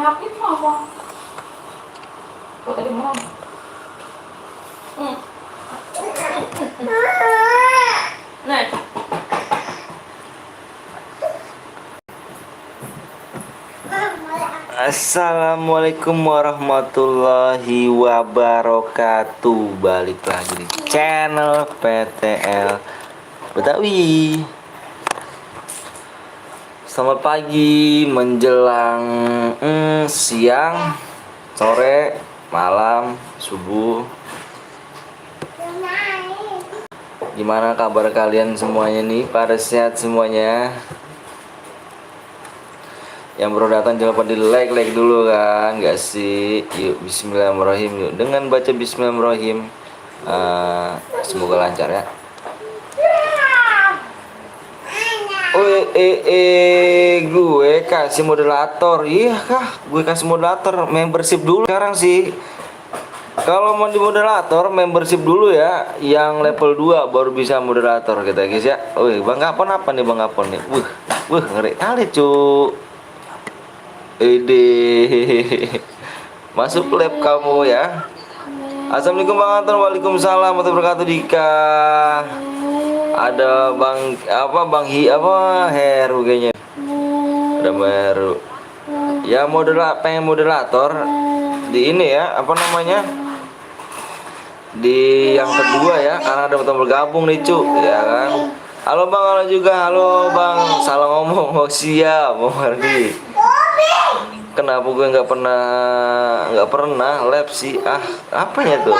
hakit mo ako. Tadi mo. Nah. Assalamualaikum warahmatullahi wabarakatuh. Balik lagi di channel PTL Betawi. Selamat pagi menjelang siang, sore, malam, subuh. Gimana kabar kalian semuanya nih? Pada sehat semuanya? Yang baru datang jangan lupa di like dulu kan, gak sih? Yuk bismillahirrahmanirrahim. Yuk dengan baca bismillahirrahmanirrahim, semoga lancar ya. Gue kasih moderator. Iya kah? Gue kasih moderator membership dulu sekarang sih. Kalau mau di moderator membership dulu ya, yang level 2 baru bisa moderator kita guys ya. Bang Apon apa nih Bang Apon nih? Ngeri kali cu. Masuk lab kamu ya. Assalamualaikum Bang Anton. Waalaikumsalam warahmatullahi wabarakatuh. Dika. Ada Bang Heru kayaknya. Ada Heru. Ya pengen moderator di ini ya, apa namanya? Di yang kedua ya, karena ada teman bergabung nih cu, ya kan. Halo Bang, halo juga, halo Bang. Salah ngomong, siap, Bang Mardi. Kenapa gue nggak pernah lab sih? Apanya tuh?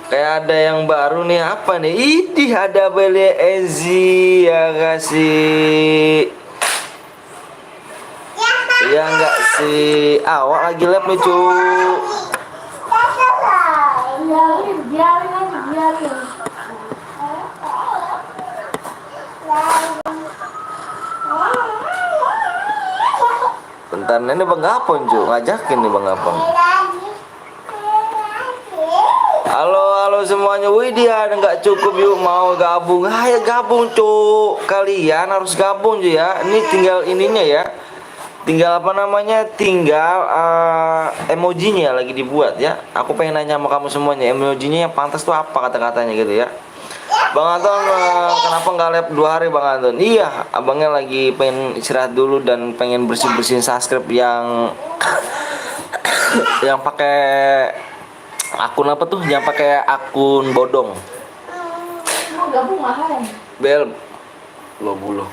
Kayak ada yang baru nih, apa nih? Idih, ada Beli Ezi ya kasih. Ya nggak sih? Awak lagi lab nih cu. Bentar, ini Bang Apon cu, ngajakin nih Bang Apon. Halo semuanya. Wih dia ada nggak cukup yuk mau gabung. Ayo gabung cu. Kalian harus gabung cu ya. Ini tinggal ininya ya. Tinggal apa namanya? Tinggal emojinya lagi dibuat ya. Aku pengen nanya sama kamu semuanya, emojinya yang pantas tuh apa kata-katanya gitu ya. Bang Anton, kenapa nggak lab 2 hari Bang Anton? Iya, abangnya lagi pengen istirahat dulu dan pengen bersihin subscribe yang yang pakai akun apa tuh? Yang pakai akun bodong. Mau gabung mahal. Bel 20.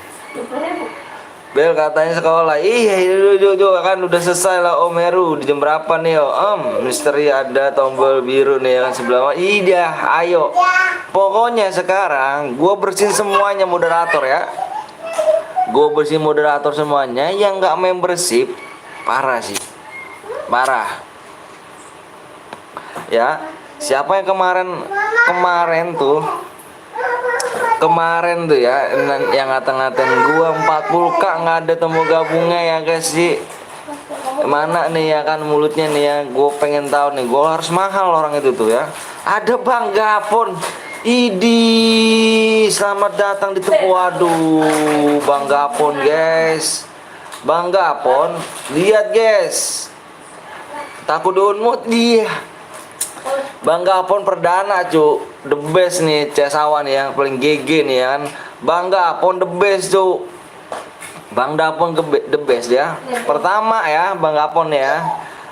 Bel katanya sekolah. Iya, kan udah selesai lah Om Heru. Di jam berapa nih Om? Misteri ada tombol biru nih yang sebelah. Iya, ayo. Pokoknya sekarang gue bersihin semuanya moderator ya. Gue bersihin moderator semuanya. Yang nggak membership parah sih, parah. Ya, siapa yang kemarin tuh ya yang ngata-ngatain gua 40k nggak ada temu gabungnya ya guys sih. Mana nih ya kan mulutnya nih ya, gue pengen tahu nih, gue harus mahal orang itu tuh ya. Ada Bang Gapon. Idi, selamat datang di Tepu. Waduh, Bang Gapon guys. Bang Gapon, lihat guys. Takut download dia. Bang Gapon perdana cu, the best nih Cesawan yang paling GG nih kan. Bang Gapon the best cu. Bang Gapon the best ya. Pertama ya Bang Gapon ya.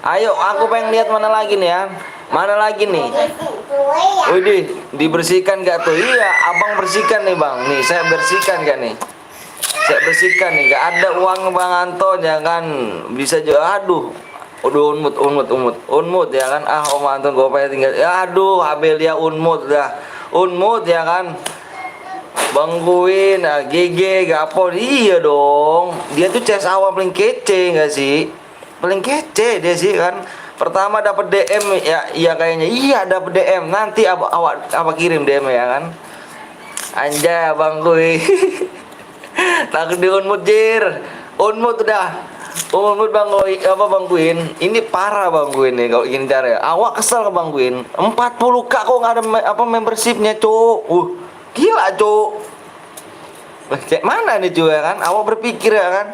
Ayo aku pengen lihat mana lagi nih ya. Mana lagi nih? Widih, dibersihkan gak tuh? Iya, abang bersihkan nih bang. Nih saya bersihkan gak nih? Saya bersihkan nih. Gak ada uang Bang Anton ya kan? Bisa juga. Aduh. Udah unmut ya kan. Om Anton gue pengen tinggal. Ya aduh Abelia unmut dah. Unmut ya kan. Bang Guin, GG Gapon. Iya dong. Dia tuh CS awal paling kece gak sih? Paling kece dia sih kan. Pertama dapat DM ya, iya kayaknya. Iya dapat DM. Nanti awak kirim DM ya kan. Anjay Bang Guin. Takut di unmut jir. Unmut udah. Unmut Bang Guin. Ini parah Bang Guin nih kalau ingin cari. Awak kesel ke Bang Guin. 40k kok nggak ada membershipnya cuk. Gila cuk. Kayak mana nih cuy ya kan? Awak berpikir ya kan?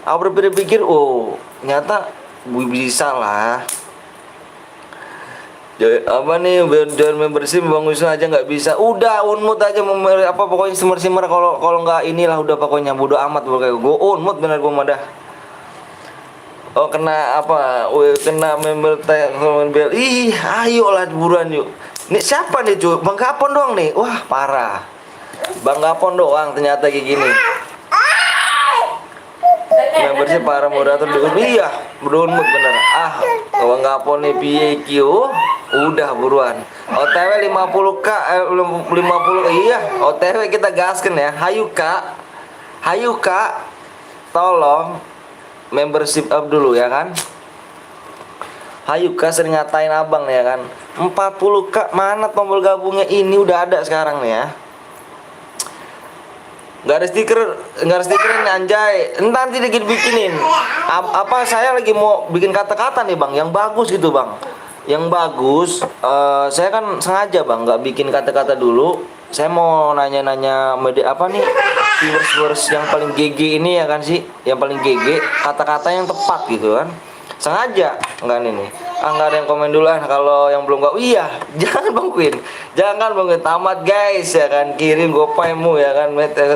Aku berpikir, oh ternyata bisa lah. Apa nih, join membership Bang Wisnu aja nggak bisa. Udah unmut aja, apa pokoknya simmer kalau nggak inilah udah pokoknya bodo amat pokoknya. Gue unmut bener gue mah dah. Oh kena apa? Kena member bel. Ih, ayolah buruan yuk. Ini siapa nih cuy? Bang Gapon doang nih. Wah parah. Bang Gapon doang ternyata kayak gini. Membership para moderator dulu. Iya, berunmut bener. Ah, Bang Gapon nih PQ. Udah buruan. OTW 50k 50. Iya, OTW kita gaskan ya. Hayu Kak. Hayu Kak. Tolong membership up dulu ya kan. Hayu Kak sering ngatain abang ya kan. 40k mana tombol gabungnya ini udah ada sekarang nih ya. Nggak ada stiker nih anjay. Entar nanti dikit bikinin. Apa saya lagi mau bikin kata-kata nih bang, yang bagus gitu bang. Yang bagus. Saya kan sengaja bang, nggak bikin kata-kata dulu. Saya mau nanya-nanya media apa nih, viewers yang paling GG ini ya kan sih, yang paling GG, kata-kata yang tepat gitu kan. Sengaja nggak nih. Nggak ada yang komen duluan kalau yang belum gak. Iya, jangan Bang Queen. Jangan Bang Queen, tamat guys ya kan. Kirim gopaymu ya kan.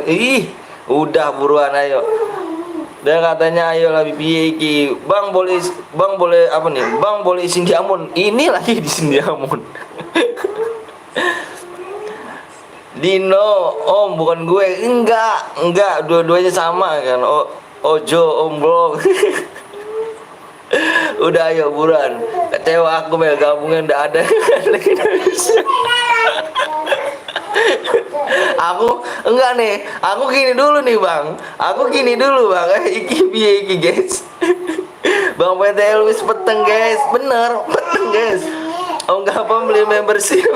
Ih, udah buruan ayo. Dia katanya ayo lah piye Bang boleh apa nih? Bang boleh isin diamond. Ini lagi di Sindiamun. Dino, Om bukan gue. Enggak, dua-duanya sama kan. Ojo Om Blog. Udah ayo buruan. Kecewa aku mel gabungnya udah ada. Aku enggak nih. Aku gini dulu nih bang. Iki guys. Bang PTL wis peteng guys. Bener peteng guys. Oh enggak apa beli membership.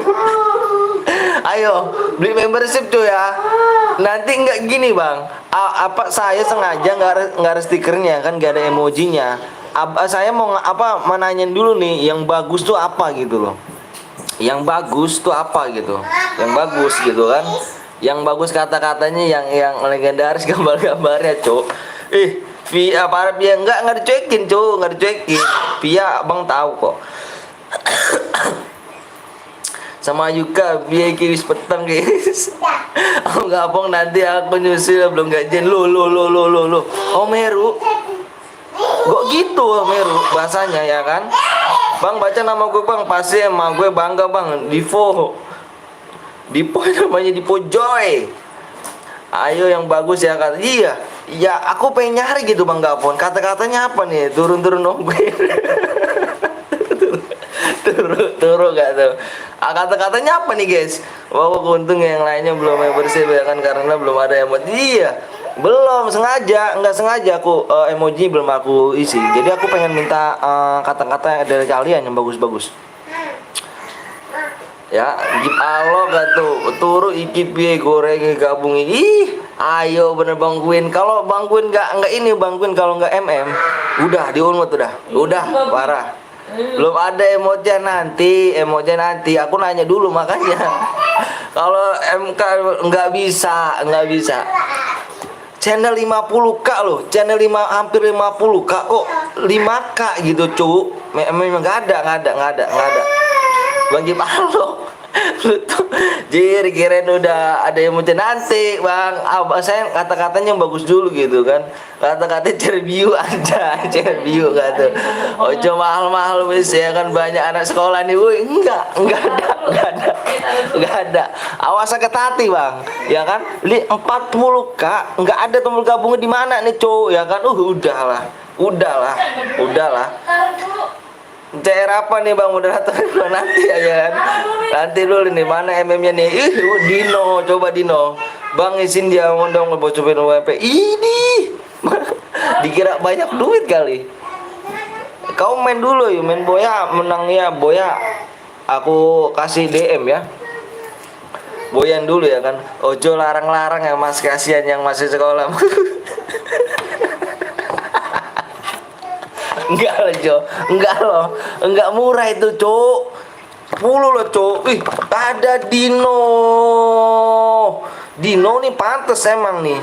Ayo beli membership tuh ya. Nanti enggak gini bang. Apa saya sengaja nggak ada stikernya kan, nggak ada emojinya. Saya mau menanyain dulu nih, yang bagus tuh apa gitu loh. Yang bagus tuh apa gitu. Yang bagus gitu kan. Yang bagus kata-katanya, yang legendaris gambar-gambarnya, Cuk. Via para Pia enggak dicuekin, Cuk, enggak dicuekin. Pia Bang tahu kok. Sama Yuka Pia kiris petang guys. Oh gabung nanti aku nyusul belum gajian lo. Oh Meru. Kok gitu Meru bahasanya ya kan. Bang baca nama gue bang, pasti emang gue bangga bang. Divo namanya Divo Joy. Ayo yang bagus ya kan. Iya aku pengen nyari gitu bang Gapon. Kata-katanya apa nih? Turun nongguin. Turun gak tuh. Kata-katanya apa nih guys? Wah untung yang lainnya belum membership ya kan, karena belum ada emoji. Iya belum sengaja, nggak sengaja aku emoji belum aku isi. Jadi aku pengen minta kata-kata dari kalian yang bagus-bagus. Ya, gip alo gak tuh. Turu iki piye goreng gabung ini. Ayo bener Bang Queen. Kalau Bang Queen nggak ini Bang Queen, kalau nggak udah diunmut udah parah. Belum ada emoji nanti. Aku nanya dulu makanya. Kalau MK nggak bisa. Channel 50k loh, hampir 50k kok 5k gitu cuk. Memang nggak ada. Bang Gimalo, lu tuh jir kirain udah ada emoji nanti bang. Saya kata-katanya bagus dulu gitu kan. Kata-kata cerbiu aja, cerbiu gitu. Ojo mahal-mahal wis ya kan, banyak anak sekolah nih. Woi, enggak ada. Awas sakit hati bang, ya kan. 40k enggak ada tombol gabungnya di mana nih cowok ya kan. Udahlah. CR apa nih bang moderator nanti aja kan. Nanti dulu nih mana MM-nya nih. Dino, coba Dino. Bang izin dia ngundang ngebocorin WP. Ini dikira banyak duit kali. Kau main dulu yuk, main boya menang ya boya. Aku kasih DM ya. Boyan dulu ya kan. Ojo larang-larang ya mas, kasihan yang masih sekolah. Enggak murah itu cuk. 10 loh cuk. Ada Dino nih pantes emang nih.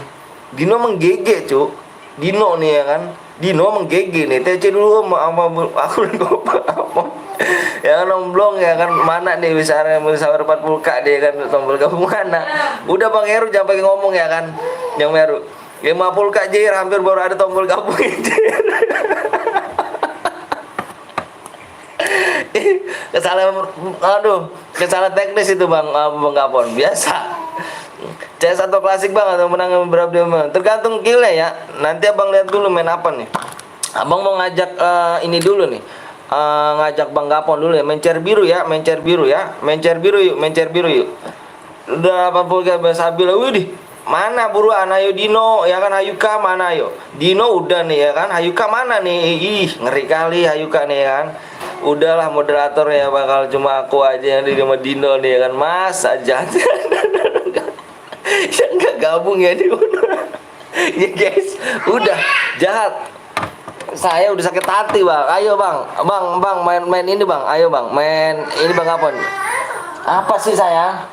Dino menggege cuk. Dino nih ya kan. Dino emang GG nih. TC dulu sama aku ya kan Om Blong ya kan, mana nih bisa 40k dia kan, tombol gabung mana. Udah Bang Heru jangan pakai ngomong ya kan. Yang Meru 50k Jair, hampir baru ada tombol gabung Jair. Kesalahan teknis itu Bang Gapon biasa. CS atau klasik Bang, atau menang berapa dia Bang? Tergantung killnya ya. Nanti Abang lihat dulu main apa nih. Abang mau ngajak ini dulu nih. Ngajak Bang Gapon dulu ya, main cer biru ya, main cer biru ya, main cer biru yuk, main cer biru yuk. Udah 80 ke Sabila, widih. Mana buruan, ayo Dino ya kan, Hayuka mana ayo. Dino udah nih ya kan, Hayuka mana nih? Ih, ngeri kali Hayuka nih ya kan. Udahlah moderatornya bakal cuma aku aja yang di rumah Dino nih ya kan, Mas aja. Yang nggak gabung ya dia. Ya guys, udah jahat. Saya udah sakit hati Bang. Ayo Bang, main ini Bang. Ayo Bang, main ini Bang apa? Apa sih sayang?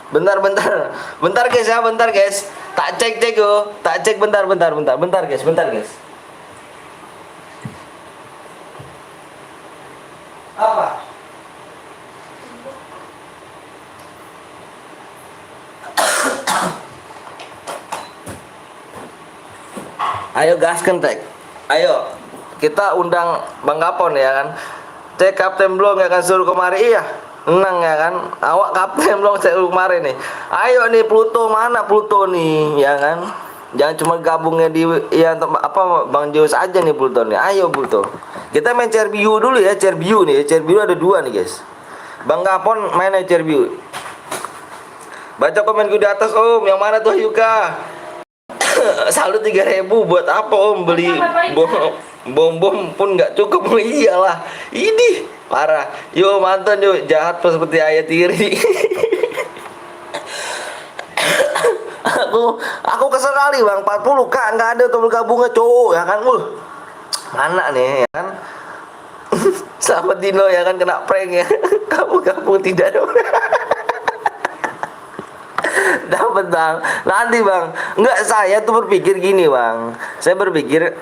Bentar guys ya, bentar guys. Tak cek yo, tak cek bentar guys. Apa? Ayo gaskan tek. Ayo kita undang Bang Gapon ya kan. Cek Kapten Blong ya kan, suruh kemari. Iya menang ya kan. Awak Kapten Blong saya suruh kemari nih. Ayo nih Pluto, mana Pluto nih ya kan. Jangan cuma gabungnya di ya apa Bang Zeus aja nih Pluto nih. Ayo Pluto. Kita main Cerbiu dulu ya, Cerbiu nih. Cerbiu ada 2 nih guys. Bang Gapon main Cerbiu. Baca komenku di atas Om, yang mana tuh Yuka? Salut 3.000 buat apa Om, beli bom pun nggak cukup. Iyalah ini parah. Yo mantan yuk, jahat seperti ayat tiri. aku kesel kali Bang, 40k nggak ada tombol gabungnya cowok ya kan. Mana nih ya kan. Sama Dino ya kan kena prank ya. Kamu gabung tidak dong. Dapat Bang, nanti Bang. Enggak, saya tuh berpikir gini Bang. Saya berpikir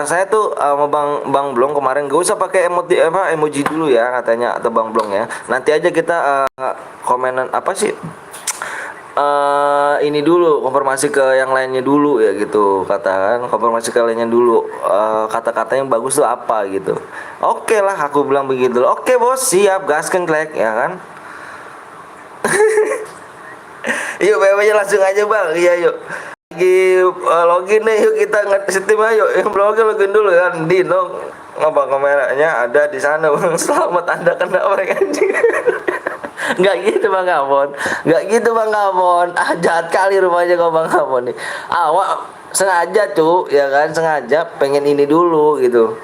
saya tuh sama Bang Blong kemarin gak usah pakai emoji dulu ya katanya, atau Bang Blong ya. Nanti aja kita komenan apa sih? Ini dulu konfirmasi ke yang lainnya dulu ya gitu, katakan konfirmasi ke lainnya dulu, kata-kata yang bagus tuh apa gitu. Oke lah aku bilang begitu. Oke bos, siap, gaskan klek ya kan. Yuk aja langsung aja Bang. Iya yuk. Lagi login nih, yuk kita nge-steam ayo. Yang login dulu kan. Dino ngapa kameranya ada di sana Bang. Selamat Anda kena mereka anjing. Enggak gitu Bang Gapon. Enggak gitu Bang Gapon. Jahat kali rumahnya kok Bang Gapon nih. Awak sengaja tuh ya kan, sengaja pengen ini dulu gitu.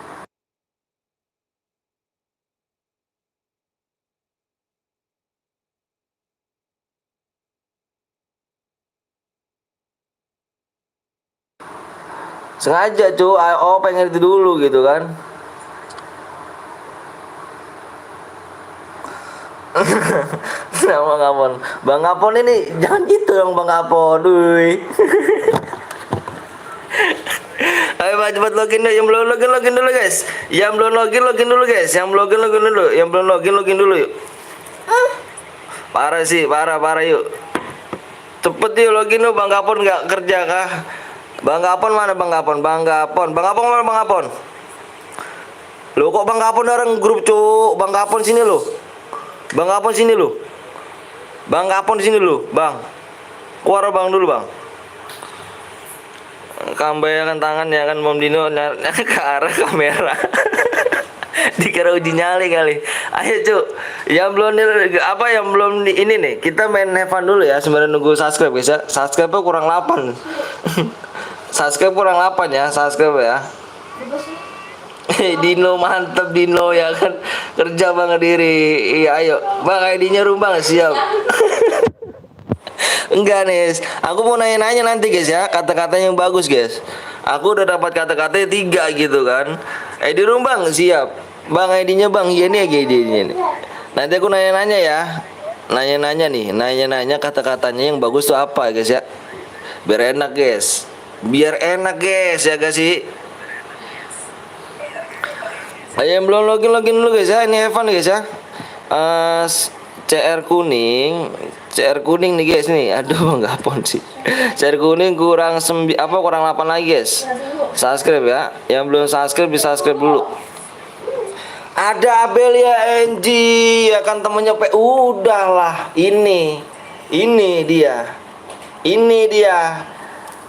Sengaja cu, oh pengen itu dulu gitu kan. Nah, Bang Gapon. Bang Gapon ini jangan gitu dong Bang Gapon. Duy. Ayo Pak, cepat login dulu. Yang belum login dulu guys. Yang belum login dulu guys. Yang belum login dulu. Yang belum login dulu yuk. Parah sih, parah yuk. Cepet yuk login dulu. Bang Gapon nggak kerja kah? Bang Gapon mana Bang Gapon? Bang Gapon mana Bang Gapon? Lo kok Bang Gapon orang grup cuk? Bang Gapon sini lo. Bang Gapon sini lo. Bang Gapon sini lo, Bang. Keluar Bang dulu Bang. Kambayangkan tangan ya kan Mom Dino ke arah kamera. Dikira uji nyali kali. Ayo cuk. Yang belum ini nih. Kita main Heaven dulu ya. Sebenarnya nunggu subscribe guys ya. Subscribe kurang 8. Subscribe kurang 8 ya, subscribe ya. Dino mantep Dino ya kan, kerja banget diri. Iya ayo Bang, ID-nya Bang, siap. Enggak nih, aku mau nanya-nanya nanti guys ya, kata-kata yang bagus guys. Aku udah dapat kata-katanya 3 gitu kan. ID Bang, siap. Bang ID-nya Bang, iya nih ID-nya nih. Nanti aku nanya-nanya ya. Nanya-nanya nih, nanya-nanya kata-katanya yang bagus tuh apa guys ya. Biar enak guys. Biar enak guys ya guys sih. Ayo yang belum login dulu guys ya. Ini Evan guys ya. CR kuning nih guys nih. Aduh nggak pon sih. CR kuning kurang 8 lagi guys. Subscribe ya. Yang belum subscribe bisa subscribe dulu. Ada Abelia NG ya kan temennya udahlah ini dia.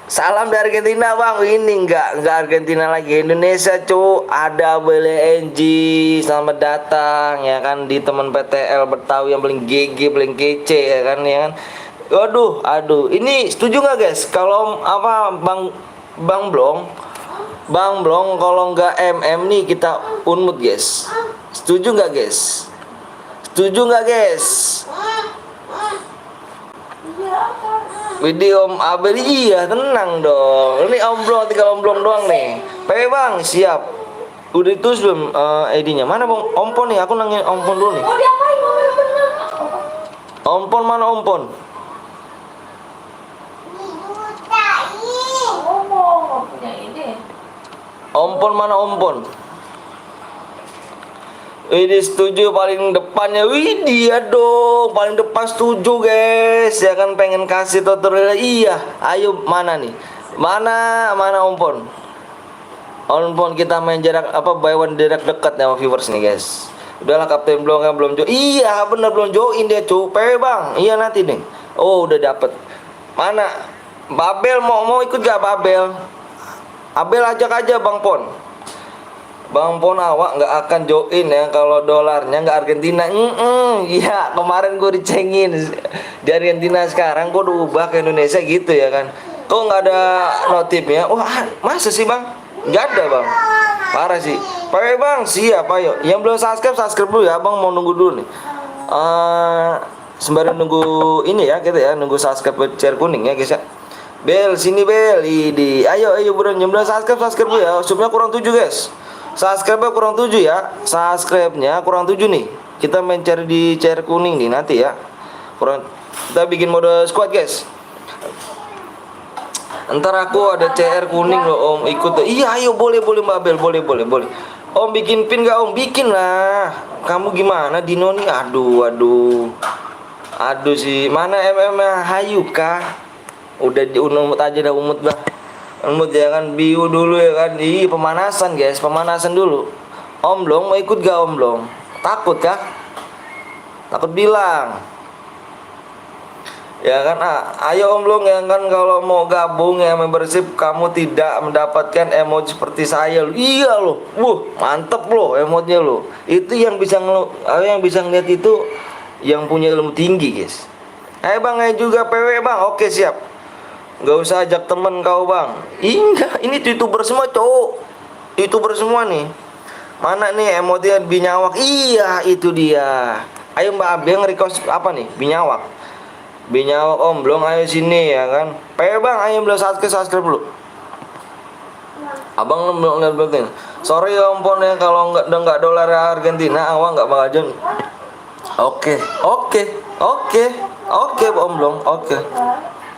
Salam dari Argentina bang. Ini enggak Argentina lagi, Indonesia cu. Ada Abelia NG, selamat datang ya kan di teman PTL Betawi yang paling GG paling kece ya kan. Aduh ini setuju nggak guys kalau Bang Blong kalau nggak MM nih kita unmut guys. Setuju nggak guys? Video Om Abel iya tenang dong. Ini Om Blong, tinggal Om Blong doang nih. Bang siap. Udah itu belum ID-nya mana bang? Ompon nih, aku nanya Ompon dulu nih. Ompon mana Ompon? Ompon mana Ompon? Ini setuju paling depannya. Wih dia dong paling depan setuju guys. Ya kan pengen kasih tutorial. Iya. Ayo mana nih? Mana Ompon? Ompon kita main jarak buy one jarak dekat sama viewers nih guys. Udahlah Kapten Blong kan belum join. Iya bener belum join dia cu. Bang. Iya nanti nih. Oh udah dapet. Mana? Babel mau ikut gak Babel? Abel ajak aja Bang Pon. Bang Pon awak nggak akan join ya kalau dolarnya nggak Argentina. Iya kemarin gue dicengin di Argentina, sekarang gue udah ubah ke Indonesia gitu ya kan. Kok nggak ada notifnya? Wah masa sih bang? Nggak ada bang. Parah sih. Pakai bang siap ayo. Yang belum subscribe dulu ya bang, mau nunggu dulu nih. Sembari nunggu ini ya kita ya, nunggu subscribe share kuning ya guys ya. Bel sini Bel, ayo buruan yang belum subscribe dulu ya. Subnya kurang 7 guys. Subscribe-nya kurang 7 ya. Subscribe-nya kurang 7 nih. Kita main cari di share kuning nih nanti ya. Kita bikin mode squad guys. Entar aku ada CR kuning loh Om, ikut. Iya ayo boleh Mbak Bel, boleh. Om bikin pin gak Om? Bikin lah. Kamu gimana Dino nih? Aduh sih. Mana MM-nya? Hayu kah? Udah umut aja dah umut bah. Umut ya kan bio dulu ya kan. Pemanasan guys, pemanasan dulu. Om Blong mau ikut gak Om Blong? Takut kah? Takut bilang. Ya kan ayo Om Blong ya kan kalau mau gabung ya membership kamu tidak mendapatkan emoji seperti saya loh. Iya loh. Mantep loh emotnya loh. Itu yang bisa ngeliat itu yang punya ilmu tinggi guys. Ayo bang, ayo juga PW bang. Oke siap. Gak usah ajak temen kau bang. Enggak, ini youtuber semua cowok. Youtuber semua nih. Mana nih emotnya binyawak? Iya itu dia. Ayo Mbak Abel nge-request apa nih? Binyawak Om Blong ayo sini ya kan. Bang ayo belum subscribe dulu. Abang belum nge-request. Sorry ya Om Pon ya kalau nggak dolar Argentina awak nggak bakal join. Oke Om Blong.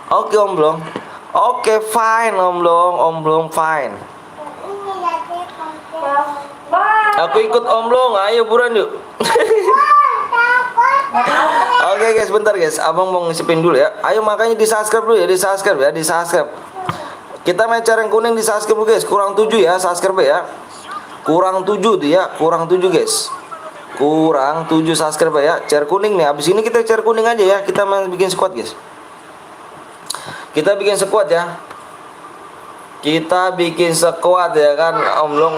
Oke Om Blong. Oke fine Om Blong fine. Aku ikut Om Blong, ayo buruan yuk. Oke guys, bentar guys, abang mau ngisipin dulu ya. Ayo makanya di subscribe dulu ya, di subscribe. Kita main cara yang kuning di subscribe guys. Kurang 7 ya subscribe ya. Kurang 7 tuh ya, kurang 7 guys. Kurang 7 subscribe ya. Share kuning nih. Abis ini kita share kuning aja ya. Kita main bikin squad guys. Kita bikin squad ya. Ya kan Om Blong.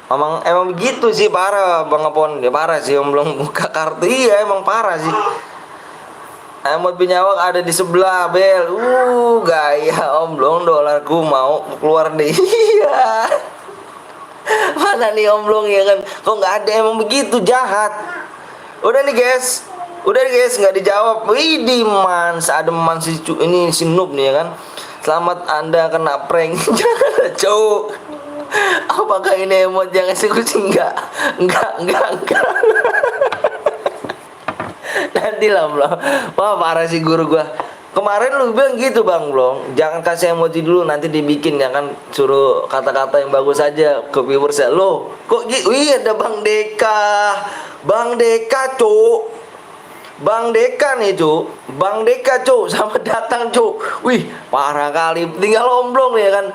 Emang begitu sih parah Bang Apon. Dia parah sih Om Blong buka kartu. Iya emang parah sih. Emot binyawak ada di sebelah Bel. Gaya Om Blong, dolarku mau keluar nih. Iya. Mana nih Om Blong ya kan. Kok nggak ada, emang begitu jahat. Udah nih guys, nggak dijawab. Widih mans, ada mans ini si noob nih ya kan. Selamat Anda kena prank. Cowok. Apakah ini emot yang eksekusi? Enggak. Nanti lah Om Blong. Wah parah sih guru gua. Kemarin lu bilang gitu Bang Blong, jangan kasih emoji dulu nanti dibikin ya kan, suruh kata-kata yang bagus aja ke viewers ya. Lo kok gitu? Wih ada Bang Deka. Bang Deka cuk. Bang Deka nih cuk. Bang Deka cuk, selamat datang cuk. Wih parah kali, tinggal omblong ya kan.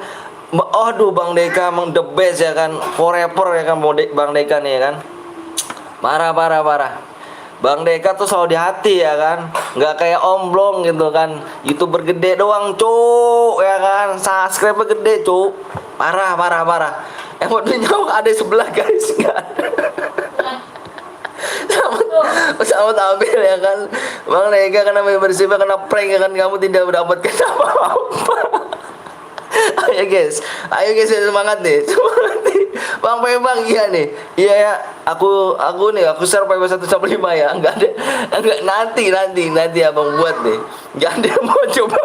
Aduh Bang Deka emang the best ya kan, forever ya kan Bang Deka nih ya kan. Parah parah parah. Bang Deka tuh selalu di hati ya kan, nggak kayak omblong gitu kan, YouTuber gede doang cuk ya kan, subscribe gede cuk, parah parah parah. Emotnya ada sebelah guys, nggak ada. Sama tampil ya kan, Bang Deka kena bersifat kena prank ya kan, kamu tidak mendapatkan apa-apa. Ayo guys semangat nih, semangat nih. Bang Bang iya nih, iya ya. Aku share PB 1 sampai 5 ya. Enggak nanti abang buat nih. Jangan dia mau coba.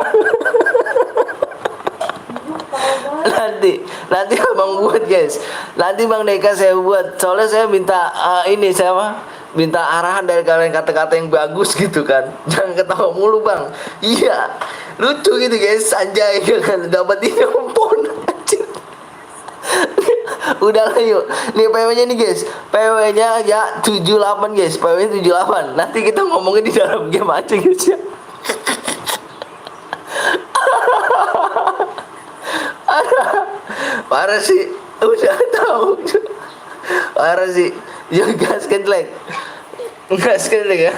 nanti abang buat guys. Nanti Bang Deka saya buat. Soalnya saya minta minta arahan dari kalian, kata-kata yang bagus gitu kan. Jangan ketawa mulu Bang. Iya. Lucu gitu guys, anjay kan dapat ini ampun. Udah lah yuk. Nih PW-nya nih guys. PW-nya ya 78 guys. PW-nya 78. Nanti kita ngomongin di dalam game aja guys ya. Parah sih. Udah tahu. Parah sih. Jangan gaskan like. Gaskan like ya.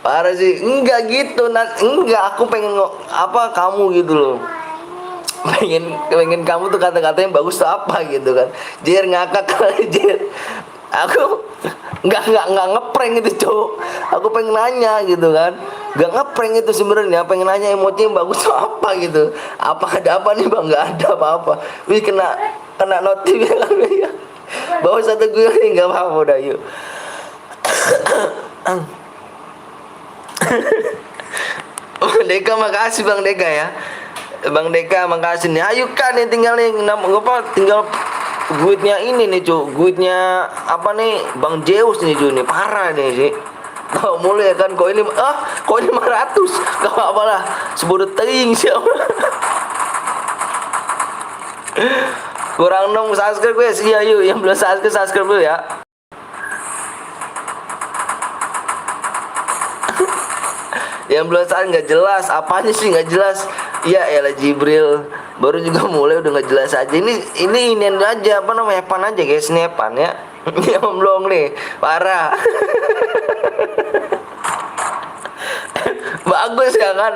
Parah sih, enggak gitu, enggak, aku pengen kamu gitu loh, pengen kamu tuh kata-kata yang bagus tuh apa gitu kan, Jer ngakak kali Jer, aku enggak ngeprank itu cowok, aku pengen nanya gitu kan, enggak ngeprank itu sebenarnya, pengen nanya emoji yang bagus tuh apa gitu, ada apa nih Bang, enggak ada apa-apa, wih kena notif ya kan, bawa satu gue enggak apa-apa udah yuk. Bang Deka makasih Bang Deka ya. Bang Deka makasih nih. Ayo kan nih tinggal guide-nya ini nih cu. Guide-nya apa nih? Bang Zeus nih cu nih. Parah nih sih. Tahu mulu ya kan kok ini 500. Gak apa-apa lah. Sebudut teing siapa. Kurang 6 subscribe guys. Iya yuk yang belum subscribe dulu ya. Yang belum saat nggak jelas, apanya sih nggak jelas? Iya elah Jibril, baru juga mulai udah nggak jelas aja. Ini aja apa namanya, Epan aja guys, ini Epan ya. Ini belum nih, parah. Bagus ya kan?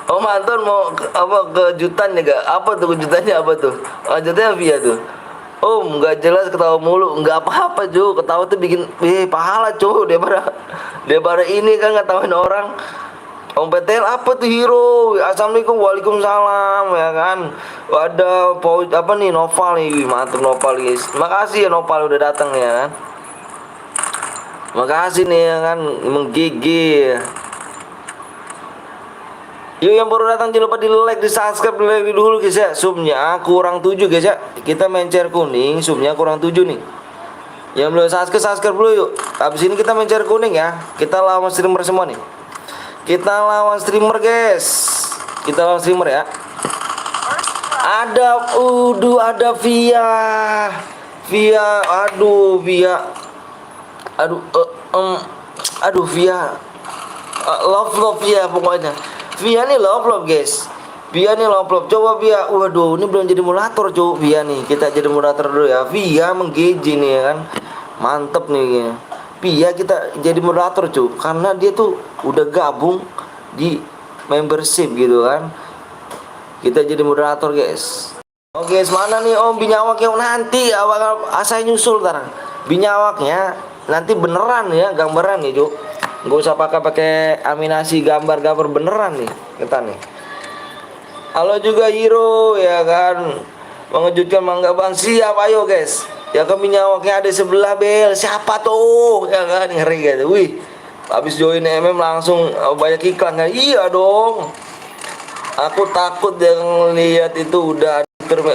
Om Anton mau kejutan ya gak? Apa tuh kejutannya apa tuh? Kejutannya via tuh. Nggak jelas ketawa mulu, nggak apa-apa Ju, ketawa tuh bikin pahala cu, daripada ini kan ngetawain orang. Om PTL apa tuh hero? Assalamualaikum, waalaikumsalam ya kan. Ada apa nih Noval nih, mantap Noval guys. Makasih ya Noval udah datang ya kan. Makasih nih ya kan, menggigih. Yuk yang baru datang jangan lupa di like, di subscribe dulu guys ya. Subnya kurang 7 guys ya. Kita main share kuning, subnya kurang 7 nih. Yang belum subscribe dulu yuk. Habis ini kita main share kuning ya. Kita lawan streamer semua nih. Kita lawan streamer guys. Kita lawan streamer ya. Ada Via. Aduh Via. Love ya pokoknya. Via nih love guys. Via nih love. Coba Via. Waduh, ini belum jadi moderator coba Via nih. Kita jadi moderator dulu ya. Via menggeji nih ya kan. Mantep nih. Via kita jadi moderator cuy, karena dia tuh udah gabung di membership gitu kan. Kita jadi moderator guys. Oke, mana nih Om Binyawak yang nanti awal saya nyusul ntar. Binyawaknya nanti beneran ya, gambaran nih cuy. Gak usah pakai aminasi gambar beneran nih kita nih. Halo juga Hero ya kan. Mengejutkan Mangga Bang, siap ayo guys. Ya ke Binyawaknya ada sebelah bel. Siapa tuh? Ya kan ngeri gitu. Wih. Habis join MM langsung banyak iklan kan. Iya dong. Aku takut yang lihat itu udah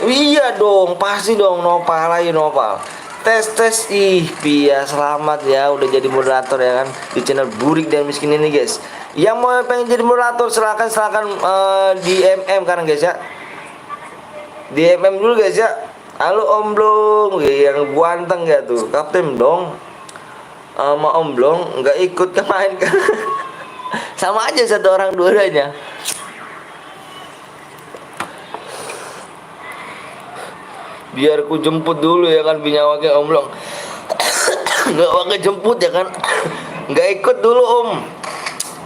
iya dong, pasti dong Nopal aja Nopal. tes. Ih, Pia selamat ya udah jadi moderator ya kan di channel Burik dan Miskin ini guys. Yang mau pengen jadi moderator silakan di MM kan guys ya. Di MM dulu guys ya. Halo Om Blong, yang ganteng ya tuh, Kapten dong. Sama Om Blong nggak ikut ke main kan? Sama aja satu orang dua-duanya. Biar ku jemput dulu ya kan binyawaknya Om Blong. Nggak pakai jemput ya kan. Nggak ikut dulu Om.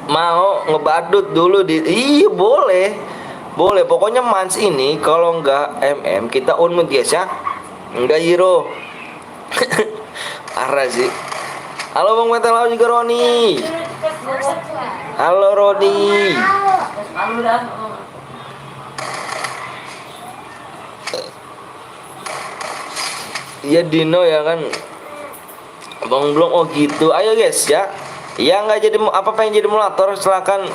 Mau ngebadut dulu di. Iya boleh. Boleh, pokoknya Mans ini kalau nggak MM kita unmut guys ya. Nggak Hero. Parah sih. Halo Bang Metal, halo juga Roni. Halo Roni. Iya Dino ya kan. Bang belum oh gitu. Ayo guys ya. Yang nggak jadi apa pengen jadi moderator silakan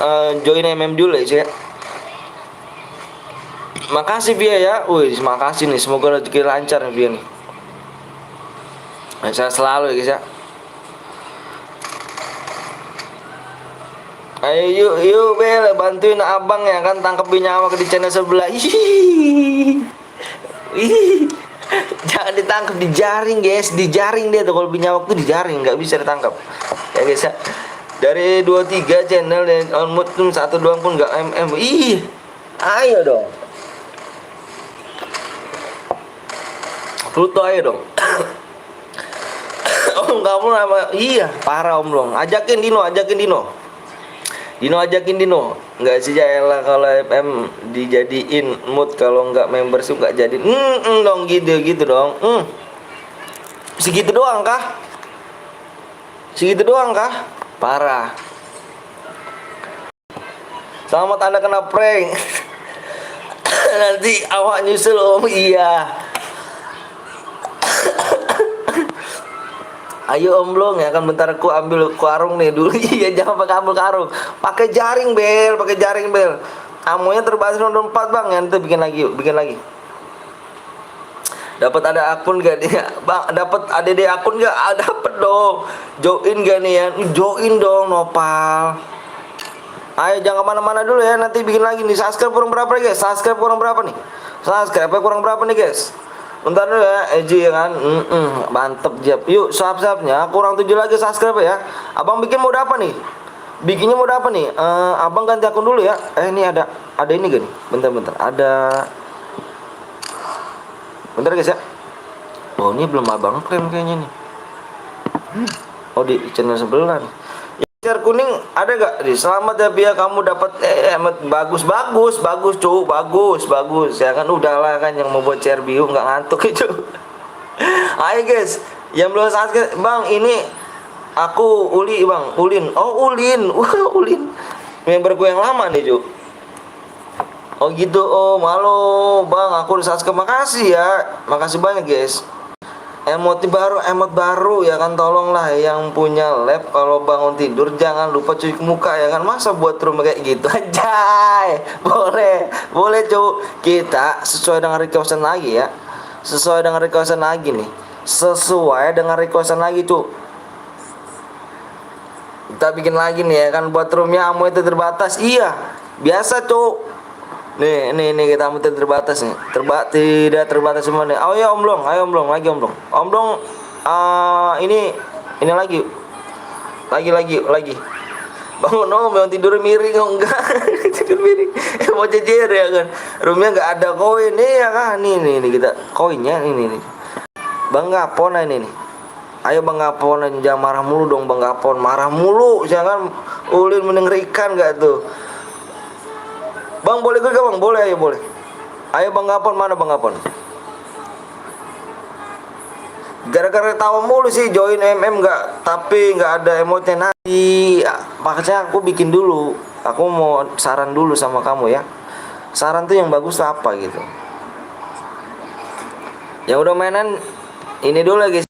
join MM dulu ya. Makasih Via ya. Wih, makasih nih. Semoga rezeki lancar nih Via nih. Saya selalu ya guys ya. Ayo yuk Bel bantuin abang ya kan tangkep binyawak di channel sebelah. Ih. Jangan ditangkap, dijaring guys, dijaring dia tuh kalau binyawak tuh dijaring, nggak bisa ditangkap. Ya guys ya. Dari 23 channel dan on mood tuh satu doang pun nggak MM. Ih. Ayo dong. Pluto ayo dong. Om kamu nama iya parah Om Long. Ajakin Dino. Dino ajakin Dino. Enggak sih Jaela kalau FM dijadiin mood kalau enggak membership enggak jadi. Dong gitu dong. Segitu doang kah? Parah. Selamat Anda kena prank. Nanti awak nyusul Om. Iya. Ayo Om Blong ya kan bentar aku ambil karung nih dulu. Iya jangan pakai ambil karung. Pakai jaring bel. Amonya terbatas nomor 4 Bang. Ya, nanti bikin lagi. Dapat ada akun gak dia? Bang, dapat ADD akun gak? Ah, dapat dong. Join gak nih ya? Join dong Nopal. Ayo jangan kemana-mana dulu ya. Nanti bikin lagi nih. Subscribe kurang berapa nih guys? Subscribe kurang berapa nih guys? Bentar dulu ya, Eji ya kan. Mantep Jap. Yuk, sub-subnya kurang 7 lagi subscribe ya. Abang bikin mode apa nih? Bikinnya mode apa nih? Abang ganti akun dulu ya. Ini ada ini gak nih? Bentar. Bentar guys ya. Oh, ini belum abang klaim kayaknya nih. Oh, di channel sebelah nih. Share kuning ada gak? Selamat ya Bia kamu dapat bagus cuk bagus ya kan udahlah kan yang mau buat share bio nggak ngantuk itu. Ayo guys yang belum subscribe Bang ini aku Uli Bang Ulin Ulin member gue yang lama nih cuk. Oh gitu halo Bang aku udah subscribe makasih banyak guys. Emot baru ya kan tolonglah yang punya lab kalau bangun tidur jangan lupa cuci muka ya kan masa buat rumah kayak gitu aja. Boleh cuk kita sesuai dengan requestan lagi ya sesuai dengan requestan lagi cuk kita bikin lagi nih ya kan buat roomnya amu itu terbatas iya biasa cuk. Nih kita muter terbatas nih. Tidak terbatas semua nih. Oh ya Om Blong, lagi Om Blong. Om Blong ini lagi. Bangun Om, yang tidur miring enggak. Tidur miring. Mau jejer ya kan. Roomnya enggak ada koin nih ya kan. Nih kita koinnya ini. Bang Gapon ini nih. Ayo Bang Gapon jangan marah mulu dong Bang Gapon. Marah mulu jangan ulin mengerikan enggak tuh. Bang boleh gue Bang? Boleh. Ayo Bang Gapon mana Bang Gapon? Gara-gara tawa mulu sih join MM tapi nggak ada emotnya nanti. Makanya aku bikin dulu. Aku mau saran dulu sama kamu ya. Saran tuh yang bagus apa gitu. Yang udah mainan ini dulu guys.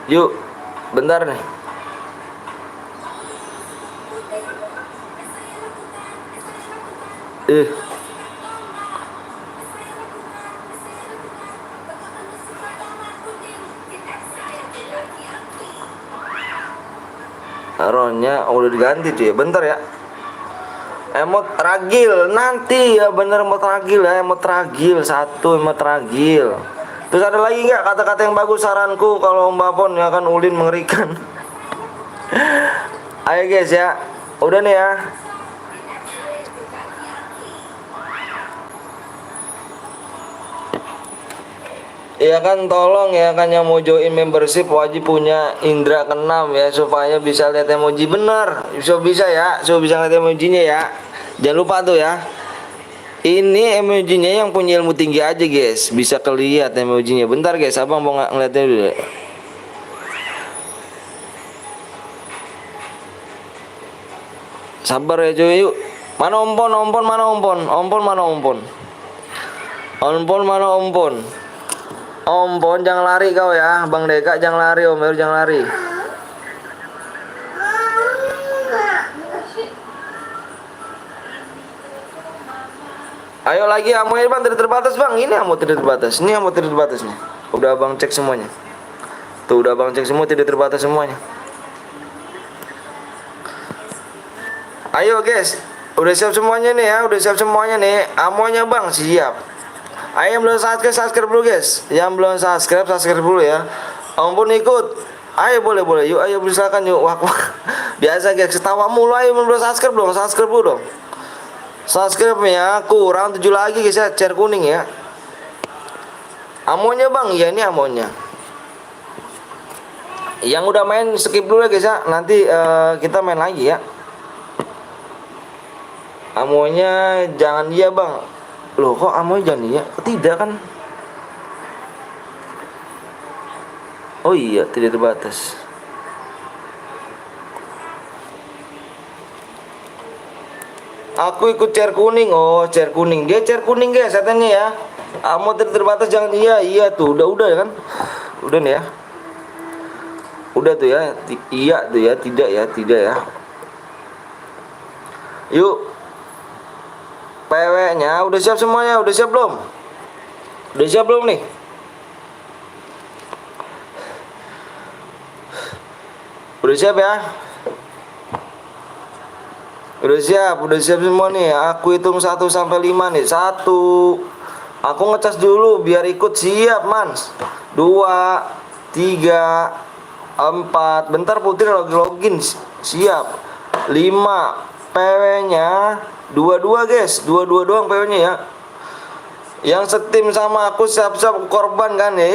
Yuk, bentar nih. Ronnya udah diganti tuh ya. Bentar ya. Emot ragil nanti ya, bener emot ragil ya, emot ragil satu, emot ragil. Terus ada lagi nggak kata-kata yang bagus saranku kalau Mbak Pon ya kan ulin mengerikan. Ayo guys ya, udah nih ya. Ya kan tolong ya kan yang mau join membership wajib punya indra keenam ya supaya bisa lihat emoji bener. Bisa ya, bisa lihat emojinya ya. Jangan lupa tuh ya. Ini emojinya yang punya ilmu tinggi aja guys, bisa kelihatan emojinya. Bentar guys, abang mau ngeliatnya dulu. Sabar ya cuy, yuk. Mana ompon, mana ompon, mana ompon. Ompon mana ompon. Ompon jangan lari kau ya, Bang Deka jangan lari, Om Heru jangan lari. Ayo lagi amoy Bang, tidak terbatas Bang. Ini ammo tidak terbatas. Ini ammo tidak terbatas nih. Udah Bang cek semuanya. Tuh udah Bang cek semua tidak terbatas semuanya. Ayo guys, udah siap semuanya nih ya, udah siap semuanya nih. Amonya Bang siap. Ayo yang belum subscribe dulu guys. Yang belum subscribe dulu ya. Ampun ikut. Ayo boleh. Yuk ayo silakan yuk. Wah. Biasa guys, ketawa mulu. Ayo belum subscribe dong. Subscribe dulu dong. Subscribe ya. Kurang 7 lagi guys ya. Share kuning ya. Amonya Bang. Ya ini amonya. Yang udah main skip dulu ya guys ya. Nanti kita main lagi ya. Amonya jangan dia Bang. Loh kok amoy jangan ya? Tidak kan? Oh iya, tidak terbatas. Aku ikut share kuning. Oh, share kuning. Dia share kuning guys, katanya ya. Amo tidak terbatas jangan iya tuh. Udah ya kan? Udah nih ya. Udah tuh ya. Iya tuh ya, tidak ya. Yuk. PW-nya udah siap semuanya, udah siap belum? Udah siap belum nih? Udah siap ya? Udah siap semua nih. Aku hitung 1 sampai 5 nih. 1. Aku ngecas dulu biar ikut siap, Mans. 2, 3, 4. Bentar Putri lagi login. Siap. 5. PW-nya 22 guys, 22 doang PW-nya ya. Yang setim sama aku siap-siap korban kan ya.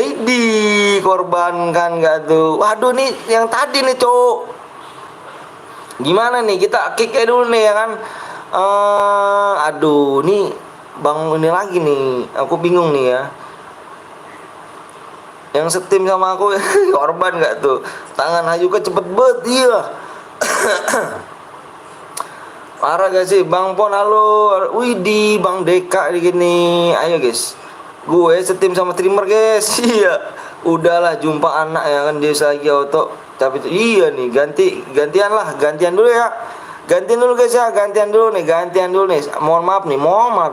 Korban kan gak tuh. Waduh nih yang tadi nih cowok. Gimana nih kita kick dulu nih ya kan. Aduh nih Bang ini lagi nih. Aku bingung nih ya. Yang setim sama aku korban gak tuh. Tangan Hayuka cepet banget iya. Parah gak sih Bang Pon, halo. Widih Bang Deka gini. Ayo guys, gue setim sama streamer guys. Iya. Udahlah jumpa anak ya kan, dia lagi auto. Tapi iya nih gantian dulu ya. Gantian dulu guys ya, gantian dulu nih. Mohon maaf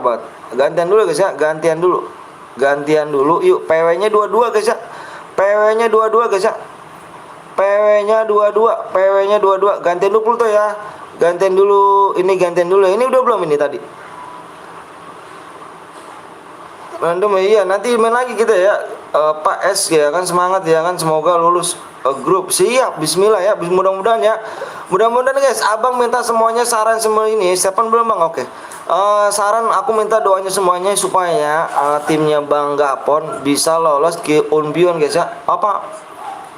banget. Gantian dulu guys ya, gantian dulu. Yuk PW-nya 22 guys ya. PW-nya 22 guys ya. PW-nya 22. Gantian dulu tuh ya. Gantian dulu. Ini udah belum ini tadi? Random iya, nanti main lagi kita ya. Pak S ya kan, semangat ya kan, semoga lulus grup. Siap, bismillah ya, mudah-mudahan ya. Mudah-mudahan guys, abang minta semuanya saran semua ini. Siapaan belum Bang? Oke. Saran aku minta doanya semuanya supaya timnya Bang Gapon bisa lolos ke Unpion guys ya. Apa?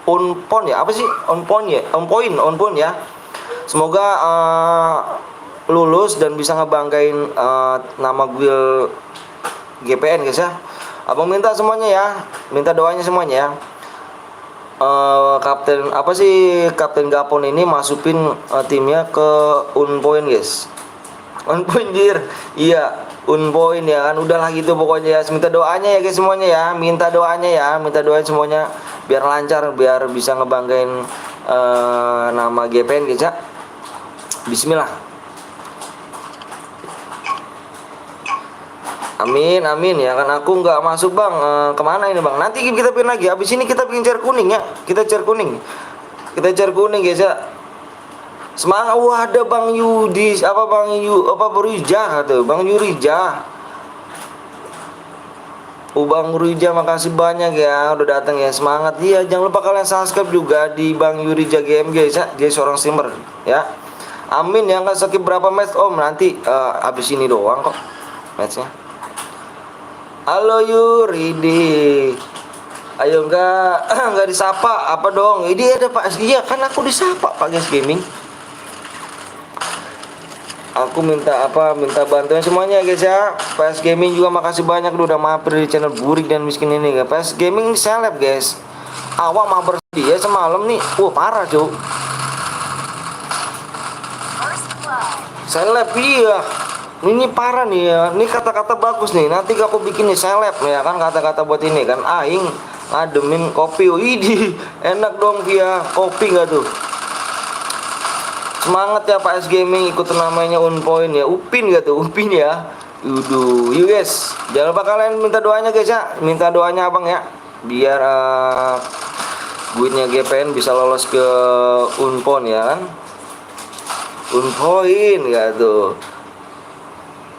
Unpon ya? Apa sih? Unpon ya. Semoga lulus dan bisa ngebanggain nama guild GPN guys ya. Abang minta semuanya ya, minta doanya semuanya ya. Kapten Gapon ini masukin timnya ke Unpoint guys. Unpoint dir. Iya, Unpoint ya kan. Udahlah gitu pokoknya ya. Minta doanya ya guys semuanya ya. Minta doanya ya. Minta doanya semuanya biar lancar, biar bisa ngebanggain nama GPN guys ya. Bismillah. Amin amin ya kan. Aku nggak masuk bang. Kemana ini bang? Nanti kita pin lagi. Abis ini kita bikin share kuning ya. Kita share kuning. Kita share kuning guys ya. Semangat. Wah ada Bang Yudi apa Bang Rija tuh. Bang Yurija. Bang Rija makasih banyak ya udah datang ya. Semangat. Iya, jangan lupa kalian subscribe juga di Bang Yurija GM guys ya. Dia seorang streamer ya. Amin ya, nggak skip berapa match om. Nanti habis ini doang kok matchnya. Halo Yuridi. Ayo enggak disapa apa dong? Ini ada Pak. Iya kan aku disapa Pak Guys Gaming. Aku minta bantuan semuanya guys ya. PS Gaming juga makasih banyak udah mampir di channel Burik dan Miskin ini ya. PS Gaming seleb guys. Awak mampir dia semalam nih. Wah parah cuy. Seleb iya. Ini parah nih ya. Ini kata-kata bagus nih. Nanti aku bikin nih seleb ya kan, kata-kata buat ini kan. Aing ngademin kopi. Widih, enak dong dia. Kopi gak tuh? Semangat ya Pak S Gaming, ikut namanya Unpoint ya. Upin gak tuh? Upin ya. Yuk guys. Jangan lupa kalian minta doanya guys ya. Minta doanya abang ya. Biar duitnya GPN bisa lolos ke Unpoint ya kan. Unpoint gak tuh?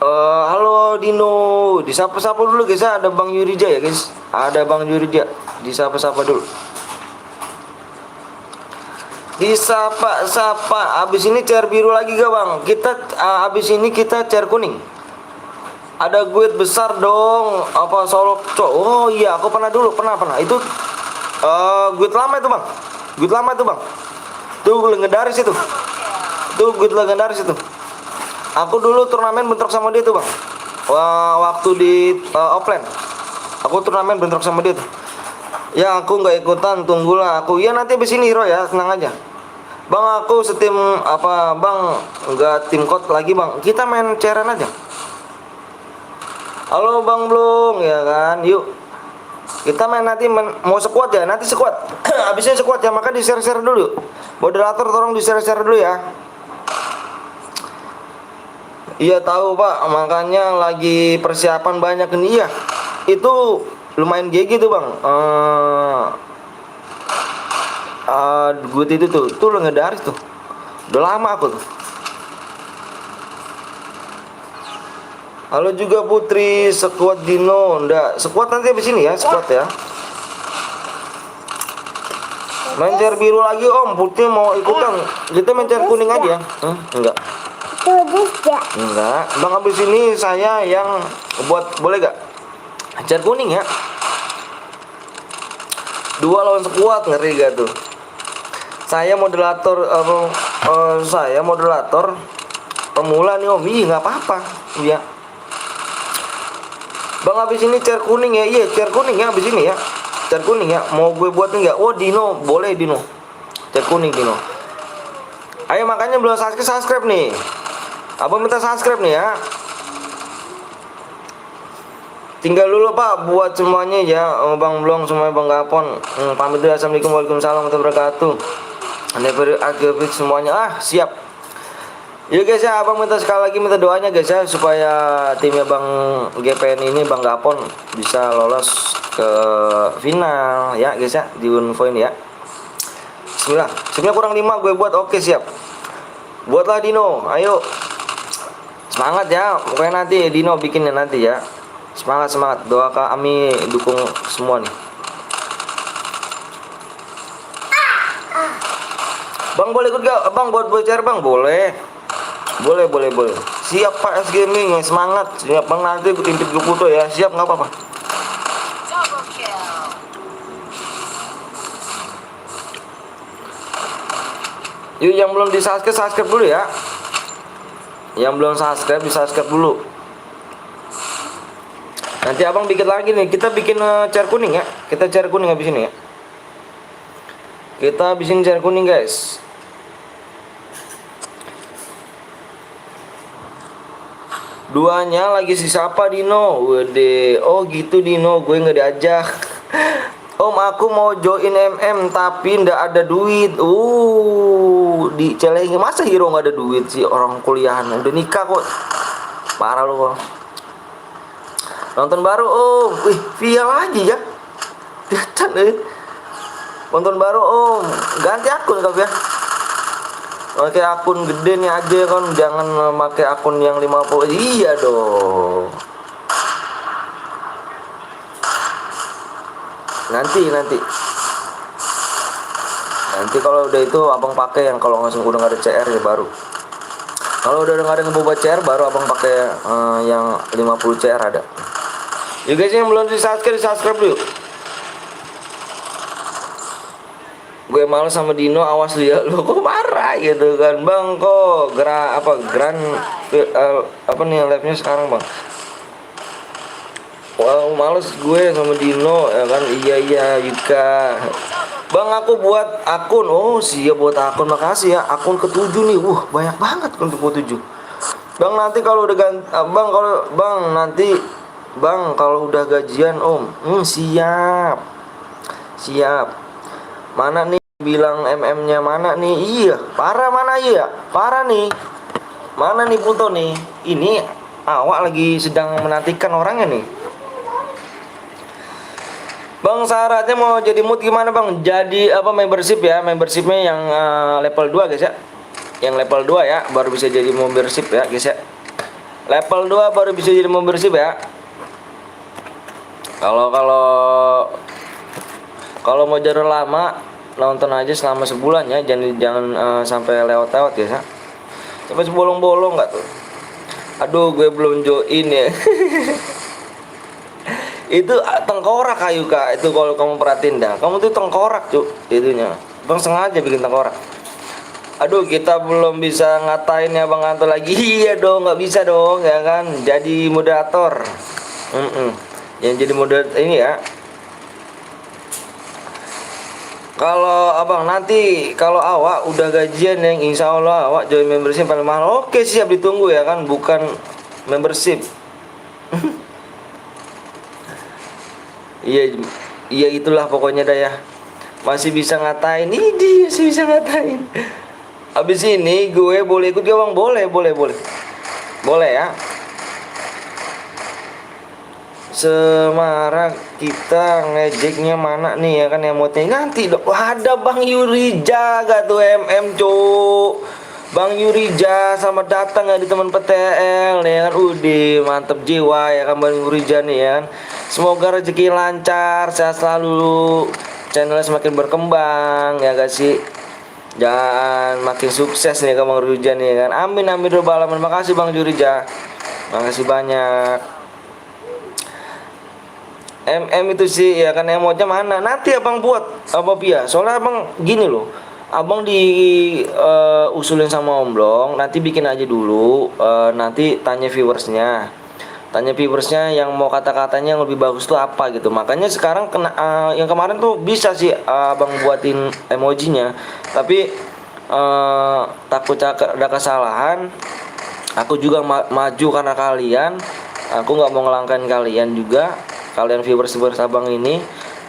Halo Dino, disapa-sapa dulu guys ya. Ada Bang Yurija ya guys. Ada Bang Yurija, disapa-sapa dulu. Disapa-sapa. Abis ini chair biru lagi gak bang? Kita abis ini kita chair kuning. Ada guide besar dong. Apa Solo? Oh iya, aku pernah dulu, pernah. Itu guide lama itu bang. Guide lama itu bang. Tuh legendaris itu. Tuh guide legendaris itu. Aku dulu turnamen bentrok sama dia tuh bang. Waktu di offline. Aku turnamen bentrok sama dia tuh. Ya aku nggak ikutan, tunggulah aku. Ya nanti abis ini hero ya, tenang aja. Bang aku setim apa bang? Nggak tim code lagi bang. Kita main cairan aja. Halo bang Blung ya kan. Yuk. Kita main nanti mau squad ya. Nanti squad. Abisnya squad ya. Maka di share dulu. Moderator tolong di share dulu ya. Iya tahu pak, makanya lagi persiapan banyak ini ya. Itu lumayan GG tuh bang. Gue itu tuh legendaris tuh. Udah lama aku tuh. Halo juga Putri, squad Dino. Nggak, squad nanti habis ini ya, squad ya. Mencer biru lagi om, Putri mau ikutan. Kita mencer kuning aja. Enggak. Enggak, bang abis ini saya yang buat, boleh gak? Cat kuning ya. 2 lawan squad, ngeri gak tuh? Saya moderator pemula nih om. Ih nggak apa-apa ya. Bang abis ini cat kuning ya. Iya cat kuning ya abis ini ya. Cat kuning ya. Mau gue buat nggak? Oh Dino, boleh Dino. Cat kuning Dino. Ayo makanya belum subscribe nih. Abang minta subscribe nih ya. Tinggal dulu pak buat semuanya ya. Bang Blong semuanya Bang Gapon. Pamit dulu. Assalamualaikum warahmatullahi wabarakatuh. Akhir semuanya. Siap. Yuk guys ya, abang minta sekali lagi minta doanya guys ya supaya timnya Bang GPN ini Bang Gapon bisa lolos ke final ya guys ya di Unpoint ya. Bismillah. Sebenarnya kurang 5 gue buat. Oke siap. Buatlah Dino. Ayo. Semangat ya, pokoknya nanti Dino bikinnya nanti ya. Semangat. Doa kami dukung semua nih. Bang boleh ikut gak? Bang buat belajar bang? Boleh. Siap Pak S Gaming, semangat. Siap bang nanti intip gue foto ya. Siap nggak apa-apa. Yuk yang belum di subscribe dulu ya. Yang belum subscribe di subscribe dulu. Nanti abang bikin lagi nih. Kita bikin chair kuning ya. Kita chair kuning habis ini ya. Kita habisin chair kuning guys. Duanya lagi si siapa Dino? Wede. Oh gitu Dino, gue nggak diajak. Om aku mau join MM tapi ndak ada duit. Dicelengin, masa Hero nggak ada duit sih, orang kuliahan udah nikah kok. Parah lu kok. Nonton baru Om. Wih, via lagi ya. Nonton baru Om. Ganti akun kau ya. Pakai akun gede nih aja kan, jangan pakai akun yang 50. Iya dong. Nanti kalau udah itu abang pakai yang kalau langsung udah nggak ada CR ya baru. Kalau udah nggak ada ngeboba CR baru abang pakai yang 50 CR ada. You guys yang belum di subscribe dulu. Gue malu sama Dino, awas lihat lo kok marah gitu kan bang, kok apa nih live-nya sekarang bang. Wow, males gue sama Dino ya kan. Iya Yuka. Bang aku buat akun. Oh siap buat akun, makasih ya. Akun ke-7 nih. Banyak banget akun ke-7. Bang nanti kalau udah Bang kalau udah gajian Om. Siap. Mana nih bilang MM-nya mana nih? Iya, parah mana ya? Parah nih. Mana nih foto nih? Ini awak lagi sedang menantikan orangnya nih. Bang syaratnya mau jadi mood gimana bang? Jadi apa membership ya? Membershipnya yang level 2 guys ya. Yang level 2 ya baru bisa jadi membership ya guys ya. Level 2 baru bisa jadi membership ya. Kalau mau jalan lama nonton aja selama sebulan ya. Jangan sampai lewat-lewat guys ya. Sampai sebolong-bolong nggak tuh? Aduh gue belum join ya. Itu tengkorak kayu kak, itu kalau kamu perhatiin dah, kamu tuh tengkorak cuk itunya. Bang sengaja bikin tengkorak. Aduh kita belum bisa ngatain ya bang Anto lagi. Iya dong, nggak bisa dong ya kan, jadi moderator. Yang jadi moderator ini ya. Kalau abang nanti kalau awak udah gajian yang insya Allah awak join membership paling mahal. Oke siap, ditunggu ya kan, bukan membership. Iya itulah pokoknya dah ya. Masih bisa ngatain. Ini masih bisa ngatain. Habis ini gue boleh ikut gak bang? Boleh. Boleh ya. Semarang kita ngejeknya mana nih ya kan, emotnya nanti dong. Ada Bang Yuri jaga tuh MM cuk. Bang Yurija sama datang ya di teman PTL ya kan. Mantep jiwa ya kan Bang Yurija nih ya kan. Semoga rezeki lancar, sehat selalu, channelnya semakin berkembang ya gak sih. Jangan makin sukses nih kan Bang Yurija nih kan. Amin robbal alamin. Makasih Bang Yurija. Makasih banyak. MM itu sih ya kan, emotnya mana? Nanti abang buat apa Pia? Soalnya abang gini loh. Abang usulin sama Om Blong, nanti bikin aja dulu, nanti tanya viewersnya yang mau kata-katanya yang lebih bagus tuh apa gitu. Makanya sekarang yang kemarin tuh bisa sih abang buatin emojinya, tapi takut ada kesalahan. Aku juga maju karena kalian, aku nggak mau ngelangkain kalian juga, kalian viewers abang ini.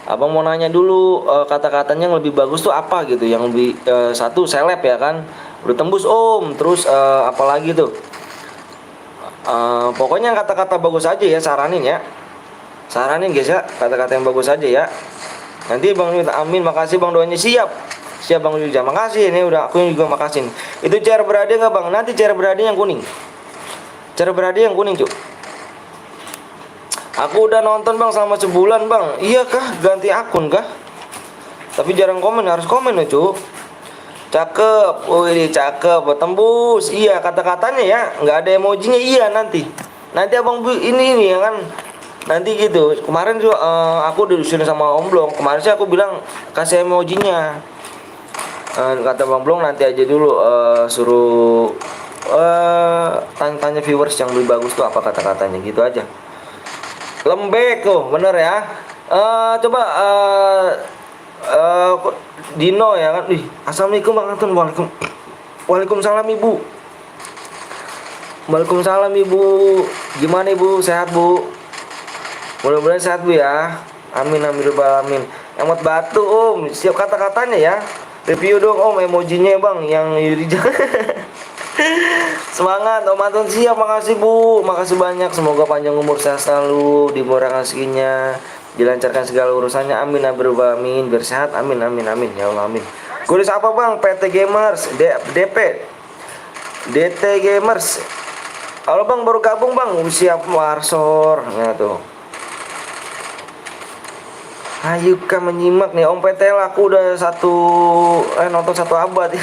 Abang mau nanya dulu kata-katanya yang lebih bagus tuh apa gitu, yang lebih satu seleb ya kan, udah tembus Om, terus apalagi tuh pokoknya kata-kata bagus aja ya, saranin guys ya, kata-kata yang bagus aja ya. Nanti Bang minta amin, makasih Bang doanya. Siap Bang Yuja, makasih ini udah, aku juga makasih. Itu cara berada nggak Bang? Nanti cara berada yang kuning, cuk. Aku udah nonton Bang selama sebulan Bang. Iya kah? Ganti akun kah? Tapi jarang komen, harus komen ya cuk. Cakep, wih cakep, tembus. Iya kata-katanya ya, nggak ada emojinya. Iya nanti abang ini ya kan. Nanti gitu. Kemarin juga aku disuruh sama Om Blong. Kemarin sih aku bilang kasih emojinya. Kata Bang Blong nanti aja dulu suruh tanya viewers yang lebih bagus tuh apa kata-katanya gitu aja. Lembek tuh, bener ya. Coba Dino ya kan. Assalamualaikum Bang Anton. Waalaikumsalam Ibu. Waalaikumsalam Ibu. Gimana Ibu? Sehat Bu? Mudah-mudahan sehat Bu ya. Amin amin rabbal alamin. Emot batu Om, siap kata-katanya ya. Review dong Om emojinya Bang yang Yuri. Semangat Om Anton, siap. Makasih Bu, makasih banyak. Semoga panjang umur sehat selalu, dimurahkan rezekinya, dilancarkan segala urusannya. Amin amin rabbal alamin. Biar sehat. Amin amin amin ya Allah amin. Kuris apa Bang? PT Gamers, DP, DT Gamers. Halo Bang, baru gabung Bang. Siap Warsor. Ya tuh. Ayo kan menyimak nih Om PTL, aku udah nonton 1 abad.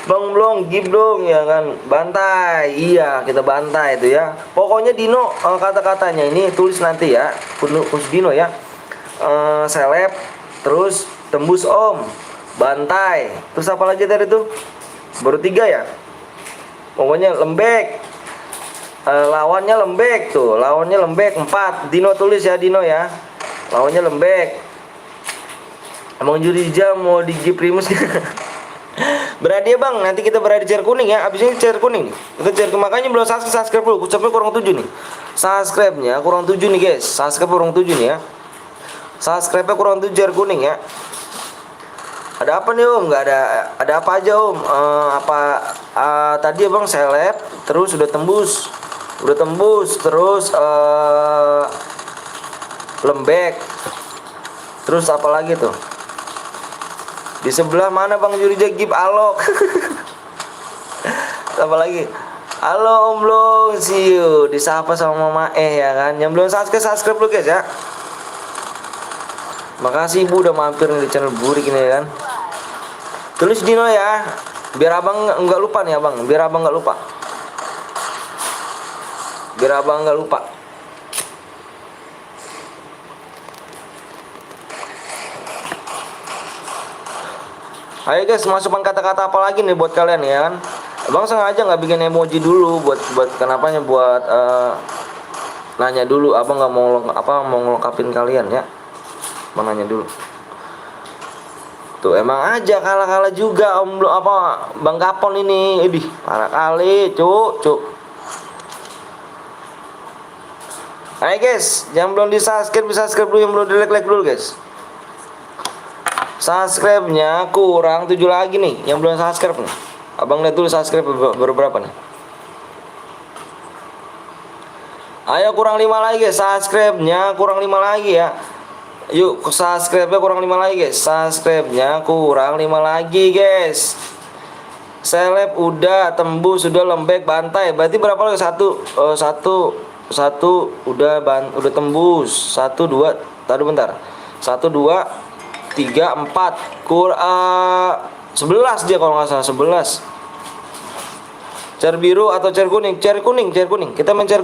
Bang belum give dong ya kan. Bantai. Iya, kita bantai itu ya. Pokoknya Dino kata-katanya ini tulis nanti ya. Khusus Dino ya. Seleb, terus tembus Om, bantai. Terus apa lagi tadi tuh? Baru 3 ya. Pokoknya lembek. Lawannya lembek tuh. Lawannya lembek 4. Dino tulis ya Dino ya. Lawannya lembek. Emang Jurija mau di G Primus. Beradi ya Bang, nanti kita berada di chair kuning ya. Abis ini chair kuning. Kita chair makanya belum subscribe dulu. Ucapnya kurang 7 nih. Subscribe-nya kurang 7 nih guys. Subscribe kurang 7 nih ya. Subscribe-nya kurang 7 chair kuning ya. Ada apa nih Om? Nggak ada. Ada apa aja Om? Tadi ya Bang seleb, terus udah tembus. Terus lembek. Terus apa lagi tuh? Di sebelah mana Bang Jurija Gip Alok? Apa lagi? Halo Om Long, see you. Disapa sama Mama ya kan. Yang belum subscribe dulu guys ya. Makasih Ibu udah mampir di channel Burik ini ya kan. Tulis Dino ya. Biar Abang nggak lupa nih Abang. Biar Abang nggak lupa. Ayo guys, masukkan kata-kata apa lagi nih buat kalian ya kan. Abang sengaja nggak bikin emoji dulu buat kenapanya, buat nanya dulu. Abang nggak mau ngelengkapin kalian ya. Abang nanya dulu. Tuh emang aja kalah juga Om Bang Kapon ini. Idih, parah kali, cuk. Ayo guys, yang belum di-subscribe subscribe dulu, yang belum di-like dulu guys. Subscribe-nya kurang 7 lagi nih, yang belum subscribe nih. Abang lihat dulu subscribe baru berapa nih. Ayo kurang 5 lagi guys, subscribe-nya kurang 5 lagi ya. Yuk, subscribe-nya kurang 5 lagi guys. Subscribe-nya kurang 5 lagi guys. Seleb udah tembus, sudah lembek, bantai. Berarti berapa lagi? Satu udah tembus. 1 2, tadi bentar. 1 2 3 4 11 dia kalau nggak salah, 11. Chair biru atau chair kuning? Chair kuning. Kita main chair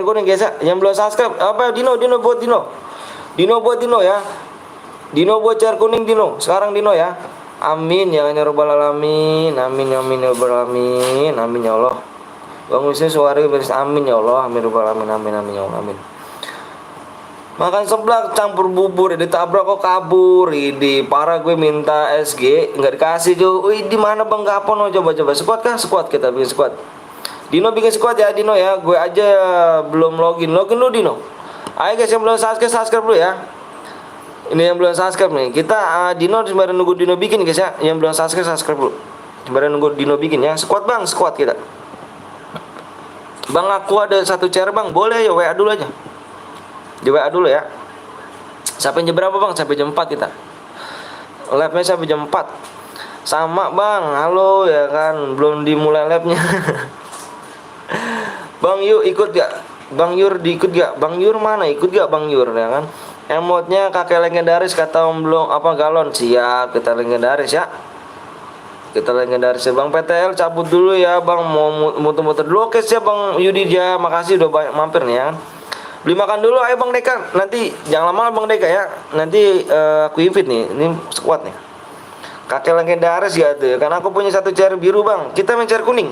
kuning guys ya. Yang belum subscribe apa? Dino buat Dino ya. Dino buat chair kuning Dino. Sekarang Dino ya. Amin ya rabbal alamin. Amin ya rabbal alamin. Amin ya Allah. Bang Wisnu suara beres. Amin ya Allah. Amin rabbal alamin. Amin ya Allah. Amin. Makan seblak campur bubur, ditabrak kok kabur. Ini parah, gue minta SG nggak dikasih Jo. Wih, di mana Bang Kapon? Coba squad kah? Squad, kita bikin squad. Dino bikin squad ya Dino ya. Gue aja belum login dulu Dino. Ayo guys, yang belum subscribe dulu ya. Ini yang belum subscribe nih. Kita Dino sembari nunggu Dino bikin guys ya. Yang belum subscribe dulu. Sembari nunggu Dino bikin ya. Squad Bang, squad kita. Bang aku ada 1 chair Bang. Boleh ya, WA dulu aja. Di WA dulu ya. Sampai jam berapa Bang? Sampai jam 4 kita. Live-nya sampai jam 4. Sama Bang, halo ya kan. Belum dimulai live-nya. Bang Yur ikut gak? Bang Yur diikut gak? Bang Yur mana? Ikut gak Bang Yur ya kan? Emotnya kakek legendaris kata Om belum galon. Siap, kita legendaris ya. Kita legendaris ya. Bang PTL cabut dulu ya Bang. Mau muter-muter dulu. Oke siap Bang Yudija. Makasih udah banyak mampir nih ya kan. Beli makan dulu ayo Bang Deka. Nanti jangan lama Bang Deka ya. Nanti aku invite nih. Ini squad nih. Kakek legendaris ya tuh. Karena aku punya 1 chair biru Bang. Kita main chair kuning.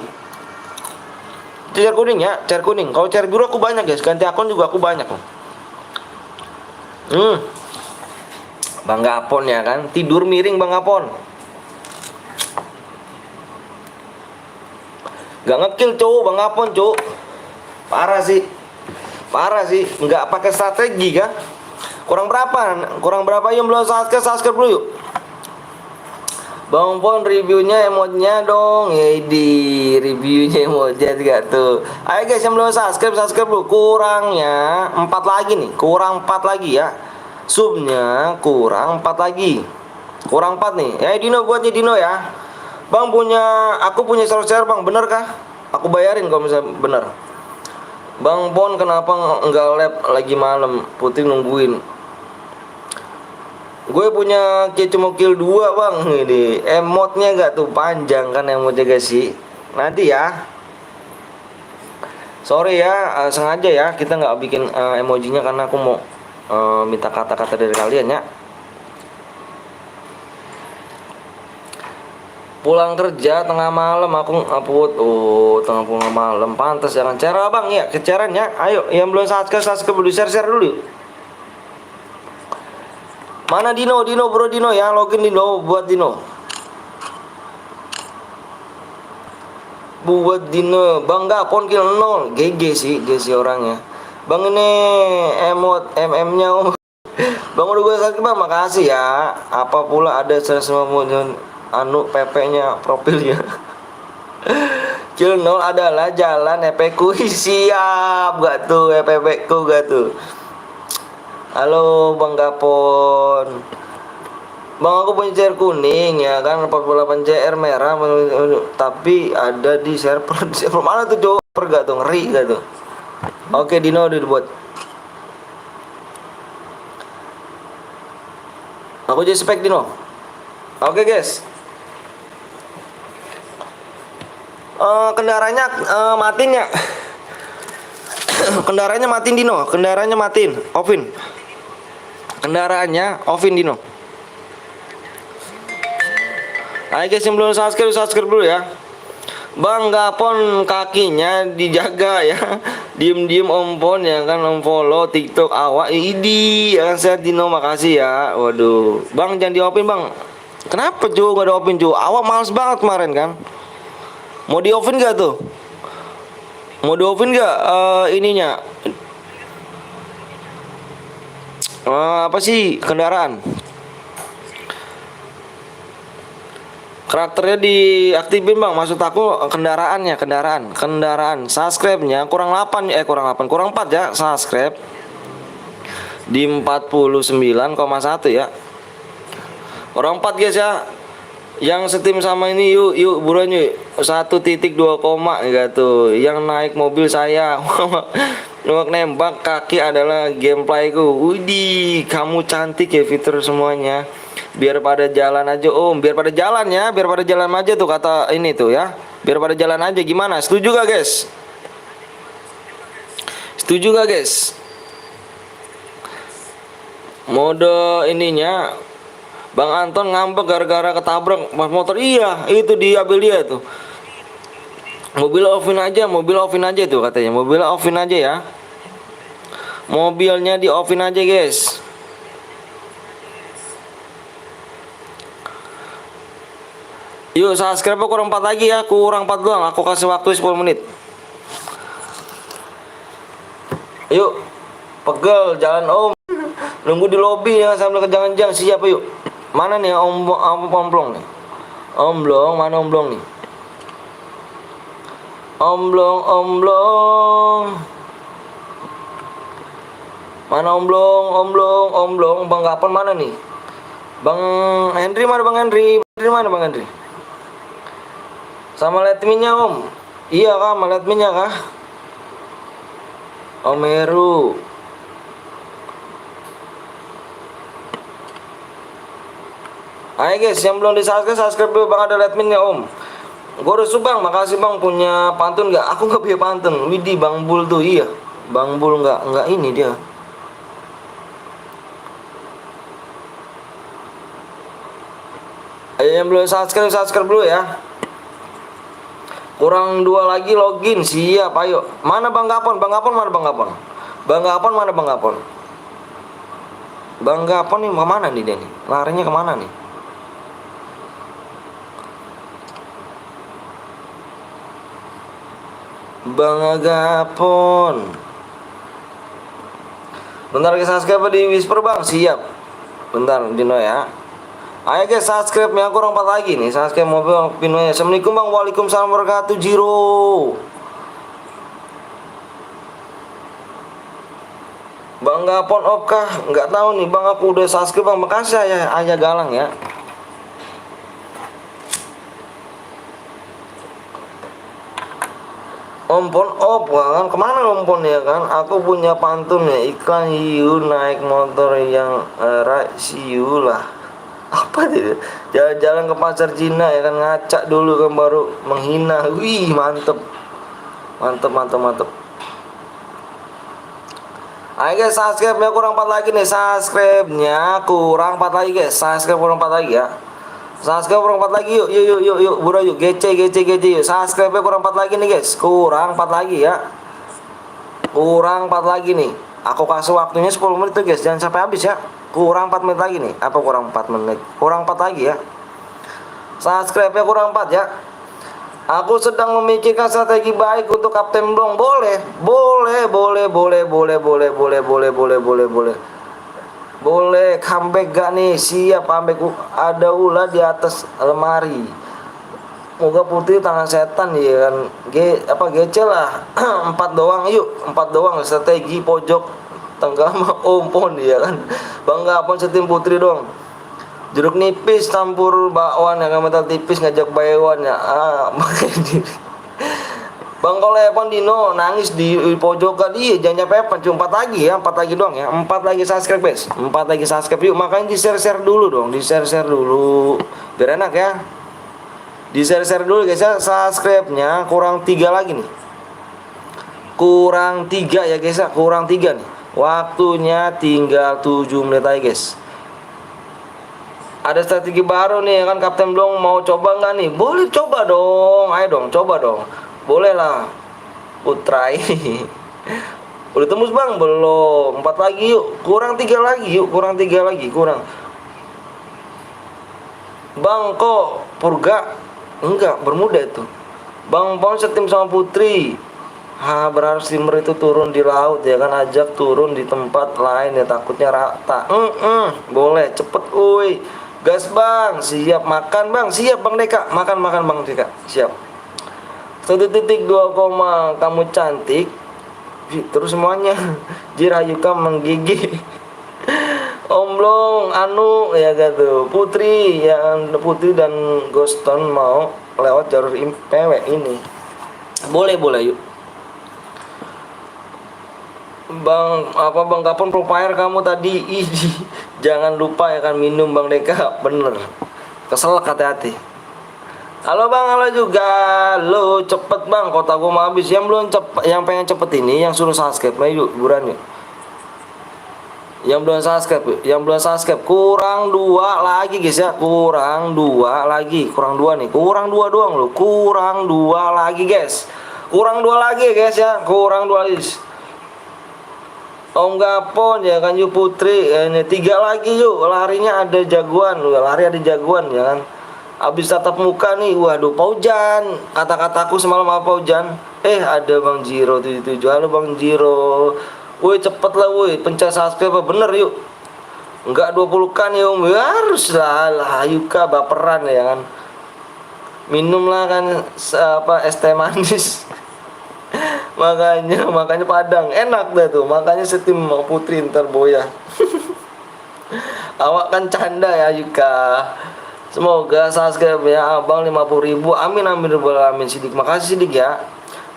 Chair kuning ya, chair kuning. Kalau chair biru aku banyak guys. Ganti akun juga aku banyak loh. Bang Gapon ya kan. Tidur miring Bang Gapon. Gak ngekill cowok Bang Gapon cowok. Parah sih. Parah sih, nggak pakai strategi kan? Kurang berapa? Kurang berapa yang belum subscribe dulu yuk. Bang Pon reviewnya emojinya dong. Di reviewnya emoji gak tuh. Ayo guys yang belum subscribe dulu. Kurangnya 4 lagi nih. Kurang 4 lagi ya. Subnya kurang 4 lagi. Kurang 4 nih. Ya Dino buatnya Dino ya. Bang aku punya share Bang, bener kah? Aku bayarin kalau misalnya bener. Bang Pon kenapa nggak lab lagi malam? Putih nungguin. Gue punya cuma kill 2 bang. Ini emotnya gak tuh panjang kan emotnya guys sih. Nanti ya. Sorry ya, sengaja ya kita nggak bikin emojinya karena aku mau minta kata-kata dari kalian ya. Pulang kerja tengah malam aku upload. Oh, tengah malam pantas jangan cara bang ya, keceran ya. Ayo yang belum subscribe dulu, share dulu. Mana Dino bro Dino ya, login Dino buat Dino. Buat Dino, Bang Gapon kill 0. GG sih orangnya. Bang ini emot MM-nya om. Bang udah gue sakit bang, makasih ya. Apa pula ada 150 PP-nya profilnya. Kill 0 adalah jalan EPku. Siap gak tuh EPku gak tuh. Halo Bang Gapon. Bang aku punya CR kuning ya kan, 48 CR merah tapi ada di server mana tuh server gak tuh, ngeri gak tuh. Oke Dino udah dibuat. Aku jadi spek Dino. Oke guys. Kendaraannya matiin ya. Kendaraannya matiin Dino, kendaraannya matiin, offin. Kendaraannya offin Dino. Ayo guys yang belum subscribe dulu ya. Bang Gapon kakinya dijaga ya. Diem Om Pon ya kan, follow TikTok awak. Idi ya kan, sehat Dino, makasih ya. Waduh, Bang jangan di offin Bang. Kenapa Jo gak ada offin Jo? Awak males banget kemarin kan. Mau di offin gak tuh? Mau di offin gak ininya? Apa sih kendaraan? Karakternya diaktifin Bang. Maksud aku kendaraan. Subscribe-nya kurang 8 kurang 4 ya subscribe. Di 49,1 ya. Kurang 4 guys ya. Yang setim sama ini yuk buruan yuk. 1.2 koma gitu. Yang naik mobil saya. Nembak kaki adalah gameplayku. Widih, kamu cantik ya fitur semuanya. Biar pada jalan aja Om, biar pada jalan ya, biar pada jalan aja tuh kata ini tuh ya. Biar pada jalan aja, gimana? Setuju gak guys? Setuju gak guys? Mode ininya Bang Anton ngambek gara-gara ketabrak pas motor. Iya, itu diambil dia tuh. Mobil offin aja tuh katanya. Mobil offin aja ya. Mobilnya di offin aja guys. Yuk subscribe kurang 4 lagi ya. Kurang 4 doang. Aku kasih waktu 10 menit. Yuk. Pegel jalan Om. Nunggu di lobi ya sambil kejangan-jangan. Siapa yuk? Mana nih omblong nih? Omblong, mana omblong nih? Omblong. Mana omblong. Bang Gapon mana nih? Bang Henry mana Bang Henry? Bang Henry? Sama letminnya Om. Iya kah, sama letminnya kah? Om Heru. Ayo guys, yang belum subscribe dulu Bang, ada letminnya Om. Gue udah Bang, makasih Bang. Punya pantun nggak? Aku nggak punya pantun. Widih Bang Bul tuh, iya. Bang Bul nggak ini dia. Ayo yang belum subscribe dulu ya. Kurang 2 lagi login, siap ayo. Mana Bang Gapon? Bang Gapon mana Bang Gapon? Bang Gapon mana Bang Gapon? Bang Gapon nih kemana nih dia nih? Larinya kemana nih? Bang Agapon. Bentar guys, subscribe di Whisper bang. Siap. Bentar Dino ya. Ayo guys, subscribe nya kurang 4 lagi nih. Subscribe mobil Pino ya. Assalamualaikum bang. Waalaikumsalam warahmatullahi wabarakatuh. Jiro. Bang Gapon off kah? Nggak tahu nih bang, aku udah subscribe bang. Makasih ya Ayah Galang ya. Ompon op kan, kemana ompon ya kan? Aku punya pantun ya, iklan hiu naik motor yang siu lah. Apa itu? Jalan-jalan ke pasar Cina ya kan, ngacak dulu kan baru menghina. Wih mantep, mantep mantep mantep. Ayo guys, subscribe-nya kurang 4 lagi nih, subscribe-nya kurang 4 lagi guys, subscribe kurang 4 lagi ya. Subscribe kurang 4 lagi yuk, yuk, bro yuk, gece yuk. Subscribe-nya kurang 4 lagi nih guys, kurang 4 lagi ya. Kurang 4 lagi nih. Aku kasih waktunya 10 menit tuh guys, jangan sampai habis ya. Kurang 4 menit lagi nih. Apa kurang 4 menit? Kurang 4 lagi ya. Subscribe-nya kurang 4 ya. Aku sedang memikirkan strategi baik untuk Kapten Blong. Boleh. Boleh comeback gak nih? Siap comeback. Ada ular di atas lemari. Moga putih tangan setan ya kan. Gece lah. 4 doang yuk. 4 doang strategi pojok tenggelam ompon ya kan. Bang Gapon setim putri dong. Jeruk nipis campur bakwan ya kan, mental tipis ngajak baywan ya. Makanya diri. Bang Kolepon Dino nangis di pojokan. Iya jangan capek cuma 4 lagi ya, 4 lagi doang ya. 4 lagi subscribe guys. 4 lagi subscribe yuk. Makanya di-share dulu dong, di-share dulu. Biar enak ya. Di-share dulu guys ya. Subscribe-nya kurang 3 lagi nih. Kurang 3 ya guys ya, kurang 3 nih. Waktunya tinggal 7 menit aja guys. Ada strategi baru nih kan, Kapten Blong mau coba nggak nih? Boleh coba dong, ayo dong, coba dong. Boleh lah, Putra ini. Udah tembus bang? Belum. 4 lagi yuk. Kurang 3 lagi yuk. Kurang 3 lagi. Kurang. Bang kok Purga? Enggak, bermuda itu. Bang Pon setim sama Putri. Berharap steamer itu turun di laut ya kan, ajak turun di tempat lain ya, takutnya rata. Boleh, cepet uy. Gas bang, siap makan bang, siap bang Deka. Makan bang Deka, siap. 1.2, kamu cantik. Terus semuanya. Jirayuka menggigih. Omblong anu ya gitu. Putri dan Ghoston mau lewat jalur PW ini. Boleh yuk. Bang Gapon profile kamu tadi. Jangan lupa ya kan minum bang Deka. Bener. Keselak hati-hati. Halo bang, halo juga. Lo cepet bang, kota gue mau habis. Yang pengen cepet ini, yang suruh subscribe, yuk buruan yuk. Yang belum subscribe, kurang 2 lagi guys ya. Kurang 2 lagi, kurang 2 nih. Kurang 2 doang lo. Kurang 2 lagi guys. Kurang 2 lagi guys ya. Kurang 2 lagi. Om Gapon ya kan yuk Putri. Ini 3 lagi yuk. Larinya ada jagoan, lari ada jagoan ya kan. Abis tatap muka nih, waduh Paujan. Kata-kataku semalam apa Paujan? Ada Bang Jiro 77. Halo Bang Jiro. Woi cepet lah woi, pencet subscribe bener yuk. Enggak 20 kan ya Om. Harus lah, Yuka baperan ya kan. Minum lah kan es teh manis. makanya Padang enak dah tuh. Makanya setim Putri ntar boya. Awak kan canda ya Yuka. Semoga subscribe ya abang 50.000. Amin Sidik. Makasih Sidik ya.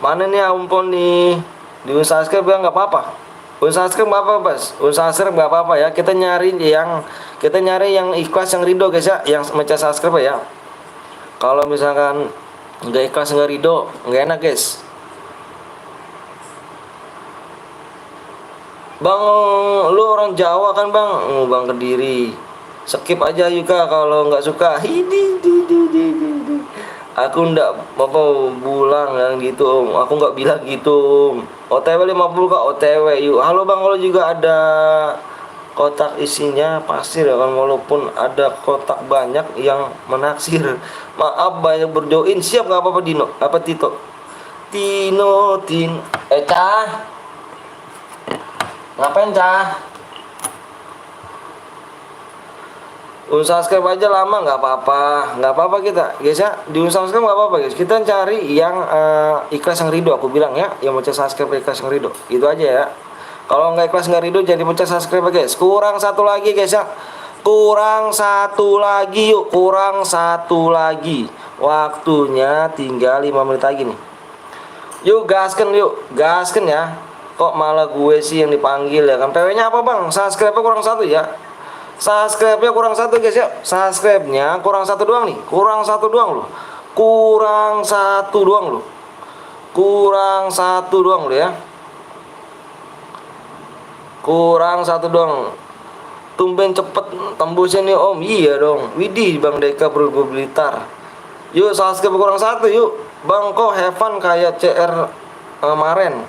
Mana nih ampun nih. Di subscribe ya nggak apa-apa. Subscribe nggak apa-apa Bas. Subscribe nggak apa-apa ya. Kita nyari yang ikhlas, yang ridho guys ya. Yang mencet subscribe ya. Kalau misalkan nggak ikhlas nggak ridho nggak enak guys. Bang lu orang Jawa kan bang? Bang Kediri. Skip aja Yuka kalau nggak suka. Aku ndak bulang yang gitu Om. Aku nggak bilang gitu Om. OTW 50 kak OTW yuk. Halo bang, kalau juga ada kotak isinya pasir ya kan, walaupun ada kotak banyak yang menaksir. Maaf banyak berjoin. Siap nggak apa-apa Dino. Apa Tito? Tin. Cah. Ngapain, Cah? Unsubscribe aja lama nggak apa-apa kita guys ya, di unsubscribe nggak apa-apa guys, kita cari yang ikhlas yang ridho, aku bilang ya, yang mencet subscribe ikhlas yang ridho, itu aja ya. Kalau nggak ikhlas nggak ridho jadi mencet subscribe guys. Kurang satu lagi guys ya, kurang satu lagi yuk, kurang satu lagi, waktunya tinggal 5 menit lagi nih. Yuk gasken ya. Kok malah gue sih yang dipanggil ya kan? PW-nya apa bang? Subscribe kurang satu ya. Subscribe-nya kurang satu guys ya. Subscribe-nya kurang satu doang nih. Kurang satu doang loh. Kurang satu doang loh. Kurang satu doang loh ya. Kurang satu doang. Tumben cepet tembusin nih om. Iya dong. Widih Bang Deka Bro Blitar. Yuk subscribe kurang satu yuk. Bang kok Heaven kayak CR kemarin.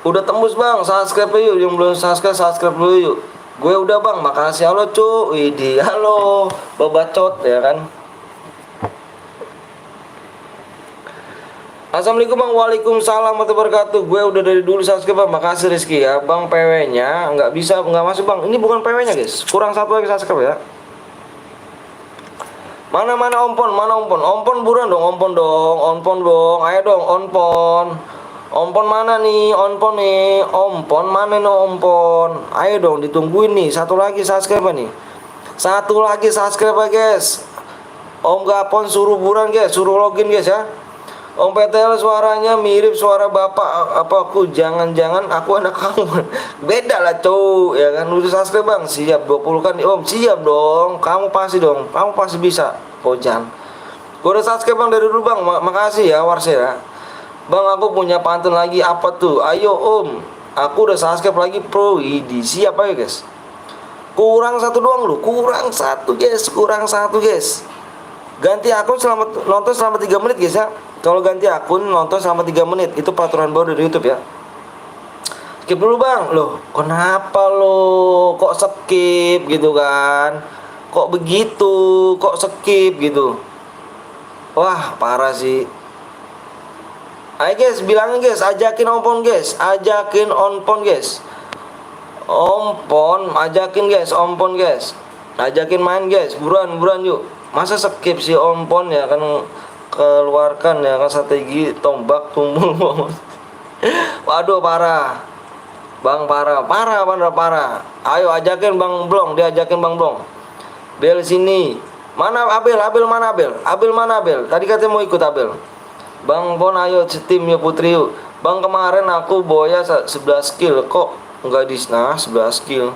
Udah tembus bang, subscribe yuk. Yang belum subscribe dulu yuk. Gue udah bang, makasih. Halo cu, widih, halo babacot ya kan. Assalamualaikum bang, waalaikumsalam warahmatullahi wabarakatuh. Gue udah dari dulu subscribe bang, makasih Rizky ya. Bang PW nya nggak bisa, nggak masuk bang. Ini bukan PW nya guys, kurang satu lagi subscribe ya. Mana ompon buruan dong, ompon dong, ayo dong ompon mana nih, ompon mana nih ompon, ayo dong ditungguin nih, satu lagi subscribe nih, satu lagi subscribe guys. Om Gapon suruh buruan guys, suruh login guys ya. Om PTL suaranya mirip suara bapak apa aku, jangan-jangan aku anak kamu. Beda lah cow ya kan. Udah subscribe bang, siap 20 kan om, siap dong, kamu pasti bisa Pojan. Gue udah subscribe bang dari dulu bang, makasih ya Warse ya bang. Aku punya pantun lagi, apa tuh, ayo om, aku udah subscribe lagi pro. Idi siap aja guys. Kurang satu doang lu, kurang satu guys. Ganti akun nonton selama 3 menit guys ya. Kalau ganti akun nonton selama 3 menit, itu peraturan baru dari YouTube ya. Skip dulu bang. Loh kenapa lo kok skip gitu kan, kok begitu, kok skip gitu. Wah parah sih. Ayo guys, bilangin guys, ajakin ompon guys, ajakin guys, ompon guys, ajakin main guys, buruan yuk. Masa skip si ompon ya kan, keluarkan ya kan strategi tombak tumbul. Waduh parah bang, parah. Ayo ajakin bang Blong, diajakin bang Blong. Bel sini. Mana Abel mana Abel? Tadi katanya mau ikut Abel. Bang Bon ayo tim ya putri yuk. Bang kemarin aku boya 11 skill kok enggak di 11 skill.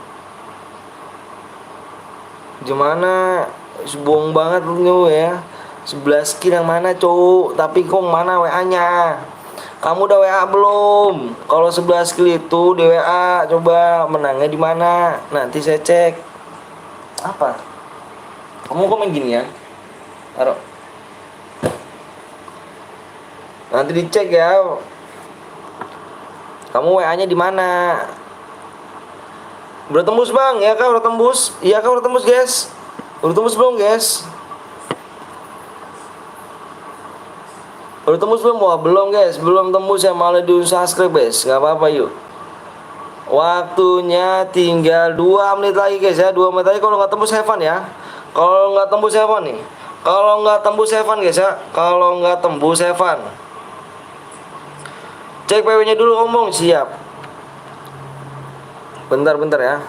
Gimana? Bohong banget lu ya. 11 skill yang mana cowok? Tapi kok mana WA-nya? Kamu udah WA belum? Kalau 11 skill itu di WA, coba menangnya di mana? Nanti saya cek. Apa? Kamu kok main gini ya? Taruh. Nanti dicek ya. Kamu WA-nya di mana? Udah tembus bang? Ya kak udah tembus? Iya kak udah tembus guys? Udah tembus belum guys? Udah tembus belum? Wah belum guys, belum tembus ya, malah di unsubscribe guys. Gak apa-apa yuk. Waktunya tinggal 2 menit lagi guys ya, 2 menit lagi. Kalau nggak tembus Evan ya. Kalau nggak tembus Evan nih. Kalau nggak tembus Evan guys ya. Kalau nggak tembus Evan. Cek PW-nya dulu ngomong, siap. Bentar ya.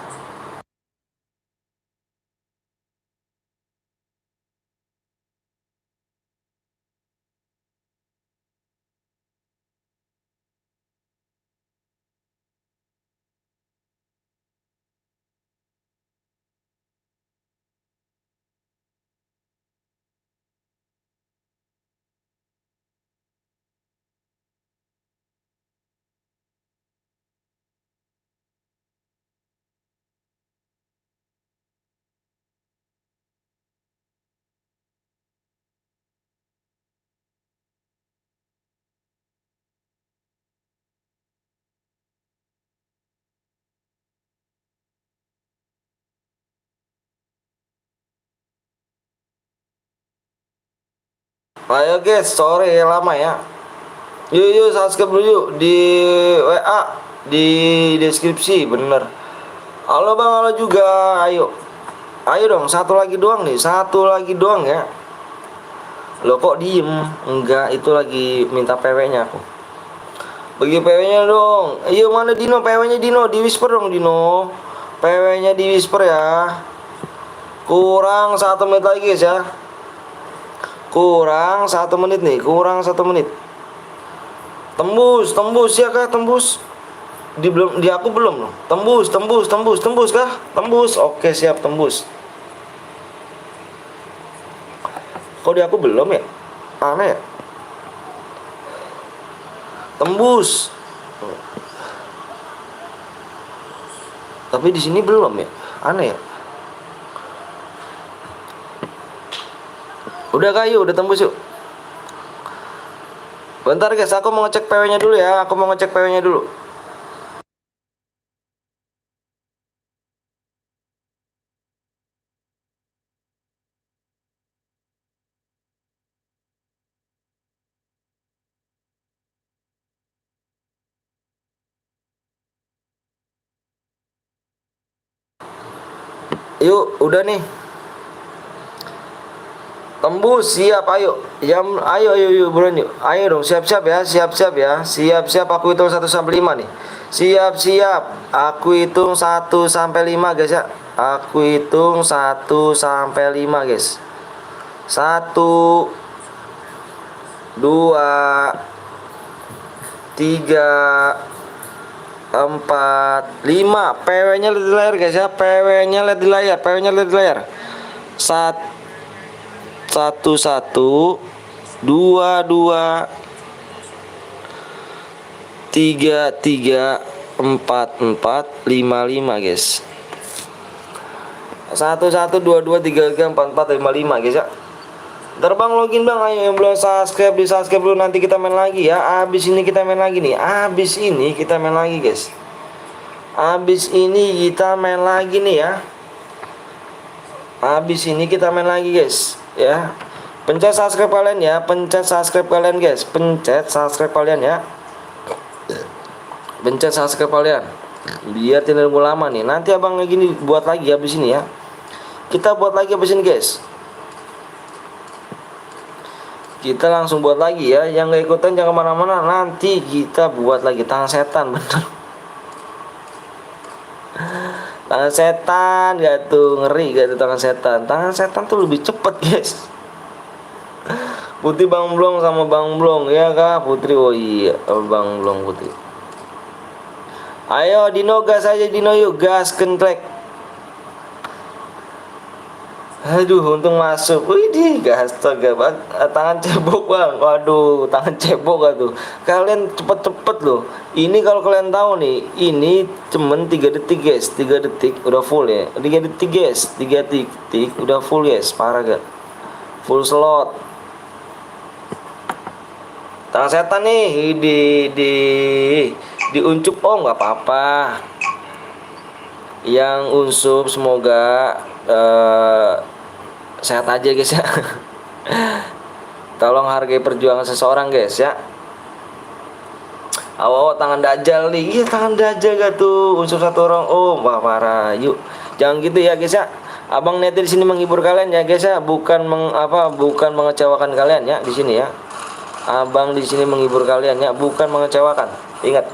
Ayo guys, sorry lama ya. Yuk yuk subscribe dulu yuk di WA, di deskripsi, bener. Halo bang, halo juga, ayo. Ayo dong, satu lagi doang nih, satu lagi doang ya. Lo kok diem? Enggak, itu lagi minta PW-nya aku. Bagi PW-nya dong. Iya mana Dino, PW-nya Dino, di whisper dong Dino. PW-nya di whisper ya. Kurang 1 menit lagi guys ya. Kurang 1 menit nih, kurang 1 menit. Tembus, tembus ya kah? Tembus. Di aku belum loh. Tembus, tembus, tembus, tembus kah? Tembus. Oke, siap tembus. Kok di aku belum ya? Aneh ya? Tembus. Tapi di sini belum ya? Aneh ya? Udah kayu, udah tembus yuk. Bentar guys, aku mau ngecek PW-nya dulu ya. Aku mau ngecek PW-nya dulu. Yuk, udah nih. Tembus, siap, ayo. Ayo, ayo, yuk, buruan yuk. Ayo dong, siap-siap ya, siap-siap ya. Siap-siap, aku hitung 1 sampai 5 nih. Siap-siap. Aku hitung 1 sampai 5 guys ya. Aku hitung 1 sampai 5 guys. 1 2 3 4 5. PW-nya lihat di layar guys ya. PW-nya lihat di layar. PW-nya lihat di layar. 1 1 2 2 3 3 4 4 5 5 guys. 1 1 2 2 3 3 4 4 5 5 guys ya. Ntar bang login bang, ayo yang belum subscribe di subscribe dulu, nanti kita main lagi ya. Abis ini kita main lagi nih. Abis ini kita main lagi guys. Abis ini kita main lagi nih ya. Abis ini kita main lagi guys ya. Pencet subscribe kalian ya. Pencet subscribe kalian guys. Pencet subscribe kalian ya. Pencet subscribe kalian biar tidak nunggu lama nih. Nanti abang lagi nih buat lagi abis ini ya. Kita buat lagi abis ini guys. Kita langsung buat lagi ya. Yang gak ikutan jangan kemana-mana. Nanti kita buat lagi. Tangan setan bener. Tangan setan gak tuh, ngeri gak tuh tangan setan. Tangan setan tuh lebih cepet guys. Putri Bang Blong sama Bang Blong ya kak Putri. Oh iya, Bang Blong Putri. Ayo Dino gas aja Dino, yuk gas kentrek. Aduh untung masuk. Wih gas astaga, tangan cebok bang. Waduh tangan cebok gak tuh. Kalian cepet-cepet loh. Ini kalau kalian tahu nih, ini cuman 3 detik guys. 3 detik udah full ya. 3 detik guys. 3 detik udah full guys. Parah gak? Full slot. Tangan setan nih diuncup. Oh nggak apa-apa. Yang unsup semoga sehat aja guys ya. Tolong hargai perjuangan seseorang guys ya. Awal tangan dajal nih. Iya tangan dajal gak tuh. Unsup 1 orang. Oh wah parah. Yuk jangan gitu ya guys ya. Abang niatnya di sini menghibur kalian ya guys ya. Bukan bukan mengecewakan kalian ya di sini ya. Abang di sini menghibur kalian ya, bukan mengecewakan. Ingat.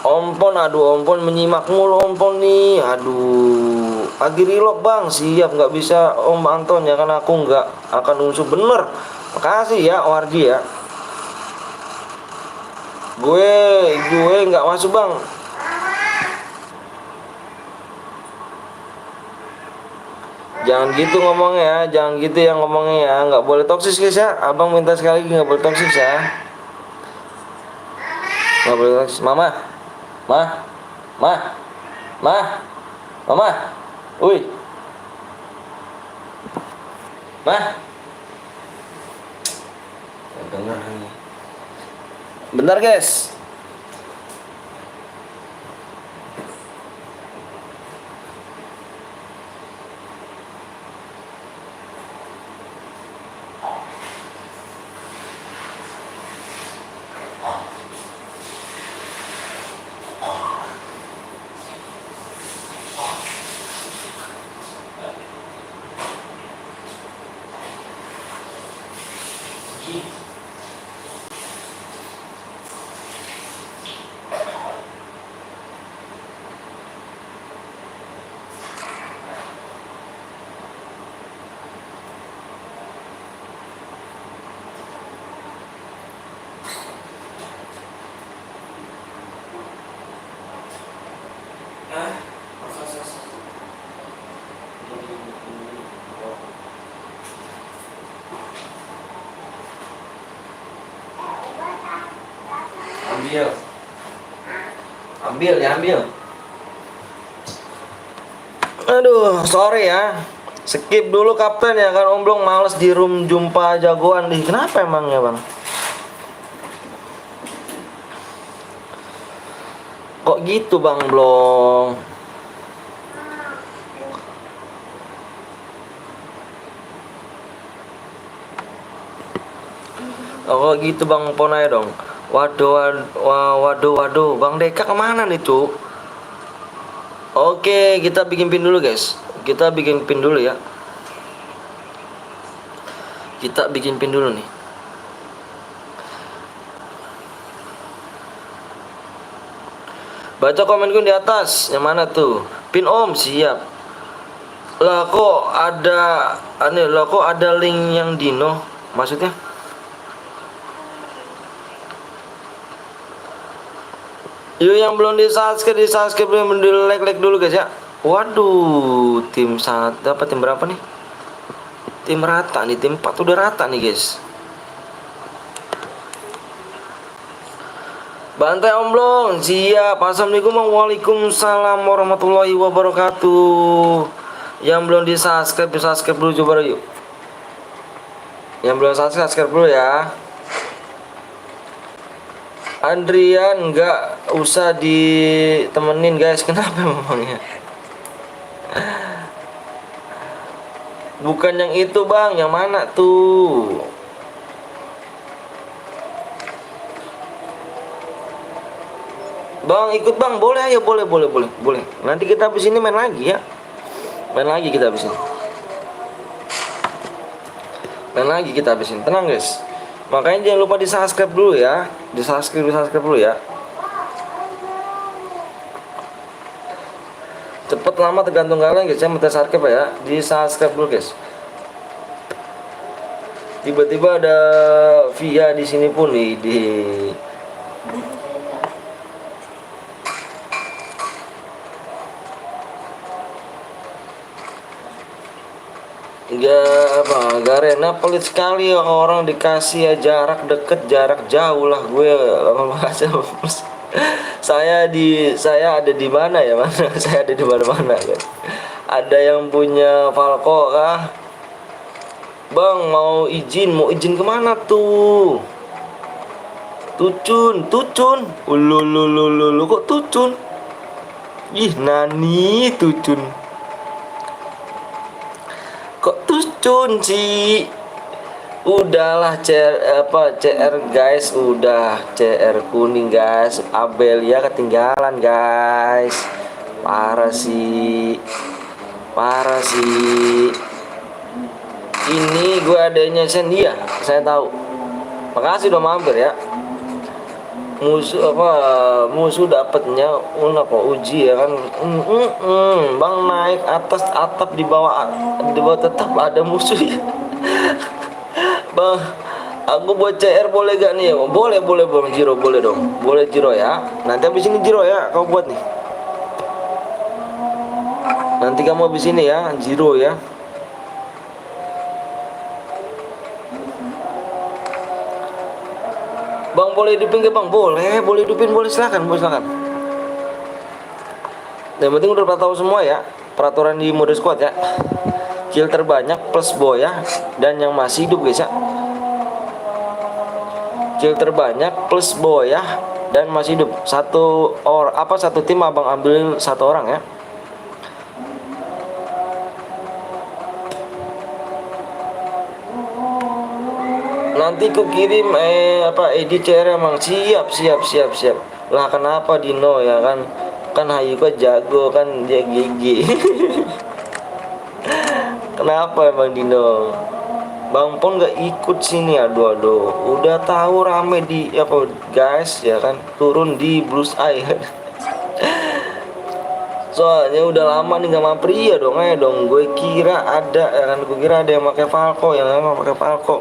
Ompon, aduh Ompon menyimak mulu Ompon nih. Aduh. Lagi reload bang, siap nggak bisa Om Anton ya kan aku nggak akan unsur bener. Makasih ya ORG ya. Gue nggak masuk bang. Jangan gitu ngomongnya ya, jangan gitu yang ngomongnya ya, nggak boleh toksis guys ya. Abang minta sekali lagi nggak boleh toksis ya, nggak boleh toksis. Mama, mama, uy, bentar guys. Ambil ya, ambil. Aduh, sorry ya. Skip dulu kapten ya kan Om Blong males di room jumpa jagoan nih. Kenapa emangnya, Bang? Kok gitu, Bang Blong? Oh, kok gitu Bang Ponai dong. Waduh, Bang Deka kemana nih tuh? Oke, kita bikin pin dulu guys. Kita bikin pin dulu ya. Kita bikin pin dulu nih. Baca komenku di atas. Yang mana tuh? Pin Om, siap. Lah kok ada link yang Dino? Maksudnya? Yuk yang belum di subscribe belum di like dulu guys ya. Waduh, tim berapa nih? Tim rata nih, tim 4 udah rata nih guys. Bantai Om Blong, siap. Assalamualaikum, waalaikumsalam warahmatullahi wabarakatuh. Yang belum di subscribe dulu coba yuk. Yang belum subscribe dulu ya. Andrian nggak usah ditemenin guys. Kenapa memangnya? Bukan yang itu Bang, yang mana tuh? Bang ikut Bang, boleh ya, boleh. Nanti kita habis ini main lagi ya. Main lagi kita habis ini. Tenang guys. Makanya jangan lupa di subscribe dulu ya. Di subscribe dulu ya. Cepet lama tergantung kalian guys. Saya minta subscribe ya. Di subscribe dulu guys. Tiba-tiba ada Via di sini pun nih di gak rena pelit sekali orang dikasih ya jarak deket jarak jauh lah gue lama baca. saya ada di mana ya mana saya ada di mana kan. Ada yang punya Falco kah? Bang mau izin kemana tuh? Tucun lu kok Tucun? Ih nani Tucun kok Tucun sih? Udahlah CR guys, udah CR kuning guys. Abel ya ketinggalan guys. Parah sih. Ini gue adanya Sendia, saya tahu. Makasih udah mampir ya. Musuh dapatnya uji ya kan. Bang naik atas atap di bawah tetap ada musuh ya. Bang aku buat CR boleh gak nih? Boleh Bang Jiro, boleh dong. Boleh Jiro ya. Nanti habis ini Jiro ya kau buat nih. Nanti kamu habis ini ya Jiro ya. Bang boleh hidupin ke Bang? Boleh hidupin, silakan. Yang penting udah tahu semua ya peraturan di mode squad ya. Kill terbanyak plus boy ya, dan yang masih hidup guys ya. Kill terbanyak plus boy ya, dan masih hidup. Satu tim abang ambil satu orang ya. Nanti ku kirim edit CR emang siap. Lah kenapa Dino ya kan Hayu kok jago kan dia GG. Kenapa emang Dino? Bang Pon gak ikut sini aduh. Udah tahu rame di guys ya kan, turun di Blues Eye. Soalnya udah lama nih gak mampir. Iya dong, ayo dong. Gue kira ada ya kan, yang pakai Falco, yang emang pakai Falco.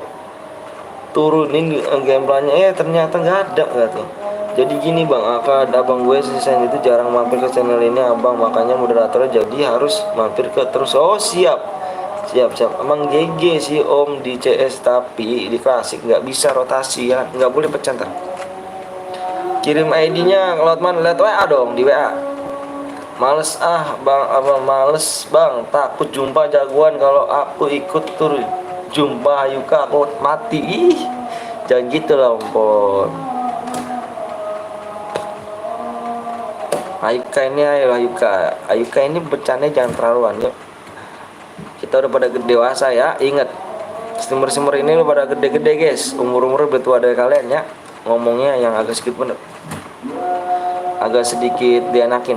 Turunin gameplaynya ternyata nggak ada tuh. Jadi gini Bang, abang gue Sisen itu jarang mampir ke channel ini abang, makanya moderatornya jadi harus mampir ke terus. Oh siap. Emang GG sih Om di CS, tapi di klasik nggak bisa rotasi ya, nggak boleh pecah ntar. Kirim ID-nya lewat mana? Lewat WA dong, di WA. Males bang, males bang, takut jumpa jagoan kalau aku ikut tur jumpa Ayuka aku mati. Ih, jangan gitu lah Ompon. Ayuka ini, ayo Ayuka ini bercanda jangan terlaluan yuk. Kita udah pada dewasa ya, ingat streamer ini udah pada gede-gede guys, umur betua dari kalian ya. Ngomongnya yang agak sedikit dianakin.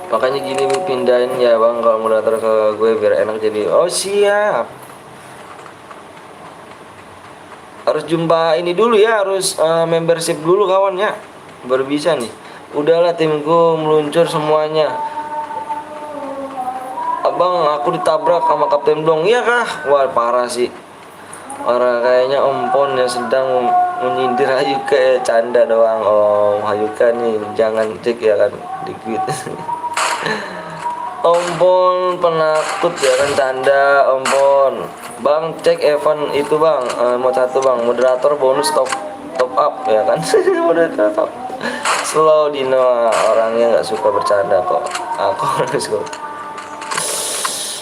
Makanya gini pindahin ya bang kalau moderator ke gue biar enak jadi. Oh siap. Harus jumpa ini dulu ya, harus membership dulu kawan ya, baru bisa nih. Udahlah timku meluncur semuanya. Abang aku ditabrak sama Kapten Blong. Iya kah? Wah parah sih. Parah kayaknya Ompon yang sedang menyindir Ayuka canda doang om. Ayuka nih jangan cek ya kan dikit. Ompon penakut ya kan canda Ompon. Bang cek event itu bang, mau satu bang, moderator bonus top up ya kan. Moderator top. Slow Dino orangnya nggak suka bercanda kok. Aku harus kok.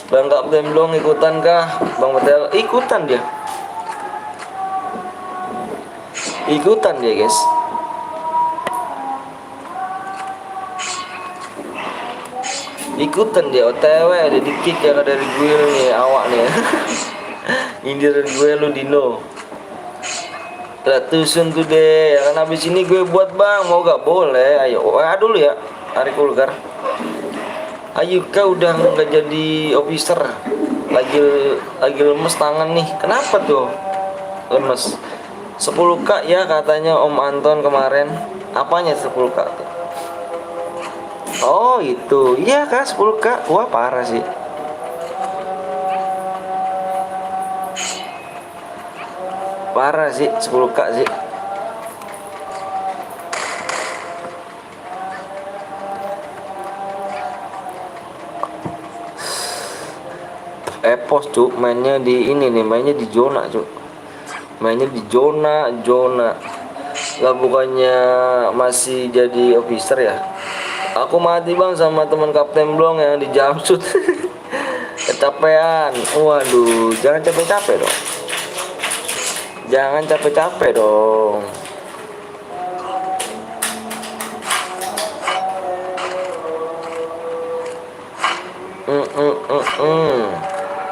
Bang Kapten Blong ikutan kah? Bang Betel ikutan dia. Ikutan dia guys. Ikutan dia OTW ada di kick ya dari gue nih awak nih. Nyindir gue lu Dino. Ratusan tuh deh ya kan habis ini gue buat bang mau gak boleh. Ayo dulu ya Ari Kulgar. Ayuka udah nggak jadi officer lagi lemes tangan nih. Kenapa tuh lemes? 10k ya katanya Om Anton kemarin. Apanya 10k tuh? Oh itu iya kah 10k. Wah parah sih. Parah sih 10k sih. Epos cuk mainnya di ini nih, mainnya di zona cuk, mainnya di zona lah bukannya masih jadi officer ya. Aku mati bang sama teman Kapten Blong yang di jumpsuit. Kecapean. Waduh jangan capek-capek dong, jangan capek-capek dong.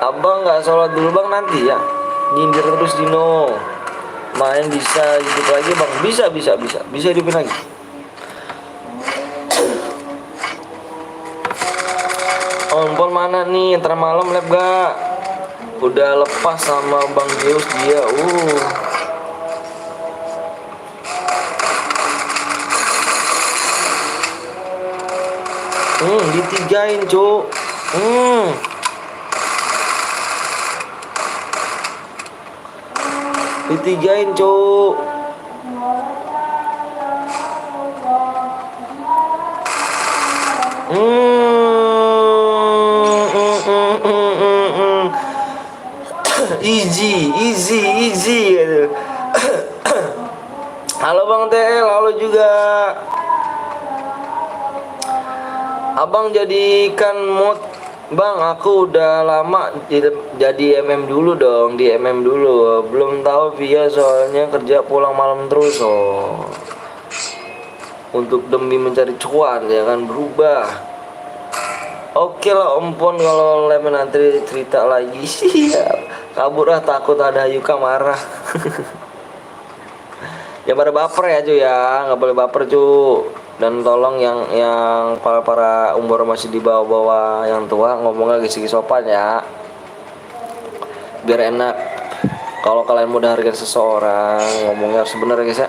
Abang nggak sholat dulu bang nanti ya, nyindir terus Dino. Main bisa hidup lagi bang, bisa hidupin lagi. Ompon mana nih, ntar malam lab gak? Udah lepas sama Bang Zeus dia. Ditigain cuk. Ditigain cuk. Easy gitu. Halo Bang TL, halo juga. Abang jadikan mod bang, aku udah lama jadi MM dulu dong, di MM dulu. Belum tahu via soalnya kerja pulang malam terus untuk demi mencari cuan ya kan berubah. Oke lah Ompon kalau Lemon nanti cerita lagi sih ya. Kabur takut ada Ayuka marah. Ya pada baper ya cuy ya, nggak boleh baper cuy. Dan tolong yang para umur masih di bawah-bawah yang tua ngomongnya segi sopan ya, biar enak. Kalau kalian mau hargain seseorang ngomongnya harus bener guys ya.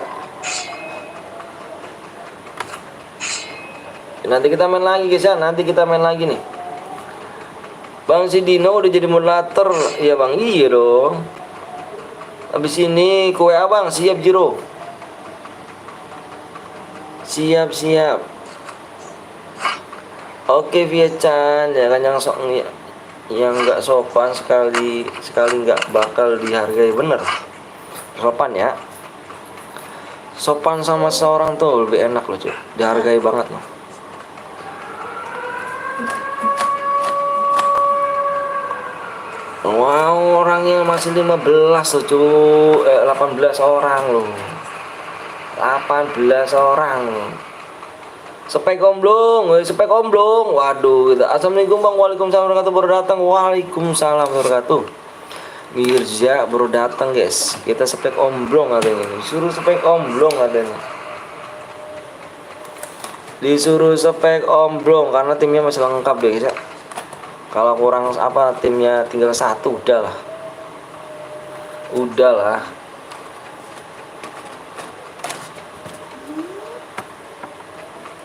Nanti kita main lagi guys ya, nanti kita main lagi nih. Bang si Dino udah jadi moderator ya bang, iya dong. Habis ini kue abang siap Jiro. Siap. Oke Via Chan ya kan yang nggak sopan sekali nggak bakal dihargai, bener sopan ya. Sopan sama seorang tuh lebih enak loh cuy, dihargai banget loh. Wow, orangnya masih 15 loh cuy, 18 orang loh, 18 orang. Spek omblong, spek omblong. Waduh, gitu. Assalamualaikum bang, waalaikumsalam warahmatullahi wabarakatuh. Baru datang, waalaikumsalam warahmatullahi wabarakatuh. Mirza baru datang guys, kita spek omblong katanya, disuruh spek omblong katanya, disuruh spek omblong karena timnya masih lengkap deh guys ya. Kalau kurang apa timnya tinggal satu udahlah, udahlah.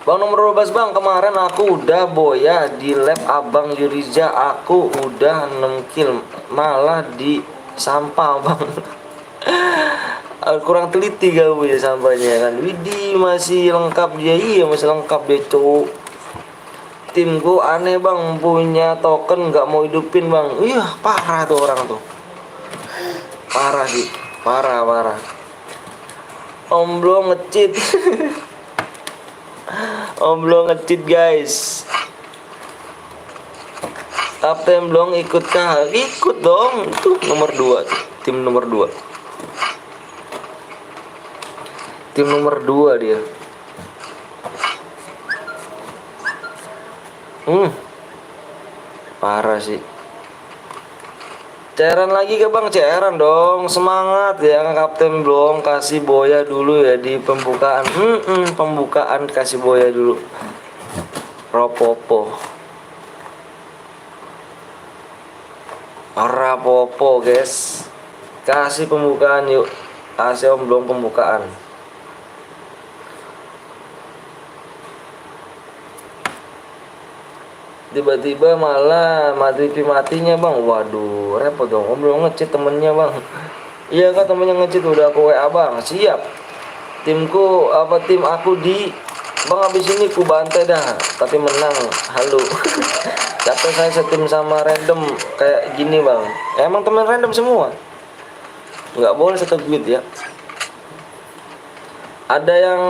Bang nomor 12 bang, kemarin aku udah boya di lab abang Yuriza, aku udah nengkil malah di sampah bang. Kurang teliti kamu ya sampahnya kan. Widih masih lengkap dia, iya masih lengkap dia cowok. Timku aneh bang, punya token nggak mau hidupin bang. Iya parah tuh orang tuh, parah sih, parah parah. Om belum ngecit. Om belum ngecit guys. Kapten belum ikut kah? Ikut dong, itu nomor 2, tim nomor 2, tim nomor 2 dia. Parah sih. Cairan lagi ke bang, cairan dong, semangat ya Kapten belum, kasih boya dulu ya di pembukaan. Pembukaan kasih boya dulu. Ropopo, rapopo guys, kasih pembukaan yuk. Kasih om belum pembukaan. Tiba-tiba malah matinya bang. Waduh repot dong, om belum ngecit temennya bang. Iya kan temennya ngecit, udah aku WA bang, siap. Timku apa tim aku di bang, habis ini ku bantai dah tapi menang. Halo. Capek saya setim sama random kayak gini bang. Emang temen random semua, nggak boleh satu guild ya. Ada yang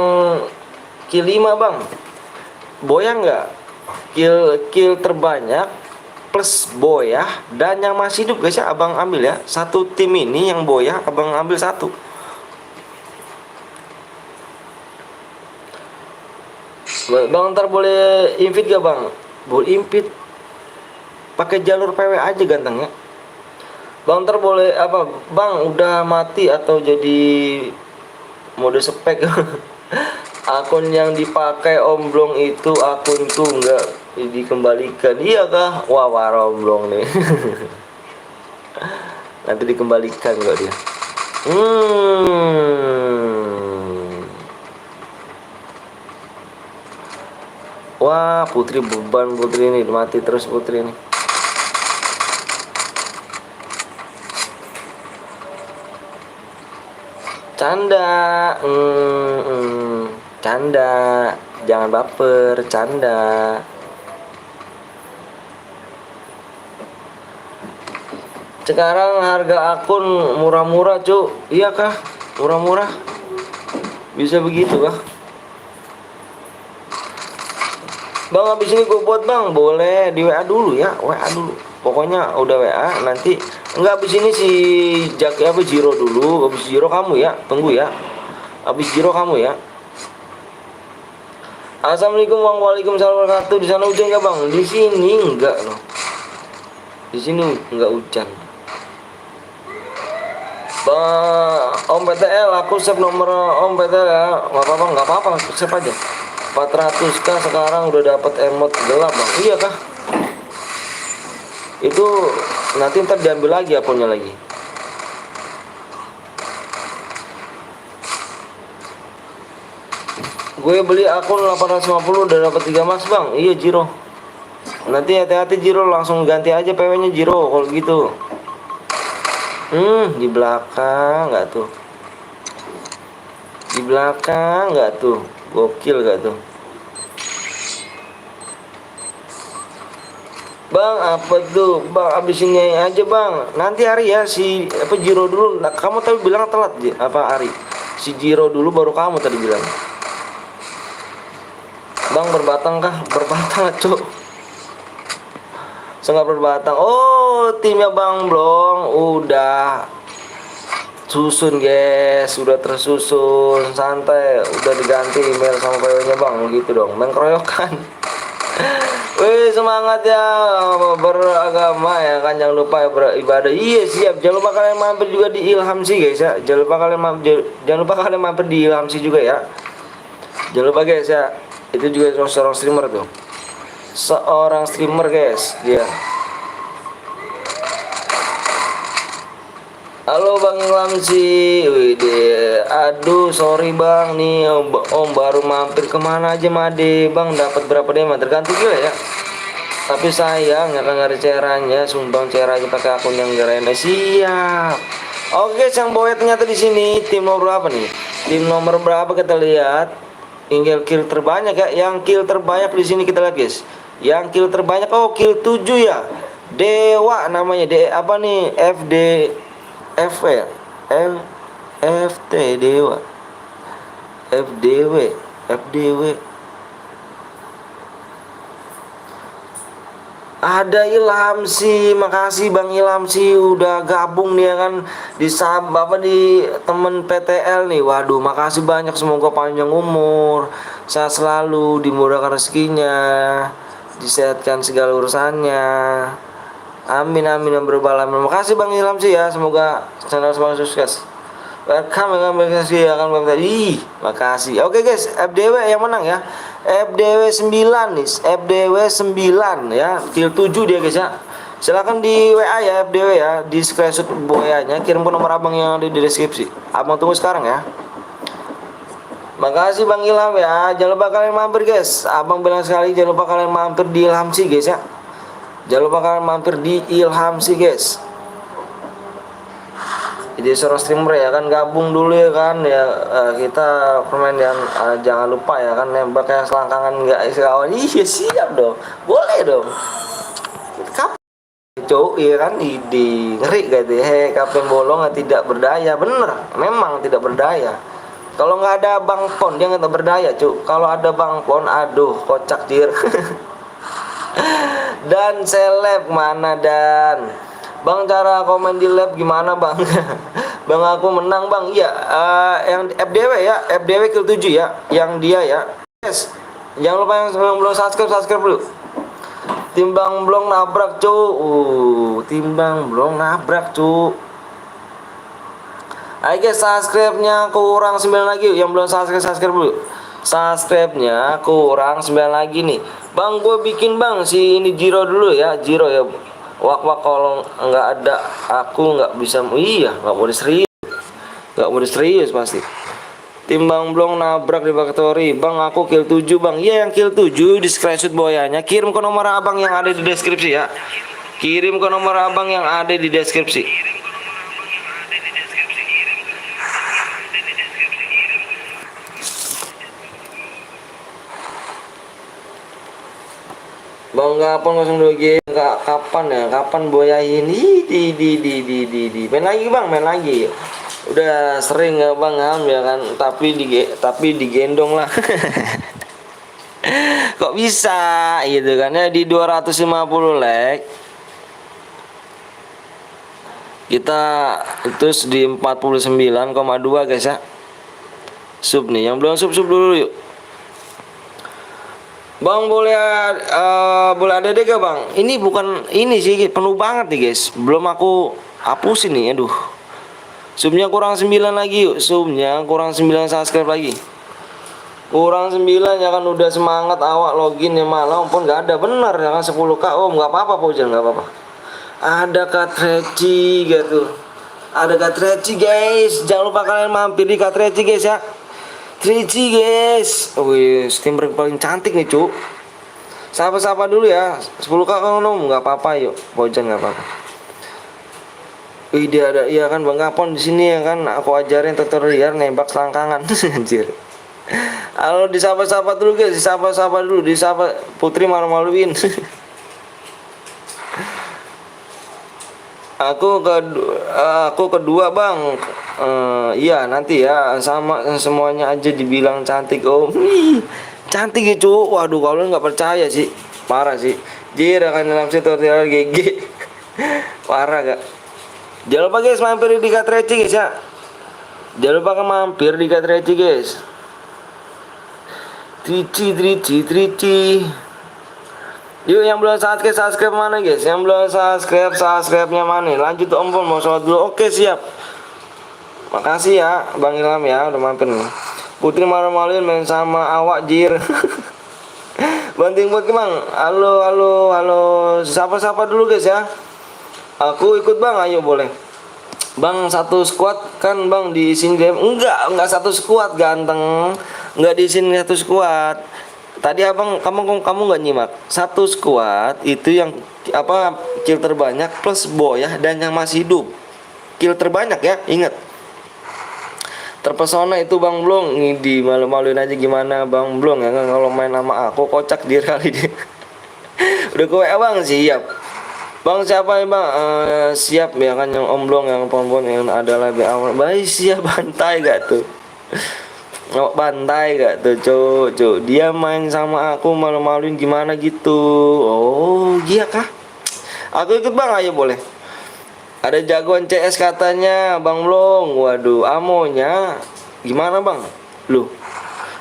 kill 5 bang, boya nggak? Kill terbanyak plus boya dan yang masih hidup guys ya, abang ambil ya. Satu tim ini yang boya abang ambil satu. Bang ntar boleh invite gak bang? Boleh invite, pakai jalur PW aja ganteng ya bang. Ntar boleh apa bang, udah mati atau jadi mode spek? Akun yang dipakai omblong itu akunku nggak dikembalikan, iya kah? Wah parah omblong nih. Nanti dikembalikan nggak dia? Wah putri beban, putri ini mati terus putri ini. Canda, canda, jangan baper, canda. Sekarang harga akun murah-murah cu, iya kah? Murah-murah, bisa begitu kah? Bang habis ini gue buat bang, boleh di WA dulu ya, WA dulu. Pokoknya udah WA nanti. Enggak, habis ini si Jack apa Jiro dulu, habis Jiro kamu ya, tunggu ya. Habis Jiro kamu ya. Assalamualaikum warahmatullahi wabarakatuh. Di sana hujan nggak bang? Di sini enggak loh. Di sini enggak hujan. Bang, Om PTL, aku save nomor Om PTL ya. Nggak apa-apa, save aja. 400k sekarang udah dapat emot gelap bang. Iya kah? Itu nanti ntar diambil lagi akunnya lagi. Gue beli akun 850 udah dapat 3 mas bang. Iya Jiro. Nanti hati-hati Jiro, langsung ganti aja PW-nya Jiro kalau gitu. Di belakang nggak tuh? Di belakang nggak tuh? Gokil gak tuh? Bang apa tuh? Bang abis ini aja bang. Nanti Ari ya, si apa Jiro dulu. Nah, kamu tapi bilang telat apa Ari? Si Jiro dulu baru kamu tadi bilang. Bang berbatang kah? Berbatang cuk. Sangat berbatang. Oh, timnya Bang Blong udah susun guys, udah tersusun, santai, udah diganti email sama PW-nya Bang, gitu dong, main keroyokan. Wih semangat ya beragama ya kan, jangan lupa ya beribadah. Iya siap, jangan lupa kalian mampir juga di Ilham sih guys ya, jangan lupa kalian mampir di Ilham sih juga ya, jangan lupa guys ya, itu juga seorang streamer tuh, seorang streamer guys dia. Halo Bang Lamsi, wih aduh sorry Bang nih om baru mampir, kemana aja Made Bang, dapat berapa deh tergantung juga ya. Tapi sayang ya kan nggak ada cairannya, sumbang cair aja pakai akun yang keren. Siap. Oke, yang boy ternyata di sini tim nomor berapa nih? Tim nomor berapa kita lihat? Tinggal kill terbanyak ya. Yang kill terbanyak di sini kita lihat guys. Yang kill terbanyak kill 7 ya. Dewa namanya, apa nih? FD ya. FT Dewa. FDW. Ada Ilham sih, makasih Bang Ilham sih udah gabung dia kan di di temen PTL nih. Waduh, makasih banyak, semoga panjang umur, sehat selalu, dimudahkan rezekinya, disehatkan segala urusannya. Amin amin yang berbalam. Makasih Bang Ilham sih ya, semoga channel semakin sukses. Welcome ya kan tadi. Makasih. Oke guys, FDW yang menang ya. FDW 9 nih. FDW 9 ya. Kill 7 dia guys ya. Silakan di WA ya FDW ya, di screenshot WA-nya, kirim ke nomor abang yang ada di deskripsi. Abang tunggu sekarang ya. Makasih Bang Ilham ya. Jangan lupa kalian mampir guys. Abang bilang sekali, jangan lupa kalian mampir di Ilham sih guys ya. Jangan lupa kalian mampir di Ilham sih guys. Jadi seorang streamer ya kan, gabung dulu ya kan ya, kita permain yang jangan lupa ya kan, nembak yang selangkangan nggak kawan. Iya siap dong, boleh dong. Kapan cowok ya kan, ide ngeri gitu ya. Kapten bolong tidak berdaya, bener, memang tidak berdaya. Kalau nggak ada Bang Pon dia nggak berdaya cuk. Kalau ada Bang Pon, aduh kocak dir. Dan seleb mana dan Bang, cara komen di lab gimana Bang? Bang aku menang Bang. Iya, yang FDW ya, FDW kill 7 ya, yang dia ya. Yes. Jangan lupa yang belum subscribe dulu. Timbang Blong nabrak cu. Timbang Blong nabrak cu. Ayo guys, subscribe-nya kurang 9 lagi. Yang belum subscribe dulu. Subscribe-nya kurang 9 lagi nih. Bang, gue bikin Bang si ini Jiro dulu ya, Jiro ya. Wak kalau nggak ada aku nggak bisa. Iya, nggak mau serius pasti. Timbang Blong nabrak di factory Bang, aku kill 7 Bang. Iya yang kill 7 di screenshot boyanya, kirim ke nomor abang yang ada di deskripsi ya. Kirim ke nomor abang yang ada di deskripsi. Bang Gapon 02G nggak kapan ya? Kapan boya ini di main lagi Bang, main lagi. Udah sering nggak Bang ya kan? Tapi digendong lah. Kok bisa gitu kan ya, di 250 like. Kita terus di 49,2 guys ya. Sub nih, yang belum sub dulu yuk. Bang boleh ada deh gak Bang? Ini bukan ini sih, penuh banget nih guys. Belum aku hapusin nih, aduh. Subnya kurang 9 lagi yuk. Subnya kurang 9 subscribe lagi. Kurang 9 ya kan, udah semangat awak login ya malah pun gak ada. Bener ya kan 10k. Oh gak apa-apa Pojan, gak apa-apa. Ada Katreci gitu. Ada Katreci guys. Jangan lupa kalian mampir di Katreci guys ya. Trici guys, wih, streamer paling cantik nih cuk. Sapa dulu ya, 10k kan nggak apa-apa yuk, Bojan nggak apa-apa. Wih dia ada, iya kan Bang Gapon di sini ya kan, aku ajarin tutorial nembak selangkangan, anjir. Halo disapa dulu guys, disapa dulu, disapa Putri malu-maluin. Aku kedua Bang. Iya nanti ya sama semuanya aja dibilang cantik om. Ih, cantik ya cu. Waduh kalau nggak percaya sih parah sih. Jir akan dalam tutorial GG. Parah gak? Jangan lupa guys mampir di Katreci guys ya. Jangan lupa mampir di Katreci guys. Trici. Yuk yang belum subscribe mana guys? Yang belum subscribe-nya mana? Lanjut om Pon mau sholat dulu. Oke siap. Makasih ya Bang Ilham ya udah mampir nih. Putri malu-maluin main sama awak jir. Banting buat Bang. Halo. Sapa dulu guys ya. Aku ikut Bang, ayo boleh. Bang satu squad kan Bang diisiin game. Enggak satu squad ganteng. Enggak diisiin satu squad. Tadi abang kamu nggak nyimak satu squad itu yang apa kill terbanyak plus boyah dan yang masih hidup kill terbanyak ya ingat. Terpesona itu Bang Blong ngidi malu-maluin aja gimana Bang Blong ya kalau main sama aku kocak dia kali dia. Udah kowe Bang siap. Bang siapa nih Bang? Siap ya kan yang Om Blong yang Pompon yang ada lebih awal. Baik siap bantai gak tuh? Nggak bantai gak tuh cuk dia main sama aku malu-maluin gimana gitu. Oh iya kah? Aku ikut Bang ayo boleh. Ada jagoan CS katanya Bang Blong. Waduh amonya gimana Bang? Lu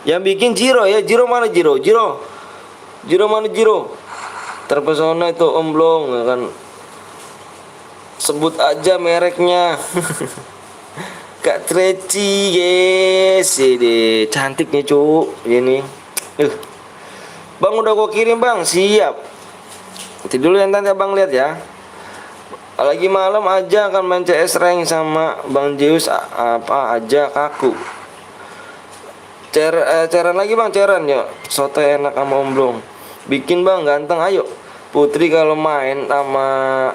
yang bikin Jiro ya. Jiro mana Jiro mana Jiro? Terpesona itu Om Blong ya kan. Sebut aja mereknya. Kak Treci guys ini cantik nih cu ini. Bang udah gua kirim Bang siap. Nanti dulu yang nanti abang lihat ya. Lagi malam aja akan main CS rank sama Bang Zeus apa aja kaku. Ceran lagi Bang ceran ya. Soto enak sama Om Blong. Bikin Bang ganteng ayo. Putri kalau main sama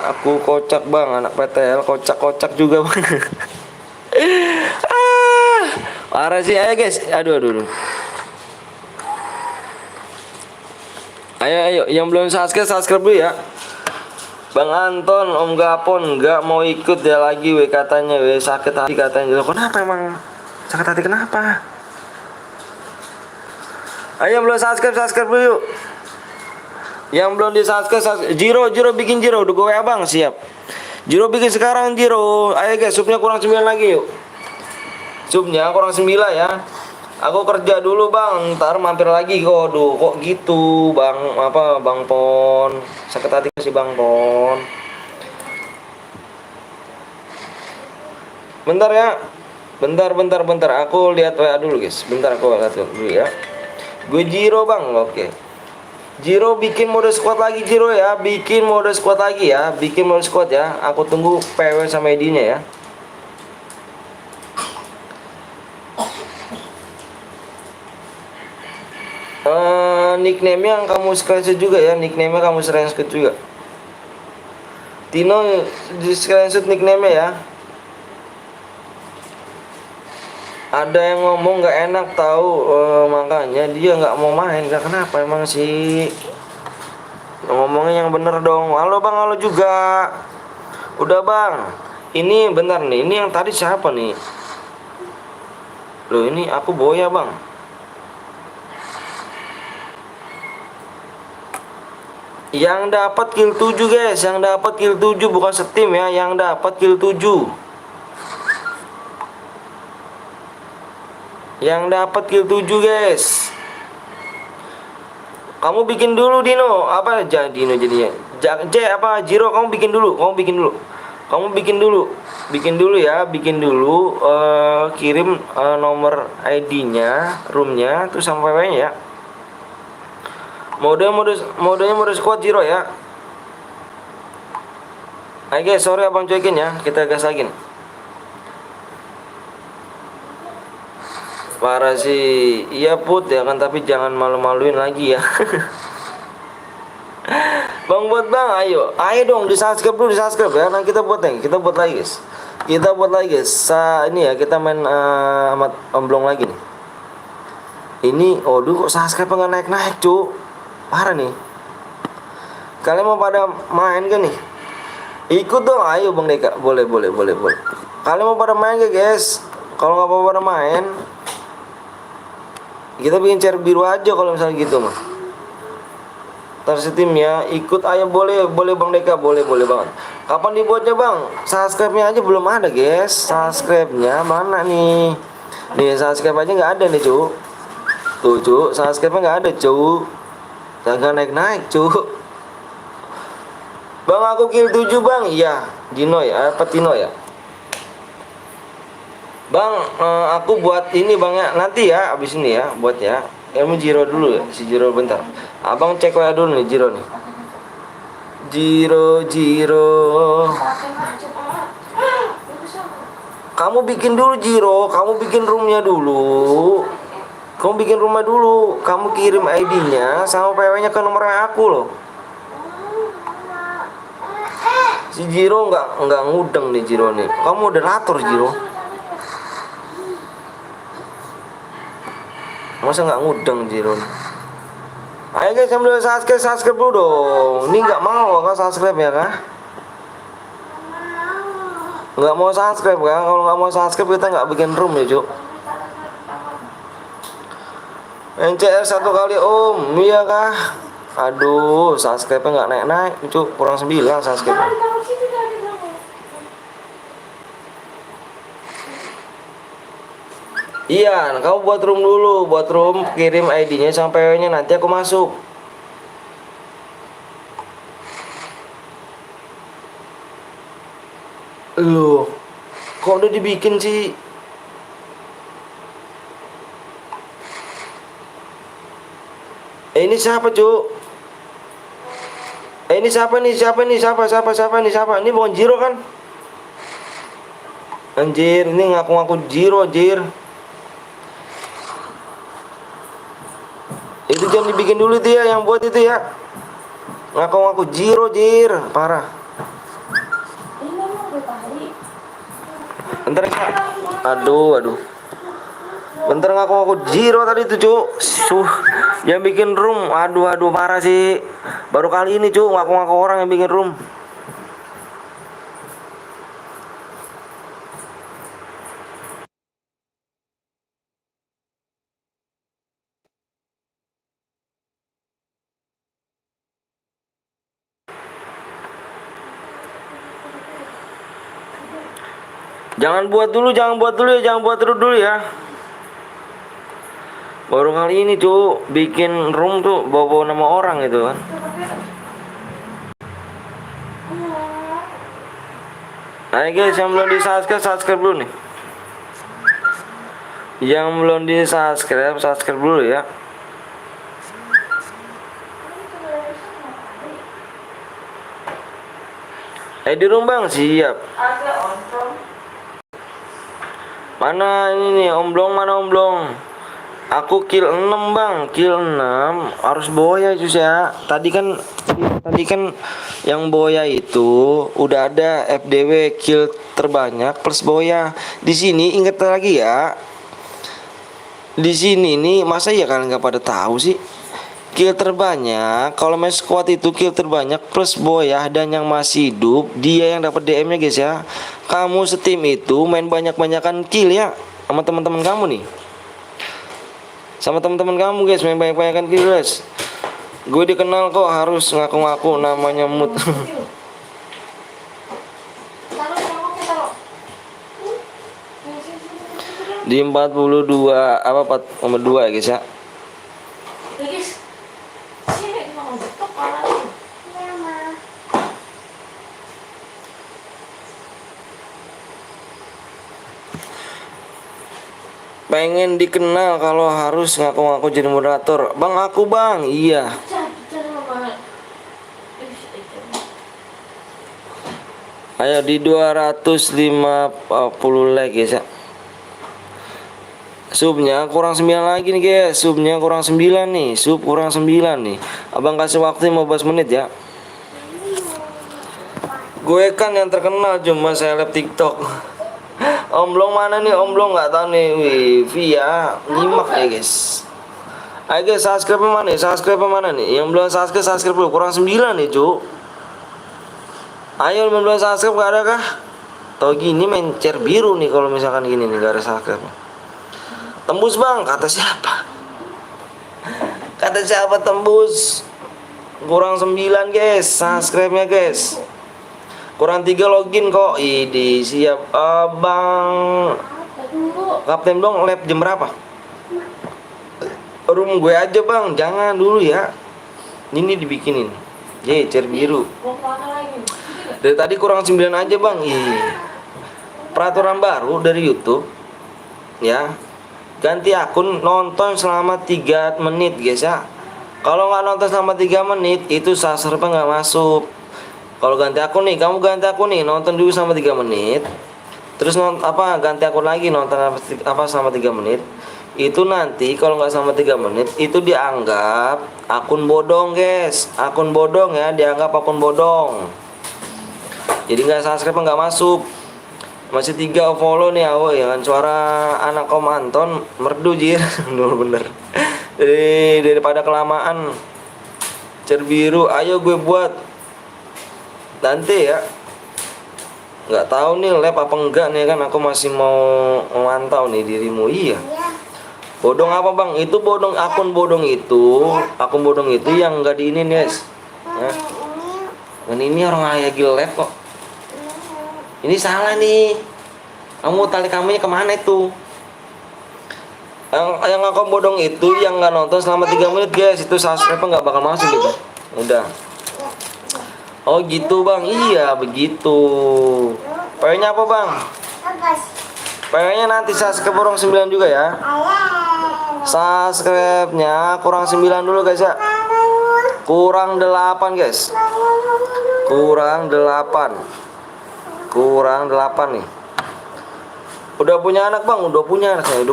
aku kocak Bang anak PTL kocak juga Bang. Parah sih ayo guys. Aduh. Ayo yang belum subscribe dulu ya. Bang Anton, Om Gapon nggak mau ikut dia lagi katanya sakit hati katanya. Kenapa emang sakit hati kenapa? Ayo yang belum subscribe dulu yuk. Yang belum di subscribe Jiro bikin Jiro udah gue Bang siap. Jiro bikin sekarang Jiro. Ayo guys subnya kurang 9 lagi yuk. Subnya kurang 9 ya. Aku kerja dulu Bang, ntar mampir lagi kok. Aduh, kok gitu Bang Bang Pon. Sakit hati sih Bang Pon. Bentar ya. Bentar. Aku lihat WA dulu guys. Bentar aku lihat dulu ya. Gue Jiro Bang, oke. Jiro bikin mode squad lagi Jiro ya. Bikin mode squad ya. Aku tunggu PW sama ID-nya ya. Nickname yang kamu screenshot juga ya. Tino di screenshot nickname ya. Ada yang ngomong nggak enak tahu makanya dia nggak mau main. Gak kenapa emang sih? Ngomongnya yang bener dong. Halo Bang, halo juga. Udah Bang. Ini bentar nih. Ini yang tadi siapa nih? Loh ini aku Boya Bang. Yang dapat kill 7 guys, bukan setim ya, yang dapat kill 7. Guys. Kamu bikin dulu Dino, apa aja Dino jadinya. Jiro kamu bikin dulu. Kirim nomor ID-nya, roomnya, terus sama WA-nya ya. Modenya mode squad Jiro ya. Ayo guys, sorry abang cuekin ya, kita gas lagi nih. Parah sih, iya Put ya kan, tapi jangan malu-maluin lagi ya. Bang buat Bang, ayo dong di subscribe ya. Nah kita buat lagi guys. Ini ya kita main sama Om Blong lagi nih. Ini, kok subscribe nggak naik cu. Parah nih. Kalian mau pada main kan nih? Ikut dong, ayo Bang Deka. Boleh. Kalian mau pada main gak guys? Kalau nggak mau pada main, kita bikin share biru aja kalau misalnya gitu mah. Tersetim ya, ikut ayo boleh Bang Deka, boleh banget. Kapan dibuatnya Bang? Subscribe-nya aja belum ada guys. Subscribe-nya mana nih? Nih subscribe aja nggak ada nih cu. Tuh cu, subscribe-nya nggak ada cu. Jangan naik cu. Bang aku kill 7 Bang. Iya, Dino ya, apa Tino ya? Bang, aku buat ini Bang ya. Nanti ya, abis ini ya, buat ya. Ilmu Jiro dulu ya, si Jiro bentar. Abang cek WA dulu nih Jiro nih. Jiro. Kamu bikin dulu Jiro, kamu bikin roomnya dulu. Kamu bikin rumah dulu. Kamu kirim ID-nya sama PW-nya ke nomor aku loh. Si Jiro nggak ngudeng nih Jiro nih. Kamu moderator Jiro. Masa nggak ngudeng Jiro nih? Ayo guys, sambil subscribe dulu dong. Ini nggak mau kan subscribe ya kah? Nggak mau subscribe kan? Kalau nggak mau subscribe kita nggak bikin room ya cuk. NCR 1 kali om, iya kah? Aduh, subscribe-nya nggak naik cuk, kurang 9 subscribe. Iya, kamu buat room dulu, buat room, kirim ID-nya sampai PW-nya nanti aku masuk. Loh, kok udah dibikin sih? Ini siapa, Cuk? Ini siapa nih? Siapa? Ini bukan Jiro kan? Anjir, ini ngaku-ngaku Jiro, anjir. Itu jangan dibikin dulu itu ya, yang buat itu ya. Ngaku-ngaku Jiro, Jir, parah. Bentar ya. Aduh. Bentar ngaku-ngaku Jiro tadi itu, Cuk. Yang bikin room. Aduh, parah sih. Baru kali ini, Cuk, ngaku-ngaku orang yang bikin room. Jangan buat dulu ya. Baru kali ini Cuk bikin room tuh bawa nama orang gitu kan. Ayo guys, yang belum di subscribe dulu nih. Yang belum di subscribe dulu ya. Di room Bang, siap. Mana ini nih, mana Omblong? Aku kill 6 Bang, kill 6 harus boya Jus ya. Tadi kan yang boya itu udah ada FDW kill terbanyak plus boya. Di sini inget lagi ya. Di sini nih masa ya kalian nggak pada tahu sih? Kill terbanyak kalau main squad itu kill terbanyak plus boya dan yang masih hidup dia yang dapat DM-nya guys ya. Kamu setim itu main banyak-banyakan kill ya sama teman-teman kamu nih. Sama teman-teman kamu guys, main banyak-banyakan kill guys. Gue dikenal kok harus ngaku-ngaku namanya Mut. Di 42 apa 4,2 ya guys ya. Pengen dikenal kalau harus ngaku-ngaku jadi moderator. Bang aku Bang, iya. Ayo di 250 like guys ya. Subnya kurang 9 lagi nih guys. Subnya kurang 9 nih. Sub kurang 9 nih. Abang kasih waktu 15 menit ya. Gue kan yang terkenal cuma seleb TikTok. Omblong mana nih? Omblong nggak tahu nih. Wih, via nyimak ya guys. Ayo guys, subscribe mana nih? Yang belum subscribe dulu. Kurang 9 nih, Cuk. Ayo belum subscribe, gak ada kah? Tau gini main cer biru nih kalau misalkan gini nih gak ada subscribe. Tembus bang, kata siapa? Kata siapa tembus? Kurang 9 guys, subscribe-nya guys. Kurang 3 login kok. Idi siap abang. Kapten dong, lab jam berapa? Room gue aja bang, jangan dulu ya. Ini dibikinin. Ye, cer biru. Dari tadi kurang 9 aja bang. Peraturan baru dari YouTube. Ya. Ganti akun, nonton selama 3 menit guys ya. Kalau nggak nonton selama 3 menit itu subscribe-nya nggak masuk. Kalau ganti akun nih, kamu ganti akun nih, nonton dulu selama 3 menit. Terus ganti akun lagi, nonton selama 3 menit. Itu nanti kalau nggak selama 3 menit itu dianggap akun bodong guys. Akun bodong ya, dianggap akun bodong. Jadi nggak subscribe, nggak masuk. Masih 3 follow nih awo ya kan, suara anak Om Anton merdu jir. Bener. Jadi daripada kelamaan cer biru, ayo gue buat nanti ya. Nggak tahu nih lab apa enggak nih kan, aku masih mau memantau nih dirimu. Iya. Bodong apa bang? Itu bodong, akun bodong itu yang nggak di ini guys. Nah, dan ini orang lagi lab kok. Ini salah nih. Kamu tali kamunya kemana itu? Yang akun bodong itu yang nggak nonton selama 3 menit guys, itu subscribe nggak bakal masuk gitu. Udah. Oh gitu bang, iya begitu. PW-nya apa bang? PW-nya nanti subscribe kurang 9 juga ya. Subscribe-nya kurang 9 dulu guys ya. Kurang 8 guys. Kurang 8 nih. Udah punya anak bang, udah punya anak 2 saya.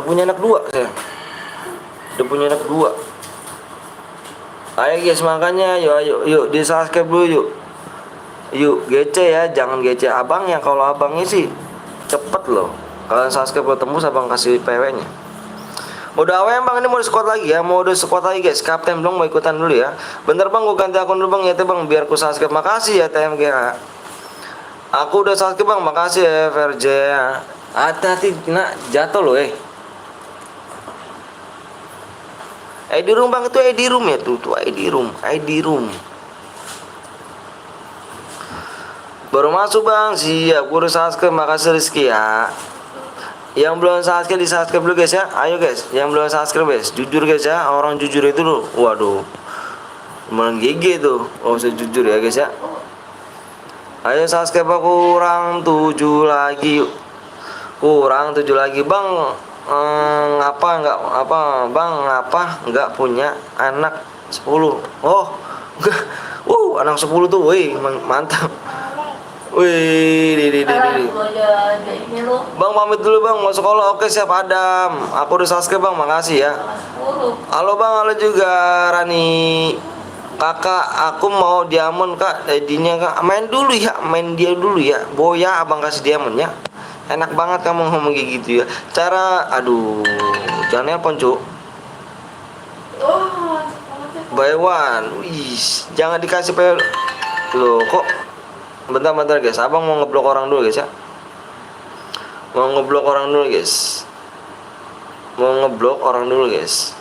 Udah punya anak 2. Ayo guys, makanya yuk di subscribe dulu yuk. Yuk GC ya, jangan GC abangnya. Kalau abangnya sih cepet loh. Kalau subscribe lo tembus abang kasih PW-nya. Udah awet bang, ini mau di squad lagi ya. Mau di squad lagi guys. Kapten belum mau ikutan dulu ya. Bentar bang, gue ganti akun dulu bang ya bang, biar ku subscribe. Makasih ya TMG. Aku udah subscribe bang, makasih ya FRJ. Hati-hati nak jatuh loh ID room bang, itu ID room ya tuh ID room. Baru masuk bang, siap. Gue udah subscribe, makasih Rizky ya. Yang belum subscribe di subscribe dulu guys ya. Ayo guys, yang belum subscribe guys, jujur guys ya. Orang jujur itu loh, waduh, malah GG tuh. Oh saya jujur ya guys ya. Ayo subscribe kurang 7 lagi yuk. Kurang 7 lagi bang. Ngapa nggak punya anak 10? Oh enggak. Anak 10 tuh, wih mantap. Wih, Bang pamit dulu bang, mau sekolah. Oke siap Adam. Aku udah subscribe bang, makasih ya. Halo bang, halo juga Rani. Kakak, aku mau diamond kak, ID-nya kak. Main dia dulu ya. Boya abang kasih diamond ya. Enak banget kamu ngomong kayak gitu ya. Aduh, jangan nelpon cuk. By one, jangan dikasih loh kok. Bentar guys, abang mau ngeblok orang dulu guys ya. Mau ngeblok orang dulu guys.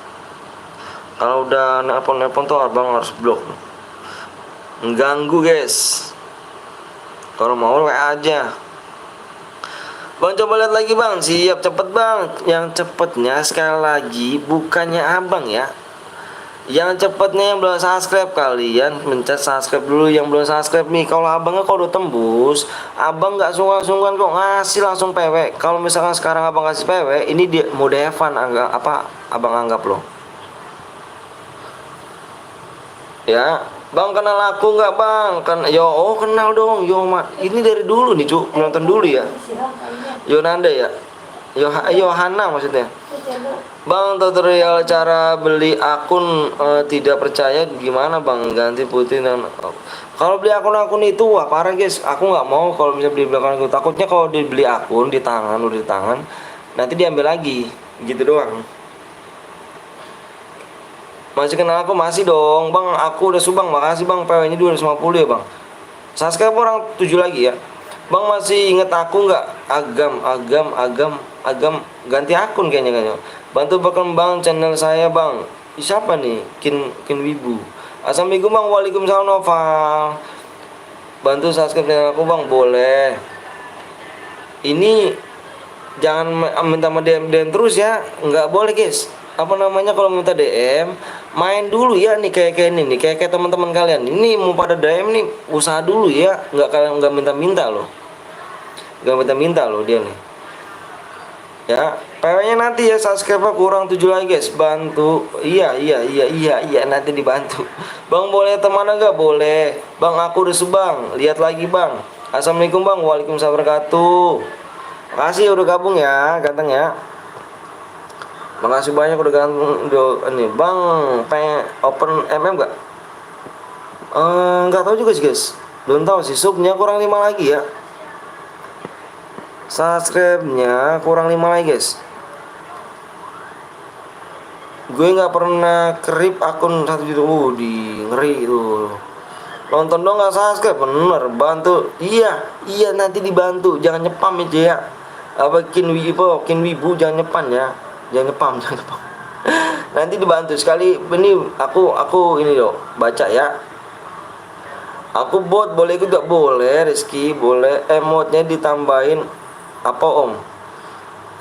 Kalau udah nelpon tuh abang harus blok. Mengganggu guys. Kalau mau WA aja. Bang coba lihat lagi bang, siap cepet bang. Yang cepetnya sekali lagi bukannya abang ya. Yang cepetnya yang belum subscribe, kalian mencet subscribe dulu yang belum subscribe nih. Kalau abangnya kalau udah tembus, abang nggak sungkan-sungkan kok ngasih langsung PW. Kalau misalkan sekarang abang kasih PW, ini dia mode Evan abang anggap loh. Ya, bang kenal aku nggak bang? Kenal dong. Ini dari dulu nih cuk, nonton dulu ya. Yonanda ya. Yohana maksudnya. Bang, tutorial cara beli akun tidak percaya gimana bang? Ganti putih dan kalau beli akun itu wah parah guys. Aku nggak mau kalau bisa beli akun. Takutnya kalau dibeli akun di tangan nanti diambil lagi gitu doang. Masih kenal aku? Masih dong bang, aku udah subang, makasih bang. PW nya 250 ya bang. Subscribe orang 7 lagi ya. Bang masih inget aku nggak? Agam ganti akun kayaknya. Bantu berkembang channel saya bang. Siapa nih? Kin Wibu. Assalamualaikum bang. Waalaikumsalam Noval. Bantu subscribe channel aku bang, boleh. Ini jangan minta DM terus ya, nggak boleh guys. Apa namanya, kalau minta DM main dulu ya nih, kayak ini nih, kayak teman-teman kalian ini mau pada DM nih, usaha dulu ya, nggak minta-minta loh, nggak minta-minta loh dia nih ya. PW nya nanti ya, subscribe kurang 7 lagi guys, bantu. Iya nanti dibantu bang. Boleh teman enggak? Boleh bang, aku udah subang, lihat lagi bang. Assalamualaikum bang. Waalaikumsalam wabarakatuh. Makasih udah gabung ya, ganteng ya. Makasih banyak udah ganteng. Ini bang, pengen open MM gak? Nggak tahu juga sih guys, belum tahu sih. Subnya kurang 5 lagi ya, subscribe-nya kurang 5 lagi guys. Gue nggak pernah kerip akun 1 juta. Di ngeri itu. Nonton dong nggak subscribe, bener. Bantu. Iya nanti dibantu. Jangan nyepam aja ya. Apa Kin Wibu jangan nyepam ya. Jangan nyepam. Nanti dibantu sekali. Ini aku ini loh, baca ya. Aku bot, boleh ikut gak? Boleh Rizky, boleh. Emotnya ditambahin apa om?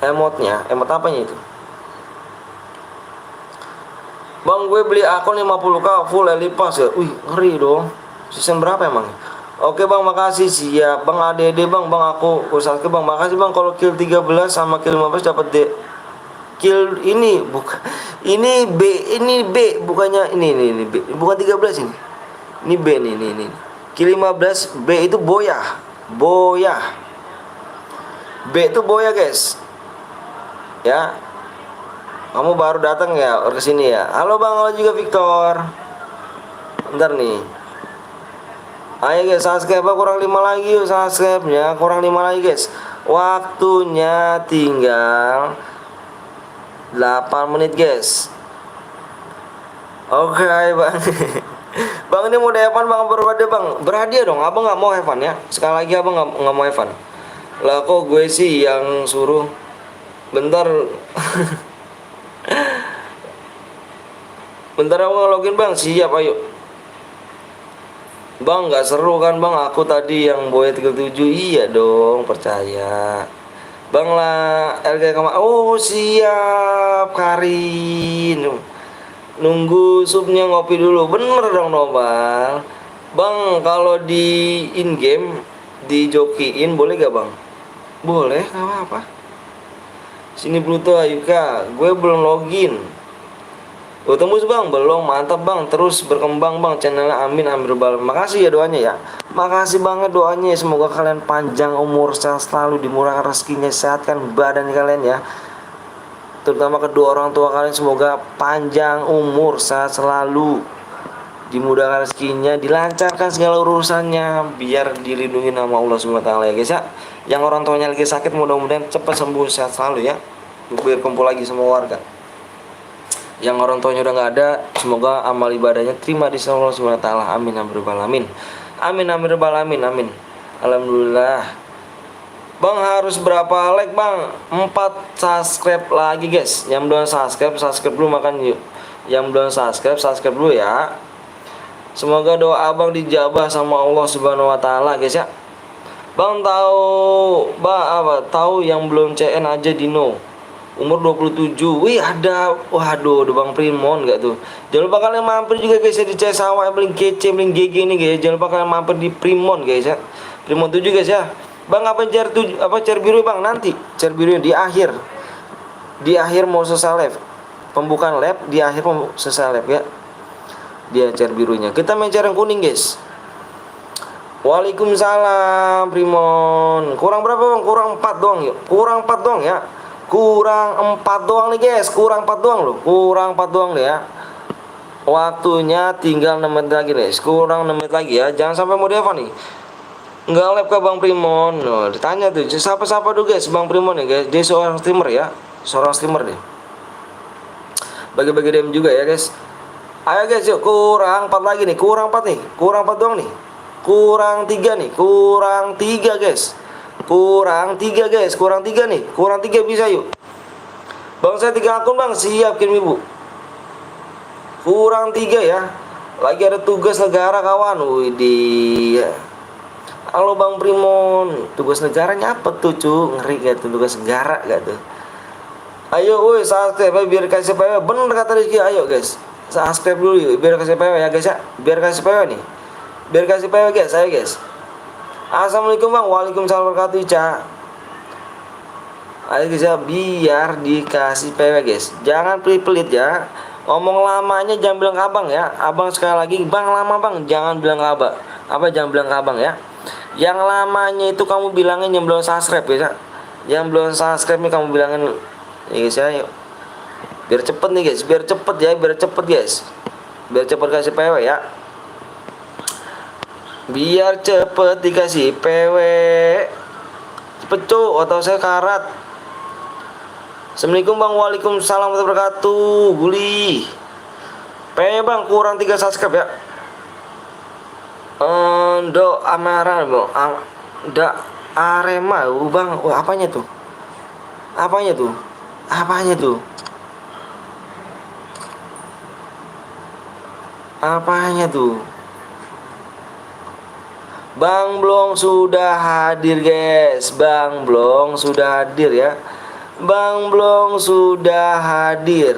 Emot apanya itu? Bang, gue beli akun 50k full Eli Pass ya. Wih, ngeri dong. Season berapa emang? Oke bang, makasih. Siap bang. ADD bang, aku usaha ke bang. Makasih bang. Kalau kill 13 sama kill 15 dapat D. Kill ini bukan, ini B, bukannya ini B. Bukan 13 ini. Ini B nih. Kill 15 B itu boya. B itu boya guys. Ya. Kamu baru datang ya ke sini ya. Halo bang, halo juga Victor. Bentar nih. Ayo guys, subscribe kurang 5 lagi yuk, subscribe-nya kurang 5 lagi guys. Waktunya tinggal 8 menit guys. Oke bang. Bang ini mau Evan bang, berhadiah bang. Berhadiah dong, abang nggak mau Evan ya. Sekali lagi abang nggak mau Evan. Lah kok gue sih yang suruh. Bentar. Bentar aku ngelogin bang. Siap ayo. Bang nggak seru kan bang, aku tadi yang boy 37. Iya dong, percaya bang lah. LG kemana? Oh siap Karin. Nunggu subnya ngopi dulu. Bener dong Nobal. Bang kalau di in game dijokiin boleh gak bang? Boleh, gak apa-apa. Sini Pluto Ayuka, gue belum login. Gue tembus bang, belum. Mantap bang, terus berkembang bang channelnya. Amin bal. Makasih ya doanya ya. Makasih banget doanya. Semoga kalian panjang umur, sehat selalu, dimurahkan rezekinya, sehatkan badan kalian ya. Terutama kedua orang tua kalian, semoga panjang umur, sehat selalu, dimudahkan rezekinya, dilancarkan segala urusannya, biar dilindungi nama Allah SWT ya guys ya. Yang orang tuanya lagi sakit mudah-mudahan cepat sembuh, sehat selalu ya. Biar kumpul lagi sama warga. Yang orang tuanya udah nggak ada, semoga amal ibadahnya terima di sisi Allah SWT. Amin amin. Amin. Alhamdulillah. Bang harus berapa like bang? 4 subscribe lagi guys. Yang belum subscribe dulu makan yuk. Yang belum subscribe dulu ya. Semoga doa abang dijabah sama Allah Subhanahu wa taala guys ya. Bang tahu yang belum CN aja Dino. Umur 27. Wih ada. Waduh, udah Bang Primon gak tuh? Jangan lupa kalian mampir juga guys ya di CS Sawah yang paling kece, paling GG ini guys. Jangan lupa kalian mampir di Primon guys ya. Primon 7 guys ya. Bang apa cer biru bang? Nanti cer biru di akhir. Di akhir mau selesai live. Pembukaan lab di akhir mau selesai live ya. Dia cer birunya. Kita main cer yang kuning guys. Waalaikumsalam Primon. Kurang berapa bang? Kurang 4 doang yuk. Kurang 4 doang ya. Kurang 4 doang nih guys. Kurang 4 doang loh. Kurang 4 doang deh ya. Waktunya tinggal 6 menit lagi guys. Kurang 6 menit lagi ya. Jangan sampai mau Deva nih. Nggak live ke Bang Primon. Nah, ditanya tuh siapa dulu guys Bang Primon ya guys. Dia seorang streamer ya. Seorang streamer deh. Bagi-bagi DM juga ya guys. Ayo guys yuk, kurang 4 lagi nih. Kurang 4 nih. Kurang 4 doang nih. Kurang 3 nih. Kurang 3 guys. Kurang 3 guys, kurang 3 nih. Kurang 3 bisa yuk. Bang saya 3 akun bang, siap kirim ibu. Kurang 3 ya. Lagi ada tugas negara kawan. Widih. Halo Bang Primon, tugas negaranya apa tuh cu? Ngeri gak tuh tugas negara gak tuh? Ayo woi subscribe biar kasih PW. Bener kata Rizky, ayo guys. Subscribe dulu yuk biar kasih PW ya guys ya. Biar kasih PW nih. Biar kasih PW guys, ayo guys. Assalamualaikum Bang. Waalaikumsalam warahmatullahi wabarakatuh. Ayo guys ya, biar dikasih PW guys. Jangan pelit-pelit ya. Ngomong lamanya jangan bilang ke abang ya. Abang sekali lagi, bang lama bang, jangan bilang ke abang. Apa jangan bilang ke abang ya. Yang lamanya itu kamu bilangin yang belum subscribe ya. Yang belum subscribe nih kamu bilangin ya guys ya. Yuk. Biar cepet nih guys, biar cepet ya, biar cepet guys. Biar cepet kasih PW ya. Biar cepet dikasih PW. Cepet cu, atau saya karat. Assalamualaikum Bang. Waalaikumsalam warahmatullahi wabarakatuh. Guli. PW Bang kurang 3 subscribe ya. Do Amara Bang. Arema Bang. Wah, apanya tuh? Apanya tuh? Apanya tuh? Apanya tuh? Bang Blong sudah hadir guys. Bang Blong sudah hadir ya. Bang Blong sudah hadir.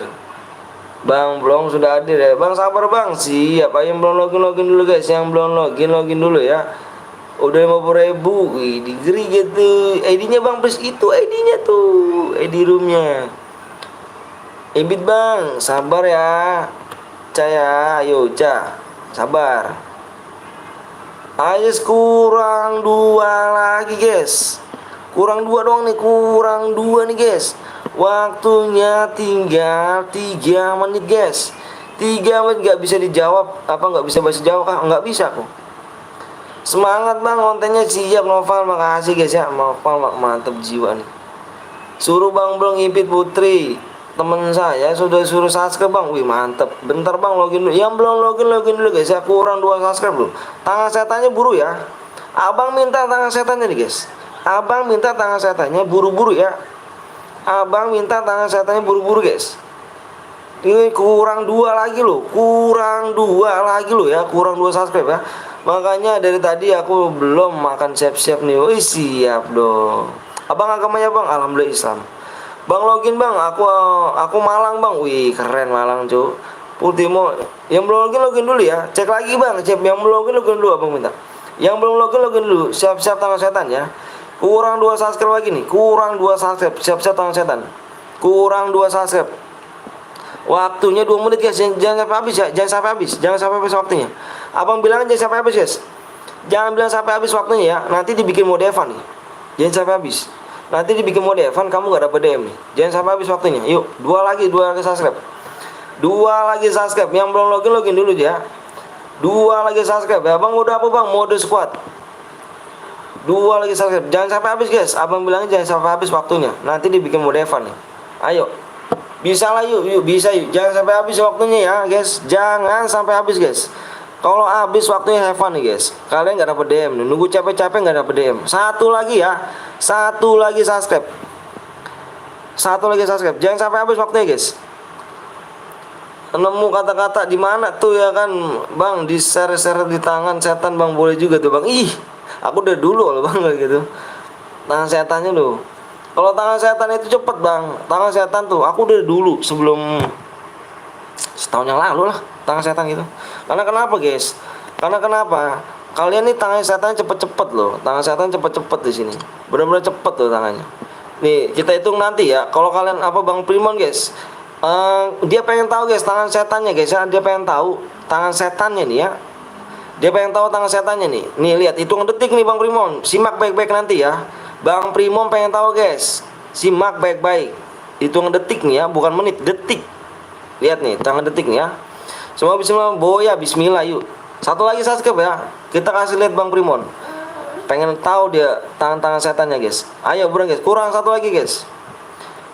Bang Blong sudah hadir ya. Bang sabar Bang. Siap. Ayo belum login dulu guys. Yang belum login dulu ya. Udah 50.000. Wih, digeri gitu. ID-nya Bang please itu ID-nya tuh. ID roomnya. Ebit Bang, sabar ya. Caya, ayo Ca. Sabar. Ayo kurang 2 lagi guys. Kurang 2 doang nih, kurang 2 nih guys. Waktunya tinggal 3 menit guys. 3 menit gak bisa dijawab. Apa gak bisa bahasa Jawa kah? Gak bisa kok. Semangat Bang, kontennya siap. Noval makasih guys ya. Noval mantep jiwa nih. Suruh Bang Blong impit Putri. Temen saya sudah suruh subscribe Bang. Wih mantep. Bentar Bang login dulu. Yang belum login dulu guys ya. Kurang 2 subscribe dulu. Tangan setannya buru ya. Abang minta tangan setannya nih guys. Abang minta tangan setannya buru-buru ya. Abang minta tangan setannya buru-buru guys. Ini kurang 2 lagi loh. Kurang 2 lagi loh ya. Kurang 2 subscribe ya. Makanya dari tadi aku belum makan siap-siap nih. Wih siap dong. Abang agamanya Bang? Alhamdulillah Islam. Bang login Bang. Aku Malang Bang. Wih keren Malang cu. Putimo. Yang belum login dulu ya. Cek lagi Bang. Cek yang belum login dulu abang minta. Yang belum login dulu. Siap-siap tangan setan ya. Kurang 2 subscribe lagi nih. Kurang 2 subscribe. Siap-siap tangan setan. Kurang 2 subscribe. Waktunya 2 menit guys. Jangan sampai habis ya. Jangan sampai habis. Jangan sampai habis waktunya. Abang bilang jangan sampai habis guys. Jangan bilang sampai habis waktunya ya. Nanti dibikin mode Evan nih. Jangan sampai habis. Nanti dibikin mode Evan kamu gak dapet DM nih. Jangan sampai habis waktunya. Yuk, 2 lagi subscribe. 2 lagi subscribe. Yang belum login dulu ya. 2 lagi subscribe. Abang udah apa Bang? Mode squad. 2 lagi subscribe. Jangan sampai habis guys. Abang bilangnya jangan sampai habis waktunya. Nanti dibikin mode Evan nih. Ayo. Bisa lah yuk, bisa yuk. Jangan sampai habis waktunya ya guys. Jangan sampai habis guys. Kalau habis waktunya Evan nih guys. Kalian gak dapet DM nih. Nunggu capek-capek gak dapet DM. 1 lagi ya. 1 lagi subscribe. 1 lagi subscribe. Jangan sampai habis waktunya guys. Nemu kata-kata di mana tuh ya kan Bang? Di share di tangan setan Bang, boleh juga tuh Bang. Ih, aku udah dulu loh Bang gitu. Tangan setannya loh. Kalau tangan setan itu cepet Bang. Tangan setan tuh aku udah dulu sebelum setahun yang lalu lah tangan setan gitu. Karena kenapa guys? Karena kenapa? Kalian nih tangan setan cepet-cepet loh. Tangan setan cepet-cepet di sini. Benar-benar cepet loh tangannya. Nih kita hitung nanti ya. Kalau kalian apa Bang Primon guys? Dia pengen tahu guys tangan setannya guys ya. Dia pengen tahu tangan setannya nih ya. Dia pengen tahu tangan setannya nih. Nih lihat hitung detik nih Bang Primon. Simak baik-baik nanti ya. Bang Primon pengen tahu guys. Simak baik-baik. Hitung detik nih ya, bukan menit, detik. Lihat nih, tangan detik nih ya. Semua bismillah, boya bismillah yuk. 1 lagi subscribe ya. Kita kasih lihat Bang Primon. Pengen tahu dia tangan-tangan setannya guys. Ayo bro guys, kurang 1 lagi guys.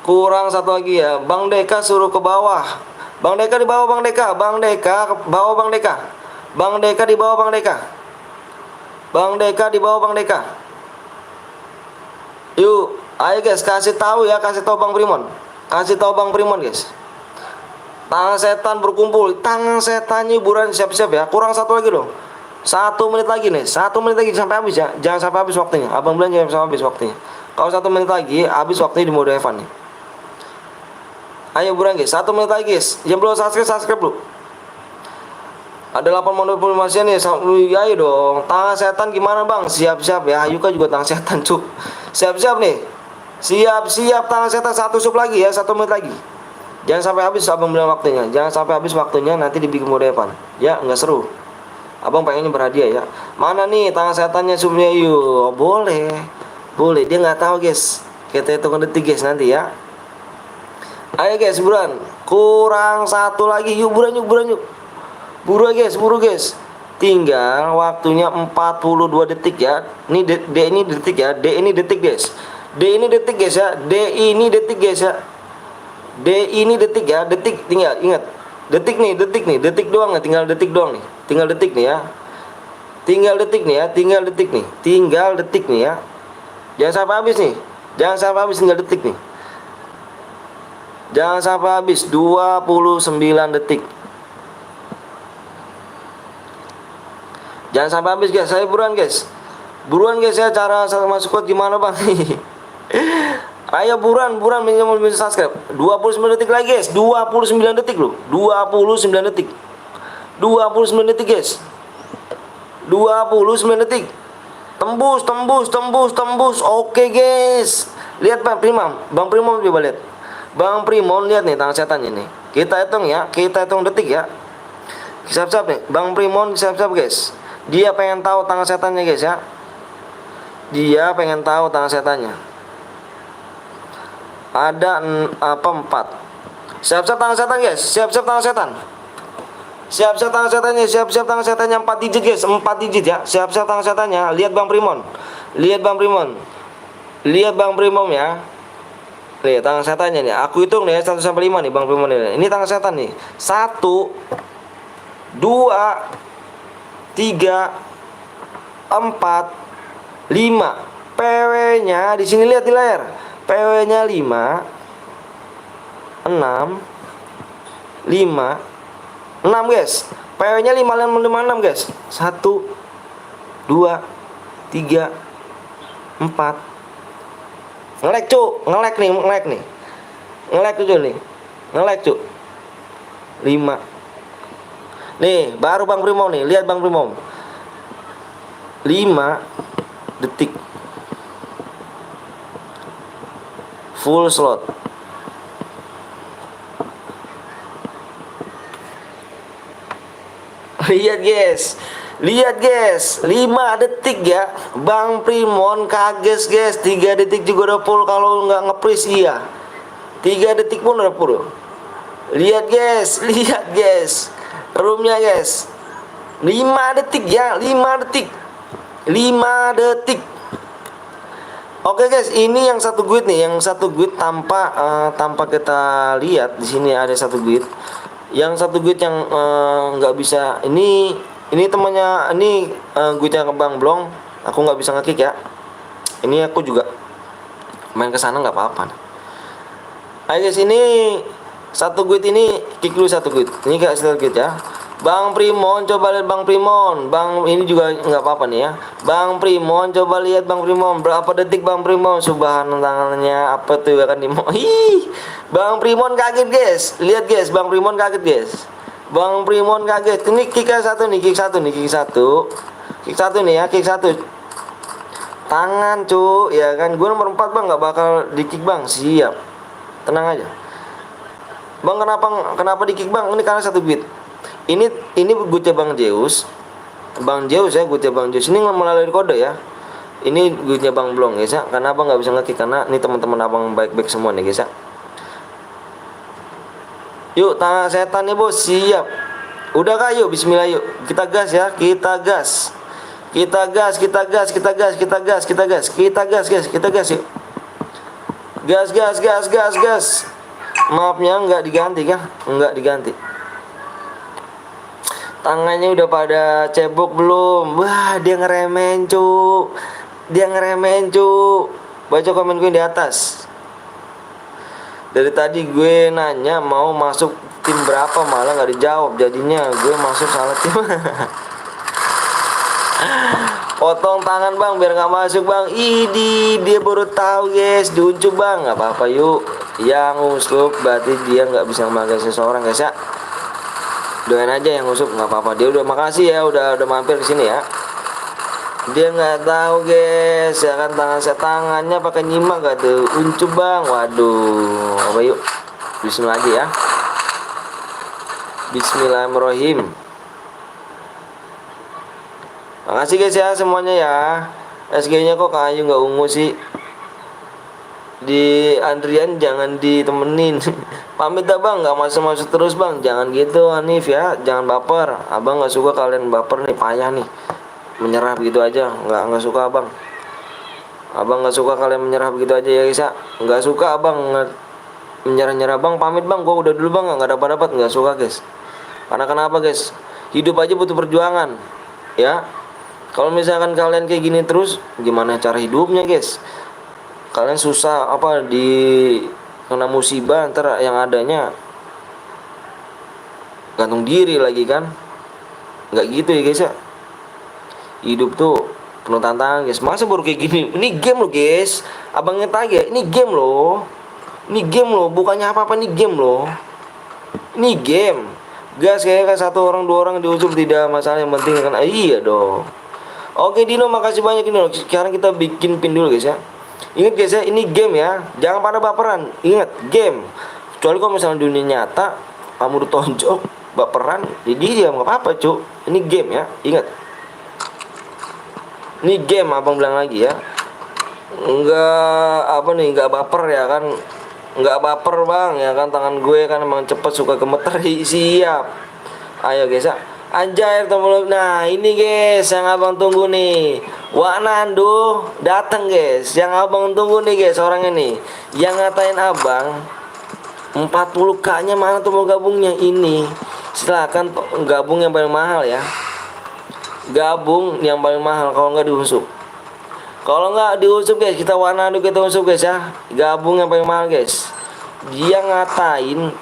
Kurang 1 lagi ya. Bang Deka suruh ke bawah. Bang Deka di bawah Bang Deka. Bang Deka ke bawah Bang Deka. Bang Deka di bawah Bang Deka. Bang Deka di bawah Bang Deka. Yuk, ayo guys, kasih tahu ya, kasih tahu Bang Primon. Kasih tahu Bang Primon, guys. Tangan setan berkumpul. Tangan setannya hiburan, siap-siap ya. Kurang satu lagi dong. 1 menit lagi nih. 1 menit lagi sampai habis ya. Jangan sampai habis waktunya. Abang bilang jangan sampai habis waktunya. Kalau 1 menit lagi, habis waktunya di mode Evan nih. Ayo buruan guys, 1 menit lagi guys. Yang belum subscribe dulu. Ada 8 nih. Ayo dong. Tangan setan gimana bang? Siap-siap ya. Ayuka juga tangan setan cuk. Siap-siap nih. Siap-siap tangan setan. 1 sub lagi ya. 1 menit lagi. Jangan sampai habis abang bilang waktunya. Jangan sampai habis waktunya, nanti dibikin mode Evan. Ya nggak seru. Abang pengennya berhadiah ya. Mana nih tangan setannya subnya? Yuk boleh. Boleh. Dia nggak tahu guys. Kita hitung detik guys nanti ya. Ayo guys buruan. Kurang 1 lagi. Yuk buruan yuk. Buru guys. Tinggal waktunya 42 detik ya. Ini D ini detik ya. D ini detik guys. D ini detik guys ya. D ini detik guys ya. D ini detik ya. Detik tinggal ingat. Detik nih. Detik doang nih. Tinggal detik doang nih. Tinggal detik nih ya. Tinggal detik nih ya. Jangan sampai habis nih. Tinggal detik nih. Jangan sampai habis. 29 detik. Jangan sampai habis guys. Saya buruan guys ya. Cara masuk code gimana bang? Ayo buruan minimal bisa subscribe. 29 detik lagi guys. 29 detik loh. 29 detik guys. 29 detik. Tembus. Oke guys. Lihat Bang Primon coba lihat. Bang Primon lihat nih tangan setannya nih. Kita hitung ya. Kita hitung detik ya. Siap-siap nih. Bang Primon siap-siap guys. Dia pengen tahu tangan setannya guys ya. Ada 4. Siap-siap tangan setan guys. Siap-siap tangan setannya 4 digit guys. 4 digit ya. Siap-siap tangan setannya. Lihat Bang Primon ya. Lihat tangan setannya nih. Aku hitung nih 1 sampai 5 nih Bang Primon ini. Ini tangan setan nih. 1 2 3 4 5. PW-nya di sini lihat di layar. PW-nya 5 6 guys. PW-nya 5 guys. 1 2 3 4. Ngelek cuk. Ngelek nih. Ngelek cuk. 5. Nih, baru Bang Primon nih. Lihat Bang Primon. 5 detik. Full slot. Lihat guys. 5 detik ya. Bang Primon kaget guys. 3 detik juga udah full kalau nggak nge-freeze iya. 3 detik pun udah full. Lihat guys. Roomnya guys. 5 detik ya. 5 detik. Oke guys, ini yang satu guide nih, tanpa kita lihat di sini ada satu guide. Yang satu guide yang nggak bisa, ini temannya, ini guide yang ke Bang Blong, aku nggak bisa nge-kick ya. Ini aku juga main ke sana nggak apa-apa. Ayo guys, ini satu guide ini kick dulu satu guide. Ini gak satu guide ya. Bang Primon, coba lihat Bang Primon. Bang ini juga nggak apa-apa nih ya. Bang Primon, coba lihat Bang Primon. Berapa detik Bang Primon? Subhanallah tangannya apa tuh ya kan Dimo. Bang Primon kaget guys. Lihat guys, Bang Primon kaget guys. Ini kick satu nih. Kick satu nih ya. Kick satu. Tangan cu, ya kan. Gue nomor 4 bang, nggak bakal di kick bang. Siap. Tenang aja. Bang kenapa di kick bang? Ini karena satu beat. Ini gue Bang Zeus. Bang Zeus ya, gue Bang Zeus. Ini melalui kode ya. Ini gue Bang Blong guys ya. Karena abang nggak bisa nge-kick karena ini teman-teman abang baik-baik semua nih guys ya. Yuk tangan setan nih bos, siap. Udah kah? Yuk bismillah yuk. Kita gas ya, kita gas yuk. Gas. Maafnya nggak diganti kan? Nggak diganti. Tangannya udah pada cebok belum? Wah, dia ngeremen cu. Baca komen gue di atas. Dari tadi gue nanya mau masuk tim berapa malah nggak dijawab. Jadinya gue masuk salah tim. Potong tangan bang biar nggak masuk bang. Idi dia baru tahu guys. Diuncup bang. Nggak apa-apa yuk. Yang usup berarti dia nggak bisa memakai seseorang guys ya. Doain aja yang usup nggak apa-apa. Dia udah makasih ya udah mampir ke sini ya. Dia nggak tahu guys ya kan tangannya pakai nyimak gak tuh uncup bang. Waduh apa yuk. Bismillah aja ya. Bismillahirrahmanirrahim. Makasih guys ya semuanya ya. SG nya kok kayu nggak ungu sih. Di Andrian jangan ditemenin. Pamit dah bang nggak masuk terus bang. Jangan gitu Hanif ya. Jangan baper. Abang nggak suka kalian baper nih payah nih. Menyerah begitu aja nggak suka abang nggak suka kalian menyerah begitu aja ya guys ya. Nggak suka abang menyerah bang. Pamit bang gua udah dulu bang nggak dapat nggak suka guys. Karena kenapa guys, hidup aja butuh perjuangan ya. Kalau misalkan kalian kayak gini terus gimana cara hidupnya guys. Kalian susah apa di kena musibah ntar yang adanya gantung diri lagi kan. Nggak gitu ya guys ya. Hidup tuh penuh tantangan guys. Masa baru kayak gini. Ini game loh guys. Abangnya tagih. Ini game loh. Ini game loh. Bukannya apa-apa ini game loh. Ini game. Gas kayak satu orang dua orang diusul tidak masalah. Yang penting kan iya dong. Oke Dino makasih banyak Dino. Sekarang kita bikin pin dulu guys ya. Ingat guys ya ini game ya. Jangan pada baperan. Ingat game. Kecuali kalau misalnya dunia nyata kamu ditonjok baperan. Jadi dia nggak apa-apa cuk. Ini game ya. Ingat. Ini game abang bilang lagi ya. Enggak baper ya kan. Enggak baper bang ya kan. Tangan gue kan emang cepet suka gemeter. Siap. Ayo guys ya. Anjay temen. Nah ini guys yang abang tunggu nih. Wak Nando datang guys. Yang abang tunggu nih guys orang ini. Yang ngatain abang 40k nya mana tuh mau gabungnya. Ini silakan gabung yang paling mahal ya. Gabung yang paling mahal kalau nggak diusup. Kalau nggak diusup guys, kita warna dulu kita usup guys ya. Gabung yang paling mahal guys. Dia ngatain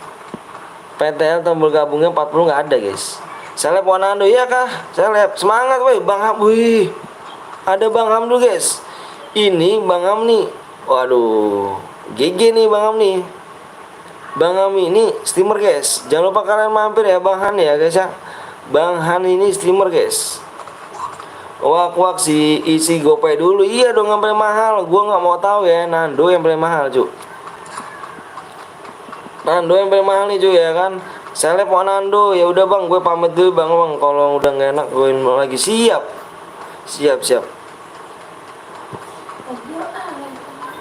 PTL tombol gabungnya 40 nggak ada guys. Seleb Wanando ya kah? Seleb semangat woi Bang Ham. Wih. Ada Bang Ham dulu guys. Ini Bang Ham nih. Waduh. GG nih Bang Ham nih. Bang Ham ini streamer guys. Jangan lupa kalian mampir ya Bang Han ya guys ya. Bang Han ini streamer guys. Wak si isi GoPay dulu. Iya dong yang paling mahal. Gua nggak mau tahu ya. Nando yang paling mahal cu. Nando yang paling mahal nih cu ya kan. Seleb Nando. Ya udah bang. Gue pamit dulu bang. Kalau udah nggak enak gue lagi. Siap.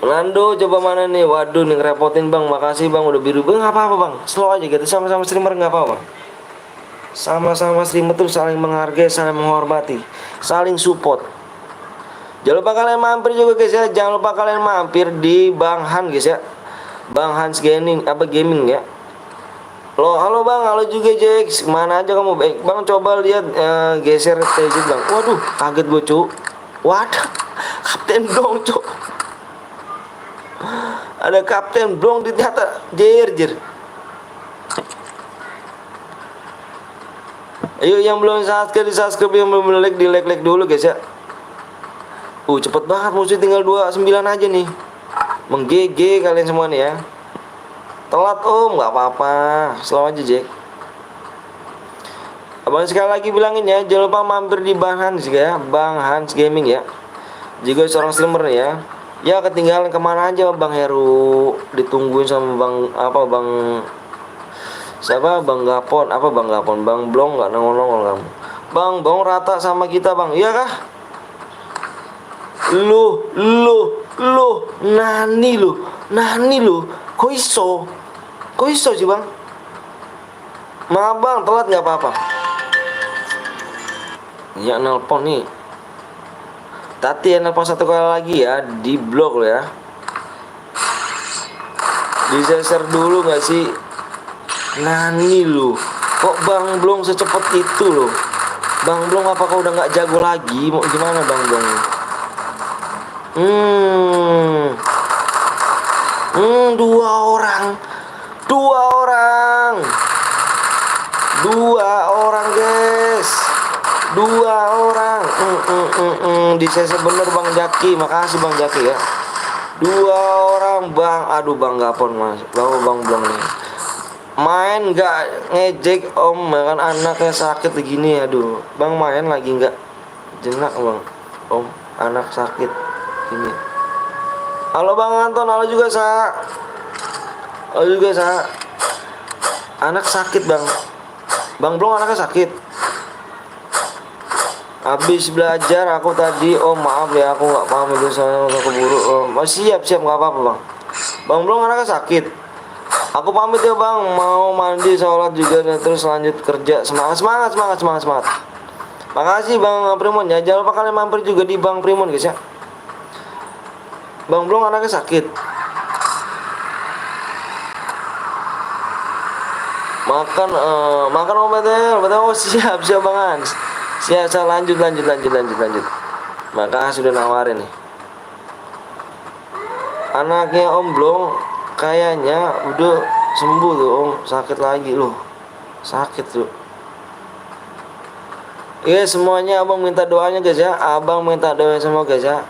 Nando coba mana nih. Waduh nih ngerepotin bang. Makasih bang udah biru bang. Nggak apa-apa bang. Slow aja gitu. Sama-sama streamer nggak apa-apa. Sama-sama streamer tuh saling menghargai, saling menghormati, saling support. Jangan lupa kalian mampir juga guys ya. Jangan lupa kalian mampir di Bang Han guys ya. Bang Hans Gaming ya. Halo bang, halo juga Jax. Mana aja kamu baik bang? Coba lihat geser TJ bang. Waduh, kaget gue cu. Waduh, Kapten Blong cu. Ada Kapten Blong di ternyata jer. Ayo yang belum subscribe di subscribe, yang belum like di like dulu guys ya. Cepet banget musuh tinggal 29 aja nih. Menggege kalian semua nih ya. Telat nggak apa-apa. Selamat aja Jack. Abang sekali lagi bilangin ya, jangan lupa mampir di Bang Hans ya, Bang Hans Gaming ya. Juga seorang streamer nih ya. Ya ketinggalan kemana aja Bang Heru, ditungguin sama Bang siapa Bang Gapon, Bang Blong nggak nongol kamu. Bang rata sama kita bang, iya kah? Lu nani lu, kok iso sih bang? Maaf bang, telat nggak apa-apa. Ya nelpon nih. Tati ya nelpon satu kali lagi ya, di blok lo ya. Di-share dulu nggak sih? Nani lu, kok Bang Blong secepat itu loh? Bang Blong apakah udah nggak jago lagi? Mau gimana Bang Blong? Hmm. Dua orang. Dua orang. Dua orang, guys. Dua orang. Di CC bener Bang Jaki. Makasih Bang Jaki ya. Dua orang, Bang. Aduh, Bang Gapon Mas. Bang Blong nih. Main nggak ngejek Om, ya kan anaknya sakit begini. Aduh, Bang main lagi nggak jenak Bang. Om, anak sakit ini. Halo Bang Anton, halo juga Sa. Halo juga Sa. Anak sakit Bang. Bang Blong anaknya sakit. Habis belajar aku tadi. Oh maaf ya, aku nggak paham itu, soalnya udah keburu. Oh, siap nggak apa-apa Bang. Bang Blong anaknya sakit. Aku pamit ya Bang, mau mandi, sholat juga, dan terus lanjut kerja. Semangat. Makasih Bang Primun ya. Jangan lupa kalian mampir juga di Bang Primun guys ya. Bang Blong anaknya sakit. Makan obatnya. Oh siap Bang Hans. Siap, lanjut. Makasih sudah nawarin nih. Anaknya Om Blong kayaknya udah sembuh tuh Om, sakit lagi loh. Sakit tuh. Iya semuanya Abang minta doanya guys ya. Abang minta doanya semua guys ya.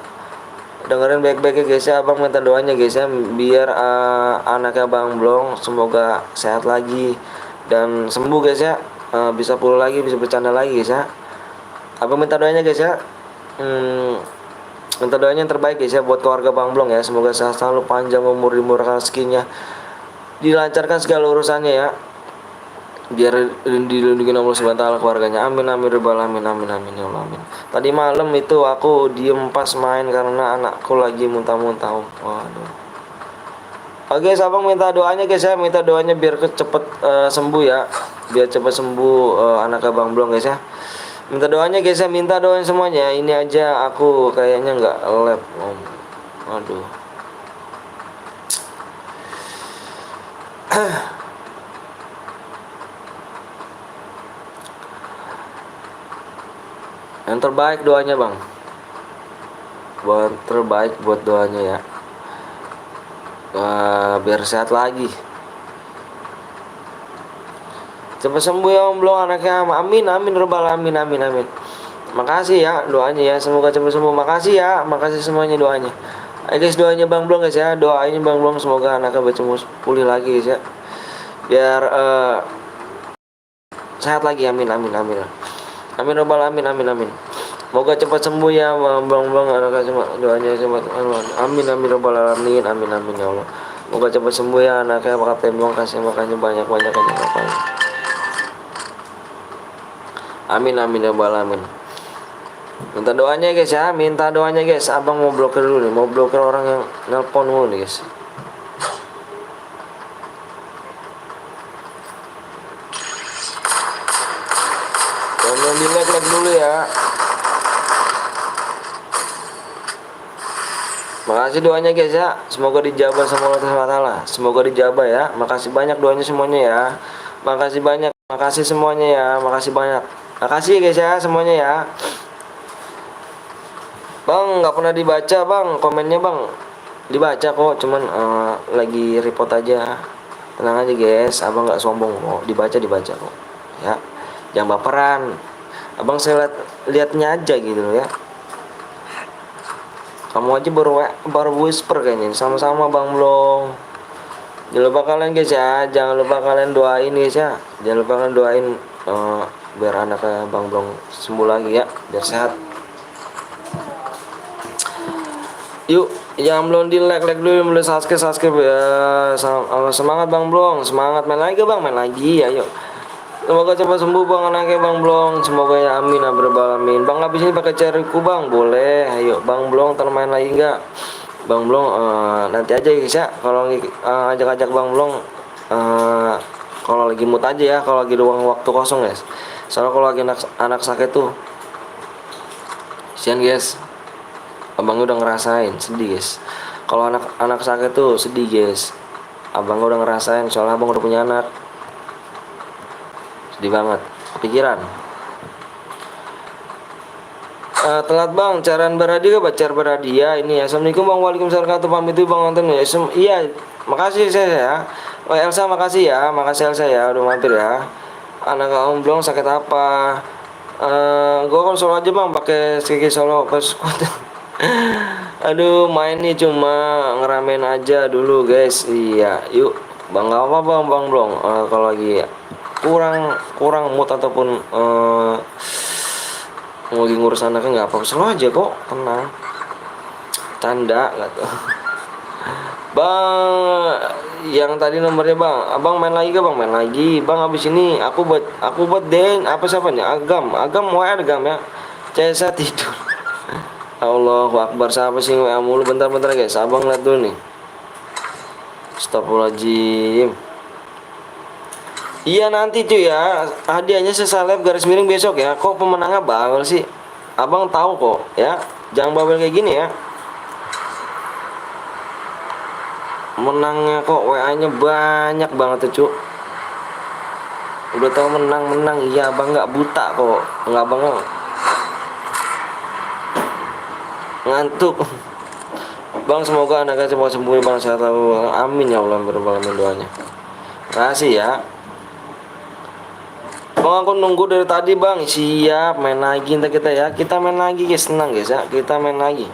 Dengerin baik-baik ya guys ya. Abang minta doanya guys ya, biar anaknya Bang Blong semoga sehat lagi dan sembuh guys ya. Bisa pulang lagi, bisa bercanda lagi guys ya. Abang minta doanya guys ya. Minta doanya yang terbaik guys ya buat keluarga Bang Blong ya. Semoga sehat selalu, panjang umur, dimurahkan rezekinya, dilancarkan segala urusannya ya. Biar dilindungi Allah Subhanahu wa taala keluarganya. Amin ya rabbal alamin. Amin ya Allah. Amin. Tadi malam itu aku diem pas main karena anakku lagi muntah-muntah. Waduh. Oke, Abang minta doanya guys ya. Minta doanya biar cepet sembuh ya. Biar cepet sembuh anaknya Bang Blong guys ya. Minta doanya guys ya, minta doanya semuanya. Ini aja aku kayaknya nggak lab Om. Aduh. Yang terbaik doanya Bang. Terbaik buat doanya ya. Biar sehat lagi. Cepat sembuh ya Om Blong anaknya. Amin rabbal alamin. Amin. Makasih ya doanya ya, semoga cepat sembuh. Makasih ya, makasih semuanya doanya. Ayo guys, doanya Bang Blong guys ya. Doain Bang Blong semoga anaknya pulih lagi guys ya. Biar sehat lagi. Amin rabbal alamin. Semoga cepat sembuh ya Bang anaknya, doanya cepat. Amin rabbal alamin. Amin ya Allah. Semoga cepat sembuh ya anaknya, Pak Tembong, kasih makannya banyak apa. Amin ya rabbal alamin. Minta doanya guys ya, minta doanya guys. Abang mau blokir dulu nih, mau blokir orang yang nelpon mulu nih guys. Jangan di like dulu ya. Makasih doanya guys ya, semoga dijabah sama Allah Taala. Semoga dijabah ya. Makasih banyak doanya semuanya ya. Makasih banyak, makasih semuanya ya. Makasih banyak. Makasih guys ya semuanya ya. Bang nggak pernah dibaca Bang komennya Bang. Dibaca kok, cuman lagi report aja. Tenang aja guys, Abang nggak sombong kok. Dibaca kok ya. Jangan baperan. Abang saya liatnya aja gitu loh ya. Kamu aja baru whisper kayaknya. Sama-sama Bang Blong. Jangan lupa kalian guys ya, jangan lupa kalian doain guys ya. Jangan lupa kalian doain biar anaknya Bang Blong sembuh lagi ya, biar sehat. Yuk, yang belum di like dulu, belum subscribe ya. Semangat Bang Blong, semangat, main lagi Bang, main lagi ya. Yuk, semoga cepat sembuh Bang anaknya Bang Blong, semoga ya, amin rabbal alamin. Bang habis ini pakai cariku Bang, boleh. Ayo Bang Blong termain lagi enggak? Bang Blong nanti aja guys ya. Kalau ajak-ajak Bang Blong kalau lagi mood aja ya, kalau lagi ruang waktu kosong guys. Soalnya kalau lagi anak sakit tuh kasihan guys. Abang udah ngerasain sedih guys. Kalau anak sakit tuh sedih guys. Abang udah ngerasain, soalnya abang udah punya anak. Sedih banget, kepikiran. Telat bang, cairan berhadiah pacar berhadiah ini ya. Assalamualaikum bang, waalaikumsalam warahmatullahi wabarakatuh. Pamit itu bang nonton ya. Iya, makasih saya ya. Oh Elsa makasih ya, makasih Elsa ya udah mampir ya. Anak kamu belum sakit apa? Gua kan solo aja bang, pakai Kiki Solo pas squad. Aduh main nih cuma ngeramein aja dulu guys. Iya, yuk bang nggak apa bang bang belum. Kalau lagi kurang kurang mood ataupun mau lagi ngurus anaknya nggak apa-apa, selalu aja kok, tenang, canda nggak tuh. Bang, yang tadi nomornya bang, abang main lagi gak bang? Main lagi, bang. Abis ini aku buat deng apa siapa nih? Agam WA Agam ya. Cesa tidur. Allahu Akbar, siapa sih WA mulu? Bentar-bentar guys, abang lihat dulu nih. Astagfirullahaladzim. Iya nanti cuy ya, hadiahnya sesalib garis miring besok ya. Kok pemenangnya bawel sih? Abang tahu kok ya, jangan bawel kayak gini ya. Menangnya kok WA-nya banyak banget tuh cu. Udah tahu menang, iya abang nggak buta kok, nggak abang ngantuk. Bang semoga anaknya cepat sembuh bang, saya tahu, amin ya Allah berbalami doanya. Makasih ya. Bang aku nunggu dari tadi bang. Siap, main lagi ntar kita ya. Kita main lagi guys, senang guys ya. Kita main lagi.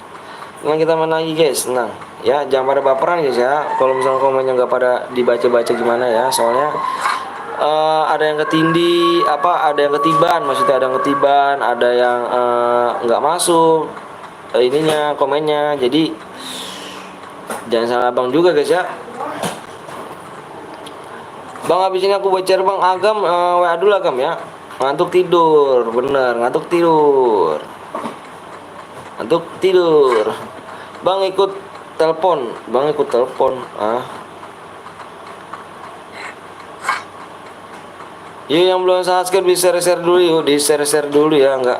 Kita main lagi guys, senang. Ya, jangan pada baperan guys ya. Kalau misalnya komennya nggak pada dibaca-baca gimana ya. Soalnya ada yang ketindi, ada yang ketiban, maksudnya ada yang ketiban, ada yang nggak masuk ininya komennya. Jadi jangan salah abang juga guys ya. Bang habis ini aku baca bang Agam WA dulu Agam ya. Ngantuk tidur, bener ngantuk tidur. Ngantuk tidur. Bang ikut telepon, Yuk yang belum subscribe di share dulu yuk, di share dulu ya, enggak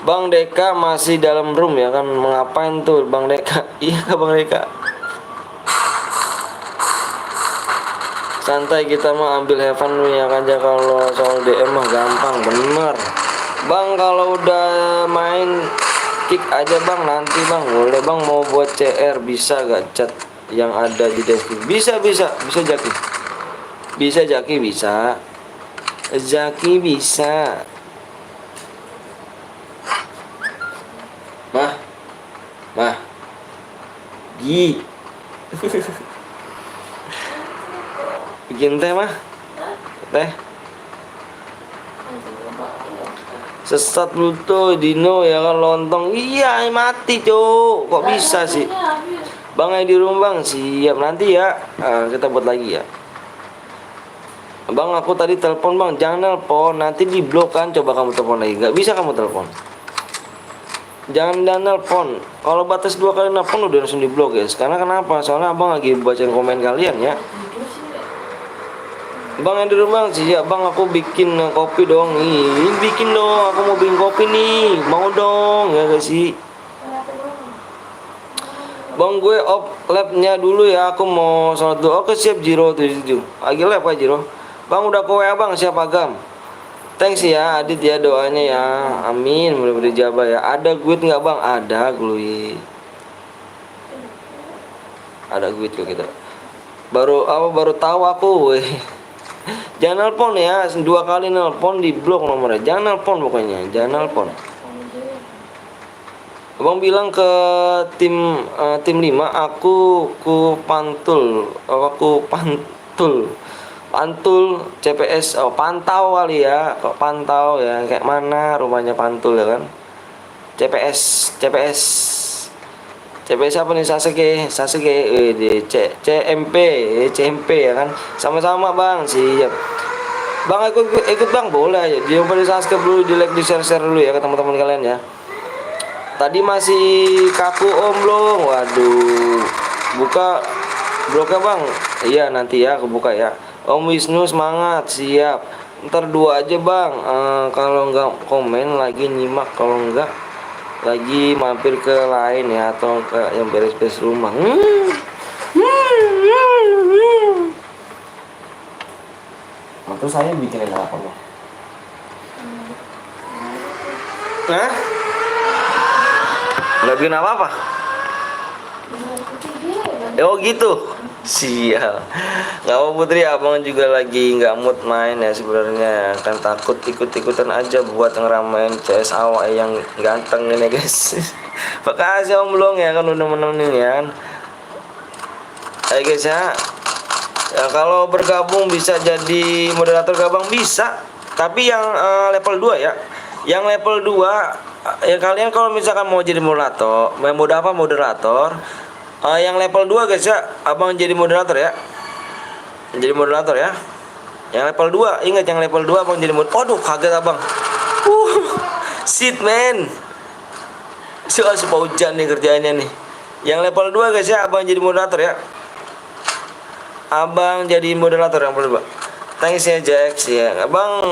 Bang Deka masih dalam room ya kan, mengapain tuh Bang Deka? Iya Bang Deka. Santai kita mah ambil heaven ya kan aja, kalau soal DM mah gampang bener. Bang kalau udah main kick aja bang, nanti bang boleh bang mau buat CR, bisa gak chat yang ada di deskripsi? Bisa Jaki, bisa Jaki, bisa Jaki, bisa mah Gi bikin teh mah teh sesat Bluetooth Dino ya kan, lontong iya mati cuk, kok bisa sih bang yang di rumah bang? Siap nanti ya, kita buat lagi ya bang. Aku tadi telepon bang, jangan nelpon nanti di blok kan, coba kamu telepon lagi, nggak bisa kamu telepon, jangan nelpon. Kalau batas 2 kali nelpon udah langsung di blok guys. Karena kenapa? Soalnya abang lagi bacain komen kalian ya. Bang yang di rumah siap bang, aku bikin kopi dong. Ih, bikin dong, aku mau bikin kopi nih, mau dong ya guys sih. Bang gue off labnya dulu ya, aku mau sholat dulu. Oke siap Jiro 77 lagi lab aja Jiro. Bang udah kowe bang, siap Agam. Thanks ya Adit ya doanya ya, amin mudah-mudahan dijabah ya. Ada duit nggak bang? Ada duit, ada duit kok kita. Baru tahu aku weh. Jangan nelpon ya, 2 kali nelpon di blok nomornya. Jangan nelpon pokoknya, jangan nelpon. Abang bilang ke tim 5 aku pantul CPS, pantau kali ya, kok pantau ya, kayak mana rumahnya Pantul ya kan. CPS apa nih? Sasuke di CMP ya kan, sama-sama bang. Siap bang, ikut bang boleh aja, jangan lupa di subscribe dulu, di like, di share dulu ya ke teman-teman kalian ya. Tadi masih kaku om belum, waduh buka bloknya bang. Iya nanti ya aku buka ya. Om Wisnu semangat, siap. Ntar 2 aja bang, kalau nggak komen lagi nyimak, kalau nggak lagi mampir ke lain ya, atau ke yang beres-beres rumah. Atau saya bikinin apa bang? Hah? Nggak bikin apa-apa. Oh gitu. Sial. Nggak apa Putri, abang juga lagi nggak mood main ya sebenarnya. Kan takut ikut-ikutan aja buat ngeramein CS awak yang ganteng ini guys. Makasih Om Blong ya kan udah menemenin ya kan. Ayo guys ya. Ya kalau bergabung bisa jadi moderator gabang bisa. Tapi yang level 2 ya. Yang level 2 ya kalian kalau misalkan mau jadi moderator, moderator yang level 2 guys ya, abang jadi moderator ya. Jadi moderator ya. Yang level 2, ingat yang level 2 abang jadi moderator. Aduh, kaget abang. Shit man. Soal hujan nih kerjaannya nih. Yang level 2 guys ya, abang jadi moderator ya. Abang jadi moderator yang level 2. Thanks ya Jax ya. Abang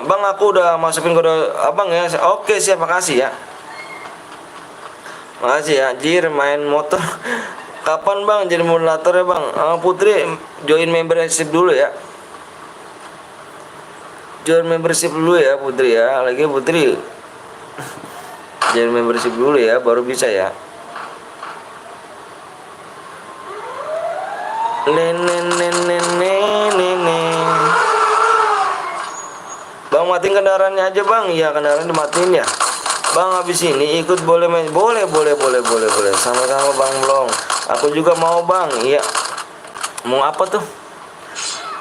bang aku udah masukin kode abang ya. Oke, siap, makasih ya. Makasih ya, Jir main motor. Kapan bang jadi moderator ya bang? Putri join membership dulu ya. Join membership dulu ya Putri ya. Lagi Putri join membership dulu ya, baru bisa ya. Bang matiin kendaraannya aja bang. Iya kendaraan dimatiin ya. Bang habis ini ikut boleh main? Boleh. Sama-sama Bang Blong. Aku juga mau bang. Iya. Mau apa tuh?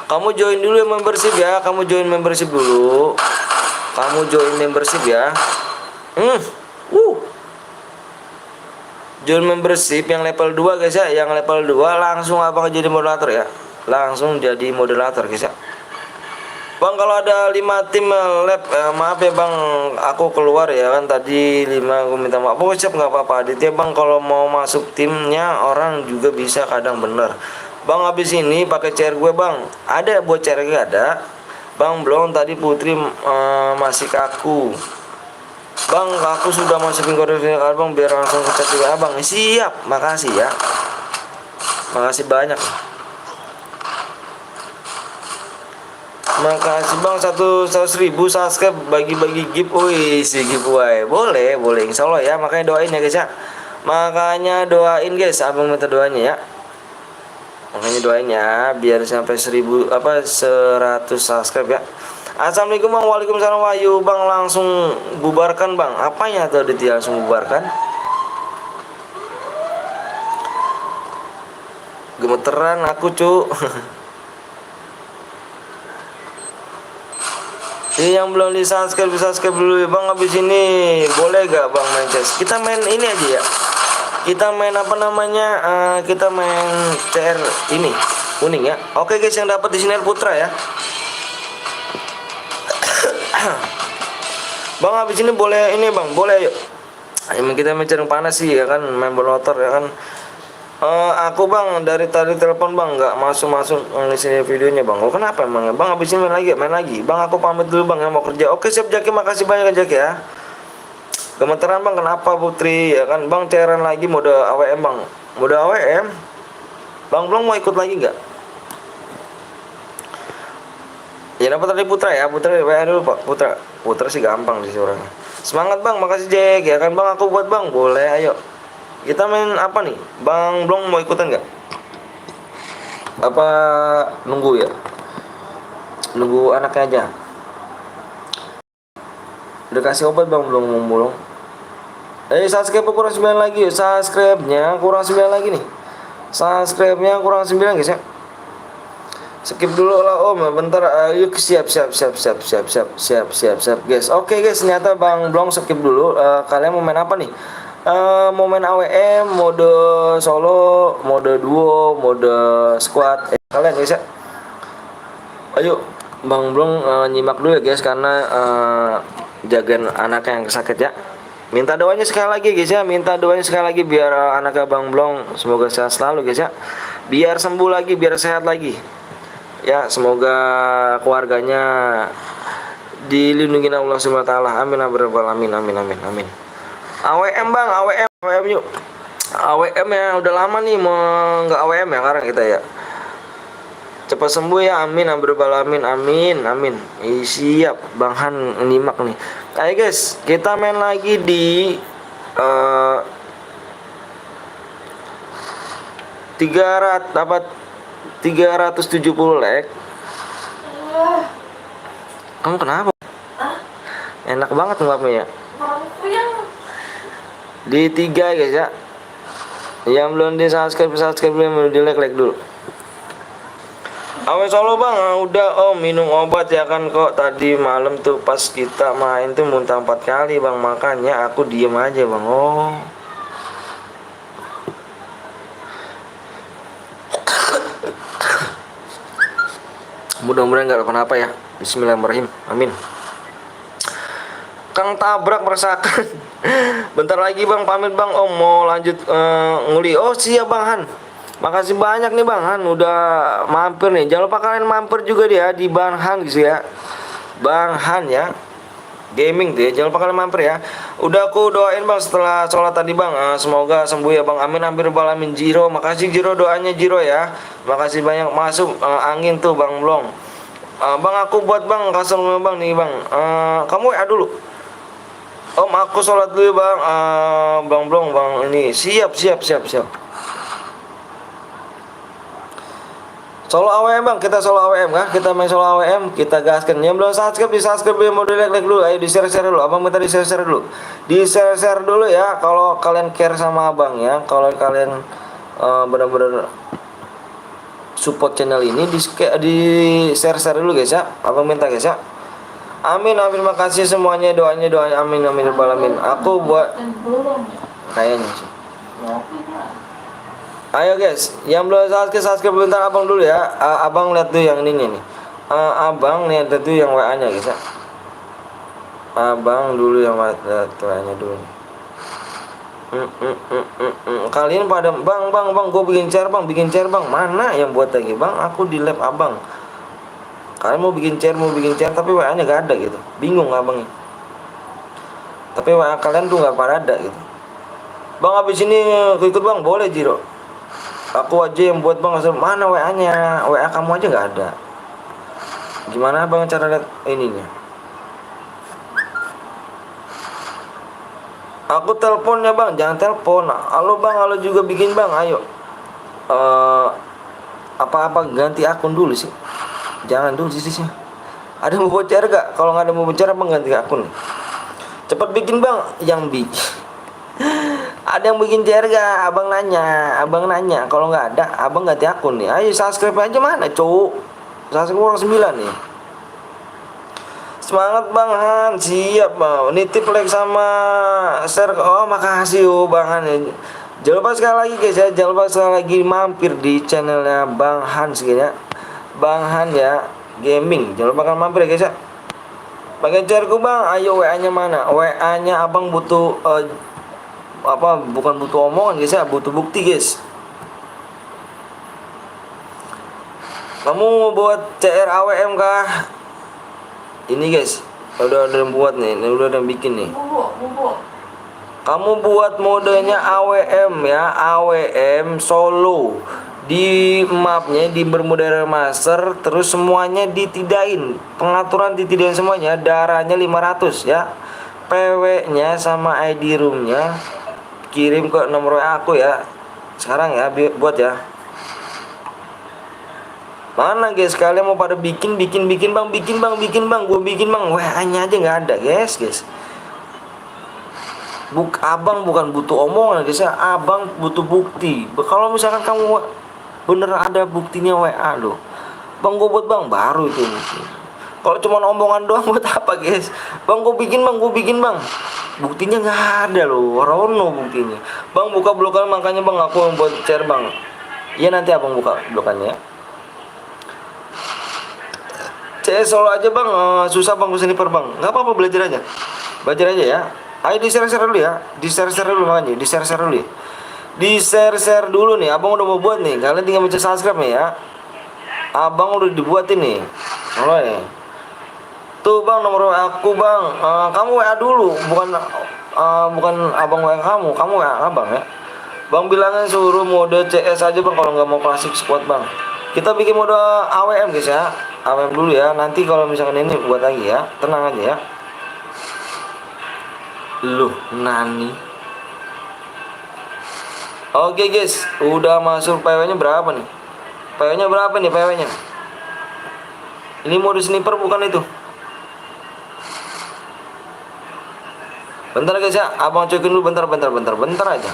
Kamu join dulu ya membership ya. Kamu join membership dulu. Kamu join membership ya. Join membership yang level 2 guys ya. Yang level 2 langsung abang jadi moderator ya. Langsung jadi moderator guys ya. Bang kalau ada 5 tim lab maaf ya bang, aku keluar ya kan tadi 5 aku minta maaf. Oh siap nggak apa-apa Aditya bang, kalau mau masuk timnya orang juga bisa kadang bener. Bang habis ini pakai chair gue bang, ada buat chair gue ada. Bang belum tadi Putri masih kaku. Bang aku sudah masukin kode bang biar langsung ke chat juga abang. Siap, makasih ya. Makasih banyak. Makasih bang 100.000 subscribe bagi-bagi giveaway si giveaway. Boleh insya Allah ya. Makanya doain ya guys ya. Makanya doain guys, abang minta doanya ya. Makanya doain ya biar sampai 100 subscribe ya. Assalamualaikum bang. Waalaikumsalam Wahyu bang, langsung bubarkan bang. Apanya tuh dia langsung bubarkan? Gemeteran aku cu. Yang belum di subscribe dulu ya bang. Habis ini boleh gak bang main chess? Kita main ini aja ya. Kita main apa namanya? Kita main CR ini kuning ya. Oke guys, yang dapat di sini Putra ya. Bang habis ini boleh ini bang, boleh yuk. Kita main cereng panas sih ya kan, main motor ya kan. Aku bang dari tadi telepon bang nggak masuk ngisi videonya bang. Oh kenapa emang bang? Habis ini main lagi bang. Aku pamit dulu bang, yang mau kerja. Oke siap Jaki, makasih banyak Jaki ya. Gemeteran bang, kenapa Putri ya kan bang? Cairan lagi mode AWM bang, mode AWM bang. Belum mau ikut lagi nggak? Ya dapat tadi Putra ya. Putra WA dulu pak. Putra sih gampang sih orangnya. Semangat bang, makasih Jack ya kan bang. Aku buat bang, boleh ayo. Kita main apa nih? Bang Blong mau ikutan nggak? Apa nunggu ya? Nunggu anaknya aja. Udah kasih obat bang belum? Subscribe kurang 9 lagi. Subscribe-nya kurang 9 lagi nih. Subscribe-nya kurang 9 guys ya. Skip dulu lah om, bentar. Ayo siap guys. Oke guys, ternyata Bang Blong skip dulu. Kalian mau main apa nih? Mau main AWM, mode solo, mode duo, mode squad. Kalian guys ya. Ayo Bang Blong nyimak dulu ya guys, karena jagain anaknya yang sakit ya. Minta doanya sekali lagi guys ya, minta doanya sekali lagi biar anaknya Bang Blong semoga sehat selalu guys ya. Biar sembuh lagi, biar sehat lagi. Ya, semoga keluarganya dilindungi Allah Subhanahu wa taala. Amin amin. AWM bang, AWM yuk. AWM ya, udah lama nih mau nggak AWM ya sekarang kita ya. Cepat sembuh ya, amin amin. Siap, Bang Han nyimak nih. Ayo guys, kita main lagi di dapat 370 like. Kamu kenapa? Enak banget ngelapnya ya. Di 3 guys ya. Yang belum di subscribe belum di like dulu. Awe Solo bang, udah om minum obat ya kan kok tadi malam tuh pas kita main tuh muntah 4 kali bang, makanya aku diem aja bang. Oh. Mudah-mudahan nggak kenapa ya. Bismillahirrahmanirrahim. Amin. Kang tabrak meresahkan. Bentar lagi bang, pamit bang om mau lanjut nguli. Oh siap bang Han. Makasih banyak nih Bang Han udah mampir nih. Jangan lupa kalian mampir juga dia di Bang Han gitu ya. Bang Han ya. Gaming tuh ya. Jangan lupa kalian mampir ya. Udah aku doain Bang setelah sholat tadi Bang. Semoga sembuh ya Bang. Amin amin balamin Jiro. Makasih Jiro doanya Jiro ya. Makasih banyak masuk angin tuh Bang Blong. Bang aku buat Bang kasih Bang nih Bang. Kamu WA dulu. Om aku sholat dulu ya Bang. Bang Blong Bang ini siap. Solo AWM bang, kita solo AWM kah? Kita main solo AWM, kita gaskan. Yang belum subscribe, di subscribe ya, mau di like dulu. Ayo di share dulu. Abang minta di share dulu. Di share dulu ya. Kalau kalian care sama abang ya, kalau kalian benar-benar support channel ini, di share dulu guys ya. Abang minta guys ya. Amin makasih semuanya doanya amin balamin. Aku buat kayaknya sih. Ayo guys, yang belum subscribe bentar abang dulu ya. Abang lihat tuh yang ini nih. Abang lihat tuh yang WA-nya guys ya. Abang dulu yang WA-nya dulu. Kalian pada bang, gue bikin share bang. Mana yang buat lagi bang? Aku di lab abang. Kalian mau bikin share tapi WA-nya gak ada gitu. Bingung abangnya. Tapi WA kalian tuh gak pada ada gitu. Bang abis ini ikut bang, boleh Jiro. Aku aja yang buat bang, mana WA-nya? WA kamu aja nggak ada. Gimana bang cara lihat ininya? Aku teleponnya bang, jangan telepon. Halo bang, halo juga bikin bang, ayo. Apa ganti akun dulu sih? Jangan dulu sih. Ada mau bocor gak? Kalau nggak ada mau bocor bang ganti akun. Cepet bikin bang, yang bikin. Ada yang bikin share gak? Abang nanya. Kalau nggak ada, abang ganti akun nih. Ayo subscribe aja mana, cowok? Subscribe orang 9 nih. Semangat Bang Han, siap bang. Nitip like sama share. Oh makasih Bang Han. Jangan lupa sekali lagi guys ya. Jangan lupa sekali lagi mampir di channelnya Bang Han segini ya. Bang Han ya, gaming. Jangan lupa kalian mampir ya guys ya. Pakai shareku bang. Ayo WA-nya mana? WA-nya abang butuh bukan butuh omongan guys ya, butuh bukti guys. Kamu mau buat CR AWM kah? Ini guys, udah ada yang buat nih, udah ada yang bikin nih. Kamu buat modenya AWM ya, AWM solo. Di mapnya di Bermuda Master, terus semuanya ditidain. Pengaturan ditidain semuanya, darahnya 500 ya. PW-nya sama ID room-nya kirim ke nomor WA aku ya. Sekarang ya buat ya. Mana guys, kalian mau pada bikin bang. Gue bikin bang. WA-nya aja nggak ada guys. Abang bukan butuh omongan guys ya. Abang butuh bukti. Kalau misalkan kamu bener ada buktinya WA lo, bang gue buat bang baru itu bukti. Kalau cuma omongan doang buat apa guys? Bang gue bikin bang. Buktinya nggak ada loh, Rono buktinya. Bang buka blokan makanya bang aku yang buat share bang. Iya nanti abang buka blokannya ya. CS solo aja bang, susah bang sniper bang. Nggak apa-apa belajar aja ya. Ayo di share dulu ya, di share dulu makanya, di share dulu ya. Di share dulu nih, abang udah mau buat nih. Kalian tinggal baca subscribe nih ya. Abang udah dibuatin nih. Halo ya. Tuh bang nomor WA aku bang. Kamu WA dulu, bukan abang WA kamu WA abang ya. Bang bilangnya suruh mode CS aja bang kalau nggak mau klasik squad bang. Kita bikin mode AWM guys ya. AWM dulu ya. Nanti kalau misalkan ini buat lagi ya. Tenang aja ya. Loh nani. Oke guys, udah masuk PW-nya berapa nih? PW-nya berapa nih PW-nya? Ini mode sniper bukan itu? Bentar guys ya, abang cuekin dulu bentar aja.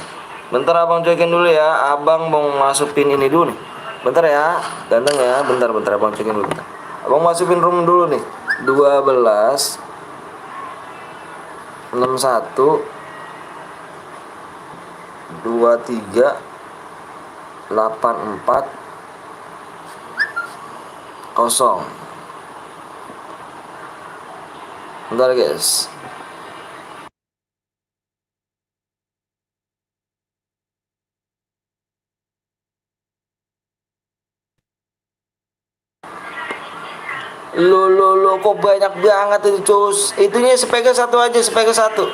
Bentar abang cuekin dulu ya, abang mau masukin ini dulu nih. Bentar ya, ganteng ya, bentar abang cuekin dulu bentar. Abang masukin room dulu nih. 12 61 23 84 0. Bentar guys. Lo kok banyak banget itu cus. Itunya speknya satu aja, speknya satu.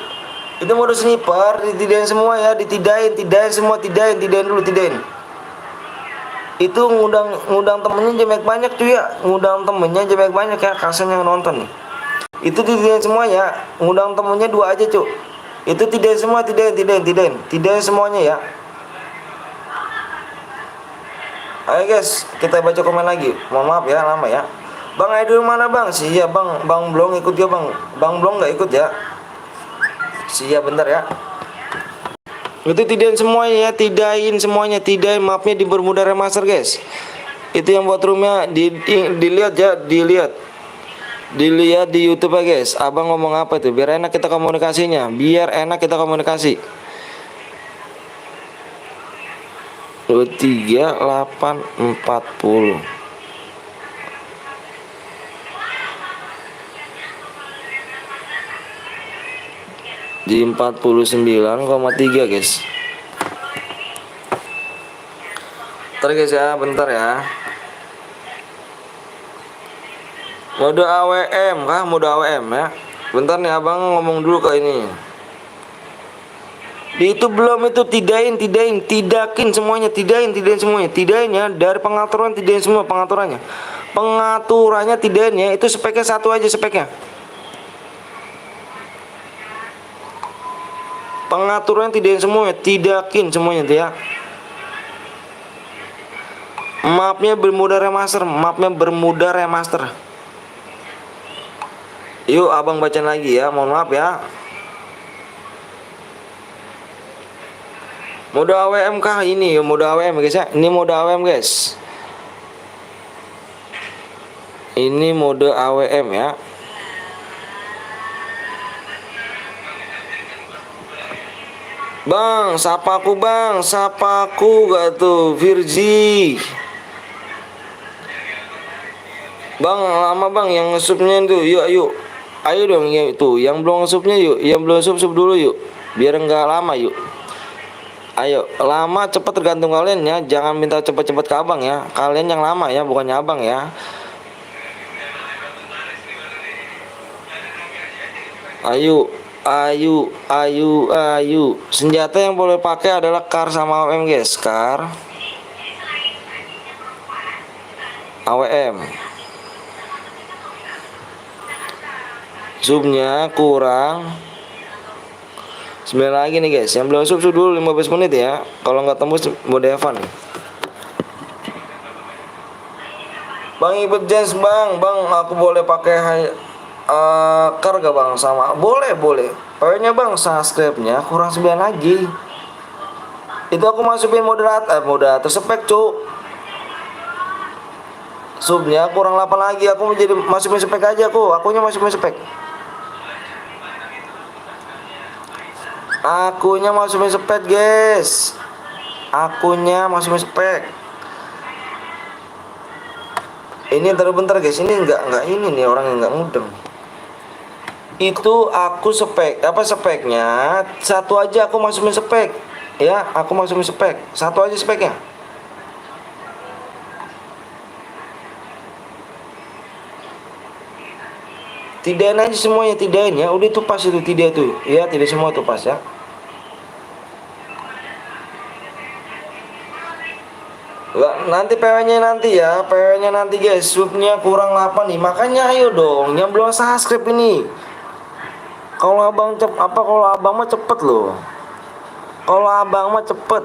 Itu mode sniper, ditidain semua ya, ditidain semua, tidain dulu, tidain. Itu ngundang temennya jemek banyak cuy ya, ngundang temennya jemek banyak ya, kasian yang nonton nih. Itu tidain semua ya, ngundang temennya 2 aja cuy. Itu tidain semua, tidain semuanya ya. Ayo guys, kita baca komen lagi. Mohon maaf ya, lama ya. Bang Aidul mana bang? Iya bang belum ikut ya bang. Bang belum nggak ikut ya. Siap bentar ya. Itu tidain semuanya ya, tidain mapnya dipermudah remaster guys. Itu yang buat roomnya dilihat ya, dilihat di YouTube ya guys. Abang ngomong apa tuh? Biar enak kita komunikasinya, biar enak kita komunikasi. 23 8 40. Di 49,3 guys. Bentar guys ya, bentar ya. Mode AWM kah? Mode AWM ya. Bentar nih abang ngomong dulu ke ini. Di itu belum itu tidakin semuanya, tidain semuanya. Tidainnya dari pengaturan, tidain semua pengaturannya. Pengaturannya tidain ya, itu speknya satu aja speknya. Pengaturan tidain semuanya, tidakin semuanya tuh ya. Mapnya bermudah remaster, Yuk abang baca lagi ya, mohon maaf ya. Mode AWM kah ini? Mode AWM guys ya. Ini mode AWM guys. Ini mode AWM ya. Bang, sapa aku gak tuh Virgi. Bang, lama bang yang ngesupnya itu. Yuk. Ayo dong ya, itu yang belum ngesupnya yuk. Yang belum sup dulu yuk. Biar enggak lama yuk. Ayo, lama cepet tergantung kalian ya. Jangan minta cepet-cepet ke abang ya. Kalian yang lama ya, bukannya abang ya. Ayo. Senjata yang boleh pakai adalah kar sama AWM guys. Kar AWM. Subnya kurang 9 lagi nih guys. Yang belum sub dulu 15 menit ya. Kalau nggak tembus mode Evan. Bang Ibet Jens bang, aku boleh pakai karga bang sama boleh pokoknya bang subscribe-nya kurang 9 lagi. Itu aku masukin moderator spek cuk. Subnya kurang 8 lagi, aku menjadi masukin spek aja akunya masukin spek. Akunya masukin spek guys. Akunya masukin spek. Ini bentar guys, ini enggak ini nih orang yang enggak mudeng. Itu aku speknya satu aja aku masukin spek ya, aku masukin spek satu aja speknya. Tidain aja semuanya, tidain ya, udah itu pas itu tidak tuh ya, tidak semua tuh pas ya. Nanti PW-nya nanti guys, subnya kurang 8 nih, makanya ayo dong yang belum subscribe ini. Kalau abang mah cepet loh. Kalau abang mah cepet.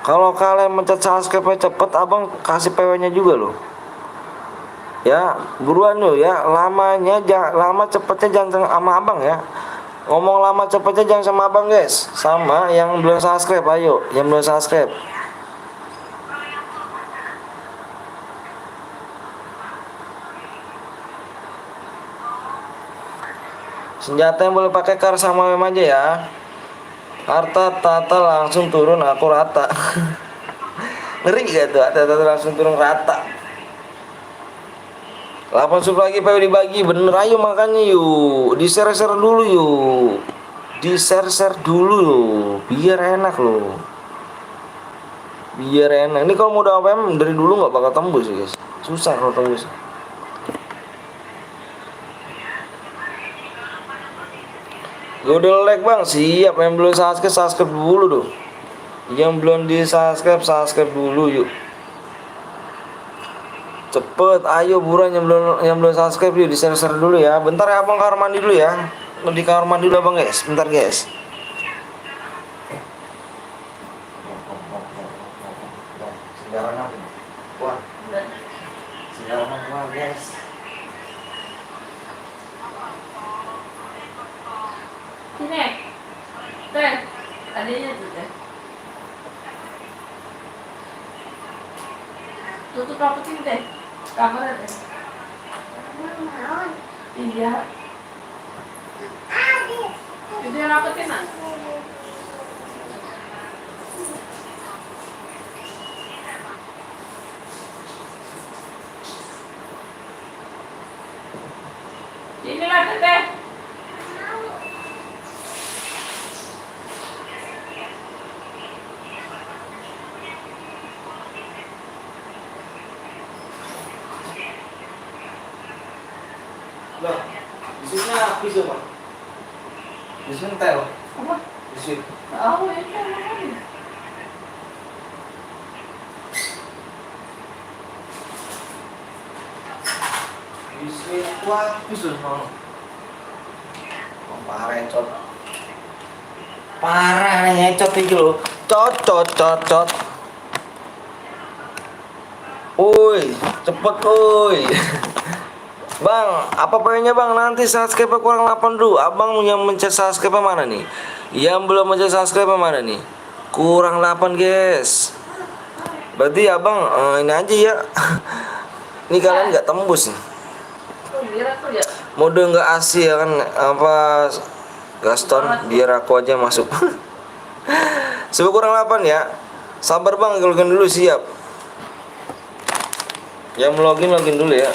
Kalau kalian mencet subscribe cepet, abang kasih PW-nya juga loh. Ya, buruan loh ya. Lama cepetnya jangan sama abang ya. Ngomong lama cepetnya jangan sama abang guys. Sama yang belum subscribe, ayo. Yang belum subscribe. Senjata yang boleh pakai kar sama mem aja ya. Harta tata langsung turun aku rata. Ngeri gak tuh? Harta tata langsung turun rata. 8 sub lagi PW dibagi. Bener, ayo makanya yuk. Di share-share dulu yuk. Di share-share dulu yuk. Biar enak loh. Biar enak. Ini kalau mau udah APM dari dulu nggak bakal tembus guys. Susah kalau tembus. Gue udah like bang, siap. Yang belum subscribe dulu dong. Yang belum di subscribe dulu yuk. Cepet, ayo buruan yang belum subscribe yuk, di share dulu ya. Bentar ya abang kamar mandi dulu ya. Di kamar mandi dulu abang guys. Bentar guys. Sejarah apa? Wah. Sejarah apa guys? Sini. Teh. Adanya tuh teh. Tutup rapetin teh. Kamarnya teh. Iya. Itu yang rapetin ah. Inilah teh. Loh, disini habis tuh bang. Disini tel. Apa? Disini. Oh, ini kan makanya. Disini habis tuh bang. Parah ngecot. Parah ngecot itu loh. Cot. Woi, cepet woi. Bang, apa poinnya bang? Nanti subscribe kurang 8 dulu. Abang yang mencet subscribe mana nih? Yang belum mencet subscribe mana nih? Kurang 8 guys. Berarti abang ini aja ya. Ini kalian nggak tembus nih. Mode nggak asli ya kan? Apa Gaston? Biar aku aja masuk. Sebab kurang 8 ya. Sabar bang, login dulu siap. Yang login dulu ya.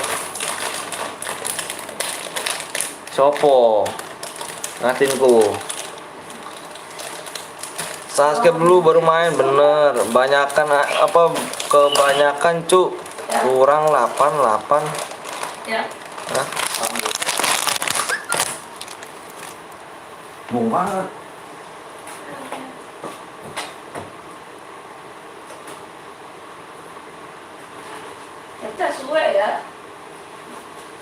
Sopo ngatinku subscribe dulu baru main, bener. Kebanyakan cuk. Kurang 8 Ya. Hah? Bung banget. Kita suwe ya.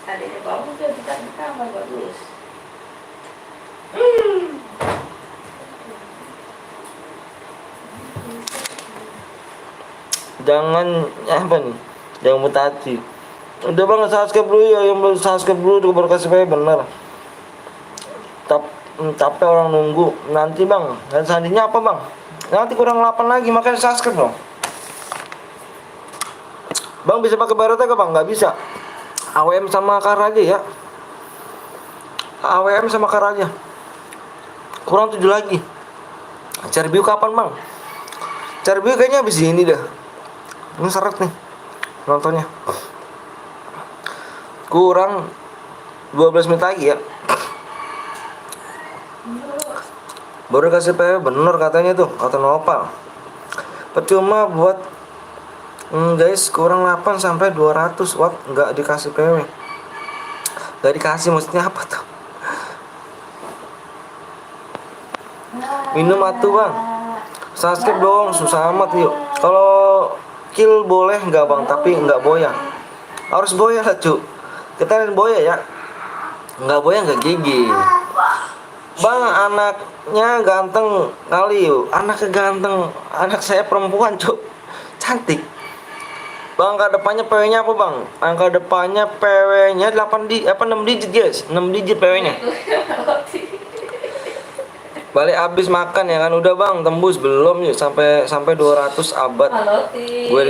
Adanya bagus dia kita di kamar bagus. Jangan apa nih? Jangan mutasi. Udah bang subscribe dulu ya, yang belum subscribe dulu baru kasih pay bener. Tapi orang nunggu nanti bang. Dan sandinya apa bang? Nanti kurang 8 lagi makanya subscribe dong. Bang bisa pakai Barata gak bang? Nggak bisa. AWM sama kar aja ya. AWM sama kar aja. Kurang 7 lagi. Cari view kapan bang? Cari view kayaknya habis ini dah. Ini seret nih nontonnya. Kurang 12 menit lagi ya. Baru kasih PW bener katanya tuh, kata Nopal. Percuma buat guys, kurang 8 sampai 200 watt nggak dikasih PW. Nggak dikasih maksudnya apa tuh? Minum atuh bang. Subscribe dong, susah amat yuk. Kalau kill boleh nggak bang, tapi nggak boya. Harus boya lah cu. Kita lihat boya ya. Nggak boya nggak gigi. Bang, anaknya ganteng kali yuk. Anaknya ganteng. Anak saya perempuan, Cuk. Cantik. Bang, angka depannya PW-nya apa, Bang? Angka depannya PW-nya 6 digit, guys. 6 digit PW-nya. Balik habis makan ya kan, udah Bang, tembus belum yuk sampai 200 abad. Gue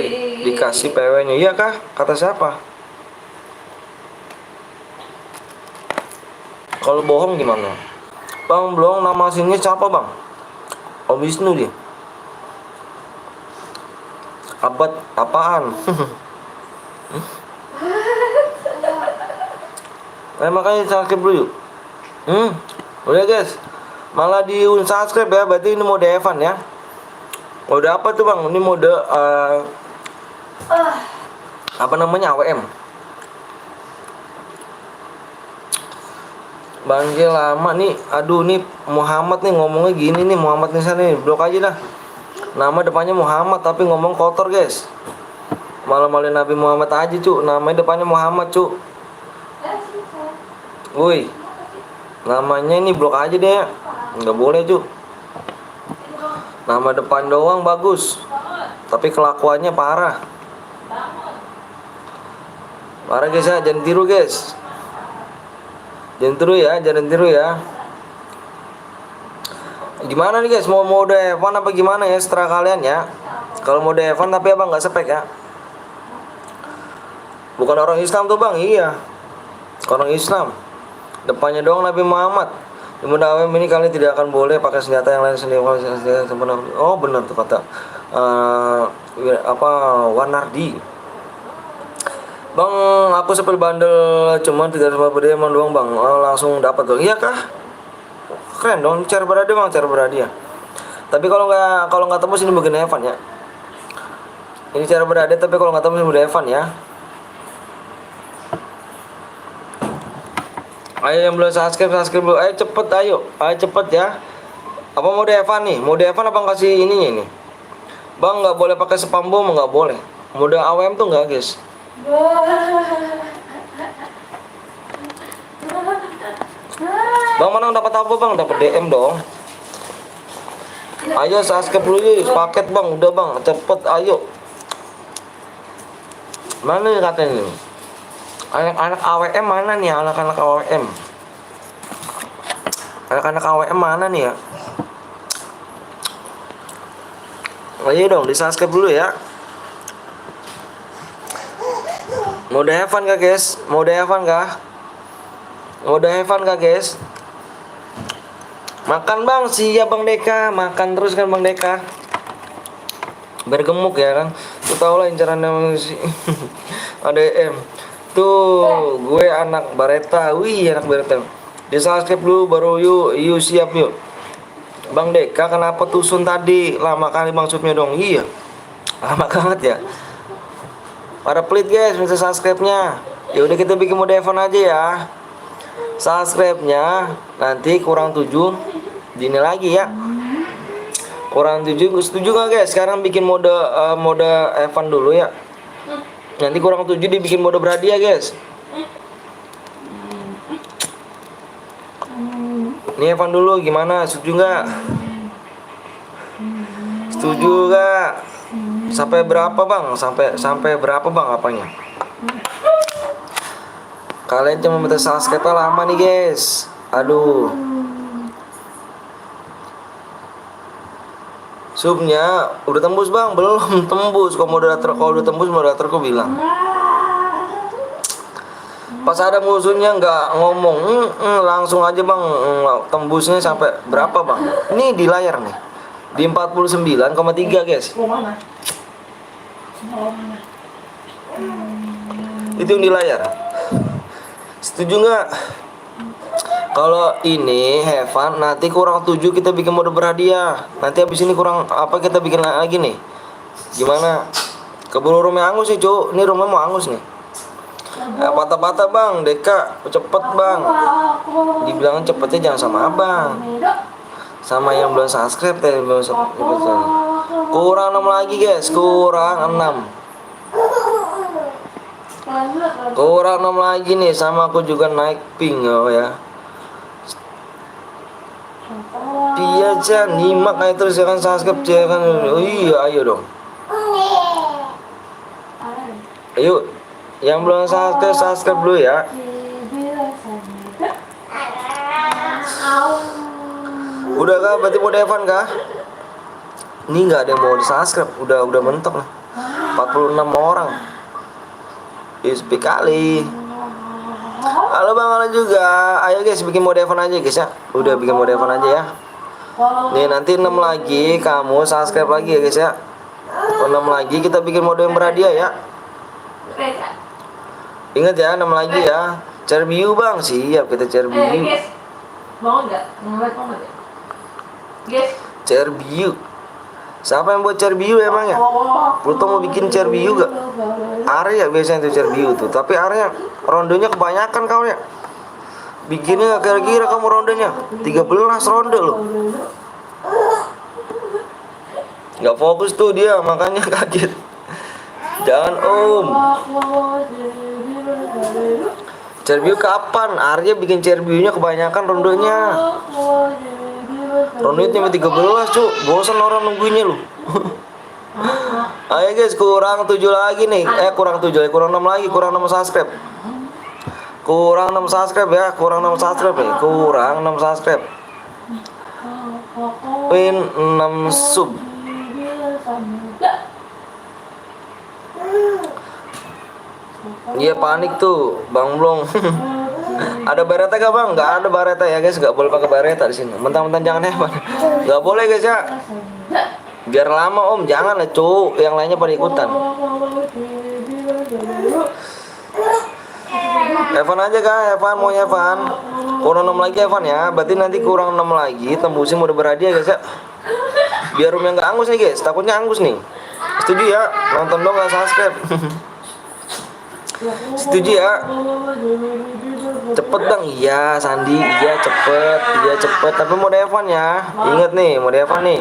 dikasih PW-nya. Iya kah? Kata siapa? Kalau bohong gimana? Bang, belum, nama aslinya siapa, Bang? Om Wisnu dia. Abad apaan? Makanya subscribe dulu yuk. Udah guys. Malah di unsubscribe ya, berarti ini mode Evan ya. Mode apa tuh Bang? Ini mode apa namanya, AWM. Bangke lama nih. Aduh nih Muhammad nih ngomongnya gini nih, Muhammad nih sana nih. Blok aja dah. Nama depannya Muhammad tapi ngomong kotor guys. Malah-malain Nabi Muhammad aja cu. Namanya depannya Muhammad cu. Woi. Namanya ini blok aja deh. Nggak boleh cu. Nama depan doang bagus. Tapi kelakuannya parah. Parah guys ya, jangan tiru guys. Jangan tiru ya. Gimana nih guys, mau mode Evan apa gimana ya, setelah kalian ya. Kalau mode Evan tapi abang nggak spek ya. Bukan orang Islam tuh Bang, iya. Orang Islam. Depannya doang Nabi Muhammad. Di mode AWM ini kalian tidak akan boleh pakai senjata yang lain sendiri. Oh benar tuh kata Wanardi. Bang, aku sepil bandel cuma 350 diamond doang Bang. Langsung dapat tuh. Iya kah? Keren dong, cara berhadiah Bang, cara berhadiah. Tapi kalau nggak tembus ini bagian Evan ya. Ini cara berhadiah tapi kalau nggak tembus ini bagian Evan ya. Ayo yang belum subscribe dulu. Ayo cepet ya. Apa mode Evan nih? Mode Evan apa kasih ininya ini? Bang, nggak boleh pakai spam bom, nggak boleh. Mode AWM tuh nggak guys. Bang, mana dapat apa Bang? Dapat DM dong. Ayo subscribe dulu yuk, paket Bang, udah Bang, cepet ayo. Mana nih katanya nih? Anak-anak AWM mana nih? Anak-anak AWM. Anak-anak AWM mana nih ya? Ayo dong, di subscribe dulu ya. Mode Evan kah guys? Mode Evan kah guys? Makan Bang, siap Bang Deka. Makan terus kan Bang Deka. Biar gemuk ya kan. Lu tau lah incaran si ADM. Tuh, gue anak Bareta. Wih, anak Bareta. Di subscribe dulu baru yuk siap yuk. Bang Deka kenapa tusun tadi? Lama kali maksudnya dong. Iya. Lama banget ya. Pada pelit guys, minta subscribe-nya. Ya udah kita bikin mode Evan aja ya. Subscribe-nya nanti kurang 7 dini lagi ya. Kurang 7, setuju nggak guys? Sekarang bikin mode Evan dulu ya. Nanti kurang 7 dibikin mode berhadiah guys. Ini Evan dulu gimana? Setuju nggak? Setuju nggak? Sampai berapa Bang? Sampai berapa Bang apanya? Kalian cuma minta subscribe lama nih guys. Aduh. Subnya udah tembus Bang? Belum tembus. Kalau udah tembus moderatorku bilang. Pas ada musuhnya nggak ngomong, langsung aja Bang, tembusnya sampai berapa Bang? Ini di layar nih. Di 49,3 guys. Itu yang di layar. Setuju nggak? Kalau ini Evan nanti kurang 7 kita bikin mode berhadiah. Nanti habis ini kurang apa kita bikin lagi nih? Gimana? Keburu rumah angus sih cu. Ini rumah mau angus nih. Patah-patah Bang, Deka cepet Bang. Dibilang cepetnya jangan sama abang, sama yang belum subscribe tadi belum subscribe. Kurang 6 lagi guys, kurang 6. Kurang 6 lagi nih, sama aku juga naik ping oh ya. Iya Chan, nyimak aja terus ya kan, subscribe ya kan. Oh iya, ayo dong. Ayo, yang belum subscribe, subscribe dulu ya. Udah kah? Berarti mau Devan kah? Ini nggak ada yang mau di subscribe, udah mentok lah. 46 orang. Speak kali. Halo Bang Alan juga. Ayo guys, bikin mode Evan aja guys ya. Udah bikin mode Evan aja ya. Nih nanti 6 lagi kamu subscribe lagi ya guys ya. 6 lagi kita bikin mode yang berhadiah ya. Ingat ya, 6 lagi ya. Share view Bang, siap kita share view. Guys, mau nggak? Mau nggak? Guys, Share view. Siapa yang buat share view emang ya? Pluto mau bikin share view gak? Arya biasanya tuh share view tuh. Tapi Arya rondenya kebanyakan kau ya. Bikinnya gak kira-kira kamu rondenya 13 ronde loh. Gak fokus tuh dia, makanya kaget. Jangan Om. Share view kapan? Arya bikin share view-nya kebanyakan rondenya. Ronde nyampe 13 cu, bosan orang nungguinnya lu. Ayo guys, kurang 7 lagi nih. Kurang 7, kurang 6 lagi, kurang 6 subscribe. Kurang 6 subscribe ya, kurang 6 subscribe nih, kurang 6 subscribe. Win 6 sub. Iya panik tuh, Bang Blong. Ada bareta gak Bang? Gak ada bareta ya guys, gak boleh pakai bareta di sini. Mentang-mentang jangan hebat. Gak boleh guys ya. Biar lama Om, jangan lah cu, yang lainnya pada ikutan. Evan aja kah? Evan mau Evan? Kurang 6 lagi Evan ya. Berarti nanti kurang 6 lagi, tembusin udah berhadiah guys ya. Biar room yang gak angus nih guys, takutnya angus nih. Setuju ya? Nonton dong gak subscribe. Setuju ya? Cepet Bang, iya Sandi, iya cepet. Tapi mau Evan ya. Ingat nih, mau Evan nih.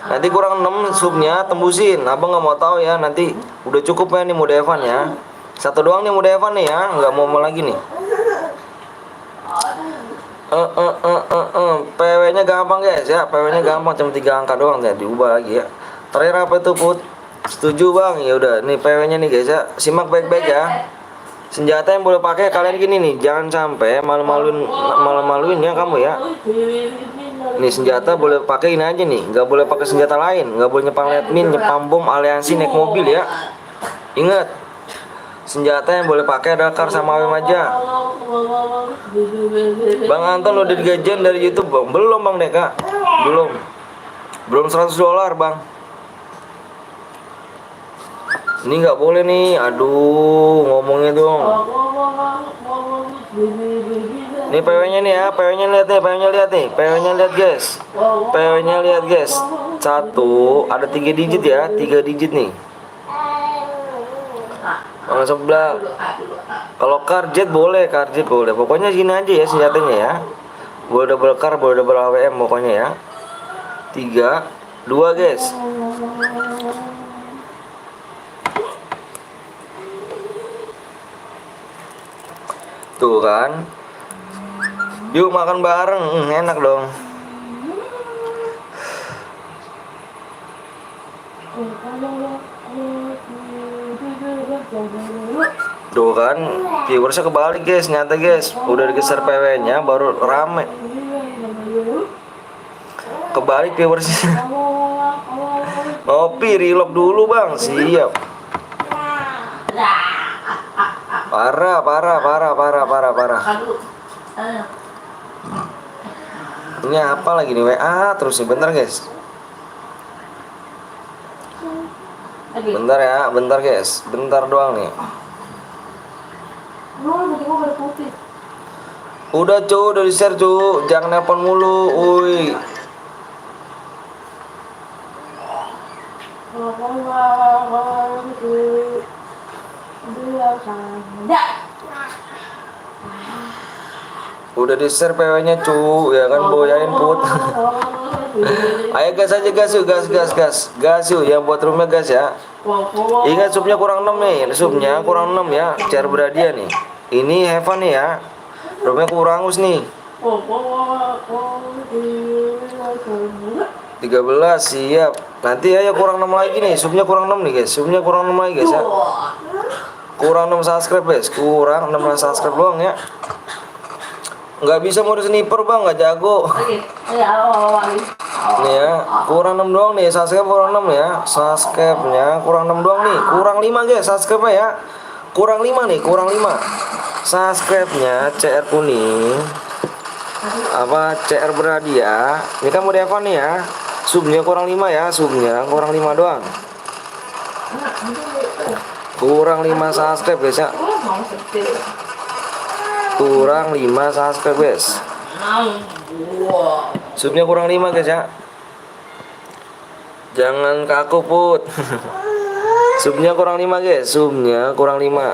Nanti kurang 6 subnya tembusin. Abang nggak mau tahu ya, nanti udah cukup ya nih mau Evan ya. Satu doang nih mau Evan nih ya, nggak mau lagi nih. PW-nya gampang guys ya, PW-nya gampang, cuma 3 angka doang ya, diubah lagi ya. Terakhir apa itu Put? Setuju Bang, ya udah nih PW-nya nih guys ya. Simak baik-baik ya. Senjata yang boleh pakai kalian gini nih, jangan sampai malu-maluin ya kamu ya. Nih senjata boleh pakai ini aja nih, nggak boleh pakai senjata lain, nggak boleh nyepang admin, nyepang bom, aliansi, naik mobil ya. Ingat, senjata yang boleh pakai adalah kar sama AWM aja. Bang Anton udah digajian dari YouTube Bang? Belum Bang Deka, belum $100 Bang. Ini nggak boleh nih, aduh ngomongnya dong. Ini PW-nya nih ya, PW-nya lihat nih, PW-nya lihat guys. PW-nya lihat guys. 1 ada 3 digit ya, 3 digit nih. Sebelah. Kalau karjet boleh, Pokoknya sini aja ya senjatanya ya. Boleh double kar, boleh double AWM pokoknya ya. 3, 2 guys. Tuh kan. Yuk makan bareng, enak dong. Tuh kan, viewersnya kebalik guys, nyata guys. Udah digeser PW-nya baru rame. Kebalik viewersnya. Ngopi, reload dulu Bang, siap. Parah. Ini apa lagi nih, WA terus nih, bentar guys. Bentar ya, bentar guys. Bentar doang nih. Udah cu, udah di-share cu. Jangan nelpon mulu, uy. Udah di-share PW-nya cu, ya kan boyain Put. Ayo gas aja, gas yuk, yang buat roomnya gas ya. Ingat subnya kurang 6 nih, subnya kurang 6 ya, cara berhadiah nih. Ini Heaven nih ya, roomnya kurang us nih. 13 siap. Nanti ayo kurang 6 lagi nih. Subnya kurang 6 nih guys. Subnya kurang 6 lagi guys ya. Kurang 6 subscribe guys. Kurang 6 subscribe doang ya. Nggak bisa mode sniper bang, nggak jago. Nih ya, kurang 6 doang nih. Subscribe kurang 6 ya. Subscribe-nya kurang 6 doang nih. Kurang 5 guys subscribe-nya ya. Kurang 5 nih, kurang 5. Subscribe-nya CR kuning. Apa CR berhadiah. Ini kan mode Evan nih ya. Subnya kurang 5 ya, subnya kurang 5 doang. Kurang 5 subscribe guys ya. Kurang 5 subscribe guys. Subnya kurang 5 guys ya. Jangan kaku put. Subnya kurang 5 guys. Subnya kurang 5.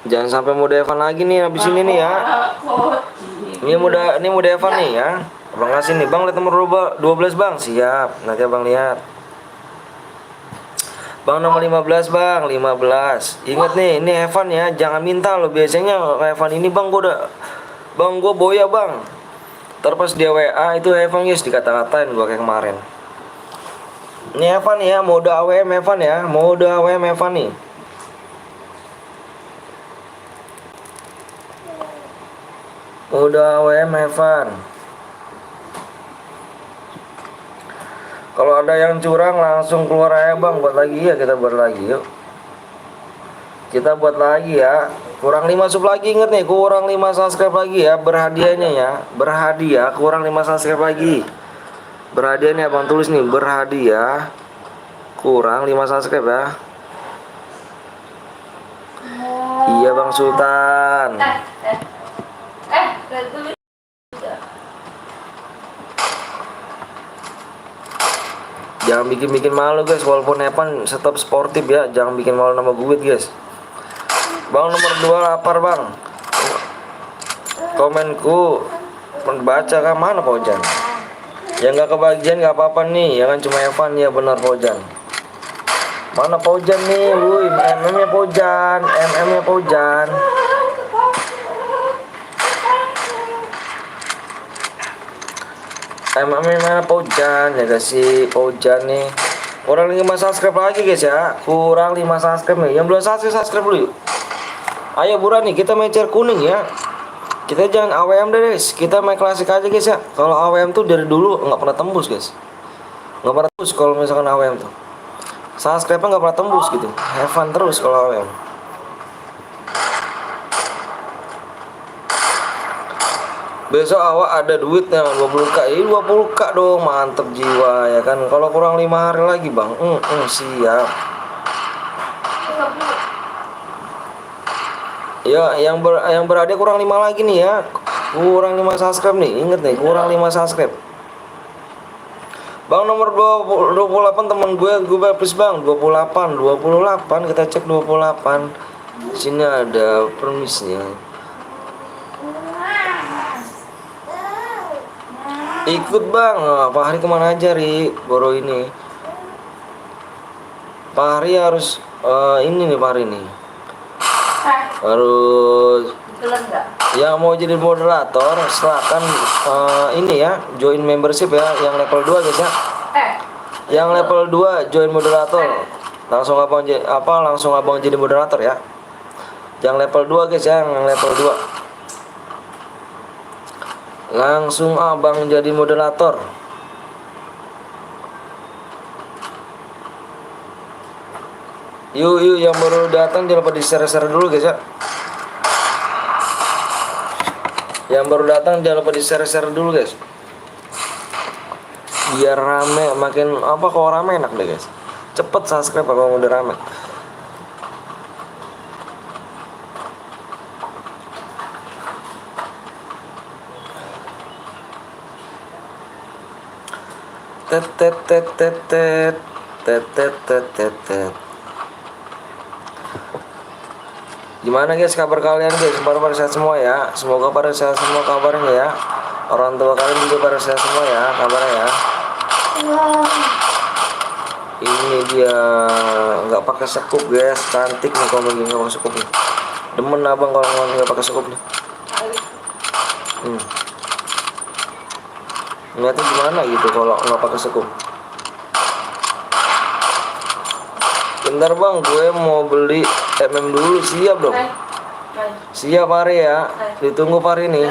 Jangan sampai mode Evan lagi nih habis ini nih ya. Ini mode Evan nih ya. Abang kasih nih, bang lihat nomor 12 bang. Siap, nanti abang lihat. Bang nomor 15 bang, 15. Ingat nih, ini Evan ya, jangan minta lo. Biasanya Evan ini bang bang gue boya bang. Terus dia WA itu Evan guys, dikata-katain gue kayak kemarin. Ini Evan ya, mode AWM Evan ya, mode AWM Evan nih. Mode AWM Evan. Kalau ada yang curang langsung keluar aja bang, buat lagi ya, kita buat lagi yuk. Kita buat lagi ya. Kurang 5 sub lagi, inget nih, kurang 5 subscribe lagi ya, berhadiahnya ya. Berhadiah kurang 5 subscribe lagi. Berhadiahnya abang tulis nih, berhadiah kurang 5 subscribe ya. Iya bang Sultan. Jangan bikin malu guys, walaupun Evan tetap sportif ya. Jangan bikin malu nama gue guys. Bang nomor 2 lapar bang. Komenku baca kan mana Pojan? Yang nggak kebagian nggak apa-apa nih, ya kan cuma Evan ya benar Pojan. Mana Pojan nih, wuih, MM-nya Pojan, MM-nya Pojan. MM-nya mana Pojan ya guys, si Pojan nih. Kurang 5 subscribe lagi guys ya. Kurang 5 subscribe nih. Yang belum subscribe dulu yuk. Ayo buruan nih, kita main CR kuning ya. Kita jangan AWM deh guys. Kita main klasik aja guys ya. Kalau AWM tuh dari dulu nggak pernah tembus guys. Nggak pernah tembus kalau misalkan AWM tuh. Subscribe-nya nggak pernah tembus gitu. Have fun terus kalau AWM. Besok awak ada duitnya 20k. 20k dong, mantep jiwa ya kan. Kalau kurang 5 hari lagi bang. Siap. Ya, yang berada kurang 5 lagi nih ya. Kurang 5 subscribe nih. Ingat nih, kurang 5 subscribe. Bang nomor 28 teman gue please bang. 28 kita cek 28. Sini ada permisnya. Ikut bang. Pak Hari kemana aja Ri? Boro ini. Pak Hari harus ini nih Pak Hari nih. Harus yang mau jadi moderator silakan ini ya, join membership ya, yang level 2 guys ya. Yang level 2 join moderator. Langsung abang jadi moderator ya. Yang level 2 guys ya, yang level 2. Langsung abang jadi moderator. Yuk yang baru datang jangan lupa di share dulu guys ya. Yang baru datang jangan lupa di share dulu guys. Biar rame, makin kalau rame enak deh guys. Cepet subscribe kalau udah rame. Gimana guys kabar kalian guys? Pada sehat semua ya. Semoga pada sehat semua kabarnya ya. Orang tua kalian juga pada sehat semua ya kabarnya ya. Ini dia nggak pakai sekup guys, cantik nih kalau lagi nggak pakai sekup nih. Demen abang kalau nggak pakai sekup nih. Ngeliatnya gimana gitu kalau nggak pakai sekuk. Bentar bang, gue mau beli dulu. Siap dong. Siap Pari ya. Ditunggu Pari nih.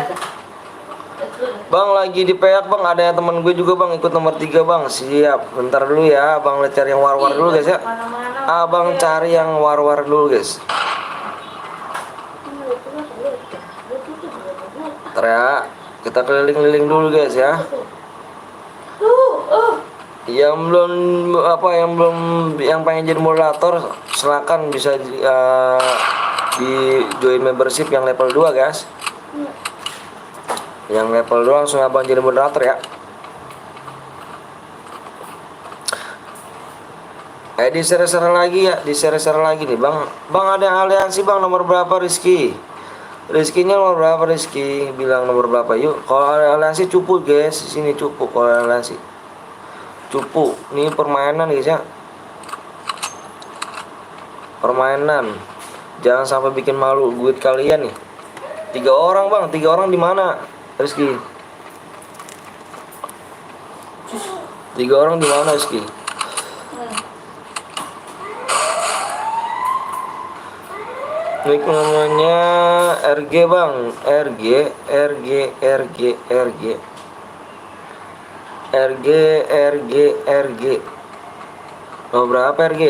Bang lagi di peak bang, ada yang teman gue juga bang ikut nomor 3 bang. Siap, bentar dulu ya. Abang cari yang war-war dulu guys ya. Abang cari yang war-war dulu guys. Bentar ya, kita keliling-keliling dulu guys ya. Yang pengen jadi moderator silakan bisa di join membership yang level 2 guys. Yang level 2 langsung abang jadi moderator ya. Di share-share lagi ya, di share-share lagi nih bang. Bang ada yang aliansi bang, nomor berapa Rizky? Rizkynya nomor berapa Rizky? Bilang nomor berapa yuk. Kalau ada aliansi cupu guys, sini cupu kalau ada aliansi. Cupu, ini permainan guys ya. Permainan. Jangan sampai bikin malu duit kalian nih. 3 orang bang, 3 orang di mana? Rizky. 3 orang di mana Rizky? Nick namanya RG bang, RG Oh berapa RG?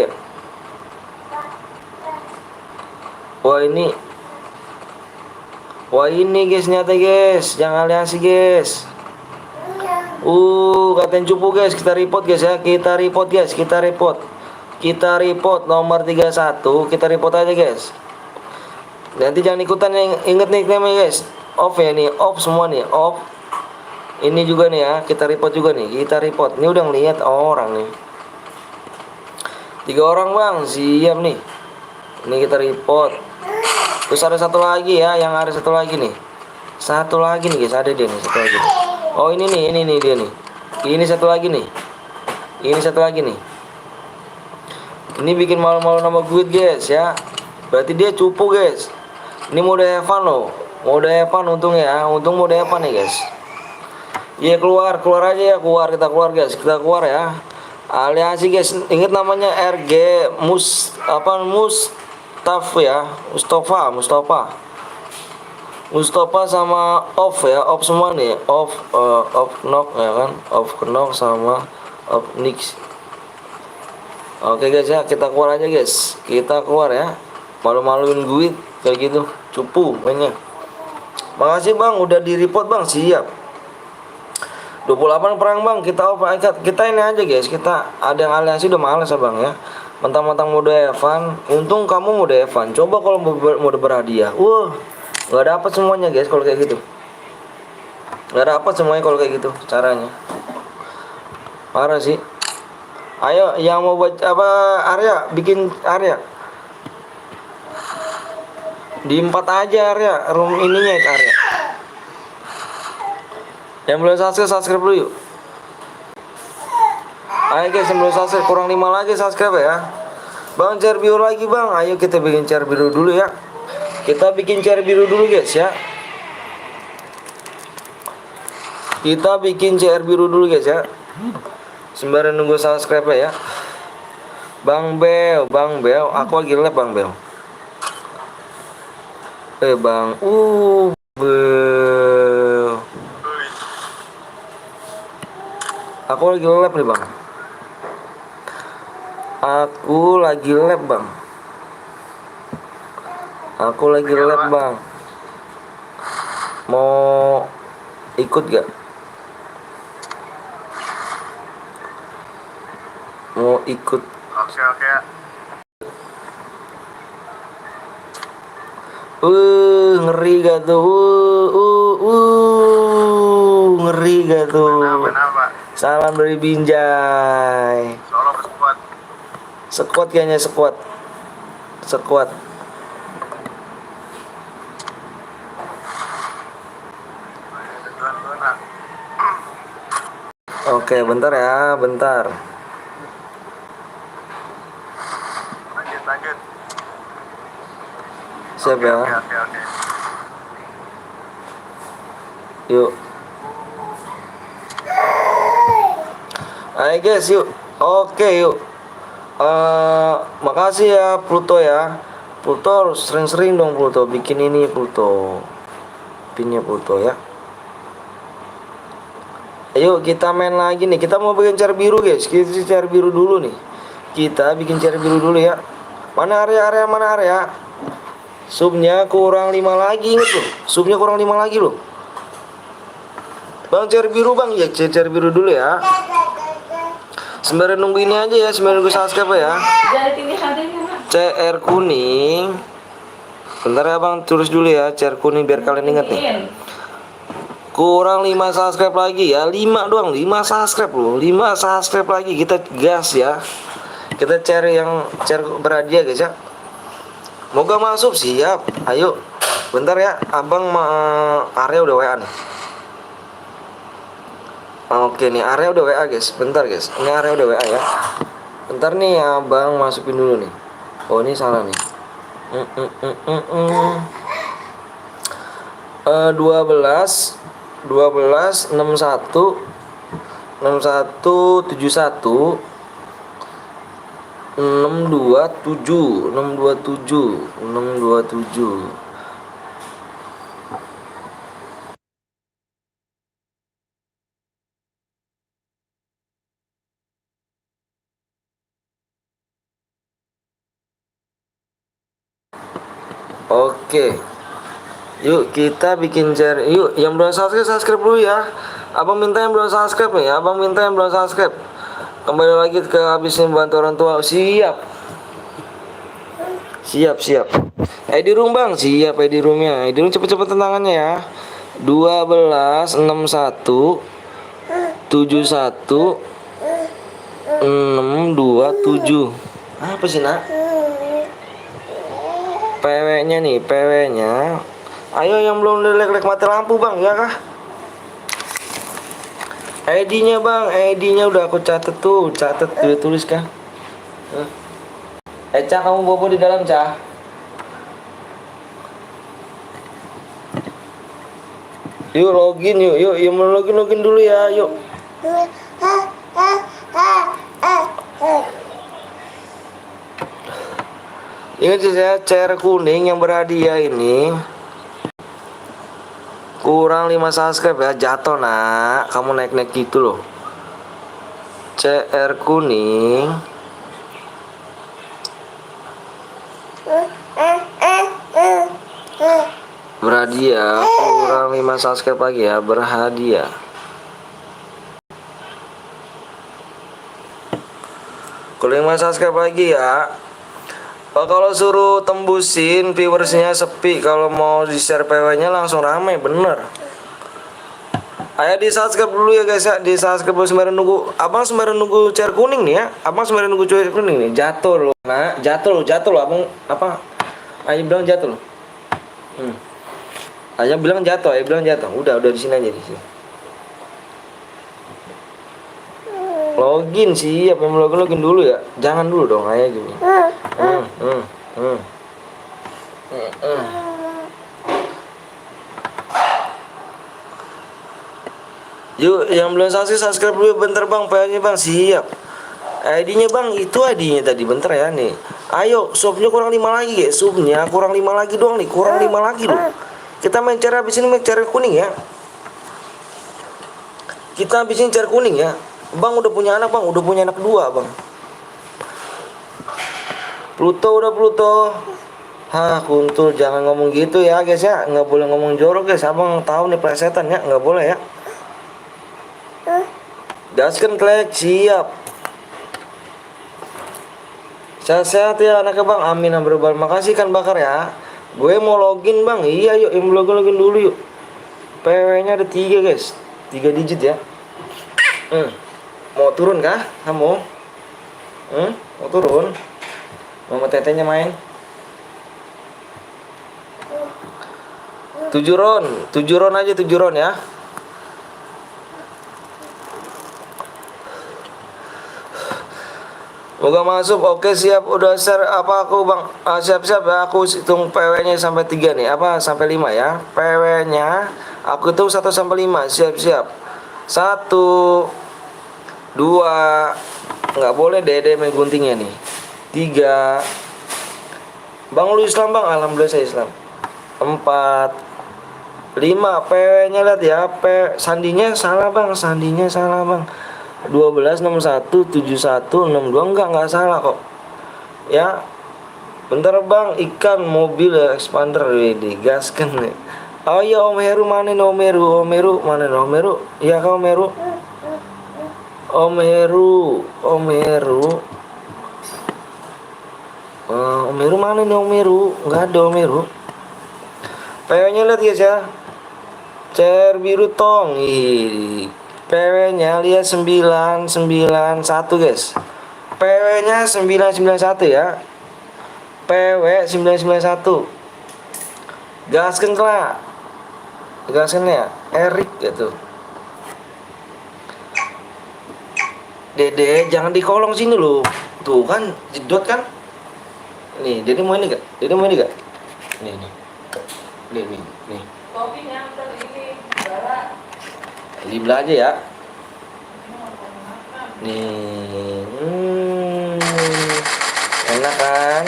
Wah ini guys, nyata guys, jangan aliansi guys. Katanya cupu guys, kita report guys ya, kita report nomor 31, kita report aja guys. Nanti jangan ikutan, yang inget nih namanya guys, off ya nih, off semua nih, off. Ini juga nih ya, kita report juga nih, kita report. Ini udah ngeliat orang nih. 3 orang bang, siap nih. Ini kita report. Terus ada satu lagi ya, yang ada satu lagi nih. Satu lagi nih guys, ada dia nih, satu lagi. Oh ini nih dia nih. Ini satu lagi nih. Ini satu lagi nih. Ini bikin malu-malu nama gue guys ya. Berarti dia cupu guys. Ini mode Evan loh. Mode Evan untung ya. Untung mode Evan nih guys. Iya keluar aja ya, kita keluar guys. Kita keluar ya. Aliansi guys. Ingat namanya RG Mustafa ya. Mustafa sama off ya, off semua nih, off knock ya kan, off knock sama off nix. Oke guys ya, kita keluar aja guys, kita keluar ya, malu-maluin gue kayak gitu, cupu mainnya. Makasih bang, udah di report bang, siap. 28 perang bang, kita off, kita ini aja guys, kita ada yang aliansi udah males ya bang ya. Mentang-mentang mode Evan, untung kamu mode Evan. Coba kalau mode berhadiah, nggak dapat semuanya guys kalau kayak gitu. Nggak dapat semuanya kalau kayak gitu caranya. Parah sih. Ayo yang mau buat apa Arya, bikin Arya. Di 4 aja Arya, room ininya Arya. Yang belum subscribe dulu yuk. Ayo guys, yang belum subscribe kurang 5 lagi subscribe ya. Bang share biru lagi bang. Ayo kita bikin share biru dulu ya. Kita bikin share biru dulu guys ya. Kita bikin share biru dulu guys ya. Sembari nunggu subscribe ya. Bang Bel, aku lagi live Bang Bel. Bang, Bel. Aku lagi live nih bang. Aku lagi live bang. Mau ikut gak? Mau ikut? Oke. Ngeri gak tuh? Ngeri gak tuh? Kenapa? Salam dari Binjai. Solo squad. Squad kayaknya squad. Oke, bentar ya, bentar. Lanjut. Siap ya. Oke. Yuk. Ayo guys, yuk. Oke, yuk. Makasih ya Pluto ya. Pluto harus sering-sering dong Pluto bikin ini Pluto. Pinnya Pluto ya. Ayo kita main lagi nih. Kita mau bikin car biru guys. Kita car biru dulu nih. Kita bikin car biru dulu ya. Mana area? Subnya kurang 5 lagi, inget loh. Subnya kurang 5 lagi loh. Bang car biru bang, ya car biru dulu ya. Sembari nunggu ini aja ya, sembari nunggu subscribe ya. CR kuning. Bentar ya bang, tulis dulu ya CR kuning biar kalian ingat nih. Kurang 5 subscribe lagi ya, 5 doang, 5 subscribe loh, 5 subscribe lagi, kita gas ya. Kita cari yang cari berhadiah guys ya. Moga masuk, siap. Ayo, bentar ya, abang area udah WA nih. Oke nih, area udah WA guys, bentar guys, ini area udah WA ya. Bentar nih, abang masukin dulu nih. Oh ini salah nih. 12 61 71 627 627. Oke. Yuk kita bikin share. Yuk yang belum subscribe dulu ya. Abang minta yang belum subscribe nih. Abang minta yang belum subscribe. Kembali lagi ke habisin bantu orang tua. Siap. ID room bang. Siap ID roomnya. ID room cepet-cepet tantangannya ya. 12 61 71 627. Apa sih nak? PW-nya nih, PW-nya. Ayo yang belum lek mati lampu bang, ya kah? ID-nya bang, ID-nya udah aku catet tuh, udah tulis kah? Cah kamu bobo di dalam Cah. Yuk login yuk, yang mau login dulu ya, yuk. Ingat ya, CR kuning yang berhadiah ini kurang 5 subscribe ya, jatuh nak. Kamu naik-naik gitu loh. CR kuning berhadiah, kurang 5 subscribe lagi ya, berhadiah. Kurang 5 subscribe lagi ya. Kalau suruh tembusin viewersnya sepi, kalau mau di share PW-nya langsung ramai, bener. Ayo di subscribe dulu ya guys ya, di subscribe sembari nunggu. Abang sembari nunggu share kuning nih ya, abang sembari nunggu share kuning nih. Jatuh loh, nah jatuh loh, abang apa? Ayo bilang jatuh loh. Ayo bilang jatuh, Udah di sini aja di sini. Login sih, apa yang login dulu ya? Jangan dulu dong, ayo gini. Yuk, yang belum subscribe dulu bentar bang, PN-nya bang, siap. ID-nya bang, itu ID-nya tadi, bentar ya nih. Ayo, subnya kurang 5 lagi guys, subnya kurang 5 lagi doang nih, kurang 5 lagi loh. Kita main cara habis ini, main cara kuning ya. Kita habisin cara kuning ya. Bang udah punya anak bang, udah punya anak 2 bang. Pluto. Hah kuntul, jangan ngomong gitu ya guys ya. Nggak boleh ngomong jorok guys. Abang tahu nih plesetan ya, nggak boleh ya. Gaskan klek, siap. Sehat-sehat ya anaknya bang, amin berubah. Makasih kan bakar ya. Gue mau login bang, iya yuk yang login dulu yuk. PW-nya ada 3 guys, 3 digit ya. Mau turun kah kamu? Mau turun? Mama tetenya main? 7 ron aja, 7 ron ya. Moga masuk. Oke siap, udah share apa aku bang? Siap ya, aku hitung PW nya sampai 3 nih, apa sampai 5 ya. PW nya Aku hitung 1 sampai 5. Siap-siap. 1, 2. Nggak boleh Dede main guntingnya nih. 3. Bang lu Islam bang? Alhamdulillah saya Islam. 4, 5. PW-nya lihat ya. Sandinya salah bang. Sandinya salah bang. 12, 61, 71, 62. Enggak salah kok. Ya. Bentar bang, ikan mobil expander digaskan nih. Oh iya Om Heru mana nih Om Heru? Om Heru mana nih Om Heru? Iya kau Om Heru? Om Heru, Om Heru. Om Heru mana nih Om Heru? Enggak ada Om Heru. PW-nya lihat guys ya. Cer biru tong. PW-nya lihat 991 guys. PW-nya 991 ya. PW 991. Gaskan lah. Gaskan ya. Erik gitu. Dede jangan di kolong sini loh. Tuh kan jedot kan. Nih, Dede mau ini gak? Dede mau ini gak? Nih. Nih. Kopinya udah ini, bara. Dibelah aja ya. Nih. Enak kan?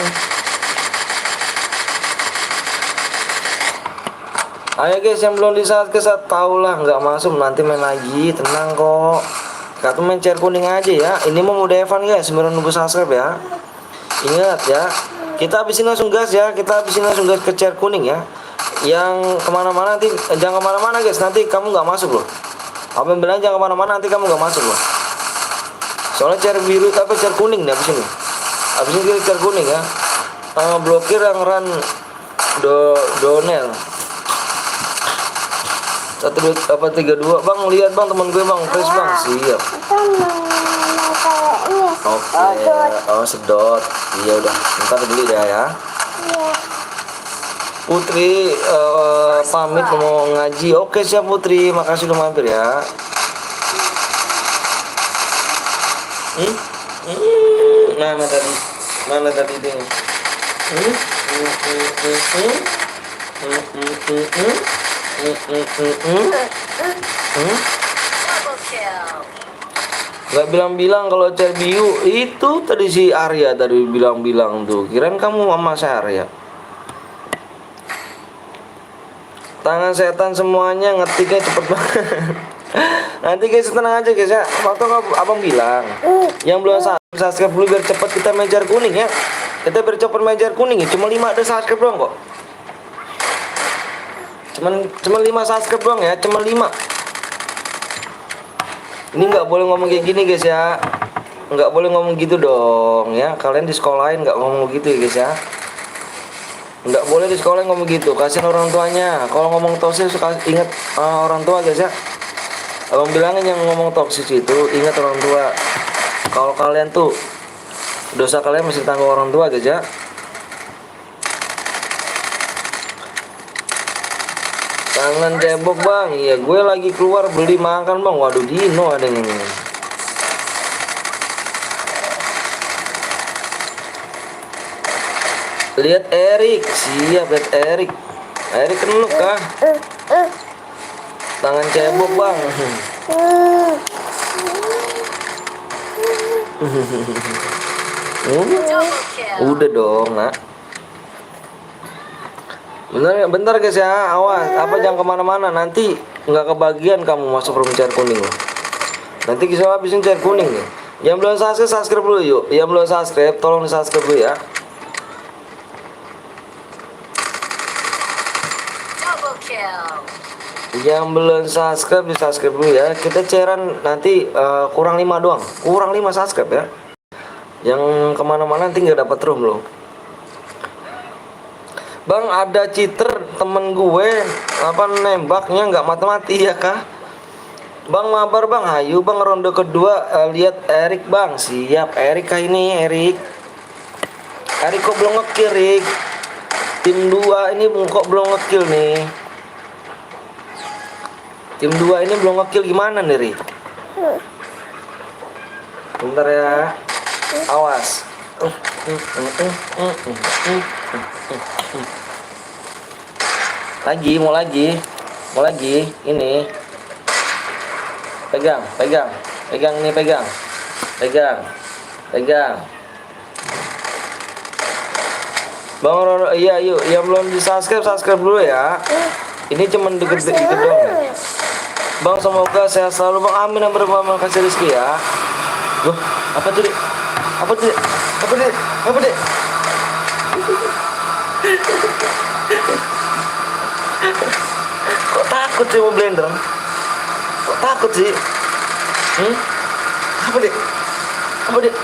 Ayo guys yang belum di subscribe tau lah nggak masuk nanti main lagi, tenang kok. Kata main chair kuning aja ya. Ini mau Evan guys, sebenarnya nunggu subscribe ya. Ingat ya, kita habisin langsung gas ya. Kita habisin langsung gas ke chair kuning ya. Yang kemana-mana nanti jangan kemana-mana guys, nanti kamu nggak masuk loh. Apa yang bilang jangan kemana-mana nanti kamu nggak masuk loh. Soalnya chair biru apa chair kuning nih abis ini. Abis ini kita chair kuning ya. Blokir yang run donel. 1, 2, 3, 2. Bang lihat bang teman gue bang, fresh bang. Siap. Oke. Oh sedot. Iya udah. Ntar beli dah ya. Putri pamit mau ngaji. Oke siap Putri. Makasih udah mampir ya. Mana tadi itu? Gak bilang-bilang kalau Cerbiu itu tadi si Arya tadi bilang-bilang tuh. Kirain kamu mama saya Arya. Tangan setan semuanya ngetiknya cepet banget. Nanti guys tenang aja guys ya. Waktu abang bilang yang belum subscribe dulu biar cepet kita mejar kuning ya. Kita biar cepet mejar kuning ya. Cuma 5 ada subscribe doang kok. Cuma 5 subscribe doang ya, cuma 5. Ini nggak boleh ngomong kayak gini guys ya. Nggak boleh ngomong gitu dong ya. Kalian di sekolahin nggak ngomong gitu ya guys ya. Nggak boleh di sekolah ngomong gitu. Kasihin orang tuanya. Kalau ngomong toksis suka ingat orang tua guys ya. Abang bilangin yang ngomong toksis itu ingat orang tua. Kalau kalian tuh dosa kalian mesti tanggung orang tua guys ya. Tangan cebok bang, iya gue lagi keluar beli makan bang. Waduh Dino ada yang ini. Lihat Erik, siap lihat Erik. Erik kenuk kah? Tangan cebok bang. Udah dong nak. Bentar guys ya, awas, apa jangan kemana-mana, nanti nggak kebagian kamu masuk room chair kuning loh. Nanti kita habisin chair kuning nih. Yang belum subscribe dulu yuk. Yang belum subscribe, tolong di subscribe dulu ya. Yang belum subscribe di subscribe dulu ya. Kita cairan nanti kurang 5 doang, kurang 5 subscribe ya. Yang kemana-mana nanti nggak dapat room loh. Bang ada cheater temen gue apa nembaknya nggak mati-mati ya kah? Bang mabar bang, ayo bang ronde kedua lihat Erik bang. Siap Erik kah ini Erik? Erik kok belum ngekill Erik? Tim 2 ini kok belum ngekill nih? Tim 2 ini belum ngekill gimana nih Erik? Bentar ya, awas. Lagi mau lagi. Mau lagi? Ini. Pegang, pegang. Pegang nih, pegang. Pegang. Pegang. Bang Roro, iya yuk. Yang belum di subscribe, subscribe dulu ya. Ini cuman dikit-dikit doang ya. Bang, semoga sehat selalu Bang. Amin. Amin. Amin. Kasih rezeki ya. Loh, apa tuh, Dik? Apa tuh, Dik? Apa, Dik? Apa, Dik? Kok takut sih mau blender? Kok takut sih? Apa, Dik? Apa, Dik?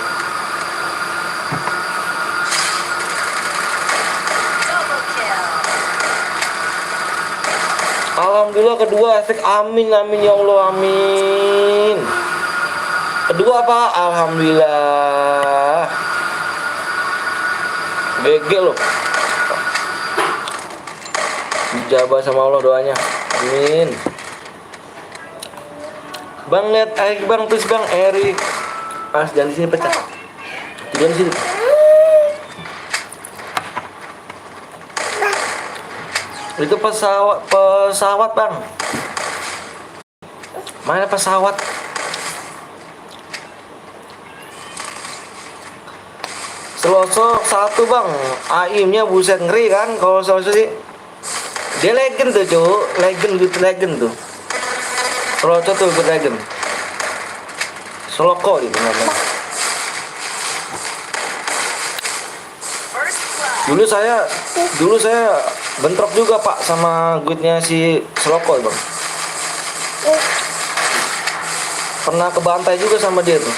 Alhamdulillah kedua efek, amin amin ya Allah, amin. Kedua apa? Alhamdulillah. GG loh. Dijabah sama Allah doanya. Amin. Bang lihat Bang, please Bang, Erik. Pas jangan di sini pecah. Jangan di sini. Itu pesawat Bang. Mana pesawat? Selosok satu Bang. AIM-nya buset ngeri kan kalau selosok sih. Dia legend tuh cu, legend tuh. Selosok tuh good legend. Seloko gitu namanya. Dulu saya bentrok juga Pak sama guidnya si Seloko Bang. Pernah kebantai juga sama dia tuh.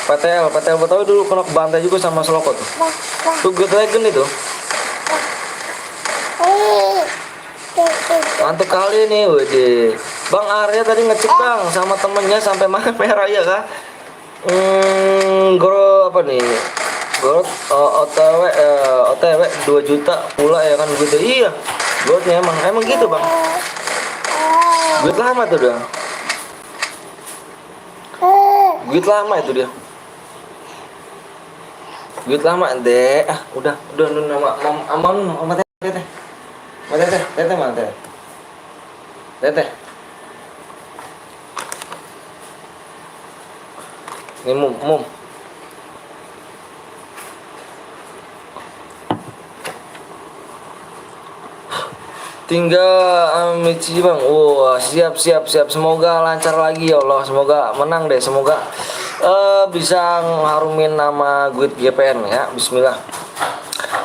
PTL Betawi dulu pernah kebantai juga sama Seloko tuh. Tuh good legend itu. Mantap kali nih, wede. Bang Arya tadi ngecek Bang sama temennya sampai mana merah ya kah? Goro apa nih? Goro OTW 2 juta pula ya kan gitu. Iya. Godnya emang gitu Bang. Duit lama tuh dia. Duit lama itu dia. Duit lama deh. Udah nama sama teteh. Teteh mana teteh? Teteh. Ini mum. Tinggal Amici Bang. Wah, siap. Semoga lancar lagi ya Allah. Semoga menang deh. Semoga bisa ngarumin nama Guide GPN ya. Bismillah.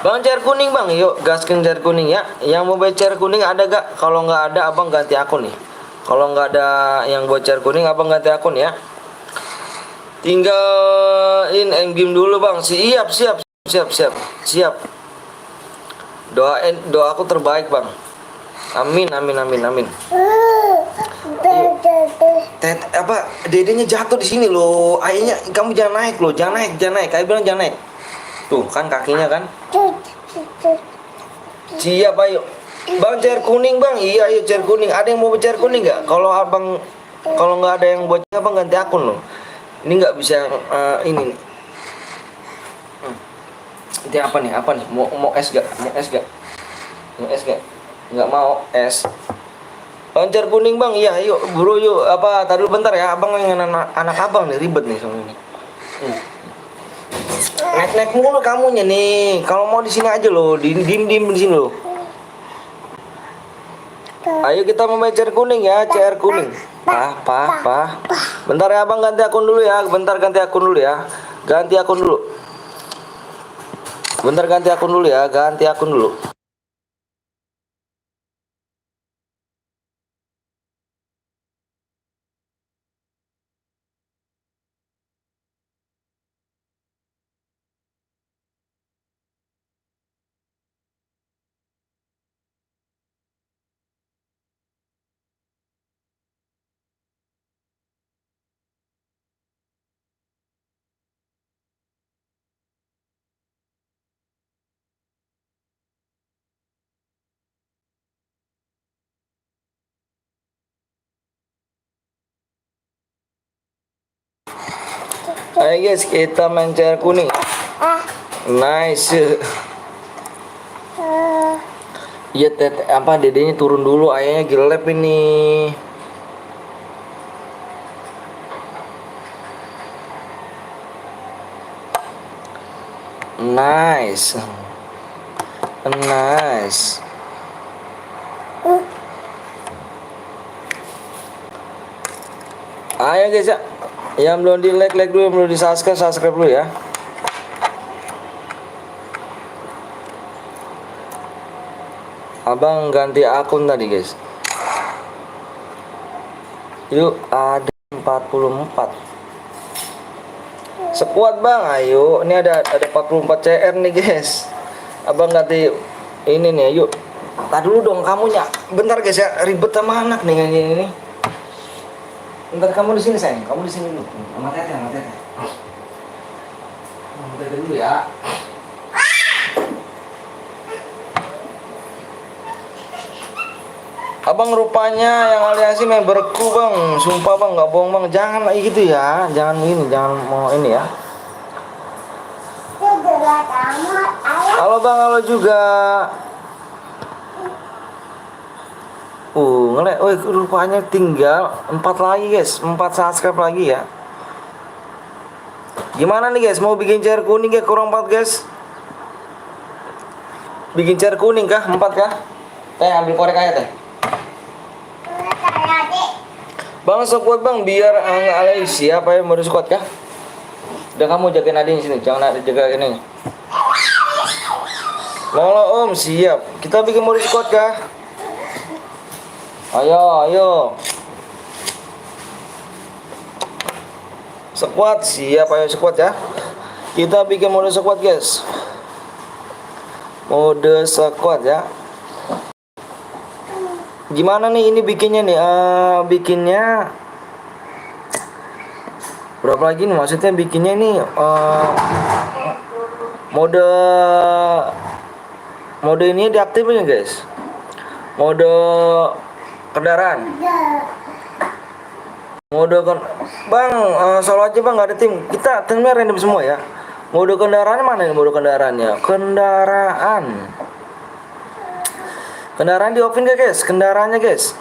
Bang cair kuning Bang, yuk gaskin cair kuning ya. Yang mau cair kuning ada gak? Kalau nggak ada Abang ganti akun nih. Kalau nggak ada yang buat cair kuning Abang ganti akun ya. Tinggal in game dulu Bang. Siap. Doa aku terbaik Bang. Amin. Apa dedenya jatuh di sini loh. Ayahnya kamu jangan naik loh, jangan naik. Kayak bilang jangan naik. Tuh kan kakinya kan. Siap ayo. Bang cair kuning Bang. Iya ayo cair kuning. Ada yang mau cair kuning nggak? Kalau nggak ada yang buat Abang ganti akun loh. Ini nggak bisa ini. Ini apa nih? Mau es gak? Nggak mau es. Bang cair kuning Bang. Iya yuk buru yuk. Apa tadi dulu bentar ya. Abang yang anak Abang nih ribet nih soal ini. Naik mulu kamunya nih. Kalau mau di sini aja loh, diem di sini loh. Ayo kita mau main cair kuning ya, cair kuning. Pa. Bentar ya Abang ganti akun dulu ya. Bentar ganti akun dulu ya. Ganti akun dulu. Ayo guys, kita main cair kuning. Nice. Iya apa dedenya turun dulu, ayahnya gelap ini. Nice. Nice. Ayo guys ya. Yang belum di like dulu, yang belum di subscribe dulu ya. Abang ganti akun tadi guys. Yuk ada 44. Sekuat bang, ayo. Ini ada 44 CR nih guys. Abang ganti ini nih, yuk. Tadi dulu dong kamunya. Bentar guys ya, ribet sama anak nih kayak gini. Bentar kamu di sini sayang, kamu di sini dulu. Sama teteh, sama teteh. Sama teteh dulu ya. Abang rupanya yang aliansi memberku bang, sumpah bang nggak bohong bang, jangan lagi gitu ya, jangan ini, jangan mau ini ya. Halo bang, halo juga. Ngelek, rupanya tinggal 4 lagi guys, 4 subscribe lagi ya. Gimana nih guys, mau bikin chair kuning ya kurang 4 guys? Bikin chair kuning kah, 4 kah? Ambil korek aja teh. Bang sekuat bang, biar nggak alay siapa yang mau sekuat kah? Udah kamu jagain adiknya sini, jangan ada jaga ini. Lolo om siap, kita bikin mode squad kah? Ayo. Squad siap, ayo squad ya. Kita bikin mode squad guys. Mode squad ya. Gimana nih ini bikinnya nih? Bikinnya berapa lagi nih? Maksudnya bikinnya nih mode ini diaktifin ya guys. Mode kendaraan. Bang, solo aja bang, nggak ada tim. Kita timnya random semua ya. Mode kendaraannya mana nih? Mode kendaraannya? Kendaraan di open gak guys? Kendaraannya guys.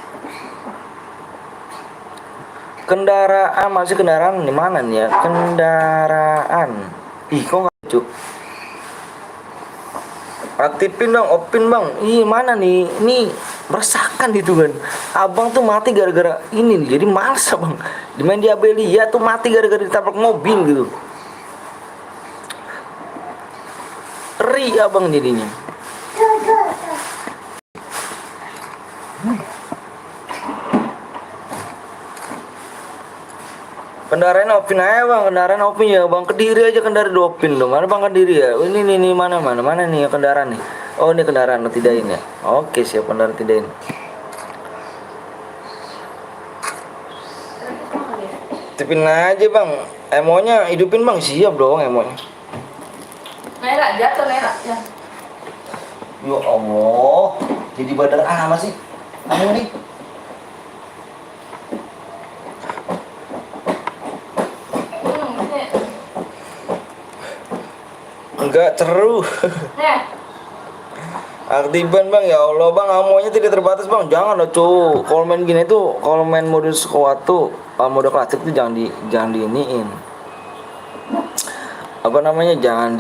Kendaraan, masih kendaraan di mana nih ya? Kendaraan. Ih, kok nggak lucu? Aktifin dong, open bang. Ih, mana nih? Ini meresahkan gitu kan. Abang tuh mati gara-gara ini nih. Jadi males abang. Dimain di Abelia tuh mati gara-gara ditabrak mobil gitu. Ri abang jadinya. Kendaraan opin aja bang, kendaraan opin ya bang. Kediri aja kendaraan opin dong. Mana bang Kediri ya? Ini mana nih ya kendaraan nih? Oh ini kendaraan tidain ya. Oke siap, kendaraan tidain. Tipin aja bang, emonya hidupin bang, siap dong emonya. Merah jatuh merah ya. Ya Allah, jadi badar amat sih. Kamu nih. Enggak seru. Aktifan bang, ya Allah bang, amonya tidak terbatas bang. Jangan loh cu, kalau main gini tuh, kalau main mode squad tuh, mode klasik tuh jangan diiniin. Apa namanya, jangan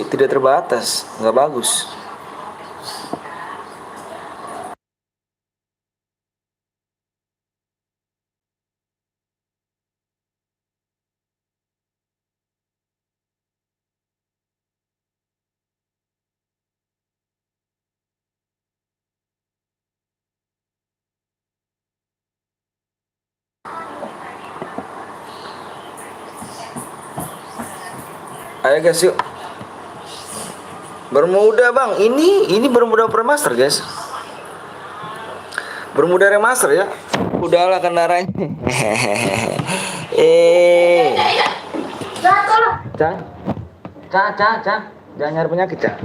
tidak terbatas, nggak bagus. Ayo guys yuk. Bermuda bang, ini bermuda remaster guys. Bermuda remaster ya. Udahlah kendaraannya. Cang. Jangan nyari penyakit, Cang.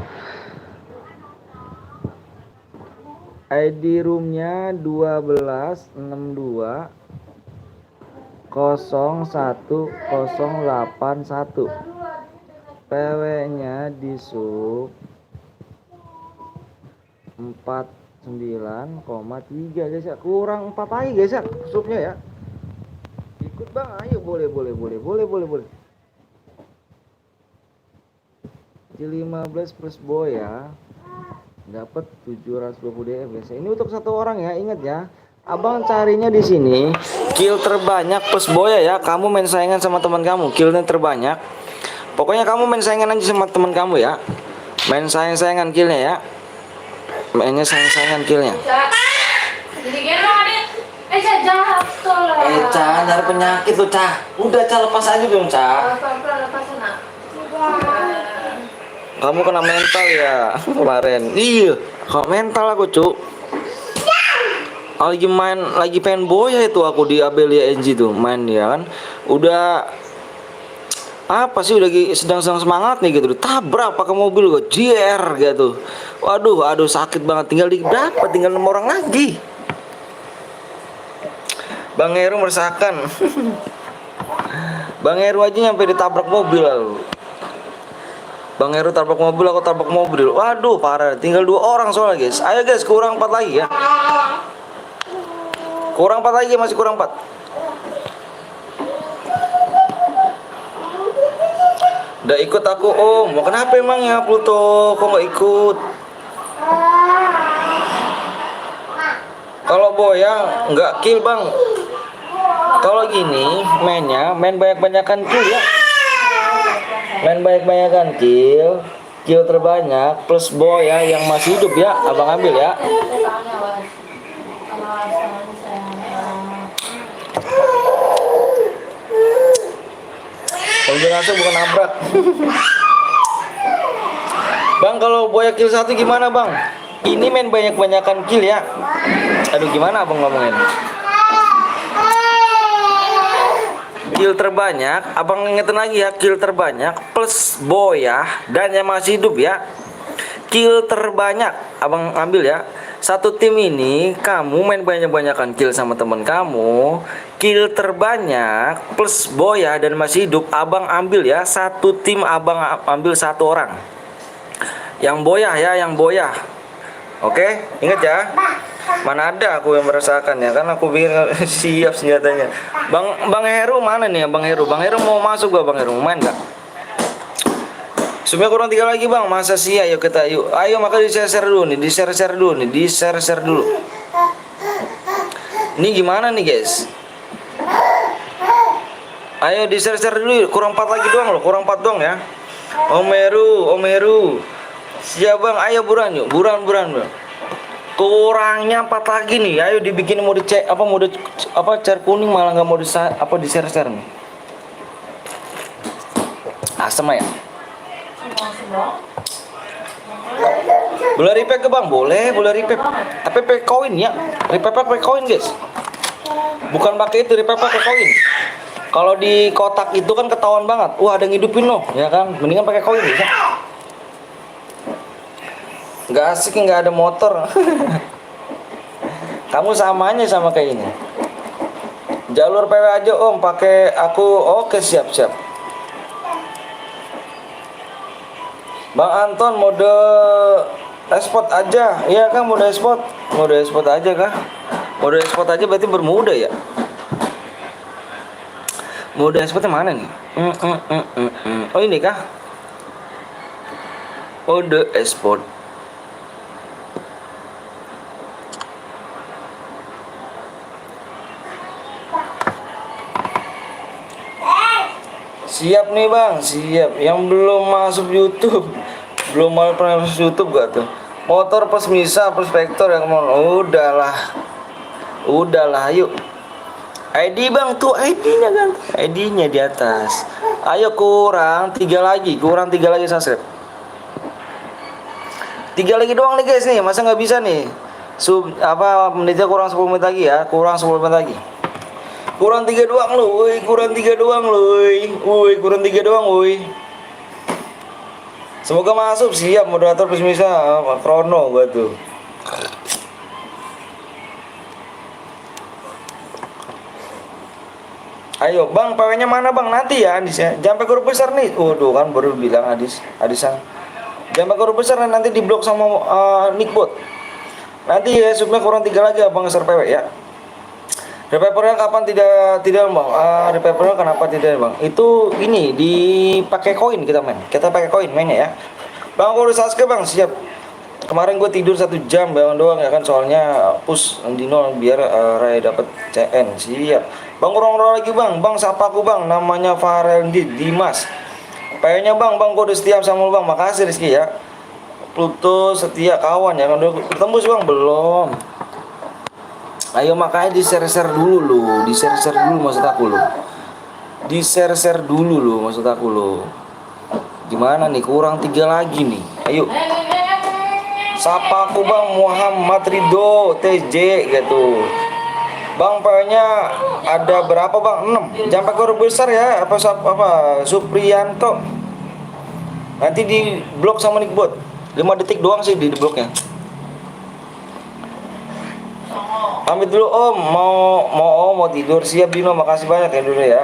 ID roomnya 1262 01081. PW-nya di sub 49,3 guys ya. Kurang 4 lagi guys ya subnya ya. Ikut bang, ayo boleh. Di 15 plus boy ya. Dapat 720 DM guys. Ini untuk satu orang ya, ingat ya. Abang carinya di sini kill terbanyak plus boya ya. Kamu main saingan sama teman kamu, killnya terbanyak. Pokoknya kamu main saingan aja sama teman kamu ya. Main saingan killnya ya. Mainnya saingan killnya. Cah, nyari penyakit tuh Cah. Udah Cah, lepas aja dong Cah. Kamu kena mental ya kemarin. Iya, kok mental aku cuk. Lagi pengen boya itu aku di Abelia NG tuh main ya kan. Udah apa sih udah sedang semangat nih gitu, tabrak pakai mobil gue JR gitu. Aduh sakit banget, tinggal 6 orang lagi. Bang Heru meresahkan. Bang Heru aja nyampe ditabrak mobil lalu. Bang Heru tabrak mobil, aku tabrak mobil. Waduh parah, tinggal 2 orang soalnya guys. Ayo guys, kurang 4 lagi ya. Kurang 4 lagi, masih kurang 4. Udah ikut aku om. Mau kenapa emang ya Pluto? Kok nggak ikut? Kalau boya nggak kill bang. Kalau gini mainnya main banyak-banyakan kill ya. Main banyak-banyakan kill terbanyak plus boya yang masih hidup ya. Abang ambil ya. Kalau jenazah bukan nabrak. Bang, kalau boya kill 1 gimana bang? Ini main banyak-banyakan kill ya. Aduh gimana abang ngomongin? Kill terbanyak, abang ingetin lagi ya, kill terbanyak plus boya dan yang masih hidup ya. Kill terbanyak abang ambil ya. Satu tim ini kamu main banyak-banyakan kill sama teman kamu. Kill terbanyak plus boya dan masih hidup abang ambil ya. Satu tim abang ambil 1 orang. Yang boya ya, yang boya. Oke, ingat ya. Mana ada aku yang merasakan ya, kan aku bikin siap senjatanya. Bang Heru mana nih ya Bang Heru? Bang Heru mau masuk gak Bang Heru? Mau main gak? Sebenarnya kurang 3 lagi bang, masa sih? Ayo kita ayo maka di share dulu nih, di share dulu. Ini gimana nih guys? Ayo di share dulu, kurang 4 lagi doang loh, kurang 4 doang ya. Om Heru. Siap bang, ayo buruan yuk, buruan. Kurangnya 4 lagi nih, ayo dibikin mode cek mode share kuning malah nggak mau di share nih. Asem ya. Boleh repack ke bang? Boleh repack. Tapi pakai koin ya. Repack pakai koin guys. Bukan pakai itu, repack pakai koin. Kalau di kotak itu kan ketahuan banget. Wah ada ngidupin loh, ya kan? Mendingan pakai koin ya. Nggak asik, nggak ada motor. Kamu samanya sama kayak ini. Jalur PW aja om, pakai aku. Oke siap. Bang Anton mode esport aja, iya kan mode esport aja kah? Mode esport aja berarti bermuda ya? Mode esportnya mana nih? Oh ini kah? Mode esport. Siap nih bang, siap. Yang belum masuk YouTube, belum pernah masuk YouTube gak tuh? Motor plus Misa plus Vector yang mau. Udahlah, yuk. ID bang tuh, ID-nya kan, ID-nya di atas. Ayo kurang 3 lagi subscribe. 3 lagi doang nih guys nih, masa nggak bisa nih? Menitnya kurang 10 menit lagi ya, kurang 10 menit lagi. Kurang 3 doang loh, kurang 3 doang, Semoga masuk, siap moderator plus Misa, Krono gua tuh. Ayo bang, PW-nya mana bang? Nanti ya Adis ya. Jangan pakai huruf besar nih. Waduh kan baru bilang Adisan. Jangan pakai huruf besar nanti diblok sama Nickbot. Nanti ya subnya kurang 3 lagi abang ngeser PW ya. Repapernya kapan tidak bang? Repapernya kenapa tidak bang? Itu ini dipakai koin kita main. Kita pakai koin mainnya ya. Bang aku udah subscribe bang, siap. Kemarin gue tidur 1 jam bang doang ya kan, soalnya push Dino biar Raya dapat CN. Siap. Bang kurang lagi bang. Bang sapa aku bang, namanya Farel Dimas. PW-nya bang, gue udah setia sama lu bang. Makasih Rizky ya. Pluto setia kawan ya kan, udah tembus bang belum? Ayo makanya di-share dulu lu, di-share dulu maksud aku lu. Di-share dulu lu maksud aku lu. Gimana nih, kurang 3 lagi nih. Ayo. Sapa aku bang Muhammad Ridho TJ gitu. Bang PW-nya ada berapa bang? 6. Jangan pakai huruf besar ya. Apa Supriyanto. Nanti di blok sama Nickbot. 5 detik doang sih di bloknya. Pamit dulu om, mau tidur. Siap Dino, makasih banyak ya dulu ya.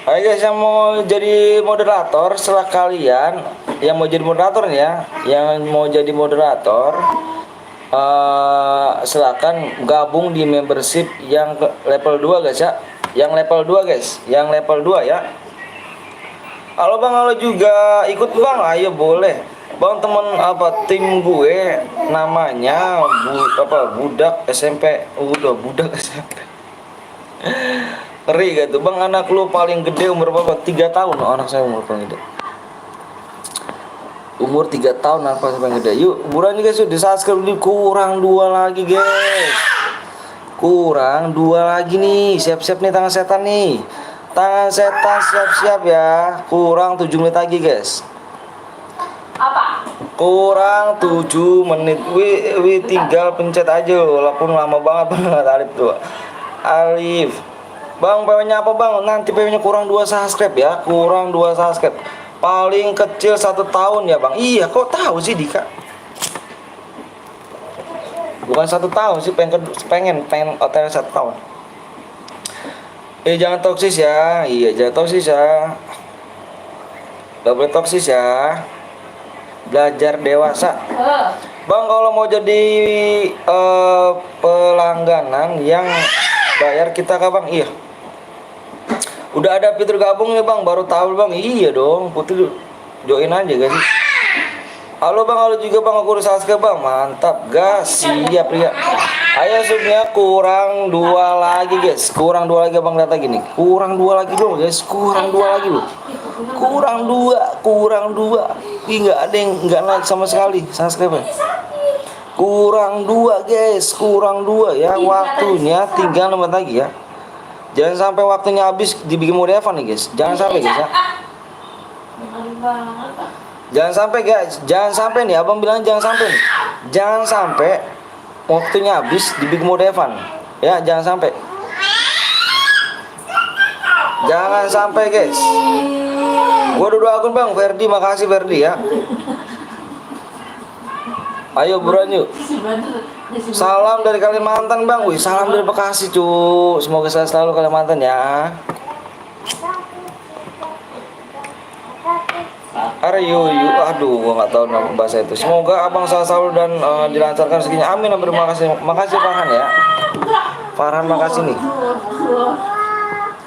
Ayo guys yang mau jadi moderator, setelah kalian yang mau jadi moderator nih ya, yang mau jadi moderator silakan gabung di membership yang level 2 guys ya. Yang level 2 guys, yang level 2 ya. Halo bang, halo juga ikut bang, ayo boleh. Bang temen tim gue namanya budak SMP. Udah budak SMP. Ngeri gitu bang, anak lu paling gede umur berapa? 3 tahun. Oh, anak saya umur paling gede. Umur 3 tahun anak saya paling gede. Yuk buruan guys, yuk di-subscribe dulu. Kurang 2 lagi guys. Kurang 2 lagi nih. Siap-siap nih tangan setan nih. Tangan setan siap-siap ya. Kurang 7 menit lagi guys. Apa? Kurang 7 menit. Wih tinggal pencet aja walaupun lama banget Alif tuh. Alif. Bang PW-nya apa bang? Nanti PW-nya kurang 2 subscribe ya. Kurang 2 subscribe. Paling kecil 1 tahun ya bang. Iya kok tahu sih Dika? Bukan 1 tahun sih, pengen hotel 1 tahun. Jangan toksis ya. Iya jangan toksis ya. Gak boleh toksis ya. Belajar dewasa. Bang kalau mau jadi pelangganan yang bayar kita kah bang? Iya. Udah ada fitur gabung ya bang, baru tahu bang. Iya dong, Putri join aja guys. Halo bang, halo juga bang, aku udah subscribe bang. Mantap gas, siap ya. Ayo subnya kurang 2 lagi guys. Kurang 2 lagi bang, data gini. Kurang 2 lagi bang guys, kurang 2 lagi loh. Kurang 2. Ih nggak ada yang nggak naik sama sekali subscribe. Kurang 2 guys, kurang 2 ya. Waktunya tinggal 6 lagi ya. Jangan sampai waktunya habis dibikin mode Evan nih guys. Jangan sampai guys ya. Jangan sampai guys. Jangan sampai nih. Abang bilang jangan sampai nih. Jangan sampai waktunya habis dibikin mode Evan. Ya jangan sampai. Jangan sampai guys. Gua udah 2 akun bang. Ferdi, makasih Ferdi ya. Ayo buruan yuk. Salam dari Kalimantan bang. Wih salam dari Bekasi cu. Semoga saya selalu Kalimantan ya. Aryo, aduh gua nggak tahu nama bahasa itu. Semoga abang selalu dan dilancarkan rezekinya. Amin. Terima kasih. Makasih Farhan ya. Farhan makasih nih.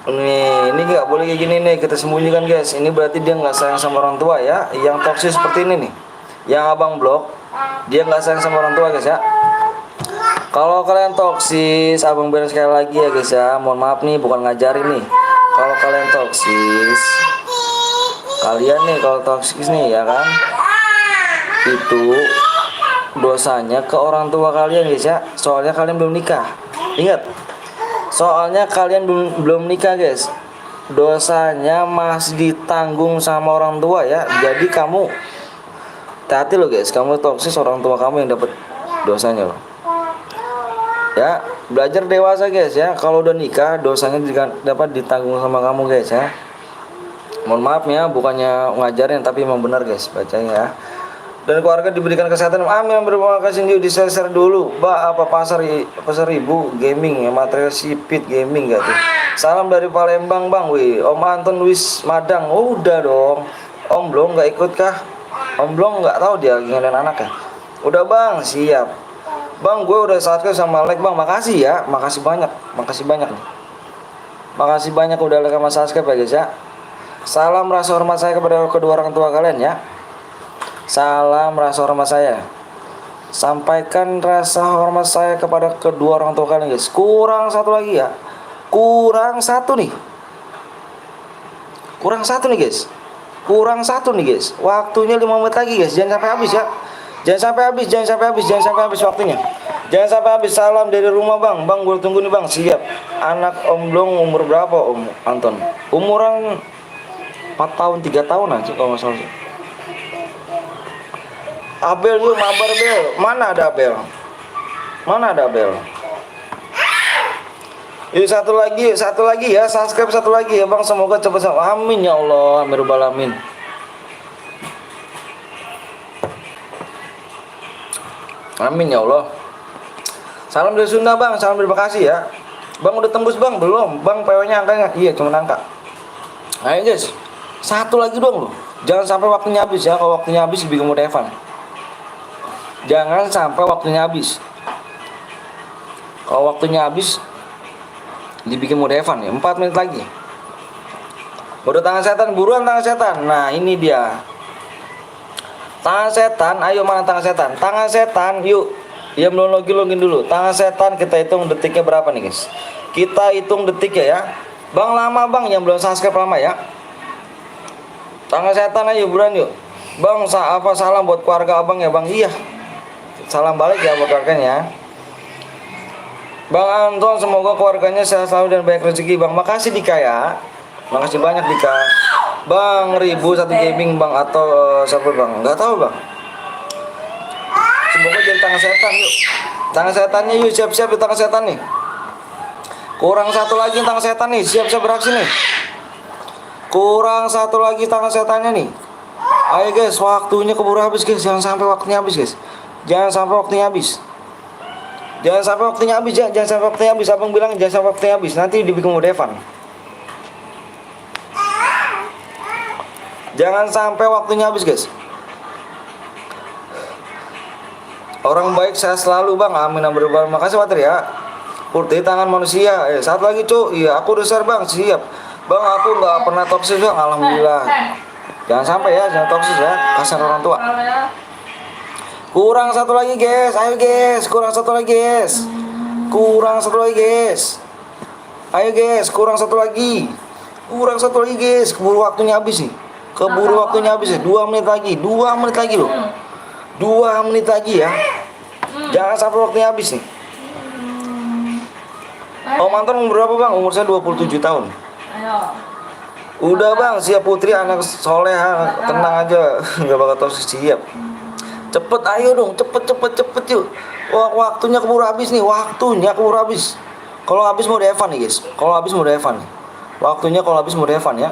Ini nggak boleh kayak gini nih, kita sembunyikan guys. Ini berarti dia nggak sayang sama orang tua ya. Yang toksis seperti ini nih, yang abang blok, dia nggak sayang sama orang tua guys ya. Kalau kalian toksis, abang bilang sekali lagi ya guys ya. Mohon maaf nih, bukan ngajarin nih. Kalau kalian toksis, kalian nih kalau toksis nih ya kan, itu dosanya ke orang tua kalian guys ya. Soalnya kalian belum nikah. Ingat. Soalnya kalian belum nikah guys. Dosanya masih ditanggung sama orang tua ya. Jadi kamu hati-hati lo guys. Kamu toksis, orang tua kamu yang dapat dosanya loh. Ya, belajar dewasa guys ya. Kalau udah nikah dosanya juga dapat ditanggung sama kamu guys ya. Mohon maaf ya, bukannya ngajarin tapi emang benar guys bacanya ya. dan keluarga diberikan kesehatan. Amin. Terima kasih. Yuk di-share dulu. Apa pasar ibu gaming ya, material sipit gaming gak tuh. Salam dari Palembang Bang. Wih, Om Anton Luis Madang. Oh, udah dong. Om Blong nggak ikut kah? Om Blong nggak tahu dia ngelain anaknya. Udah Bang, siap. Bang, gue udah subscribe sama like Bang. Makasih ya, makasih banyak nih. Makasih banyak udah like sama subscribe ya guys ya. Salam rasa hormat saya kepada kedua orang tua kalian ya. Salam rasa hormat saya. Sampaikan rasa hormat saya kepada kedua orang tua kalian guys. Kurang satu lagi ya. Kurang satu nih guys. Waktunya 5 menit lagi guys. Jangan sampai habis ya. Jangan sampai habis waktunya. Jangan sampai habis. Salam dari rumah Bang. Bang, gue tunggu nih Bang. Siap. Anak Om Blong umur berapa Om Anton? Umuran 4 tahun 3 tahun aja kalau nggak salah. Abel yuk mabar Bel. Mana ada Abel? Yuk satu lagi ya, subscribe satu lagi ya Bang. Semoga cepat. Amin ya Allah, amin rabbal alamin. Amin ya Allah. Salam dari Sunda Bang, salam dari Bekasi ya. Bang udah tembus Bang? Belum. Bang PW-nya angka nggak? Iya, cuma angka. Ayo guys, satu lagi doang loh. Jangan sampai waktunya habis ya. Kalau waktunya habis lebih kemudian Evan. Jangan sampai waktunya habis. Kalau waktunya habis dibikin mode Evan ya. 4 menit lagi. Udah tangan setan, buruan tangan setan. Nah, ini dia. Tangan setan, ayo mana tangan setan? Tangan setan, yuk. Ya belum login dulu. Tangan setan kita hitung detiknya berapa nih, guys? Kita hitung detiknya ya. Bang lama Bang yang belum subscribe lama ya. Tangan setan ayo buruan yuk. Bang, salam buat keluarga Abang ya, Bang. Iya. Salam balik ya buat keluarganya. Bang Anton, semoga keluarganya sehat selalu dan banyak rezeki Bang. Makasih Dika ya. Makasih banyak Dika. Bang Ribu satu gaming Bang atau siapa Bang? Nggak tahu Bang. Semoga jadi tangan setan yuk. Tangan setannya yuk, siap-siap di tangan setan nih. Kurang satu lagi tangan setan nih, siap-siap beraksi nih. Kurang satu lagi tangan setannya nih. Ayo guys, waktunya keburu habis guys. Jangan sampai waktunya habis guys. Jangan sampai waktunya habis ya. Jangan sampai waktunya habis. Abang bilang jangan sampai waktunya habis. Nanti dibikin mode Evan. Jangan sampai waktunya habis guys. Orang baik saya selalu Bang. Amin. Makasih Water ya. Putih tangan manusia. Satu lagi cu. Iya aku udah share Bang. Siap Bang, aku nggak pernah toksis Bang. Alhamdulillah. Jangan sampai ya. Jangan toksis ya. Kasihan orang tua. Kurang satu lagi guys. Ayo guys. Kurang satu lagi guys. Ayo guys. Kurang satu lagi guys. Keburu waktunya habis nih. 2 menit lagi. 2 menit lagi loh. 2 menit lagi ya. Jangan sampai waktunya habis nih. Om Anton umur berapa Bang? Umur saya 27 tahun. Udah Bang, siap Putri anak soleh, tenang aja. Gak bakal toksis, siap. Cepet ayo dong, cepet yuk. Waktunya keburu habis nih, Kalau habis mau Evan nih guys. Waktunya kalau habis mau Evan ya.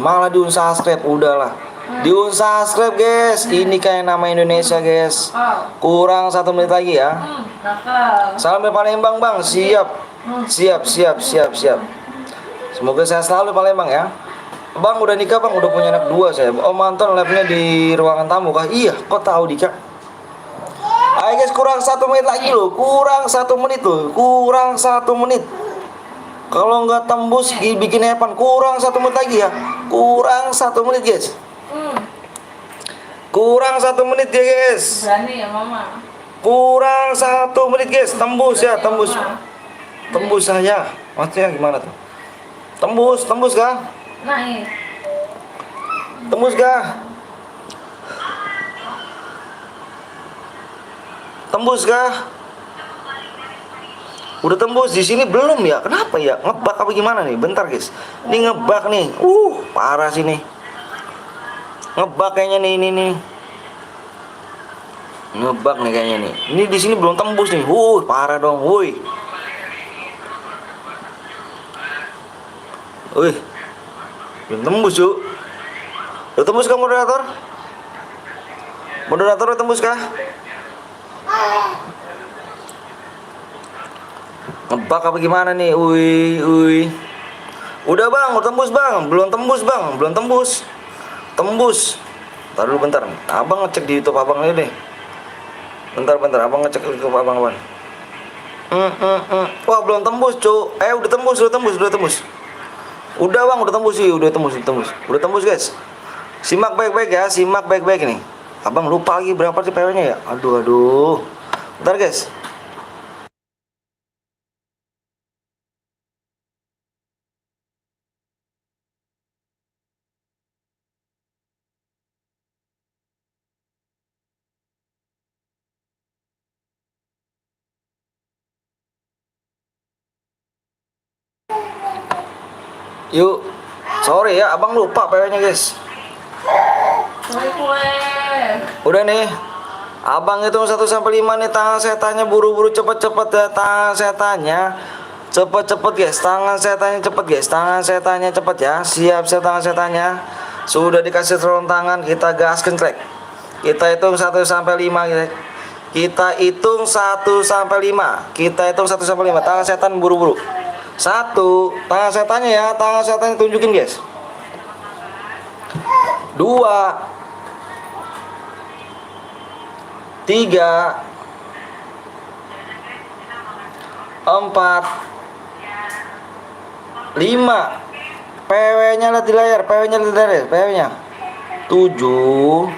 Malah di-unsubscribe, udahlah. Di-unsubscribe guys. Ini kayak nama Indonesia guys. Kurang 1 menit lagi ya. Salam dari Palembang Bang, siap. Semoga saya selalu Palembang ya. Bang udah nikah Bang, udah punya anak 2 saya. Om Anton live-nya di ruangan tamu kah? Iya, kok tahu Dika? Ayo guys, kurang 1 menit lagi loh. Kurang 1 menit. Kalau nggak tembus bikin Evan. Kurang 1 menit lagi ya. Kurang 1 menit guys. Kurang 1 menit ya guys. Berani ya Mama. Kurang 1 menit guys. Tembus ya, tembus. Tembus saja. Maksudnya gimana tuh? Tembus kah? Naik. Tembus kah? Udah tembus di sini belum ya? Kenapa ya? Ngebak apa gimana nih? Bentar guys. Ini ngebak nih. Parah sih nih. Ngebak kayaknya nih ini nih. Ngebak nih kayaknya nih. Ini di sini belum tembus nih. Parah dong. Wih. Belum tembus yuk. Udah tembus kan moderator? Moderator udah tembus kah? Ngebak apa gimana nih? Ui. Udah bang, udah tembus bang. Belum tembus bang, belum tembus. Tembus. Ntar dulu bentar. Abang ngecek di YouTube abang ini deh. Bentar, abang ngecek di YouTube abang. Wah belum tembus cu. Udah tembus. Udah bang, udah tembus sih, udah tembus guys. Simak baik-baik ya, nih. Abang lupa lagi berapa sih PW-nya ya. Aduh. Bentar guys. Yuk, sorry ya, abang lupa PW-nya guys. Udah nih, abang hitung 1 sampai 5 nih. Tangan setannya buru-buru cepet-cepet ya. Tangan setannya cepet-cepet guys. Tangan setannya cepet guys. Tangan setannya cepet ya. Siap tangan setannya. Sudah dikasih sarung tangan, kita gaskan crack. Kita hitung 1 sampai 5 guys. Kita hitung 1 sampai 5. Tangan setan buru-buru. 1, tangan setannya ya, tangan setannya tunjukin guys. 2, 3, 4, 5. PW-nya lihat di layar, PW-nya 7, 0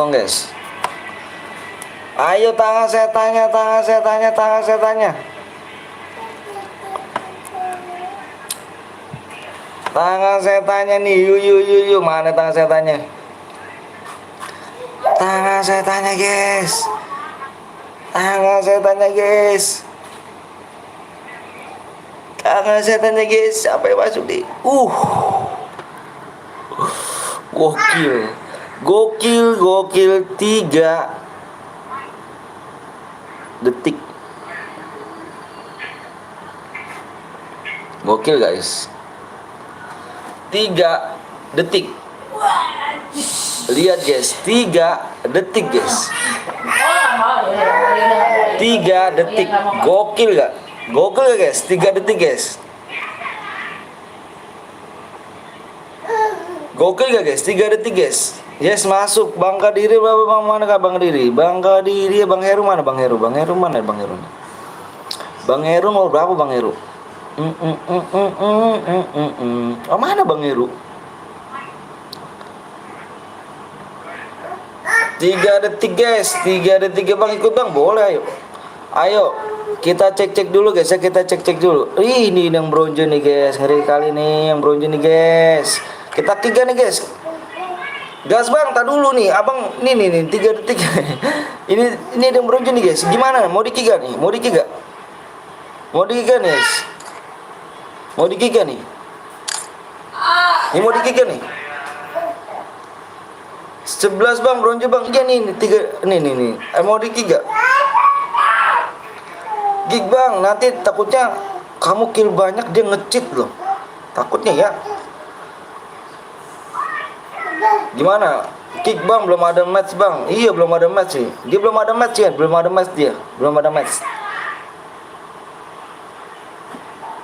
guys. Ayo tangan setannya. Tangan setannya nih, yuk. Mana tangan setannya? Tangan setannya guys. Tangan setannya guys. Sampai masuk nih. Gokil 3 detik. Gokil guys. 3 detik. Lihat guys, 3 detik guys. 3 detik. Gokil gak guys? 3 detik guys. Gokil gak guys? 3 detik guys. Yes, masuk. Bang Kadiri berapa bang? Mana kah Bang Kadiri? Bang Kadiri, Bang Heru mana? Bang Heru mana? Bang Heru mau berapa Bang Heru? Oh, mana Bang Heru? 3 detik guys. 3 detik ya bang, ikut bang, boleh ayo. Kita cek dulu guys ya, Ini yang bronze nih guys, ngeri kali nih yang bronze nih guys. Kita 3 nih guys. Gas bang, tak dulu nih abang, nih 3 detik. ini yang bronze nih guys. Gimana? Mau dikiga nih? Mau dikiga nih guys. Mau dikiga nih? Nih 11 bang, bronze bang. Iya nih 3 nih. Mau dikiga? Gig bang, nanti takutnya kamu kill banyak dia nge-cheat loh. Takutnya ya. Gimana? Kick bang, belum ada match bang. Iya belum ada match sih. Dia belum ada match ya, belum ada match.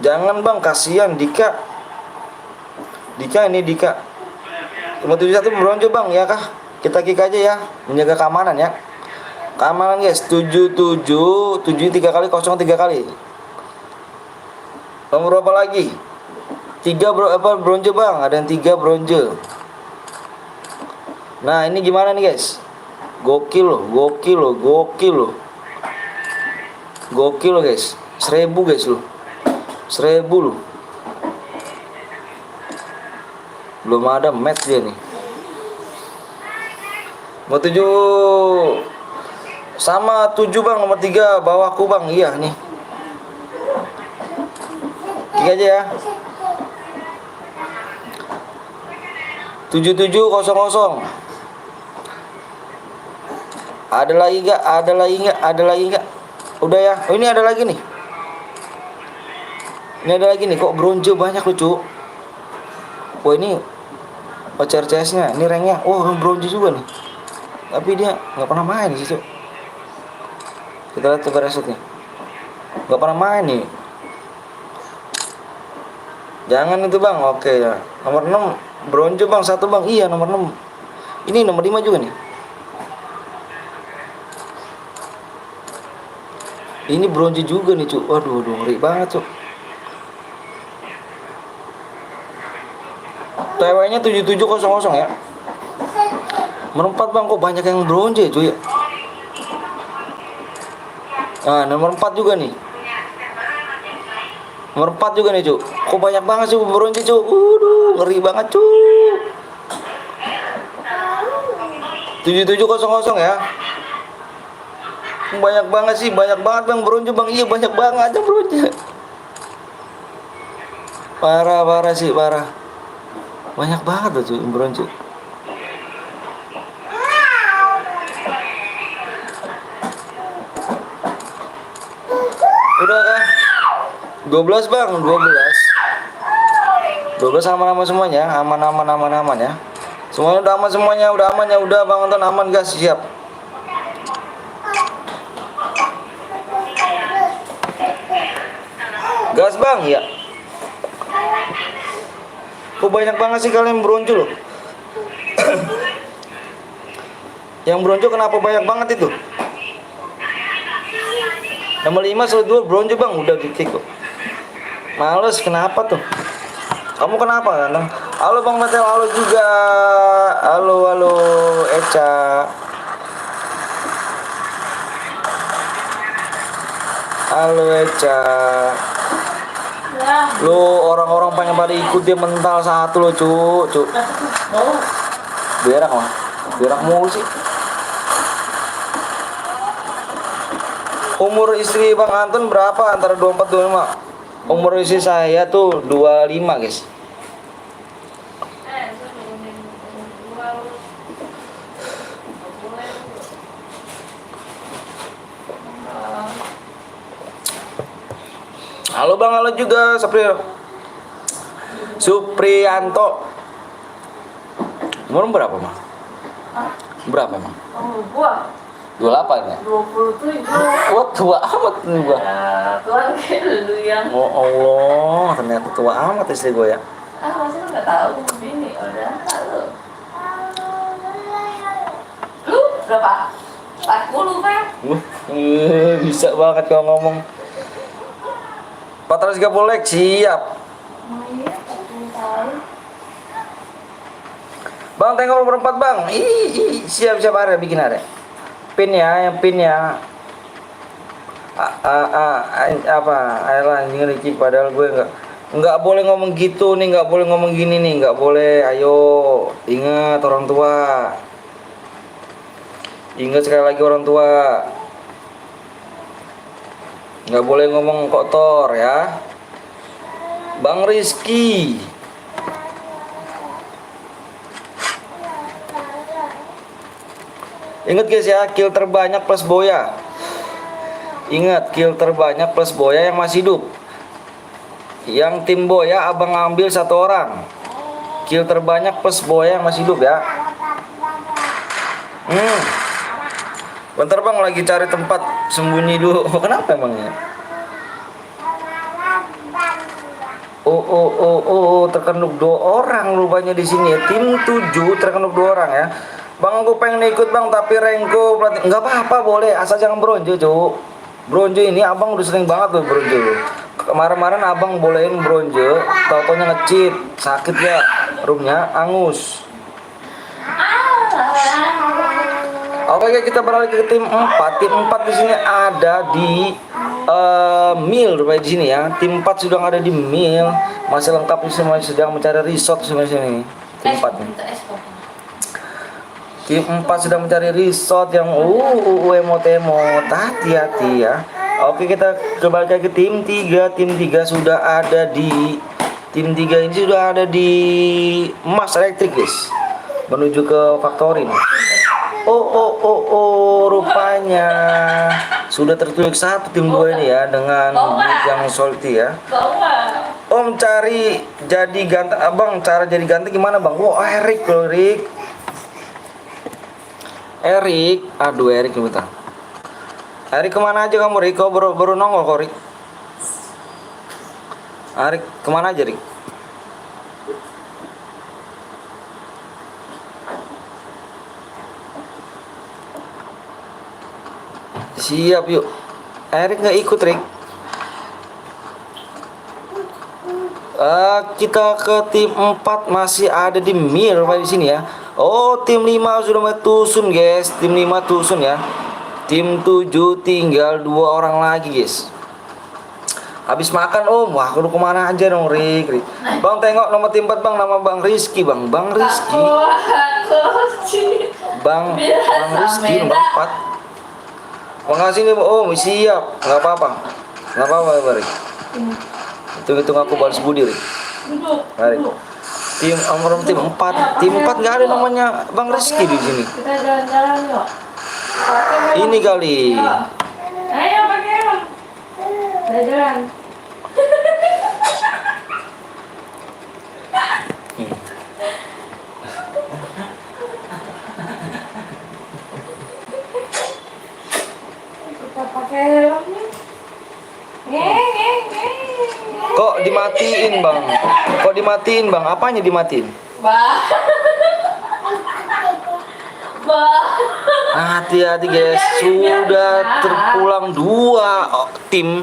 Jangan bang, kasihan Dika. Dika. 571 bronze bang ya kah? Kita kick aja ya, menjaga keamanan ya. Keamanan guys, 77 3 kali, 0 3 kali. Nomor berapa lagi? 3 bronze bang, ada yang 3 bronze. Nah, ini gimana nih guys? Gokil loh guys. 1000 guys loh. 1000 loh. Belum ada match dia nih. Mau 7 sama 7 bang, nomor 3 bawahku bang. Iya nih. Klik aja ya. 7700. Ada lagi enggak? Udah ya. Oh, ini ada lagi nih. Ini ada lagi nih, kok bronze banyak loh, Cuk. Wah, ini OCR CS-nya, ini ranknya. Oh, bronze juga nih. Tapi dia nggak pernah main sih, Cuk. Kita lihat coba resutnya. Nggak pernah main nih. Jangan itu, Bang. Oke ya. Nomor 6 bronze, Bang. 1, Bang. Iya, nomor 6. Ini nomor 5 juga nih. Ini bronze juga nih, Cuk. Waduh, ngeri banget, Cuk. TW-nya 7700 ya. Nomor 4, Bang, kok banyak yang bronze, cuy. Nah, nomor 4 juga nih. Nomor 4 juga nih, Cuk. Kok banyak banget sih bronze, Cuk. Ngeri banget, Cuk. 7700 ya. Banyak banget sih, banyak banget, Bang, bronze, Bang. Iya, banyak banget aja bronze. Parah sih, parah. Banyak banget loh, cuy, bronze. Udah kan? 12, Bang, 12. 12 aman-aman semuanya, aman ya. Semuanya udah aman semuanya, udah aman ya, udah Bang Anton aman, gas, siap. Gas, Bang, ya. Kok banyak banget sih kalian bronze loh. Yang bronze kenapa banyak banget itu? Nomor 5 selalu 2 bronze, Bang, udah titik kok. Males, kenapa tuh? Kamu kenapa, Nang? Halo Bang Metel, halo juga. Halo Eca. Halo Eca. Lu orang-orang pengen pada ikut dia mental satu lo, Cuk. Berak mah. Berak mulu sih. Umur istri Bang Anton berapa? Antara 24 25. Umur istri saya tuh 25, guys. Halo Bang, halo juga Supriyanto. Umur berapa, Bang? Berapa, Bang? Gua 28 ya? 27. Wah, tua amat nih gua. Ya, Tuhan kayak lu yang. Oh Allah, ternyata tua amat istri gua ya. Masa lu nggak tahu begini, udah lu. Lu berapa? 40 kan? Bisa banget kalau ngomong. 430 like, siap. Oh iya, 40 tahun. Bang, tengok nomor 4, Bang. Siap ada bikin ada. Pin ya, yang pin ya. Apa? Ayolah anjing Ricky, padahal gue enggak boleh ngomong gitu nih, enggak boleh ngomong gini nih, enggak boleh. Ayo, ingat orang tua. Ingat sekali lagi orang tua. Enggak boleh ngomong kotor ya. Bang Rizky. Ingat guys ya, kill terbanyak plus boya. Ingat, kill terbanyak plus boya yang masih hidup. Yang tim boya abang ambil 1 orang. Kill terbanyak plus boya yang masih hidup ya. Bentar Bang, lagi cari tempat sembunyi dulu. Kenapa emangnya? Terkenduk 2 orang rupanya di sini ya. Tim 7 terkenduk 2 orang ya. Bang, aku pengen ikut Bang, tapi ranku pelatih. Enggak apa-apa, boleh, asal jangan bronze, Cuk. Bronze ini abang udah sering banget tuh bronze. Kemarin-kemarin abang bolehin bronze, tau-taunya nge-cheat, sakit ya, roomnya angus. Oke, kita beralih ke tim 4. Tim 4 di sini ada di Mil rupanya di sini ya. Tim 4 sudah ada di Mil, masih lengkap, semua sedang mencari resort sebenarnya sini. Tim 4 nih. Tim 4 sedang mencari resort yang emot-emot, hati-hati ya. Oke, kita kembali ke tim 3. Tim 3 sudah ada di tim 3 ini sudah ada di Mas Elektrik, guys. Menuju ke Factory nih. Rupanya sudah tertulis satu tim 2 ini ya dengan yang salty ya. Bawa. Om cari jadi ganteng, abang cara jadi ganteng gimana bang? Wah Erik loh Erik, aduh Erik bentar. Erik kemana aja kamu Rik? Kau baru nongol kok Rik. Erik kemana aja Rik? Siap yuk. Erik nggak ikut Rik. Kita ke tim 4 masih ada di Mir di sini ya. Oh, tim 5 sudah mulai tusun, guys. Tim 5 tusun ya. Tim 7 tinggal 2 orang lagi, guys. Habis makan, Om. Wah, lu kemana aja dong, Rik? Bang, tengok nomor tim 4, Bang. Nama Bang Rizky, Bang. Bang Rizky. Bang Rizky nomor 4. Makasih nih, Om. Siap. Enggak apa-apa. Enggak apa-apa, Rik. Hitung-hitung aku balas budi, Rik. Mari kok. Tim 4. Tim 4 enggak ada namanya Bang Rizky di sini. Kita jalan-jalan yuk. Ini kali. Ayo pakai helm. Jalan. Kita pakai helmnya. Kok dimatiin, Bang? Apanya dimatiin? Bah. Hati-hati, guys. Sudah terpulang 2 tim.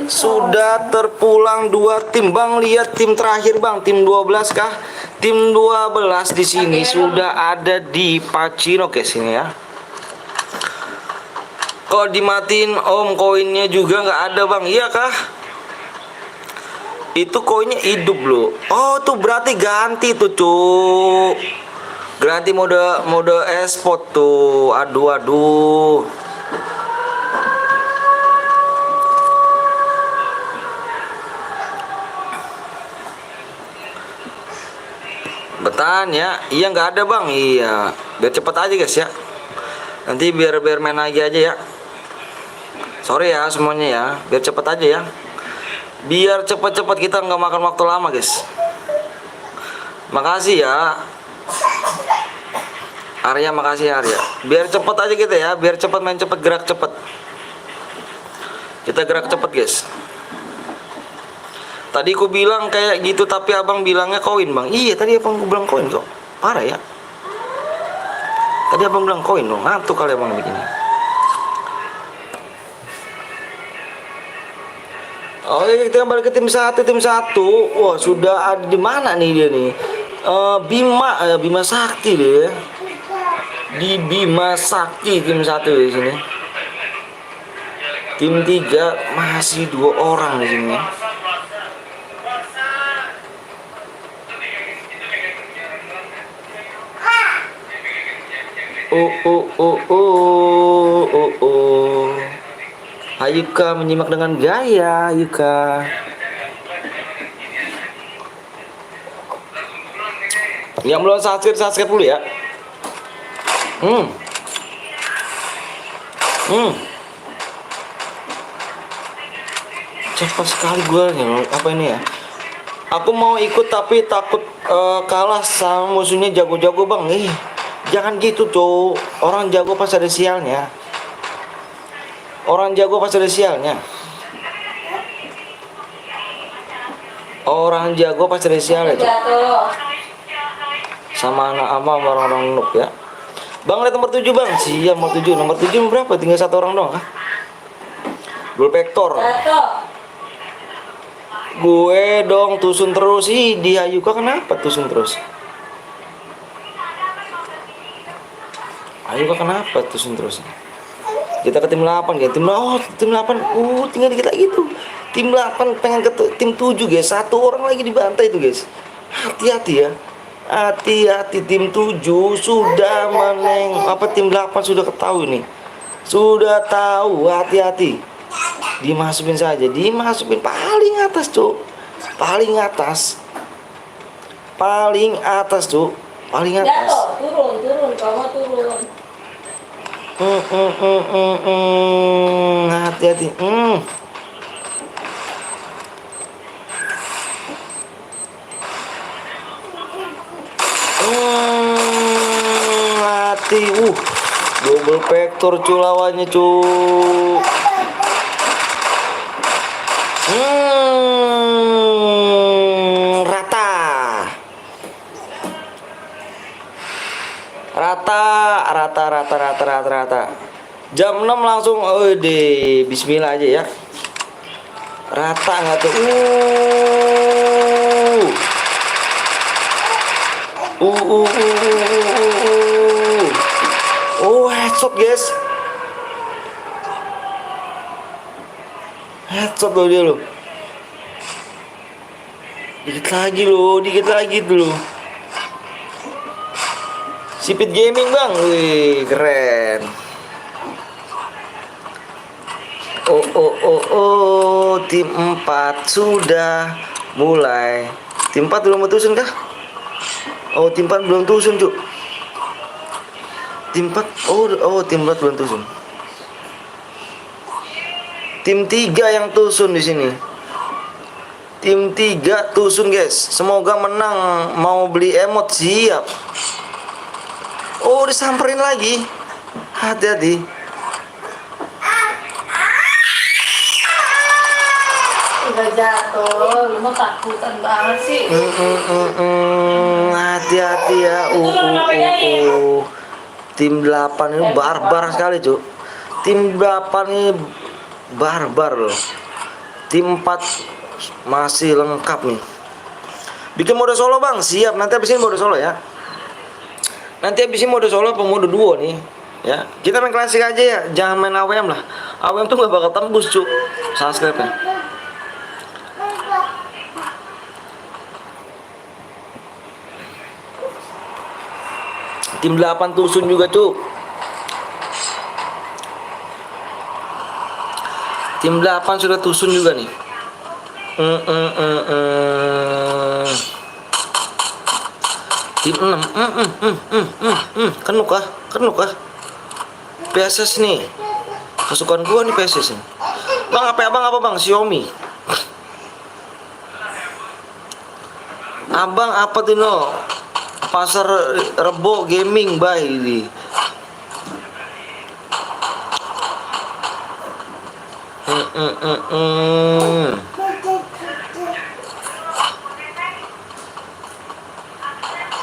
Sudah terpulang 2 tim. Bang, lihat tim terakhir, Bang. Tim 12 kah? Tim 12 di sini sudah ada di Pacino, guys, ini ya. Kok dimatiin, Om? Koinnya juga nggak ada, Bang. Iya kah? Itu koinnya hidup loh. Oh, tuh berarti ganti tuh, Cuk. Ganti mode esport tuh. Aduh. Bertahan ya. Iya nggak ada, Bang. Iya. Biar cepet aja, guys ya. Nanti biar main lagi aja ya. Sorry ya semuanya ya. Biar cepet aja ya. Biar cepet-cepet kita nggak makan waktu lama, guys. Makasih ya Arya, makasih ya Arya. Biar cepet aja kita ya. Biar cepet main cepet, gerak cepet. Kita gerak cepet, guys. Tadi aku bilang kayak gitu tapi abang bilangnya koin, Bang. Iya tadi abang bilang koin kok. Parah ya. Tadi abang bilang koin dong. Ngantuk kali abang begini. Oke, kita balik ke tim 1. Wah, sudah ada di mana nih dia nih? Bima Sakti deh. Di Bima Sakti tim 1 di sini. Tim 3 masih 2 orang di sini. Ayuka menyimak dengan gaya, Ayuka. Yang belum subscribe dulu ya. Cepat sekali gue nih, apa ini ya? Aku mau ikut tapi takut kalah sama musuhnya jago-jago, Bang. Jangan gitu tuh. Orang jago pas ada sialnya. Orang jago pas ada sialnya. Sama anak ama orang-orang noob ya. Bang, lihat nomor 7, Bang. Siap, nomor 7. Nomor 7 berapa? Tinggal 1 orang doang, ah. Dul Vector. Gue dong tusun terus sih di Ayuka, kenapa tusun terus? Kita ke tim 8 ya. Tim 8. Tinggal dikit lagi tuh. Tim 8 pengen ke tim 7, guys. 1 orang lagi dibantai tuh, guys. Hati-hati ya. Hati-hati, tim 7 sudah tim 8 sudah ketahui nih. Sudah tahu, hati-hati. Dimasukin saja, paling atas, Cuk. Paling atas, Cuk. Paling atas. Turun, kamu turun. Hati-hati. Hati. Double vector cu lawannya cu. Rata. Rata. Jam 6 langsung, deh, bismillah aja ya. Rata nggak tuh? Headshot guys. Headshot loh dia loh. Dikit lagi dulu. Sipit Gaming bang, wih keren. Tim 4 sudah mulai. Tim 4 belum tusun kah? Tim 4 belum tusun cuk. Tim 4, tim 4 belum tusun. Tim 3 yang tusun di sini. Tim 3 tusun guys. Semoga menang. Mau beli emot siap. Disamperin lagi. Hati-hati. Udah jatuh, lu mau takutan banget sih. Hati-hati ya. Tim 8 ini barbar sekali, Cuk. Tim 8 ini barbar loh. Tim 4 masih lengkap nih. Bikin mode solo, Bang. Siap, nanti habis ini mode solo ya. Nanti habis ini mode solo apa mode duo nih. Ya, kita main klasik aja ya. Jangan main AWM lah. AWM tuh gak bakal tembus, Cuk. Subscribe-nya. Tim 8 tusun juga Cuk. Tim 8 sudah tusun juga nih. Tim 6 Kenuk kah? PSS nih. Kesukaan gua nih PSS nih. Bang, apa bang? Xiaomi. Abang apa tuh no? Pasar Rebo Gaming by ini.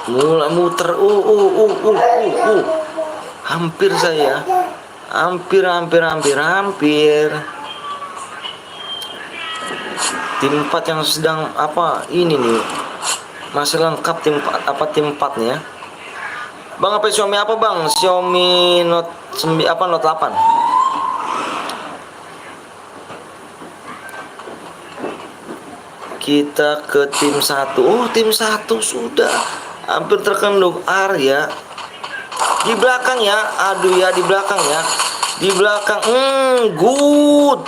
Mulai muter. Hampir saya. Hampir. Tim 4 yang sedang apa ini nih? Masih lengkap tim 4 nih ya. Bang, apa Xiaomi apa Bang? Xiaomi Note 9 apa Note 8. Kita ke tim 1. Tim 1 sudah hampir terkendung Arya. Di belakang ya. Aduh ya, di belakang ya. Di belakang. Good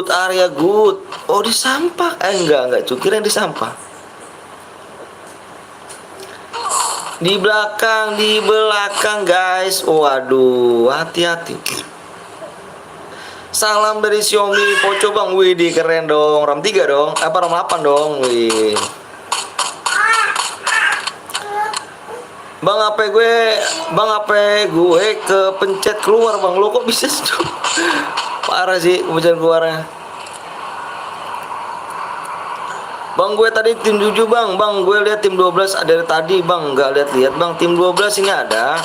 Arya good. Di sampah. Enggak Cukir yang di sampah. Di belakang guys. Waduh, hati-hati. Salam dari Xiaomi Poco Bang. Wih, keren dong. RAM 3 dong. Apa RAM 8 dong. Wih. Bang, apa gue kepencet keluar Bang. Lo kok bisa sih? Parah sih kepencet keluarnya. Bang, gue tadi tim 7 Bang. Bang, gue lihat tim 12 ada dari tadi Bang. Nggak lihat Bang. Tim 12 ini ada.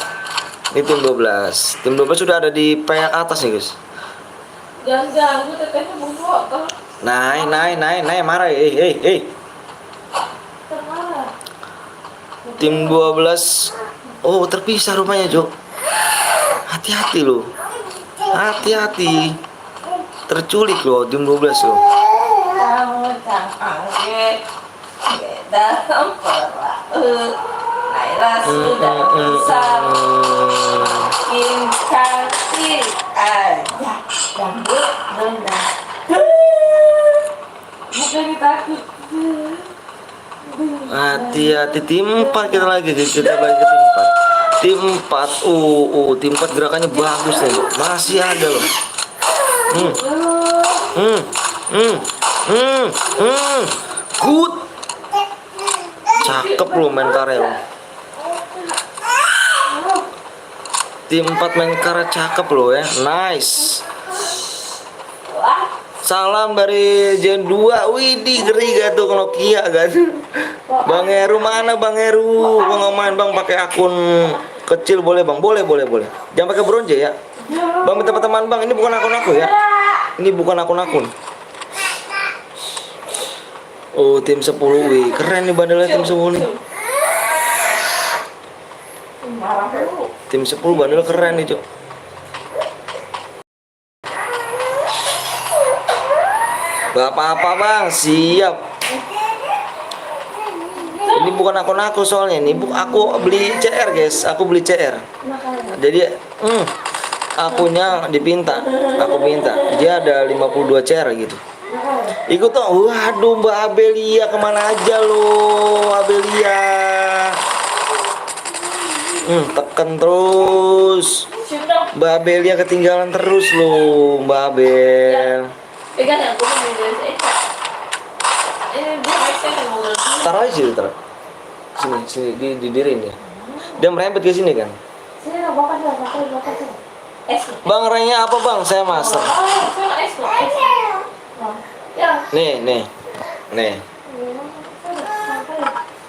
Ini tim 12. Tim 12 sudah ada di payak atas nih guys. Jangan, gue tetehnya bungkuk. Naik, marah. Termarah. Tim 12. Terpisah rumahnya, Jok. Hati-hati loh. Hati-hati. Terculik loh tim 12 loh. Kamu angget dalam perahu. Naila sudah besar. Makin cantik aja. Rambut rendah. Bukan takut. Hati-hati tim 4 kita balik ke tim 4. Tim 4. Tim 4 gerakannya bagus nih. Masih ada loh. Good. Cakep loh main karet loh. Tim 4 main karet cakep loh ya. Nice. Salam dari Gen 2. Widih, ngeri gak tuh Nokia kan. Bang Heru mana Bang Heru? Gua nggak main Bang, pakai akun kecil boleh Bang? Boleh. Jangan pakai bronze ya. Bang minta teman Bang, ini bukan akun aku ya. Ini bukan akun. Oh, tim 10 wih. Keren nih bandelnya tim 10 nih. Tim 10 bandel keren nih, Cuk. Gak apa-apa Bang, siap. Ini bukan akun aku soalnya, ini aku beli CR guys, aku beli CR. Jadi akunnya dipinta, aku minta. Dia ada 52 CR gitu. Ikut tuh, waduh Mbak Abelia kemana aja lo, Abelia. Tekan terus. Mbak Abelia ketinggalan terus lo, Mbak Abel. Pegang yang gue ini dia Taruh aja situ, taruh. Sini didirin ya. Dia merembet ke sini kan. sini lah bapak es. Bang, ranknya apa Bang? Saya master. Es. Ya.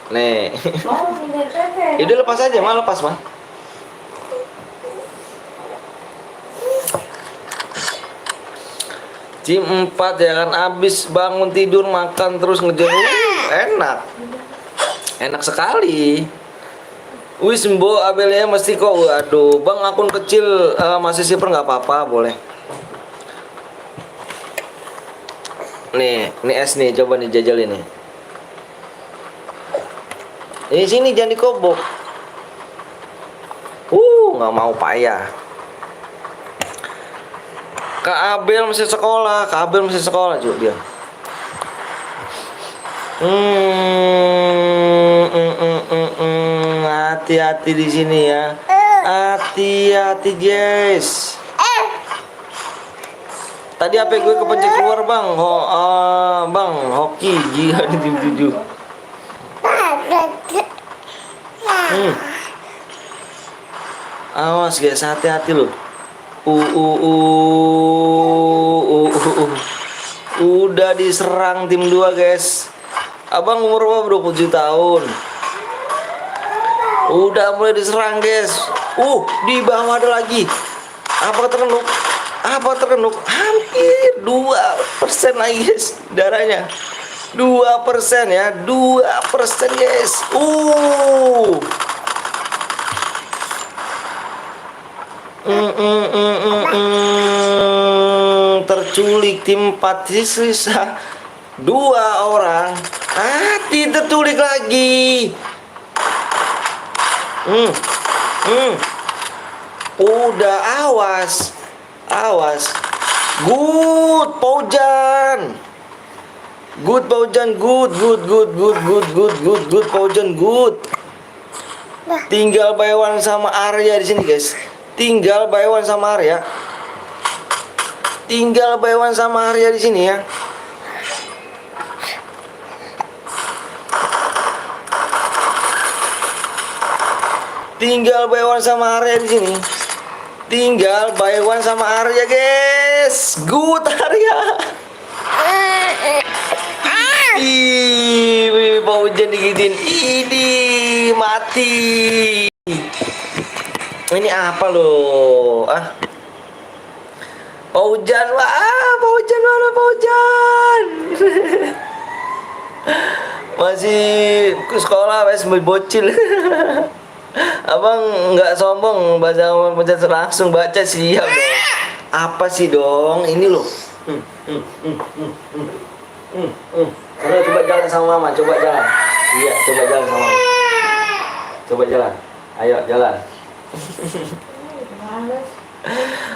Nih. Itu lepas aja, mah lepas mah. Tim 4 ya kan, abis bangun tidur makan terus ngejar. Enak sekali. Wis Mbo Abelia mesti kok. Waduh Bang, akun kecil masih shipper nggak apa-apa, boleh. Nih es nih, coba nih jajalin nih. Ini sini jangan dikobok. Nggak mau payah. Kak Abel masih sekolah juga dia. Hati-hati di sini ya. Hati-hati guys. Tadi HP gue kepencet keluar Bang. Bang, hoki jika di tim 7. Awas guys, hati-hati loh. Udah diserang tim 2 guys. Abang umur berapa? 27 tahun. Udah mulai diserang guys. Di bawah ada lagi. Apa terkenuk? Hampir 2% lagi guys darahnya. 2% ya. 2% guys. Terculik tim 4 sisa 2 orang. Terculik lagi. Udah awas. Good Paujan. Good Paujan. Tinggal Baywan sama Arya di sini guys. Tinggal Baywan sama Arya di sini ya. Tinggal Baywan sama Arya di sini. Tinggal Baywan sama Arya guys. Good Arya. Pak Hujan digituin. Ini mati. Ini apa loh? Pak Hujan, Pak Hujan mana Pak Hujan? Masih ke sekolah, masih bocil. Abang nggak sombong, baca langsung baca siap dong. Apa sih dong? Ini loh. Coba jalan sama mama, coba jalan. Iya, coba jalan sama mama. Coba jalan. Ayo jalan.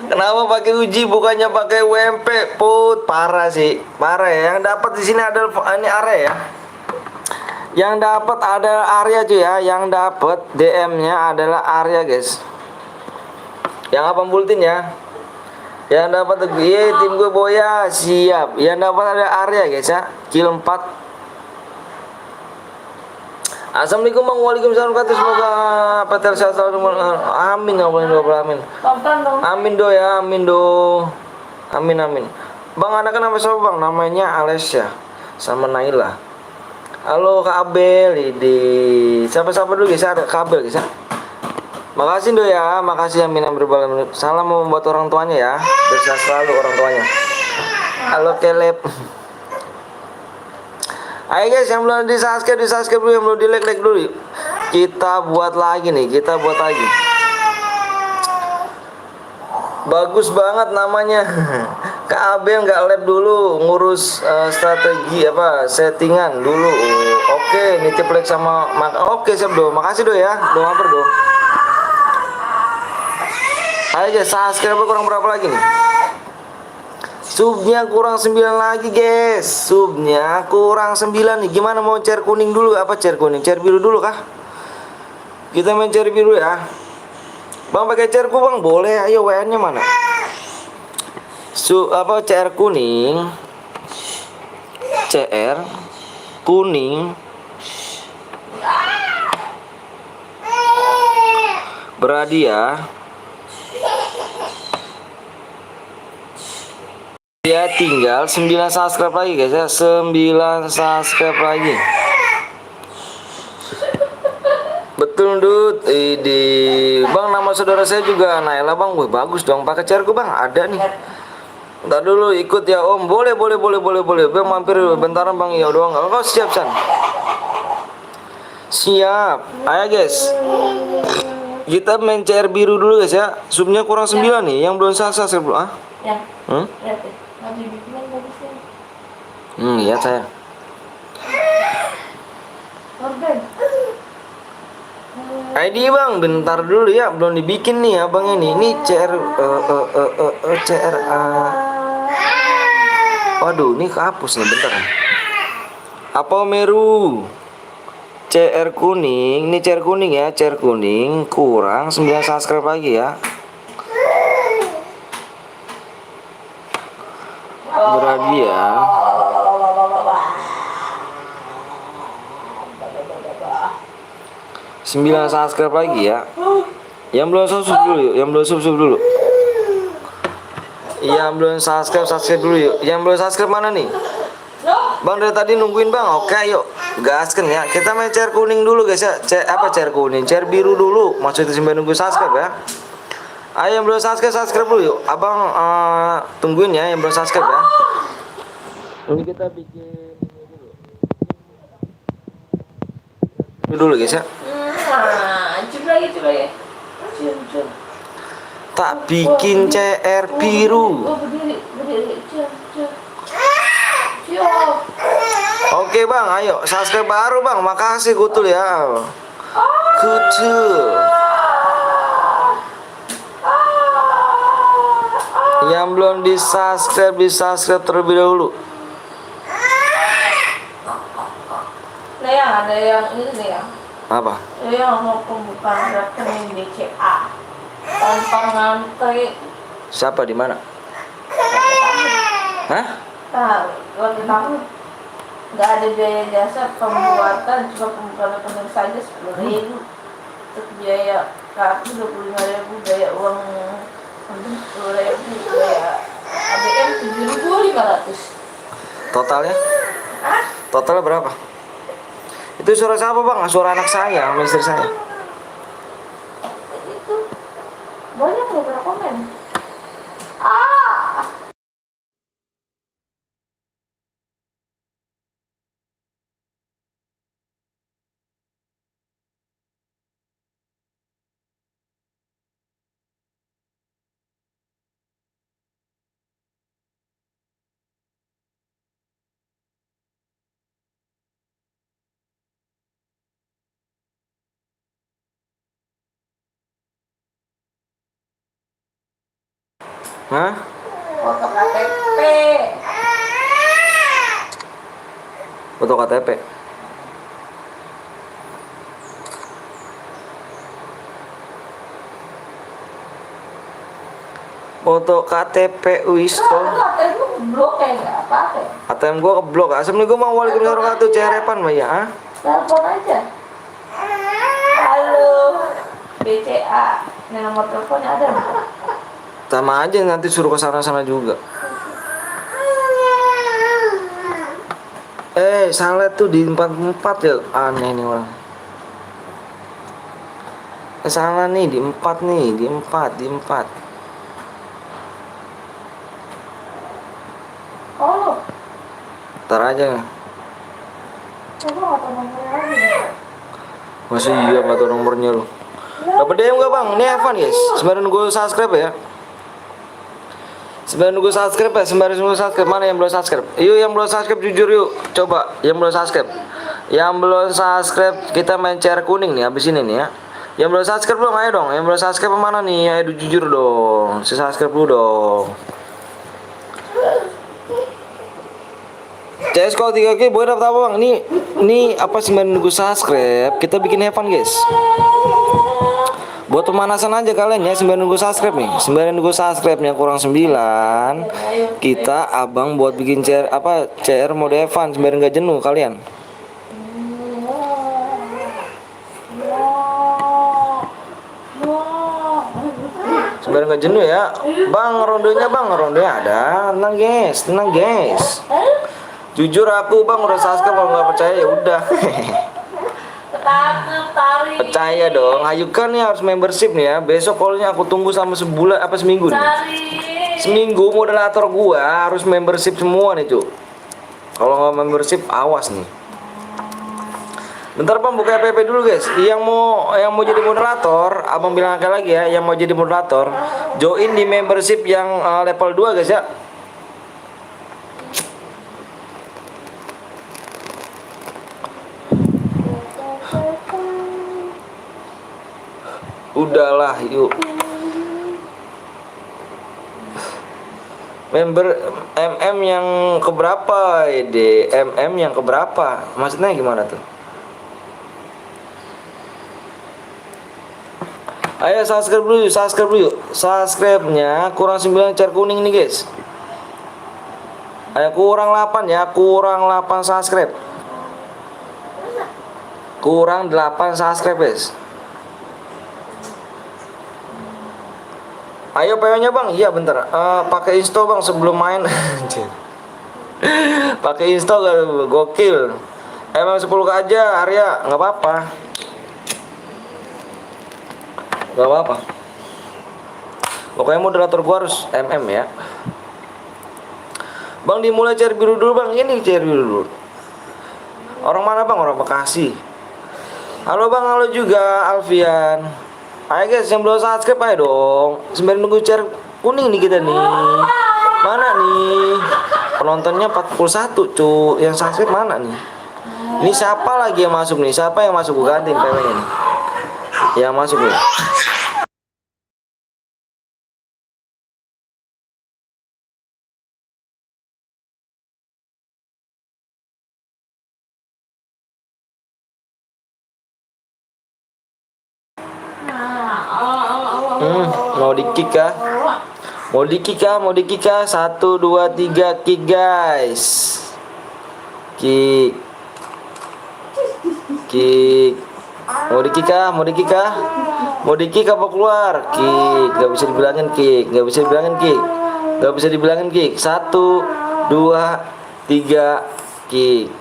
Kenapa pakai uji bukannya pakai UMP? Parah sih, parah ya. Yang dapat di sini ada ini area ya. Yang dapat adalah Arya cuy ya. Yang dapat DM-nya adalah Arya guys. Yang apa bulletin ya? Yang dapat tim gue Boya siap. Yang dapat ada Arya guys ya. Kill 4. Assalamualaikum bang, waalaikumsalam kata semoga Peter sehat selalu. Amin ya Allah, amin. Amin do ya, amin do. Amin amin. Bang anak nama siapa bang? Namanya Alesya sama Naila. Halo Kak Abel, di siapa-siapa dulu guys, ada Kak Abel guys ya. Makasih do ya, makasih amin amin berbalan. Salam membuat orang tuanya ya, bersehat selalu orang tuanya. Halo Kelep. Ayo guys, yang belum di subscribe dulu, yang belum di like dulu. Kita buat lagi nih, kita buat lagi. Bagus banget namanya. Kak Abel nggak lab dulu, ngurus strategi apa settingan dulu. Oke, nitip like sama oke siap do. Makasih do ya, do mampir do. Ayo guys, subscribe kurang berapa lagi nih? Subnya kurang 9 lagi guys. Subnya kurang 9 nih. Gimana mau chair kuning dulu apa chair kuning? Chair biru dulu kah? Kita main chair biru ya. Bang pakai chairku bang? Boleh. Ayo WN-nya mana? Apa chair kuning? CR kuning. Berhadiah. Ya tinggal 9 subscribe lagi guys ya. 9 subscribe lagi. Betul Dut. Bang nama saudara saya juga Naila bang. Wih bagus dong pakai chairku bang. Ada nih. Ntar dulu ikut ya om. Boleh. Bang mampir bentaran bang. Ya doang. Oh siap San. Siap. Ayo guys. Kita main chair biru dulu guys ya. Subnya kurang 9 nih. Yang belum subscribe bro. Ya. Iya saya. ID bang, bentar dulu ya, belum dibikin nih abang ini. Ini CR Waduh, ini kehapus nih bentar. Apa Meru? CR kuning, ini CR kuning ya, CR kuning kurang 9 subscribe lagi ya. Berhadiah 9 subscribe lagi ya. Yang belum subscribe dulu yuk. Yang belum subscribe dulu. Yang belum subscribe dulu yuk. Yang belum subscribe mana nih? Bang dari tadi nungguin bang. Oke yuk, gaskan ya. Kita main chair kuning dulu guys ya. Chair kuning? Chair biru dulu. Maksudnya sampai nunggu subscribe ya. Ayo yang belum subscribe dulu yuk. Abang tungguin ya yang belum subscribe ya. Ini kita bikin ini dulu guys ya. Coba lagi. Cium. Tak bikin CR biru. Berdiri. Cium. Oke bang, ayo subscribe baru bang. Makasih Kutul ya. Kutul. Yang belum di subscribe terlebih dahulu. Nah yang ada yang ini nih yang. Apa? Yang mau pembukaan rekening BCA tanpa ngantri. Siapa di mana? Hah? Nah, waktu tahu nggak ada biaya jasa pembuatan, cuma pembukaan rekening saja 10.000. Untuk biaya kartu 25.000, biaya uang 10.000, biaya ABM 7.500. Totalnya? Totalnya berapa? Itu suara siapa bang? Suara anak saya, sama istri saya. Itu banyak yang pernah komen. Hah? Foto KTP. Foto KTP. Foto KTP Wisto. ATM lu blok kayak nggak apa-apa. ATM gua keblok. Assalamualaikum warahmatullahi wabarakatuh. Cerepan Mbak ya. Ah? Telepon aja. Halo. BCA. Ini nomor teleponnya ada nggak? Sama aja nanti suruh ke sana-sana juga. Salah tuh di 44 ya. Aneh nih orang. Salah nih di 4 nih, di 4. Oh. Ntar aja. Coba nggak tahu nomornya lagi. Masih iya nggak tahu nomornya lu. Dapat DM gak bang? Ini Evan guys. Sembari nunggu subscribe ya. Sembari nunggu subscribe. Mana yang belum subscribe? Yuk yang belum subscribe jujur yuk. Coba yang belum subscribe. Yang belum subscribe kita main chair kuning nih habis ini nih ya. Yang belum subscribe belum ayo dong. Yang belum subscribe mana nih? Ayo jujur dong. Subscribe dulu dong. CS kalau 3K boleh dapat apa bang? Ini apa sembari nunggu subscribe kita bikin Evan guys. Buat pemanasan aja kalian ya sembari nunggu subscribe nih. Sembari nunggu subscribe-nya kurang 9. Kita abang buat bikin CR mode Evan sembari nggak jenuh kalian. Sembari nggak jenuh ya. Bang rondonya ada. Tenang guys. Jujur aku bang udah subscribe kalau nggak percaya ya udah. Percaya dong. Ayo kan nih harus membership nih ya. Besok callnya aku tunggu sama sebulan apa seminggu nih. Seminggu moderator gua harus membership semua nih cuy. Kalau nggak membership awas nih. Bentar bang buka FPP dulu guys. Yang mau jadi moderator, abang bilang lagi ya. Yang mau jadi moderator, join di membership yang level 2 guys ya. Udahlah yuk. Member MM yang keberapa ide? MM yang keberapa? Maksudnya gimana tuh? Ayo subscribe dulu yuk. Subscribe-nya kurang 9 cer kuning nih guys. Ayo kurang 8 ya, kurang 8 subscribe. Kurang 8 subscribe guys. Ayo PO-nya bang, iya bentar. Pakai install bang sebelum main. Pakai install gokil. Emang 10 aja Arya, nggak apa-apa. Pokoknya moderator gua harus MM ya. Bang dimulai cair biru dulu bang. Ini cair biru dulu. Orang mana bang? Orang Bekasi. Halo bang, halo juga Alfian. Ayo guys yang belum subscribe ayo dong. Sembari nunggu cair kuning nih kita nih. Mana nih? Penontonnya 41 cu. Yang subscribe mana nih? Ini siapa lagi yang masuk nih? Siapa yang masuk? Gue gantiin PW-nya nih. Yang masuk nih. Mau di kick kah? Mau di kick kah? 1, 2, 3 kick guys. Kick. Mau di kick kah? Mau di kick apa keluar? Kick. Gak bisa dibilangin kick. 1, 2, 3 kick.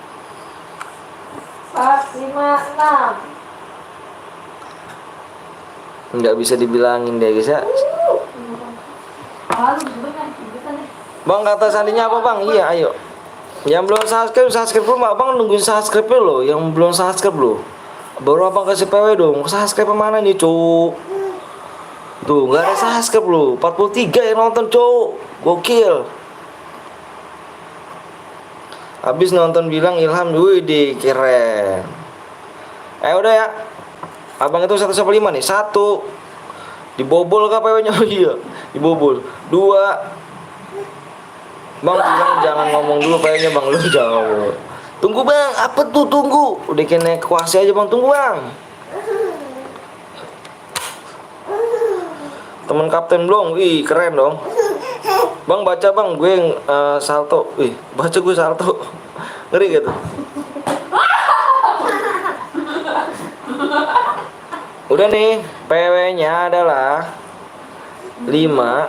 4, 5, 6. Nggak bisa dibilangin deh guys ya. Bang kata sandinya apa bang? Iya ayo. Yang belum subscribe dulu abang nungguin subscribe loh. Yang belum subscribe loh. Baru abang kasih PW dong. Subscribe mana nih cuk? Tuh nggak ada subscribe loh. 43 yang nonton cuk. Gokil. Habis nonton bilang Ilham, wih di keren. Udah ya. Abang itu 1 sampai 5 nih. 1 dibobol kah PW-nya? Oh iya, dibobol. 2 Bang bilang jangan ngomong dulu PW-nya bang, lu jangan ngomong. Tunggu bang, apa tuh tunggu? Udah kena kuasa aja bang, tunggu bang. Temen kapten belum? Wih keren dong. Bang baca bang, gue salto. Wih, baca gue salto. Ngeri gitu. Udah nih, PW-nya adalah 5,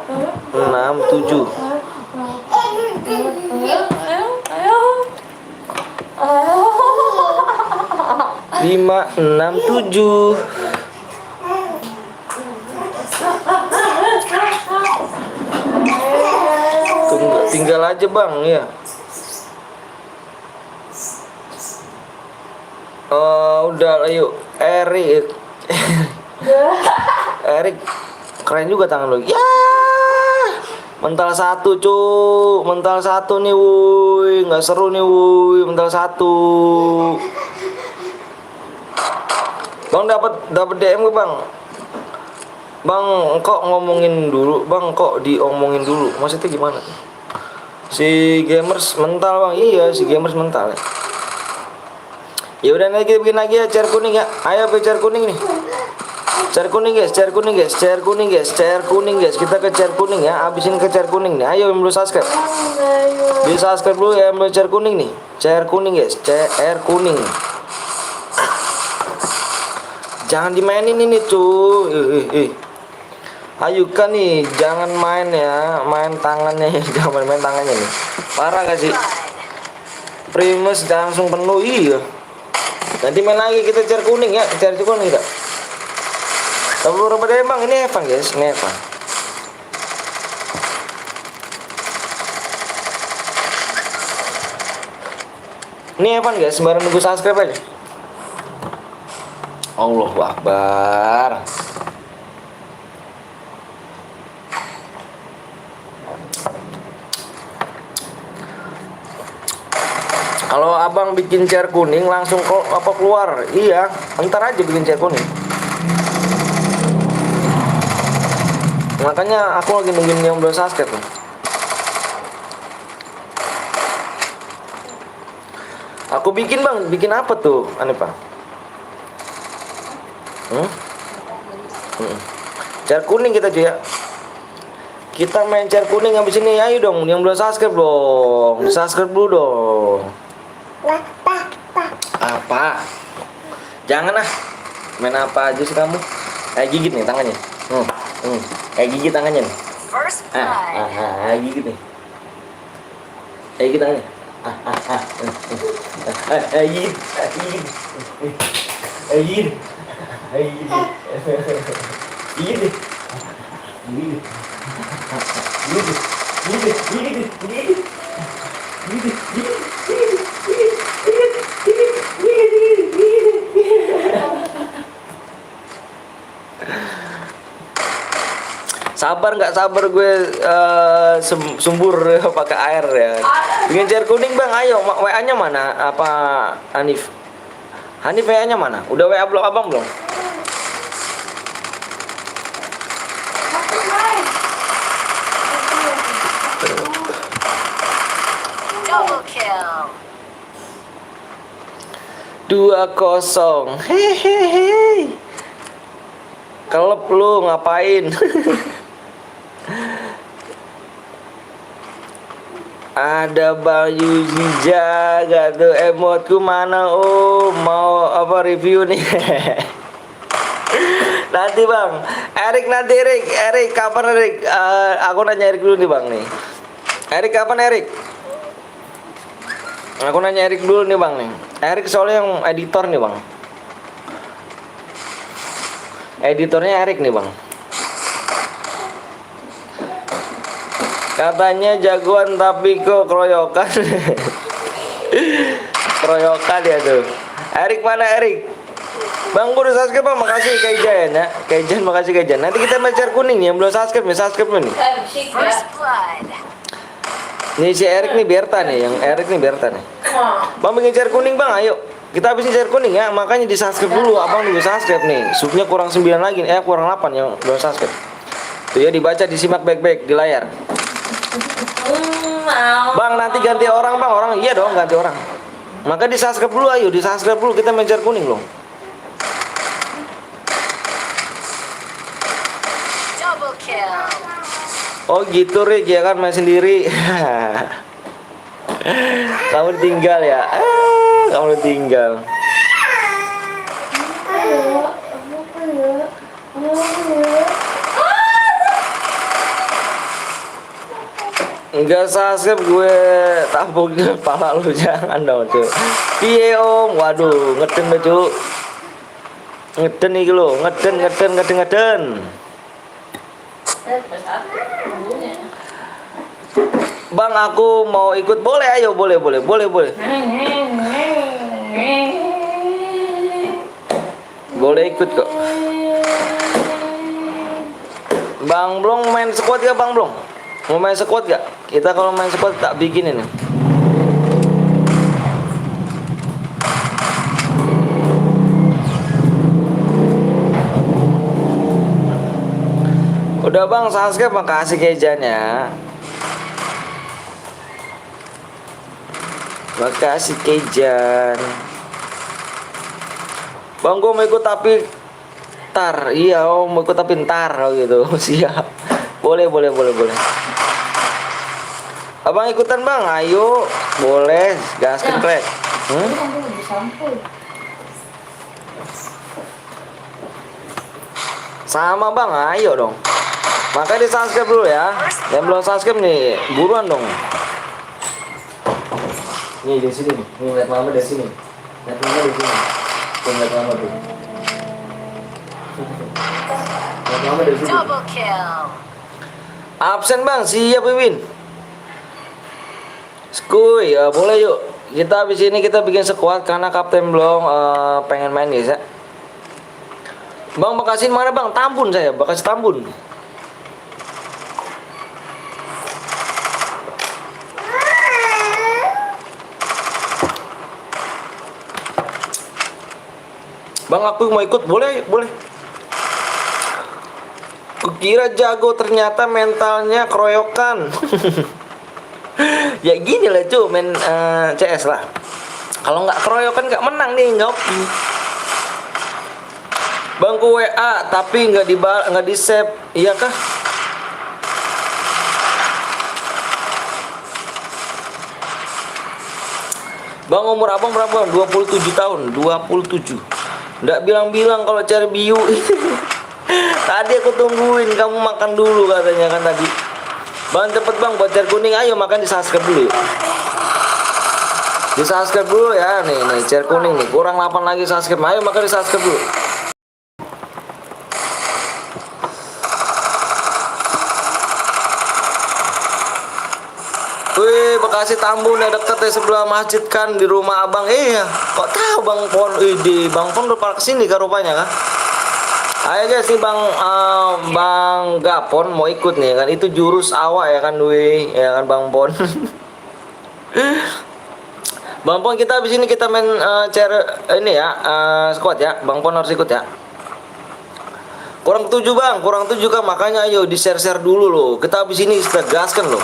6, 7. Lima, 6, 7. Tinggal aja bang ya. Udah ayo Erik. Erik keren juga tangan lo. Ya. Mental 1 cu. Mental 1 nih wuih. Nggak seru nih wuih. Mental 1. Bang dapat DM gue bang. Bang kok ngomongin dulu. Bang kok diomongin dulu. Maksudnya gimana? Si gamers mental bang. Iya si gamers mental ya. Ya udah nanti kita bikin lagi ya chair kuning ya. Ayo ke chair kuning nih. Chair kuning guys, chair kuning guys, chair kuning guys, chair kuning guys. Kita ke chair kuning ya. Abisin ke chair kuning nih. Ayo yang belum subscribe. Di subscribe dulu ya yang belum chair kuning nih. Chair kuning guys, chair kuning. Jangan dimainin ini cuy. Ayo kan nih, jangan main ya, main tangannya, jangan main tangannya nih. Parah gak sih? Primus langsung penuh iya. Nanti main lagi kita chair kuning ya, chair kuning enggak? Tapi berapa deh bang? Ini Evan guys, ini Evan. Ini Evan guys, sembarang nunggu subscribe aja. Allahu Akbar. Kalau abang bikin chair kuning langsung keluar. Iya, ntar aja bikin chair kuning. Makanya aku lagi nungguin yang belum subscribe nih. Aku bikin bang, bikin apa tuh? Aneh pak. Chair kuning kita aja ya. Kita main chair kuning habis ini. Ayo dong, yang belum subscribe dong. Subscribe dulu dong. Apa? Jangan ah. Main apa aja sih kamu? Kayak gigit nih tangannya. Kayak gigit tangannya nih. Gigit nih. Kayak gigit tangannya. Gigit. Sabar nggak sabar gue sembur pakai air ya. Bikin chair kuning bang, ayo. WA-nya mana? Apa Hanif? Hanif WA-nya mana? Udah WA belum abang belum? Double kill. 2-0. Hehehe. Kelep lu ngapain? Ada Bayu Zija gak tuh emotku mana mau apa review nih. Nanti bang Erik nanti Erik kapan Erik? Aku nanya Erik dulu nih bang nih. Erik kapan Erik? Aku nanya Erik dulu nih bang nih. Erik soalnya yang editor nih bang. Editornya Erik nih bang. Katanya jagoan tapi kok keroyokan. Keroyokan ya tuh. Erik mana Erik? Bang gue udah subscribe bang, makasih Kaijan ya. Kaijan makasih Kaijan. Nanti kita mencari kuning nih, yang belum subscribe nih, subscribe nih. First blood. Nih si Erik nih Berta nih, yang Erik nih Berta nih. Bang bikin chair kuning bang, ayo. Kita habisin chair kuning ya, makanya di subscribe dulu. Abang nunggu subscribe nih. Subnya kurang 9 lagi, kurang 8 yang belum subscribe. Tuh ya dibaca, disimak baik-baik di layar. Bang nanti ganti orang bang, orang iya dong ganti orang. Maka di subscribe dulu, ayo di subscribe dulu, kita main chair kuning loh. Double kill. Oh gitu Rick ya kan, main sendiri. Kamu ditinggal ya? Kamu ditinggal. Enggak subscribe gue tabuk di kepala lu, jangan dong cuy. Piye om, waduh ngeden deh cuy. Ngeden nih lo, ngeden. Bang aku mau ikut, boleh ayo, boleh. Boleh ikut kok. Bang Blong main squad ya Bang Blong? Mau main squad gak? Kita kalau main squad tak bikin ini. Udah Bang, subscribe, makasih kejannya. Makasih kejan. Bang gue mau ikut tapi ntar. Iya om, mau ikut tapi ntar gitu. Siap. Boleh. Abang ikutan bang, ayo. Boleh, gaskan krek. Sama bang, ayo dong. Makanya di subscribe dulu ya. Yang belum subscribe nih, buruan dong. Nih di sini, nih lihat mama di sini. Lihat mama di sini. Lihat mama tuh. Lihat mama di sini. Double kill. Absen bang, siap Win. Skuy, ya boleh yuk. Kita habis ini kita bikin squad karena Kapten Blong pengen main guys ya. Bang Bekasin mana bang? Tambun saya, Bekasi Tambun. Bang aku mau ikut, boleh. Kukira jago, ternyata mentalnya keroyokan. Ya gini lah cuy, main CS lah. Kalau nggak keroyokan nggak menang nih, nggak oke. Bang ku WA tapi nggak di save, iya kah? Bang umur abang berapa? 27 tahun, 27. Nggak bilang-bilang kalau cari biu. Tadi aku tungguin kamu makan dulu katanya kan tadi. Bang cepet bang buat share kuning, ayo makan di subscribe dulu. Di subscribe dulu ya, nih share kuning nih, kurang 8 lagi subscribe, ayo makan di subscribe dulu. Wih, Bekasi Tambun ya, deket ya, sebelah masjid kan, di rumah abang. Iya, kok tahu bang Pon? Di bang Pon udah kesini kan rupanya kan? Ayo guys nih bang Gapon mau ikut nih kan, itu jurus awak ya kan, Dwi ya kan bang Pon. Bang Pon kita habis ini kita main ini ya squad ya, bang Pon harus ikut ya. Kurang 7 bang, kurang 7 kan, makanya ayo di share dulu loh. Kita habis ini kita gaskan loh.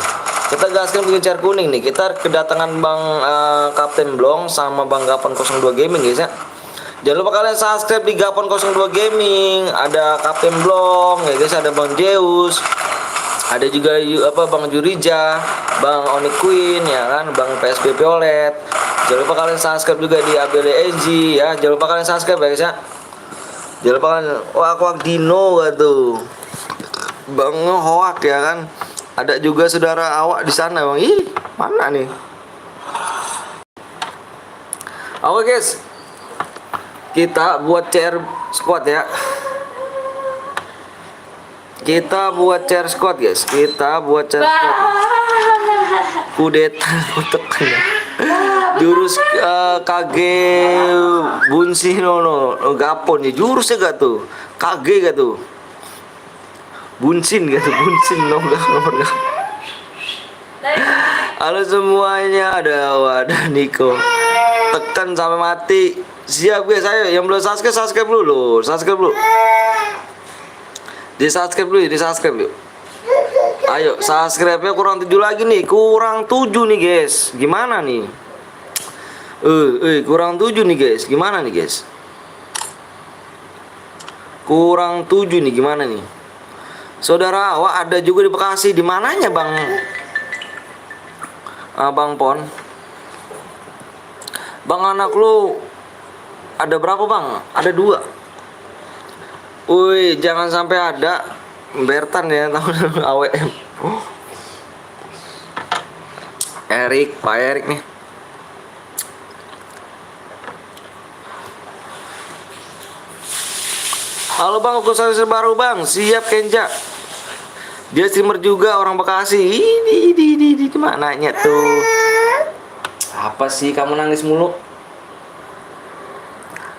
Kita gaskan bikin share kuning nih. Kita kedatangan bang Kapten Blong sama bang Gapon 02 Gaming guys ya. Jangan lupa kalian subscribe di Gapon 02 Gaming. Ada Kapten Blong ya guys, ada Bang Zeus, ada juga Bang Jurija, Bang Onyx Queen ya kan, Bang PSBP OLED. Jangan lupa kalian subscribe juga di ABLEG ya. Jangan lupa kalian subscribe ya guys ya. Jangan lupa kalian Wak Dino gitu. Bang Hoak ya kan. Ada juga saudara awak di sana bang. Ih, mana nih? Oke guys. Kita buat CR squad ya. Kita buat CR squad guys. Kita buat CR squad. Kudeta untuk jurus KG Bunsi no Gapon ya, jurusnya gak tuh? KG gak tuh? Bunsin gitu, Bunsin no gak. Halo semuanya, ada Niko. Tekan sampai mati. Siap guys, ayo yang belum subscribe dulu loh, subscribe dulu. Di subscribe yuk. Ayo, subscribe-nya kurang 7 lagi nih, kurang 7 nih guys. Gimana nih? Kurang 7 nih guys. Gimana nih guys? Kurang 7 nih, gimana nih? Saudara awak ada juga di Bekasi. Di mananya bang? Bang Pon. Bang anak lu ada berapa bang? Ada 2. Wih, jangan sampai ada Bertan ya tahun AWM. Erik, Pak Erik nih. Halo bang, aku service baru bang. Siap Kenja. Dia streamer juga orang Bekasi. Ini mananya tuh? Apa sih kamu nangis mulu?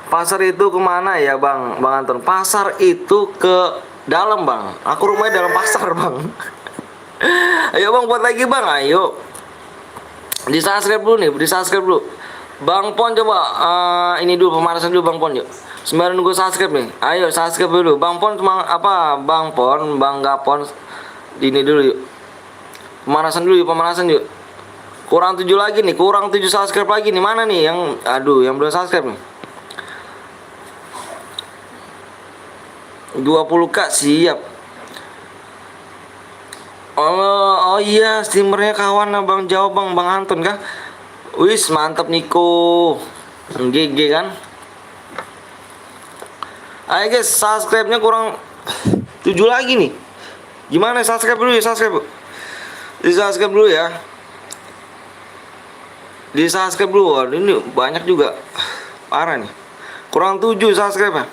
Pasar itu kemana ya bang? Bang Anton. Pasar itu ke dalam bang. Aku rumahnya dalam pasar bang. Ayo bang buat lagi bang. Ayo. Di subscribe dulu nih. Di subscribe dulu. Bang Pon coba ini dulu pemanasan dulu Bang Pon yuk. Sembari nunggu subscribe nih. Ayo subscribe dulu. Bang Pon cuma apa? Bang Pon, Bang Gapon. Ini dulu yuk. Pemanasan dulu yuk, pemanasan yuk. Kurang 7 lagi nih, kurang 7 subscribe lagi nih. Mana nih yang yang belum subscribe nih? 20k siap. Oh iya, streamernya kawan Bang jawab Bang Anton kah? Wis mantap Niko. GG kan? Ayo guys, subscribe-nya kurang 7 lagi nih. Gimana subscribe dulu ya, subscribe. Di subscribe dulu ya. Di subscribe dulu. Waduh, ini banyak juga. Parah nih. Kurang 7 subscribe ya.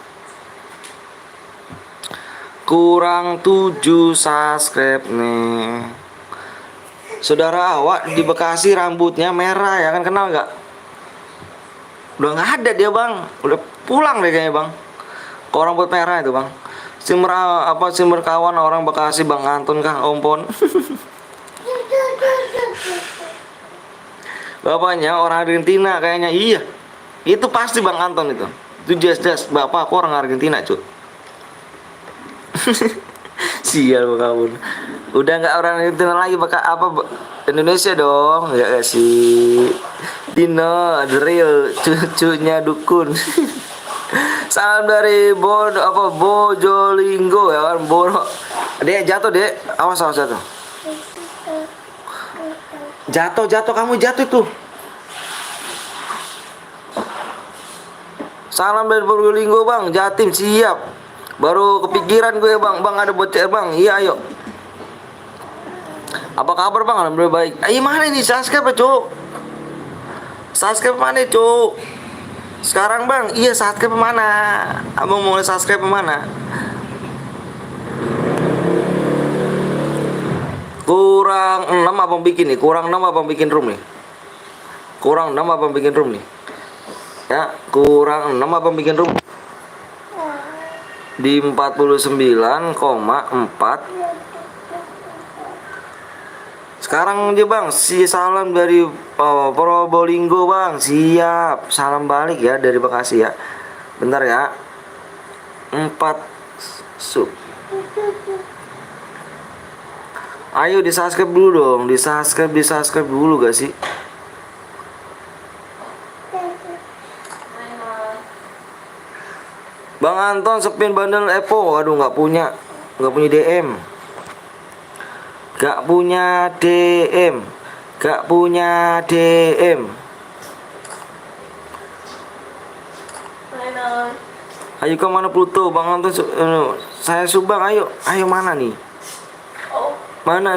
Kurang 7 subscribe nih. Saudara awak di Bekasi rambutnya merah ya kan, kenal nggak? Udah nggak ada dia bang. Udah pulang deh kayaknya bang. Kok rambut merah itu bang. Simmer kawan orang Bekasi Bang Anton kah Ompon. Bapaknya orang Argentina kayaknya. Iya. Itu pasti Bang Anton itu. Itu jelas bapak aku orang Argentina cuy. Sial kamu. Udah nggak orang Argentina lagi bakal Indonesia dong. Ya sih. Dino the real cucunya dukun. Salam dari Bojolinggo ya kan, Dek jatuh dek, awas jatuh. Jatuh kamu jatuh tuh. Salam dari Bojolinggo bang, Jatim siap. Baru kepikiran gue bang, ada bocah bang, iya ayo. Apa kabar bang? Alhamdulillah baik. Ayo mana ini subscribe cuk? Subscribe mana cuk? Sekarang bang, iya subscribe mana? Abang mau subscribe mana? Kurang 6 abang bikin nih. Kurang 6 abang bikin room nih. Kurang 6 abang bikin room nih. Ya, kurang 6 abang bikin room. Di 49,4. Sekarang aja bang, salam dari Probolinggo bang, siap. Salam balik ya dari Bekasi ya. Bentar ya. 4 sub. Ayo di subscribe dulu dong, di subscribe dulu gak sih? Bang Anton sepin bandel Epo, aduh nggak punya DM. Gak punya DM. Ayo ke mana Pluto Bang Anton? Saya Subang, ayo mana nih? Mana?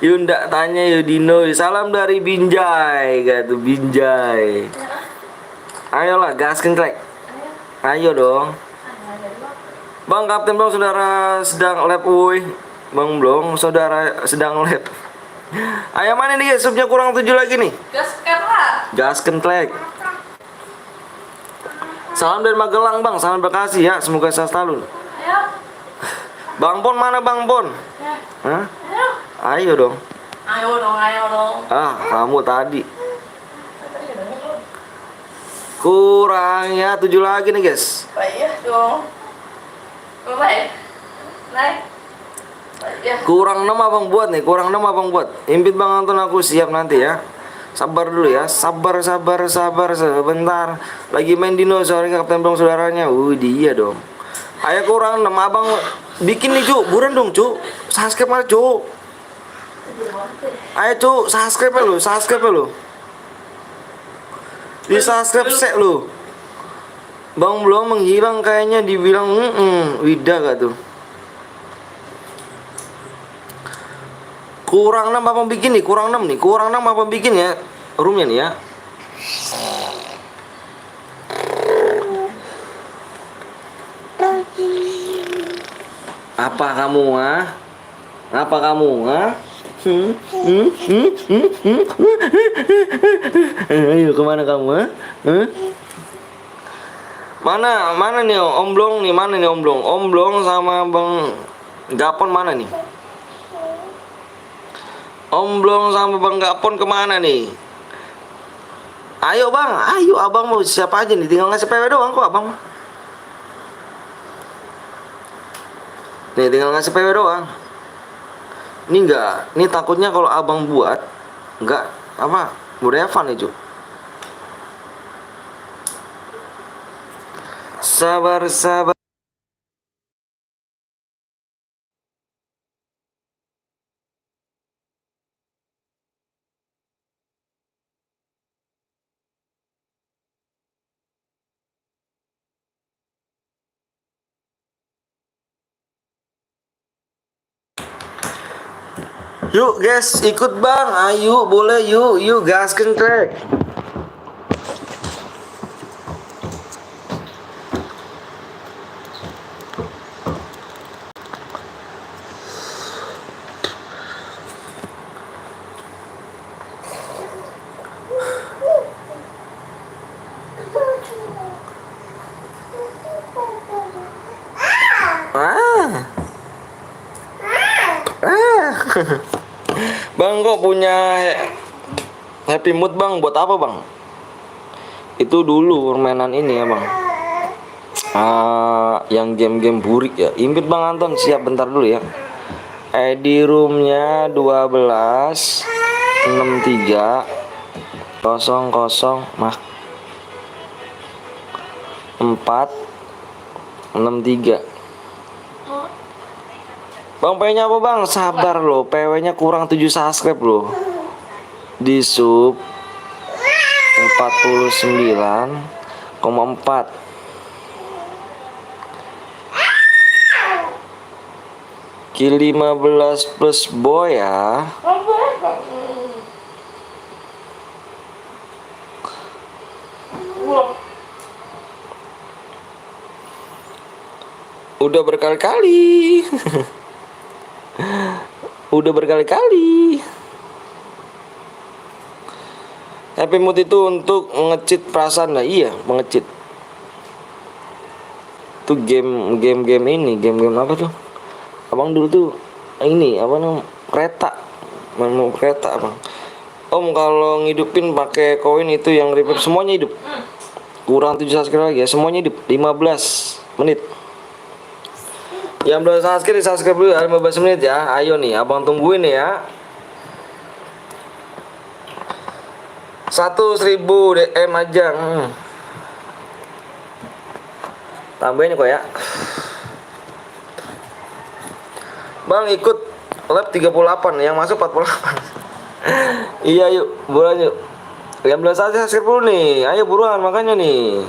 Yunda tanya Yudino, salam dari Binjai, gitu Binjai. Ayolah gaskin track. Ayo dong. Bang Kapten Bang, saudara sedang lab woi. Bang belum, saudara sedang lab. Ayo mana nih guys, subnya kurang 7 lagi nih. Gasken track. Salam dari Magelang Bang, salam Bekasi ya, semoga sehat selalu. Bang Pon mana Bang Pon? Hah? Ayo dong. Ayo dong. Ah, kamu tadi. Kurangnya 7 lagi nih guys. Iya dong. Naik. Kurang 6 abang buat nih, Impit Bang Anton aku siap nanti ya. Sabar dulu ya. Sabar sebentar. Lagi main dinosaur Kapten Bang saudaranya. Dia dong. Ayo kurang 6 abang bikin nih, Cuk. Buruan dong, Cuk. Subscribe mah, Cuk. Ayo, Cuk, subscribe lu. Di subscribe sek lu. Bang belum menghilang kayaknya dibilang Wida gak tuh. Kurang 6 apa bikin nih? Kurang 6 nih. Kurang 6 apa bikin ya? Roomnya nih ya. Apa kamu, ah? Apa kamu, ah? Ayo kemana kamu, ah? Mana nih Om Blong nih? Mana nih Om Blong? Om Blong sama Bang Gapon mana nih? Om Blong sama Bang Gapon kemana nih? Ayo Bang, ayo abang mau siapa aja nih? Tinggal ngasih PW doang kok abang. Nih tinggal ngasih PW doang. Ini enggak, ini takutnya kalau abang buat enggak apa? Udah fun nih, Cuk. Sabar. Yuk guys, ikut Bang. Ayo, boleh yuk gaskan trek. Bang kok punya Happy Mood Bang, buat apa Bang? Itu dulu permainan ini ya Bang, yang game-game burik ya. Invite Bang Anton, siap bentar dulu ya. ID roomnya 12 63 00 mah 463. Bang PW-nya apa Bang? Sabar loh, PW-nya kurang 7 subscribe loh. Di sub 49,4. Kill 15 plus boy ya. Udah berkali-kali. Udah berkali-kali. Happy Mood itu untuk ngecit perasaan lah, iya, mengecit. Itu game ini, game apa tuh? Abang dulu tuh ini apa namanya? Kereta. Mau kereta, Abang. Om kalau ngidupin pakai koin itu yang revive semuanya hidup. Kurang 7 subscribe lagi ya, semuanya hidup 15 menit. Yang belum subscribe dulu 15 menit ya. Ayo nih, abang tungguin nih ya. 1.000 DM aja. Tambahin kok ya. Bang ikut lab 38, yang masuk 48. Iya yuk, buruan yuk. Yang belum subscribe dulu nih. Ayo buruan makanya nih.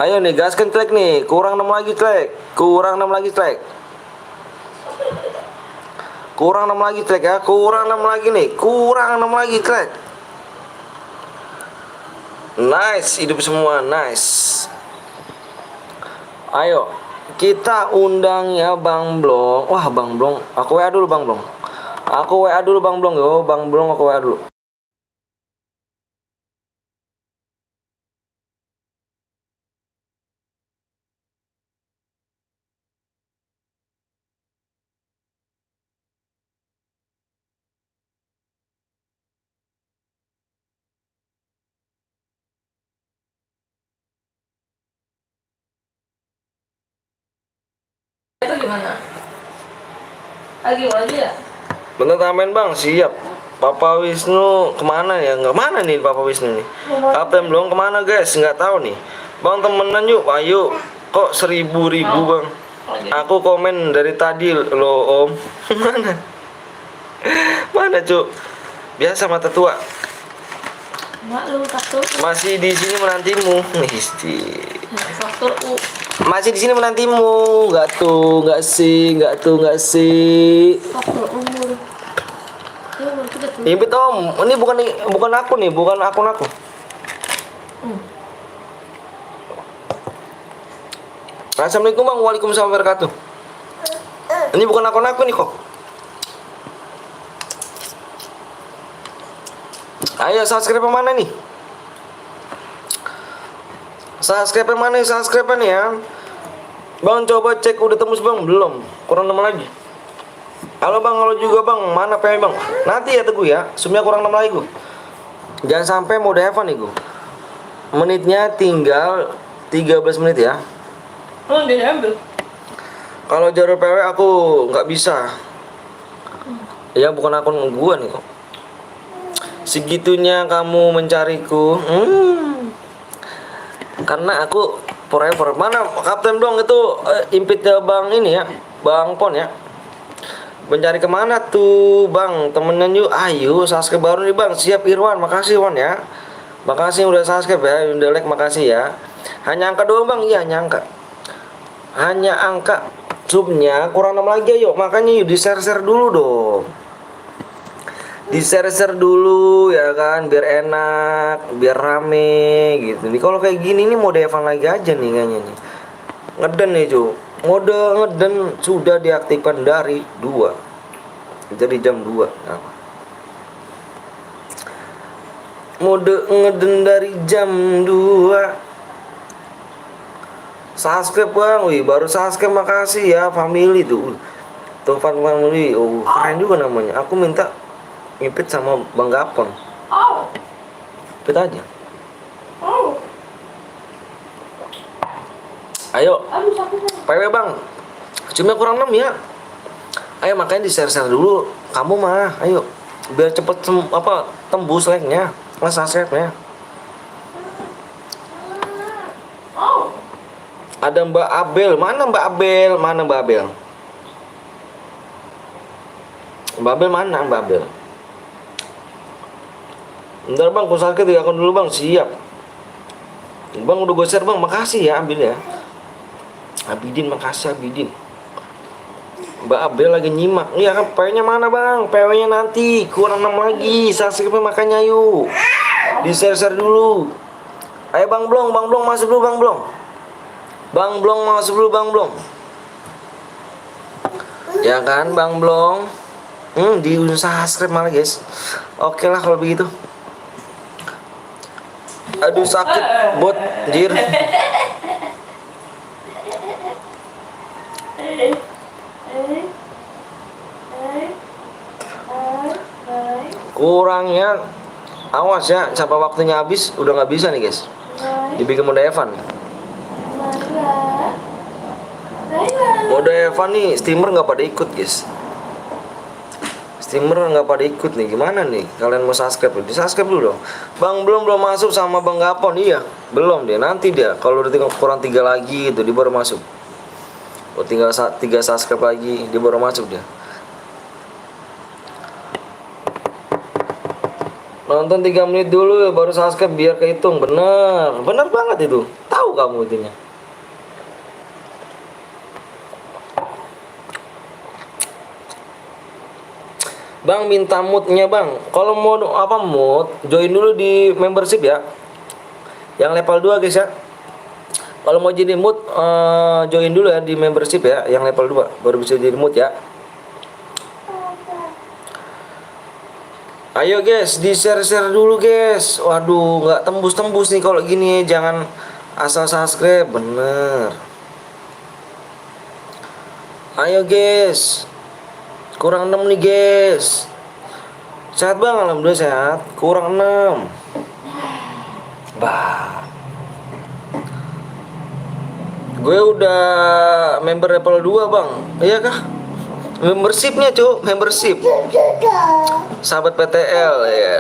Ayo nih, gaskan track nih. Kurang 6 lagi track. Kurang 6 lagi track ya. Kurang 6 lagi nih. Kurang 6 lagi track. Nice, hidup semua, nice. Ayo, kita undang ya Bang Blong. Wah, Bang Blong, aku WA dulu Bang Blong. Aku WA dulu Bang Blong yo, Bang Blong aku WA dulu. Itu gimana? Lagi ya? Bentar tambahin Bang, siap. Papa Wisnu kemana ya? Nggak mana nih Papa Wisnu nih? Kapten belum kemana guys? Nggak tahu nih. Bang temenan yuk, ayo. Kok 1000 bang? Aku komen dari tadi loh om. Mana? Mana cuk? Biasa mata tua. Mak lu faktur. Masih di sini menantimu. Misti. Faktur U. Masih di sini menantimu. Nggak sih. Faktur umur. Impit om, ini bukan aku nih, bukan akun aku. Assalamualaikum bang, waalaikumsalam wabarakatuh. Ini bukan akun aku nih kok. Ayo subscribe yang mana nih? Subscribe yang mana? Subscribe nih ya. Bang coba cek udah tembus bang, belum. Kurang 6 lagi. Halo bang, halo juga bang, mana PW bang? Nanti ya teguh ya, sumnya kurang 6 lagi gue. Jangan sampai mau Evan nih gue. Menitnya tinggal 13 menit ya. Oh, dia ambil. Kalau jalur PW aku nggak bisa. Ya bukan akun gue nih kok. Segitunya kamu mencariku. Karena aku forever. Mana Kapten dong itu impit bang ini ya, Bang Pon ya. Mencari kemana tuh bang? Temennya yuk, ayo subscribe baru nih bang. Siap Irwan, makasih Wan ya. Makasih udah subscribe ya, udah like, makasih ya. Hanya angka doang bang, iya hanya angka. Hanya angka. Subnya kurang 6 lagi yuk. Makanya yuk di share dulu dong. Di share dulu ya kan, biar enak, biar rame gitu. Nih kalau kayak gini nih mode Evan lagi aja nih kayaknya nih. Ngeden nih cuy. Mode ngeden sudah diaktifkan dari 2. Jadi jam 2. Nah. Mode ngeden dari jam 2. Subscribe bang, wih baru subscribe, makasih ya family tuh. Tovan family, oh keren juga namanya. Aku minta ngipit sama Bang Gapon. Ngipit aja. Ayo. PW bang. Cuma kurang 6 ya. Ayo makanya di share dulu. Kamu mah, ayo. Biar cepet tembus like-nya. Subscribe-nya. Ada Mbak Abel. Mana Mbak Abel? Mana Mbak Abel? Mbak Abel mana Mbak Abel? Bentar bang, aku sakit ya akun dulu bang. Siap. Bang udah gue share bang, makasih ya Abel ya. Abidin, makasih Abidin. Mbak Abel lagi nyimak. Iya kan, PW-nya mana bang? PW-nya nanti kurang 6 lagi. Subscribe makanya yuk. Di share dulu. Ayo Bang Blong masuk dulu Bang Blong. Bang Blong masuk dulu Bang Blong. Ya kan Bang Blong. Di subscribe malah guys. Oke lah kalau begitu. Aduh sakit bot jir. Kurangnya awas ya, sampai waktunya habis udah nggak bisa nih guys. Dibikin mode Evan. Mode Evan nih steamer nggak pada ikut guys. Steamer nggak pada ikut nih, gimana nih? Kalian mau subscribe? Di subscribe dulu dong. Bang belum masuk sama Bang Gapon, iya belum dia. Nanti dia kalau udah tinggal kurang 3 lagi itu dia baru masuk. Oh tinggal 3 subscribe lagi dia baru masuk dia. Nonton 3 menit dulu ya baru subscribe biar kehitung. Bener banget itu. Tahu kamu itunya. Bang minta moodnya bang. Kalau mau mood, join dulu di membership ya. Yang level 2 guys ya. Kalau mau jadi mood, join dulu ya di membership ya. Yang level 2 baru bisa jadi mood ya. Ayo guys, di share dulu guys. Waduh, nggak tembus nih kalau gini. Jangan asal subscribe, bener. Ayo guys, kurang 6 nih guys. Sehat bang, alhamdulillah sehat. Kurang 6. Bah. Gue udah member level 2 bang. Iya kah? Membershipnya cuk, membership. Sahabat PTL ya,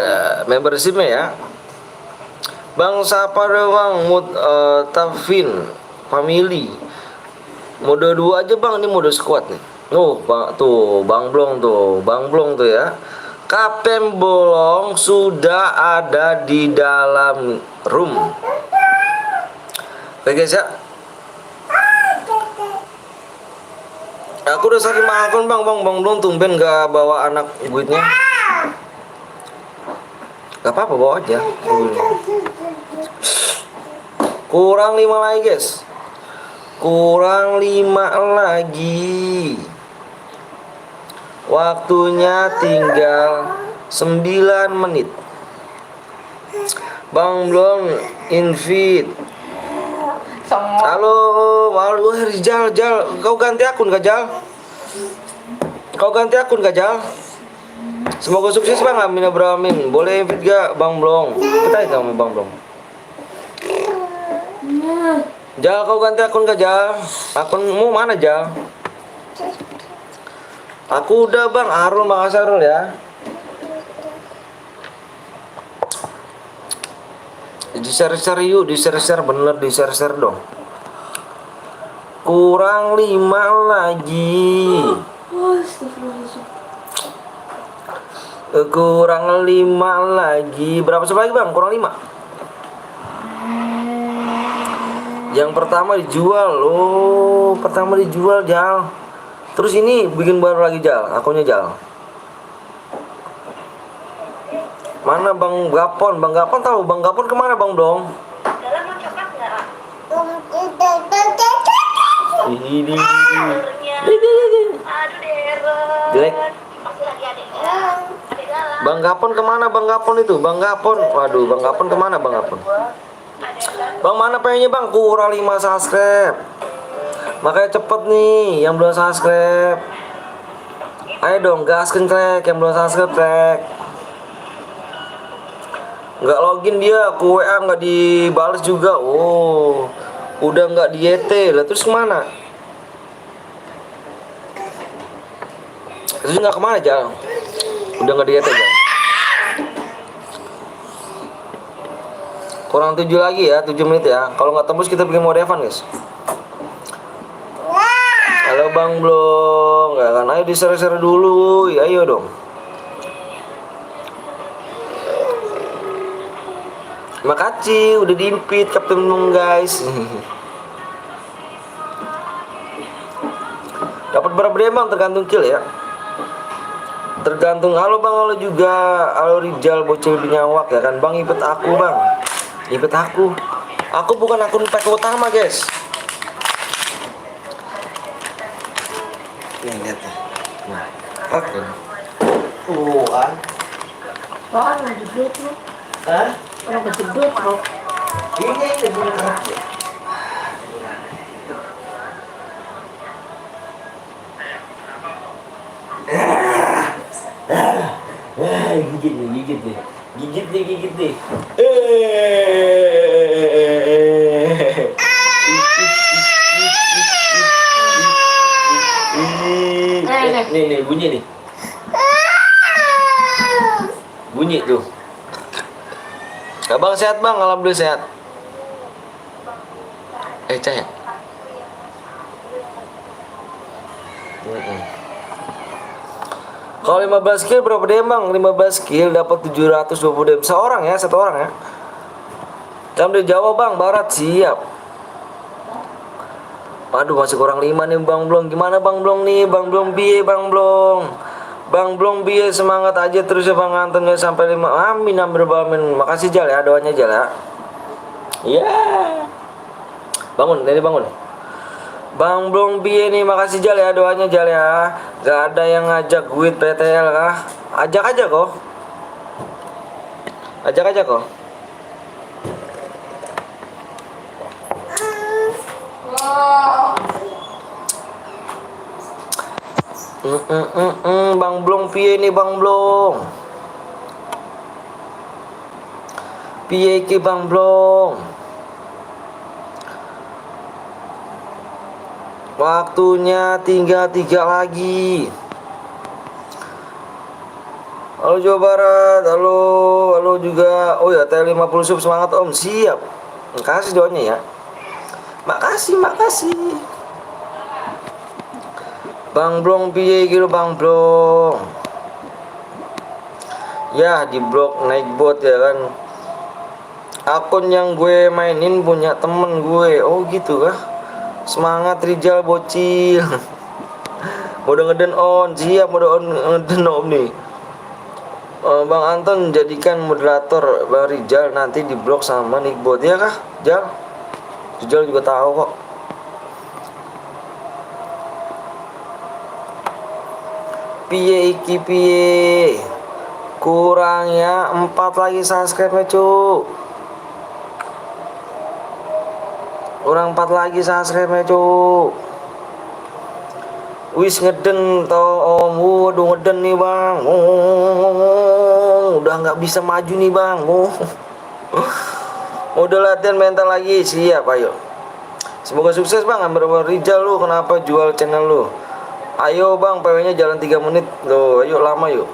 membershipnya ya. Bang siapa doang Tafin family. Mode 2 aja bang, ini mode squad nih. Bang, tuh Bang Blong tuh ya. Kapten Bolong sudah ada di dalam room. Oke guys ya. Aku udah saking maafkan bang Blong tumben gak bawa anak guitnya. Gak apa-apa bawa aja. Kurang 5 lagi guys. Kurang 5 lagi. Waktunya tinggal 9 menit. Bang Blong invite. Halo, Rijal, kau ganti akun gak Jal? Semoga sukses bang, amin ya amin. Boleh invite gak Bang Blong? Kita sama Bang Blong. Jal, kau ganti akun gak Jal? Akunmu mana Jal? Aku udah bang, Arul, makasih Arul ya. Di-share yuk, di-share bener, di-share dong. Kurang 5 lagi. Kurang 5 lagi. Berapa lagi bang? Kurang 5. Yang pertama dijual loh. Pertama dijual Jal. Terus ini bikin baru lagi Jal. Akunnya Jal. Mana Bang Gapon? Bang Gapon tahu Bang Gapon kemana Bang Dong? Dalam mau coklat nggak? Ini. Aduh Deren. Jelek. Masih lagi adek dalam. Bang Gapon kemana Bang Gapon itu? Bang Gapon. Waduh Bang Gapon kemana Bang Gapon? Bang mana pengennya Bang? Kurang 5 subscribe. Makanya cepet nih yang belum subscribe. Ayo dong gaskan krek yang belum subscribe krek. Nggak login dia, ke WA nggak dibales juga. Oh, udah nggak di YT lah, terus kemana? Terus nggak kemana Jal? Udah nggak di YT Jal. Kurang 7 lagi ya, 7 menit ya. Kalau nggak tembus kita bikin mode Evan guys. Halo Bang Blong, ya kan? Ayo di-share dulu, ya, ayo dong. Makasih udah diimpit Kapten Blong guys. Dapat berapa dia Bang? Tergantung kill ya. Tergantung. Halo Bang, halo juga. Halo Rijal bocil binyawak ya kan. Bang ipet aku Bang. Ipet aku. Aku bukan akun pack utama guys. Nih lihat nih. Nah, oke. Kan. Wah, ngejedot lu. Hah? Orang kejedot bro. Ini bener. Gigit nih. Nih bunyi nih. Bunyi tuh. Abang sehat Bang, alhamdulillah sehat. Cahaya. Kalau 15 kill berapa DM Bang? 15 kill dapat 720 DM seorang ya, satu orang ya. Jam di Jawa Bang, Barat siap. Waduh masih kurang 5 nih Bang Blong. Gimana Bang Blong nih? Bang Blong biye Bang Blong. Bang Blong biye semangat aja terus ya Bang, ngantennya sampai 5. Amin amin. Makasih Jal ya, doanya Jal ya. Iya. Bangun, ini bangun. Bang Blong biye nih, makasih Jal ya, doanya Jal ya. Gak ada yang ngajak gue PTL kah? Ajak aja kok. Bang Blong piye nih Bang Blong? Piye ki Bang Blong? Waktunya tinggal 3 lagi. Halo Jawa Barat, halo, halo juga. Oh ya, T50 sub, semangat Om, siap. Makasih doanya ya. Makasih, makasih. Bang Blong piye gitu Bang Blong. Ya, di blok naik bot ya kan. Akun yang gue mainin punya temen gue. Oh gitu kah? Semangat Rijal bocil. Mode ngeden on, siap mode on ngeden om nih. Bang Anton jadikan moderator Bang Rijal nanti di blok sama Nickbot ya kah? Jal? Rijal juga tahu kok. Piye iki piye? Kurangnya 4 lagi subscribe-nya cu. Kurang 4 lagi subscribe-nya cu. Wis ngeden toh om. Waduh ngeden nih bang. Udah nggak bisa maju nih bang. Udah latihan mental lagi. Siap ayo. Semoga sukses bang. Ambil Rijal lu. Kenapa jual channel lu? Ayo bang, PW nya jalan 3 menit. Loh ayo lama yuk.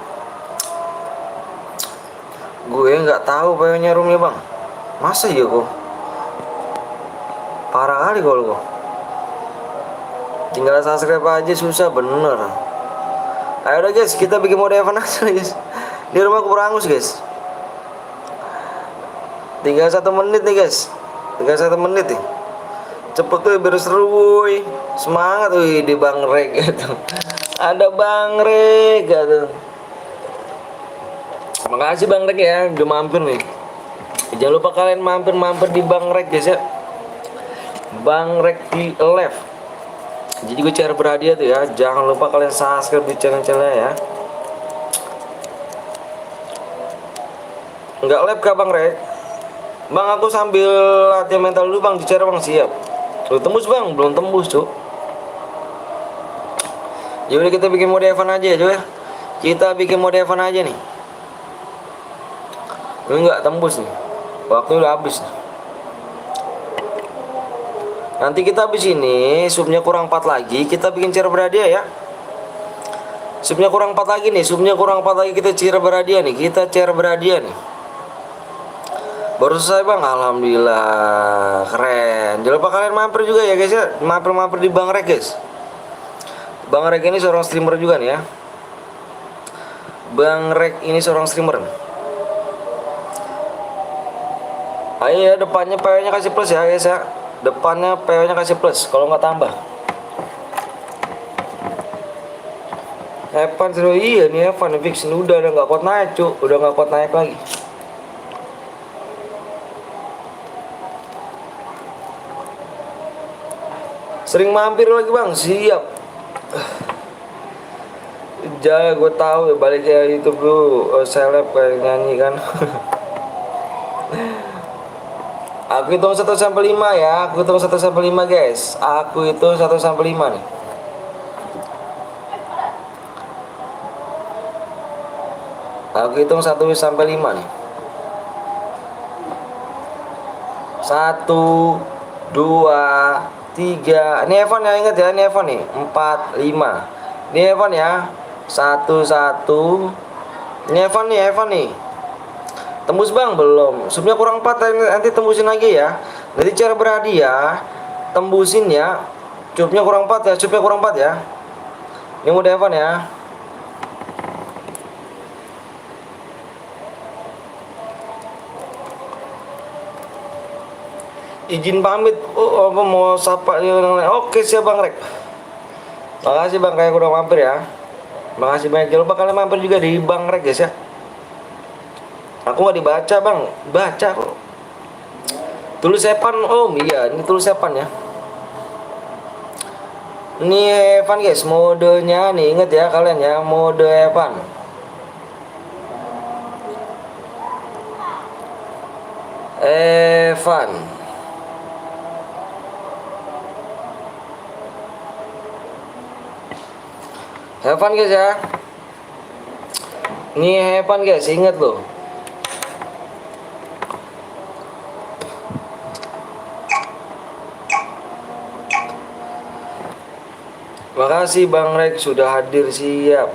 Gue nggak tahu PW nya roomnya bang. Masa ya kok? Parah kali kalau kok. Tinggal subscribe aja susah bener. Ayo udah guys, kita bikin mode event aja guys. Di rumah aku berangus guys. Tinggal 1 menit nih guys. Tinggal 1 menit nih. Cepet tuh biar seru woy. Semangat wih di Bang Rek gitu. Ada Bang Rek gitu. Makasih Bang Rek ya udah mampir nih. Jangan lupa kalian mampir di Bang Rek guys ya. Bang Rek di left. Jadi gue cara berhadiah tuh ya. Jangan lupa kalian subscribe di channel-channelnya ya. Enggak live kah Bang Rek? Bang aku sambil latihan mental dulu bang. Bicara bang siap. Lu tembus bang? Belum tembus cuk. Yaudah kita bikin mode event aja ya cuy. Kita bikin mode event aja nih. Ini enggak tembus nih. Waktu udah habis nih. Nanti kita habis ini subnya kurang 4 lagi, kita bikin cara berhadiah ya. Subnya kurang 4 lagi nih, subnya kurang 4 lagi kita cara berhadiah nih, kita cara berhadiah nih. Baru selesai bang, alhamdulillah keren. Jangan lupa kalian mampir juga ya guys ya, mampir di Bang Rek guys. Bang Rek ini seorang streamer juga nih ya. Bang Rek ini seorang streamer. Ayo ya depannya PW-nya kasih plus ya guys ya. Depannya PW-nya kasih plus kalau nggak tambah. Evan seru iya nih Evan fix udah nggak kuat naik cuk, udah nggak kuat naik lagi. Sering mampir lagi bang, siap. Jangan gue tahu ya balik ya YouTube lu seleb kayak nyanyi kan. Aku hitung 1 sampai 5 ya. Aku hitung 1 sampai 5 guys. Aku hitung 1 sampai 5 nih. Aku hitung 1 sampai 5 nih. 1 2 3. Ini Evan ya, ingat ya, ini Evan nih. 4 5. Ini Evan ya. 1 1. Ini Evan nih. Tembus bang belum. Subnya kurang 4 nanti tembusin lagi ya. Nanti cara berhadiah tembusin ya. Subnya kurang 4 ya. Subnya kurang 4 ya. Ini udah Evan ya. Izin pamit. Oh apa mau sapa. Oke siap Bang Rek. Makasih Bang Rek udah mampir ya. Makasih banyak. Jangan lupa kalian mampir juga di Bang Rek guys ya. Aku nggak dibaca bang, baca kok. Tulis Evan om, iya ini tulis Evan ya. Ini Evan guys, modenya nih inget ya kalian ya, mode Evan. Evan guys ya. Ini Evan guys, inget loh. Makasih Bang Rek sudah hadir siap.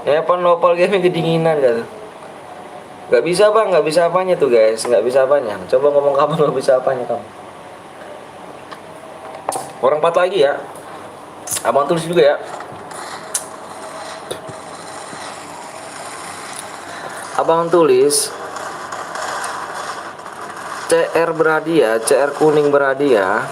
Evan Nopal Gaming kedinginan kan? Gak bisa bang, gak bisa apanya tuh guys, gak bisa apanya. Coba ngomong kamu gak bisa apanya kamu. Orang 4 lagi ya. Abang tulis juga ya. Abang tulis CR berhadiah, CR kuning berhadiah.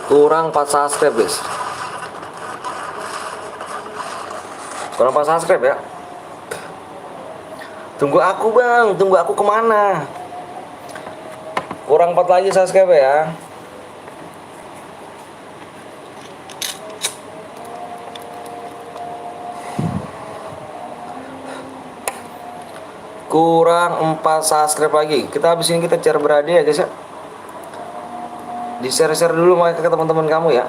Kurang 4 subscribe guys. Kurang 4 subscribe ya. Tunggu aku bang, tunggu aku kemana? Kurang 4 lagi subscribe ya. Kurang 4 subscribe lagi. Kita habis ini kita share berhadiah guys ya. Di share-share dulu ke teman-teman kamu ya.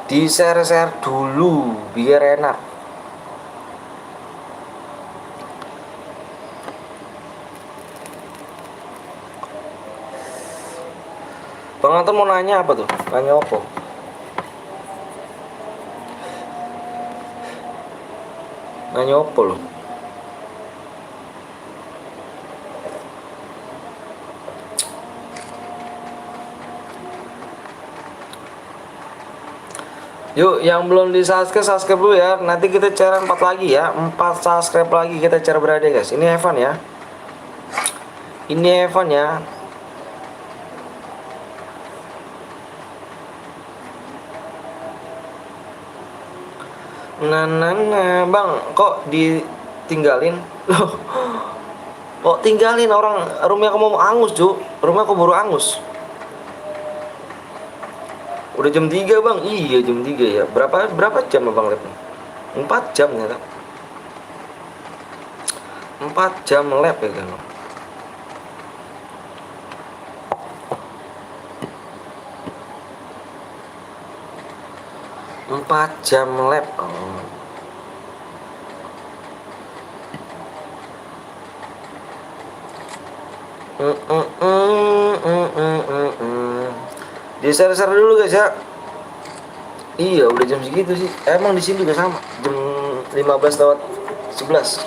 Di share-share dulu biar enak. Bang Anton mau nanya apa tuh? Nanya apa? Nanya apa loh? Yuk, yang belum di subscribe, subscribe dulu ya. Nanti kita cara 4 lagi ya. 4 subscribe lagi kita cara berada guys. Ini Evan ya. Ini Evan ya. Nah, bang, kok ditinggalin? Loh, kok tinggalin orang? Rumah aku mau angus, Cuk. Rumah aku baru angus. Udah jam 3 bang. Iya jam 3 ya. Berapa jam abang lihat nih? 4 jam ya kan? 4 jam lab ya kan? Empat jam lab. Di share-share dulu guys ya. Iya udah jam segitu sih. Emang di sini juga sama. Jam 15:11.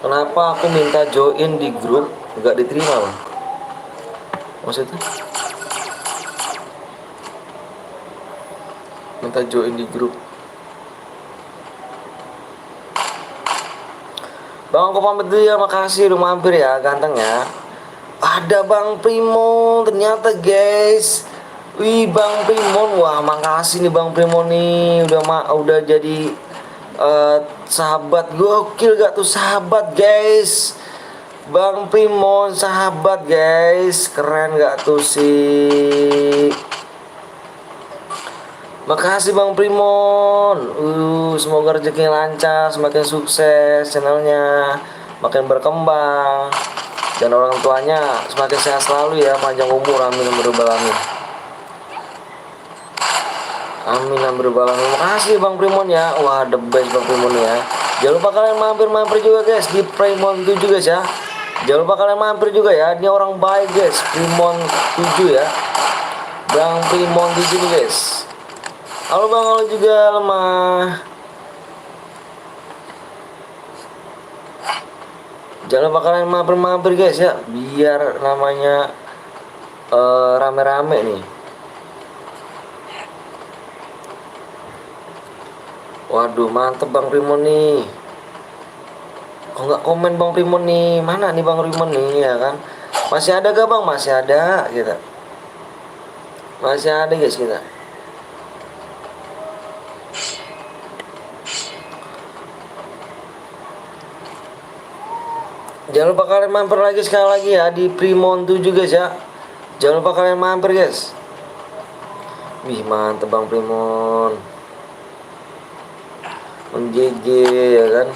Kenapa aku minta join di grup nggak diterima bang? Maksudnya? Minta join di grup. Bang aku pamit dulu ya, makasih udah mampir ya ganteng ya. Ada Bang Primon ternyata guys. Wih Bang Primon, wah makasih nih Bang Primon nih udah jadi sahabat. Gokil gak tuh sahabat guys. Bang Primon sahabat guys, keren gak tuh sih. Makasih Bang Primon. Semoga rezeki lancar, semakin sukses channelnya, makin berkembang, dan orang tuanya semakin sehat selalu ya, panjang umur, amin amin alamin. Amin amin alamin. Makasih Bang Primon ya. Wah the best Bang Primon ya. Jangan lupa kalian mampir juga guys di Primon 7 guys ya. Jangan lupa kalian mampir juga ya. Ini orang baik guys, Primon 7 ya. Bang Primon 7 nih guys. Halo bang, halo juga lemah. Jangan lupa kalian mampir guys ya, biar namanya rame-rame nih. Waduh mantep Bang Primon nih. Kok nggak komen Bang Primon nih? Mana nih Bang Primon nih ya kan? Masih ada gak bang? Masih ada kita. Masih ada guys kita. Jangan lupa kalian mampir lagi sekali lagi ya di Primon 7 guys ya. Jangan lupa kalian mampir guys. Wih mantep Bang Primon. GG ya kan.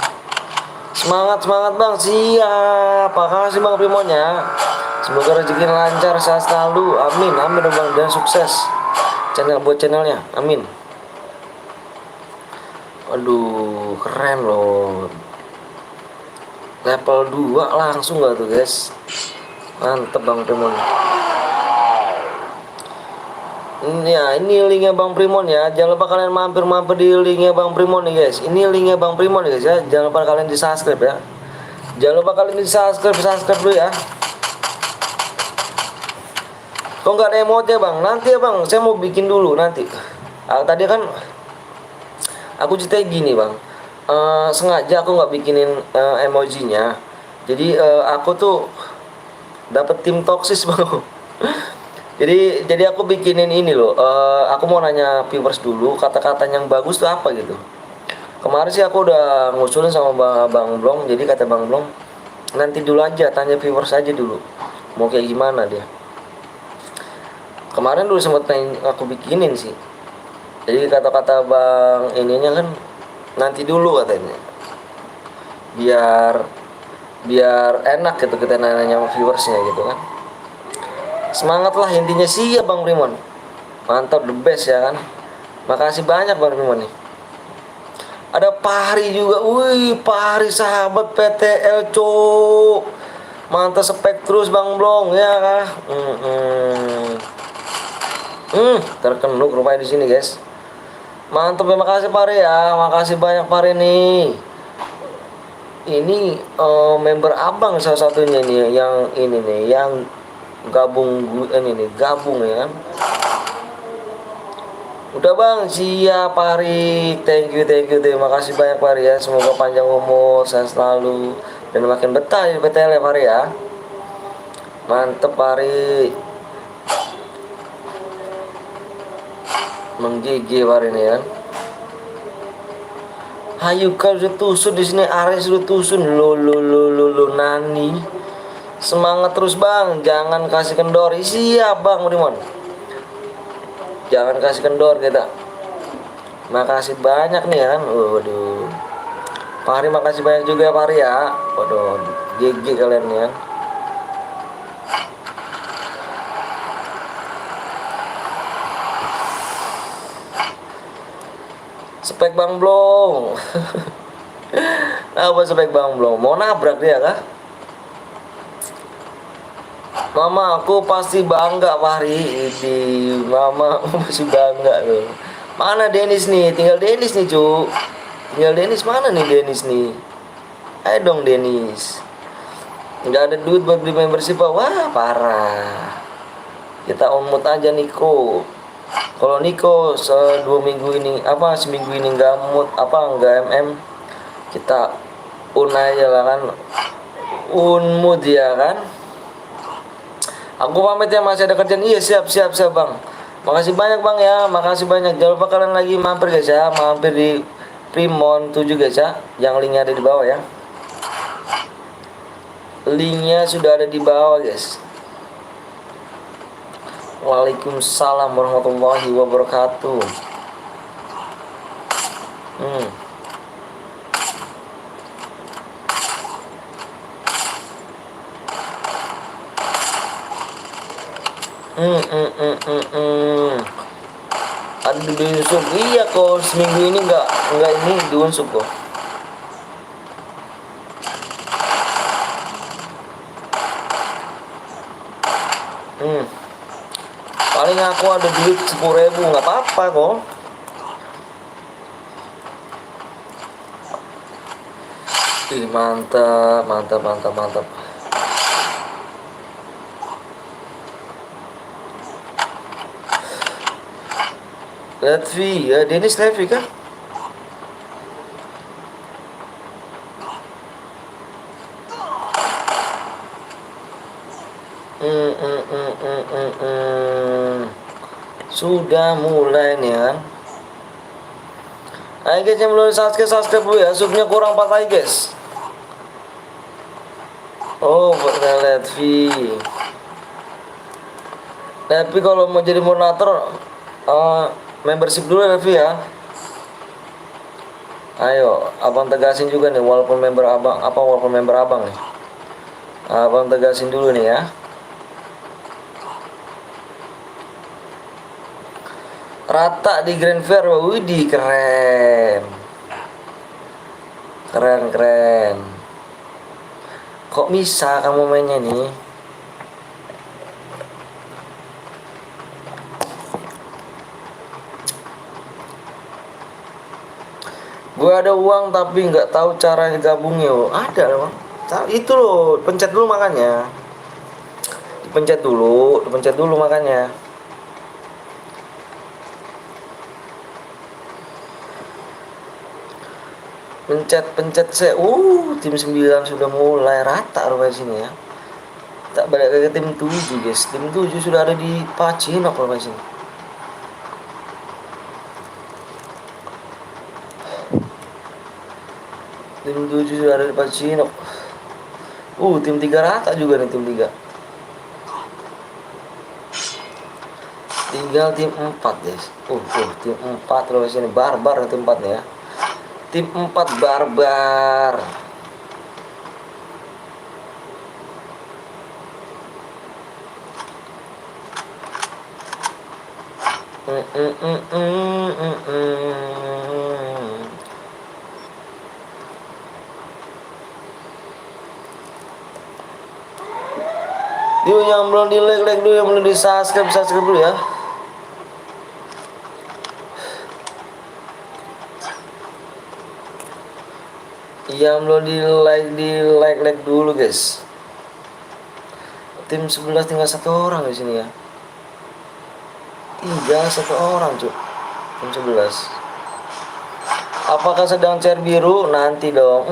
Semangat semangat bang, siap. Makasih bang Primonnya. Semoga rezeki lancar sehat selalu. Amin, amin dong bang, dan sukses channelnya. Amin. Aduh, keren loh. Level 2 langsung gak tuh guys. Mantep bang Primon. Ya, ini linknya Bang Primon ya. Jangan lupa kalian mampir di linknya Bang Primon nih guys. Ini linknya Bang Primon nih guys ya. Jangan lupa kalian di subscribe ya. Jangan lupa kalian di subscribe dulu ya. Kok nggak ada emotnya bang? Nanti ya bang, saya mau bikin dulu nanti. Tadi kan aku cerita gini bang. Sengaja aku nggak bikinin emojinya. Jadi aku tuh dapet tim toksis bang. Jadi aku bikinin ini loh. Aku mau nanya viewers dulu kata-kata yang bagus tuh apa gitu. Kemarin sih aku udah ngusulin sama Bang Blong. Jadi kata Bang Blong, nanti dulu aja, tanya viewers aja dulu. Mau kayak gimana dia. Kemarin dulu sempat aku bikinin sih. Jadi kata-kata Bang ininya kan nanti dulu katanya. Biar enak gitu kita nanya sama viewersnya gitu kan. Semangat lah intinya sih ya Bang Primon. Mantap, the best ya kan. Makasih banyak Bang Primon nih. Ada Pahri juga. Wih, Pahri sahabat PTL cok. Mantap spek terus Bang Blong ya kah. Terkenuk rupanya di sini guys. Mantap ya, makasih Pahri ya. Makasih banyak Pahri nih. Ini member abang salah satunya nih yang ini nih yang gabung gabung ya kan. Udah bang, siap Pari. Thank you. Terima kasih banyak Pari ya. Semoga panjang umur, sehat selalu dan makin betah di PTL ya Pari ya. Mantep Pari. Menggigih Pari nih kan. Hayu kau sudah tusun di sini, Ares sudah tusun. Lo nani. Semangat terus bang, jangan kasih kendor. Siap bang Primon. Jangan kasih kendor kita. Makasih banyak nih kan. Waduh. Pari makasih banyak juga Pari ya. Waduh, GG kalian ya. Spek Bang Blong. Apa spek Bang Blong? Mau nabrak dia kah? Mama aku pasti bangga Fahri. Mama masih bangga loh. Mana Dennis nih? Tinggal Dennis nih cu. Tinggal Dennis, mana nih Dennis nih? Ayo dong Dennis. Nggak ada duit buat beli membership. Wah parah. Kita umut aja Niko. Kalau Niko seminggu ini nggak mood nggak kita aja lah kan. Unmut ya kan. Aku pamit ya, masih ada kerjaan. Iya siap bang. Makasih banyak bang ya. Makasih banyak. Jangan lupa kalian lagi mampir guys ya. Mampir di Primon 7 guys ya. Yang linknya ada di bawah ya. Linknya sudah ada di bawah guys. Waalaikumsalam warahmatullahi wabarakatuh. Ada di unsur. Iya kok seminggu ini nggak ini di unsur kok. Paling aku ada duit 10.000 nggak apa-apa kok. Ih mantap. Lutfi, ya Dennis Lutfi kah? Sudah mulai nih kan. Ayo guys yang belum subscribe dulu ya. Subnya kurang 4 lagi guys. Oh buat Lutfi. Tapi kalau mau jadi moderator membership dulu Lutfi ya. Ayo, abang tegasin juga nih, walaupun member abang, walaupun member abang nih. Abang tegasin dulu nih ya. Rata di Grand Fair, widih keren. Keren. Kok bisa kamu mainnya nih? Gue ada uang tapi nggak tahu cara gabungnya. Ada loh. Itu loh, pencet dulu makanya. Dipencet dulu makanya. Pencet saya. Tim 9 sudah mulai rata rupanya sini ya. Tak balik ke tim 7 guys. Tim 7 sudah ada di Pacinok rupanya sini. Tim 7 sudah ada di Pacinok. Tim 3 rata juga nih tim 3. Tinggal tim 4 guys. Tim 4 loh sini barbar tim 4 nih ya. Tim 4 barbar. Yuk yang belum di like dulu, yang belum di subscribe dulu ya. Yang belum di like dulu guys. Tim 11 tinggal 1 orang di sini ya. Tinggal 1 orang cuy. Tim 11. Apakah sedang cair biru? Nanti dong.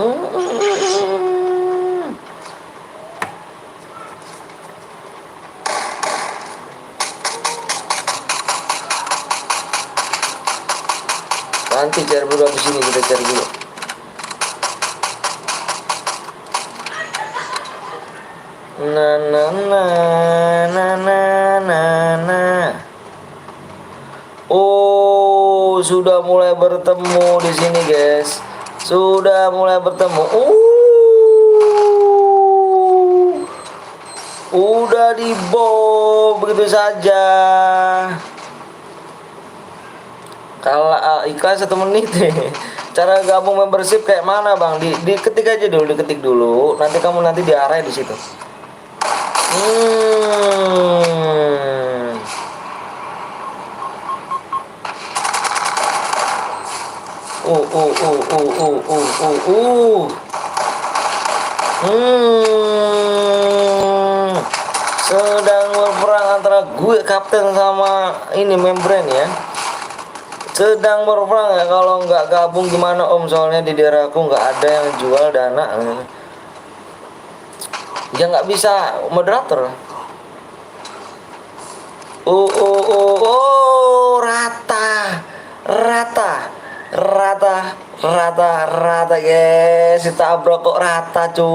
Nanti cair biru habis ini kita cair dulu. Sudah mulai bertemu di sini guys. Sudah mulai bertemu. Udah dibom begitu saja. Kalau iklan 1 menit nih. Cara gabung membership kayak mana bang? Diketik aja dulu, diketik dulu. Nanti kamu diarahin di situ. Sedang berperang antara gue kapten sama ini membrane ya. Sedang berperang ya, kalau nggak gabung gimana om, soalnya di daerahku nggak ada yang jual dana. Ya nggak bisa moderator. Rata guys. Ditabrak kok rata cu.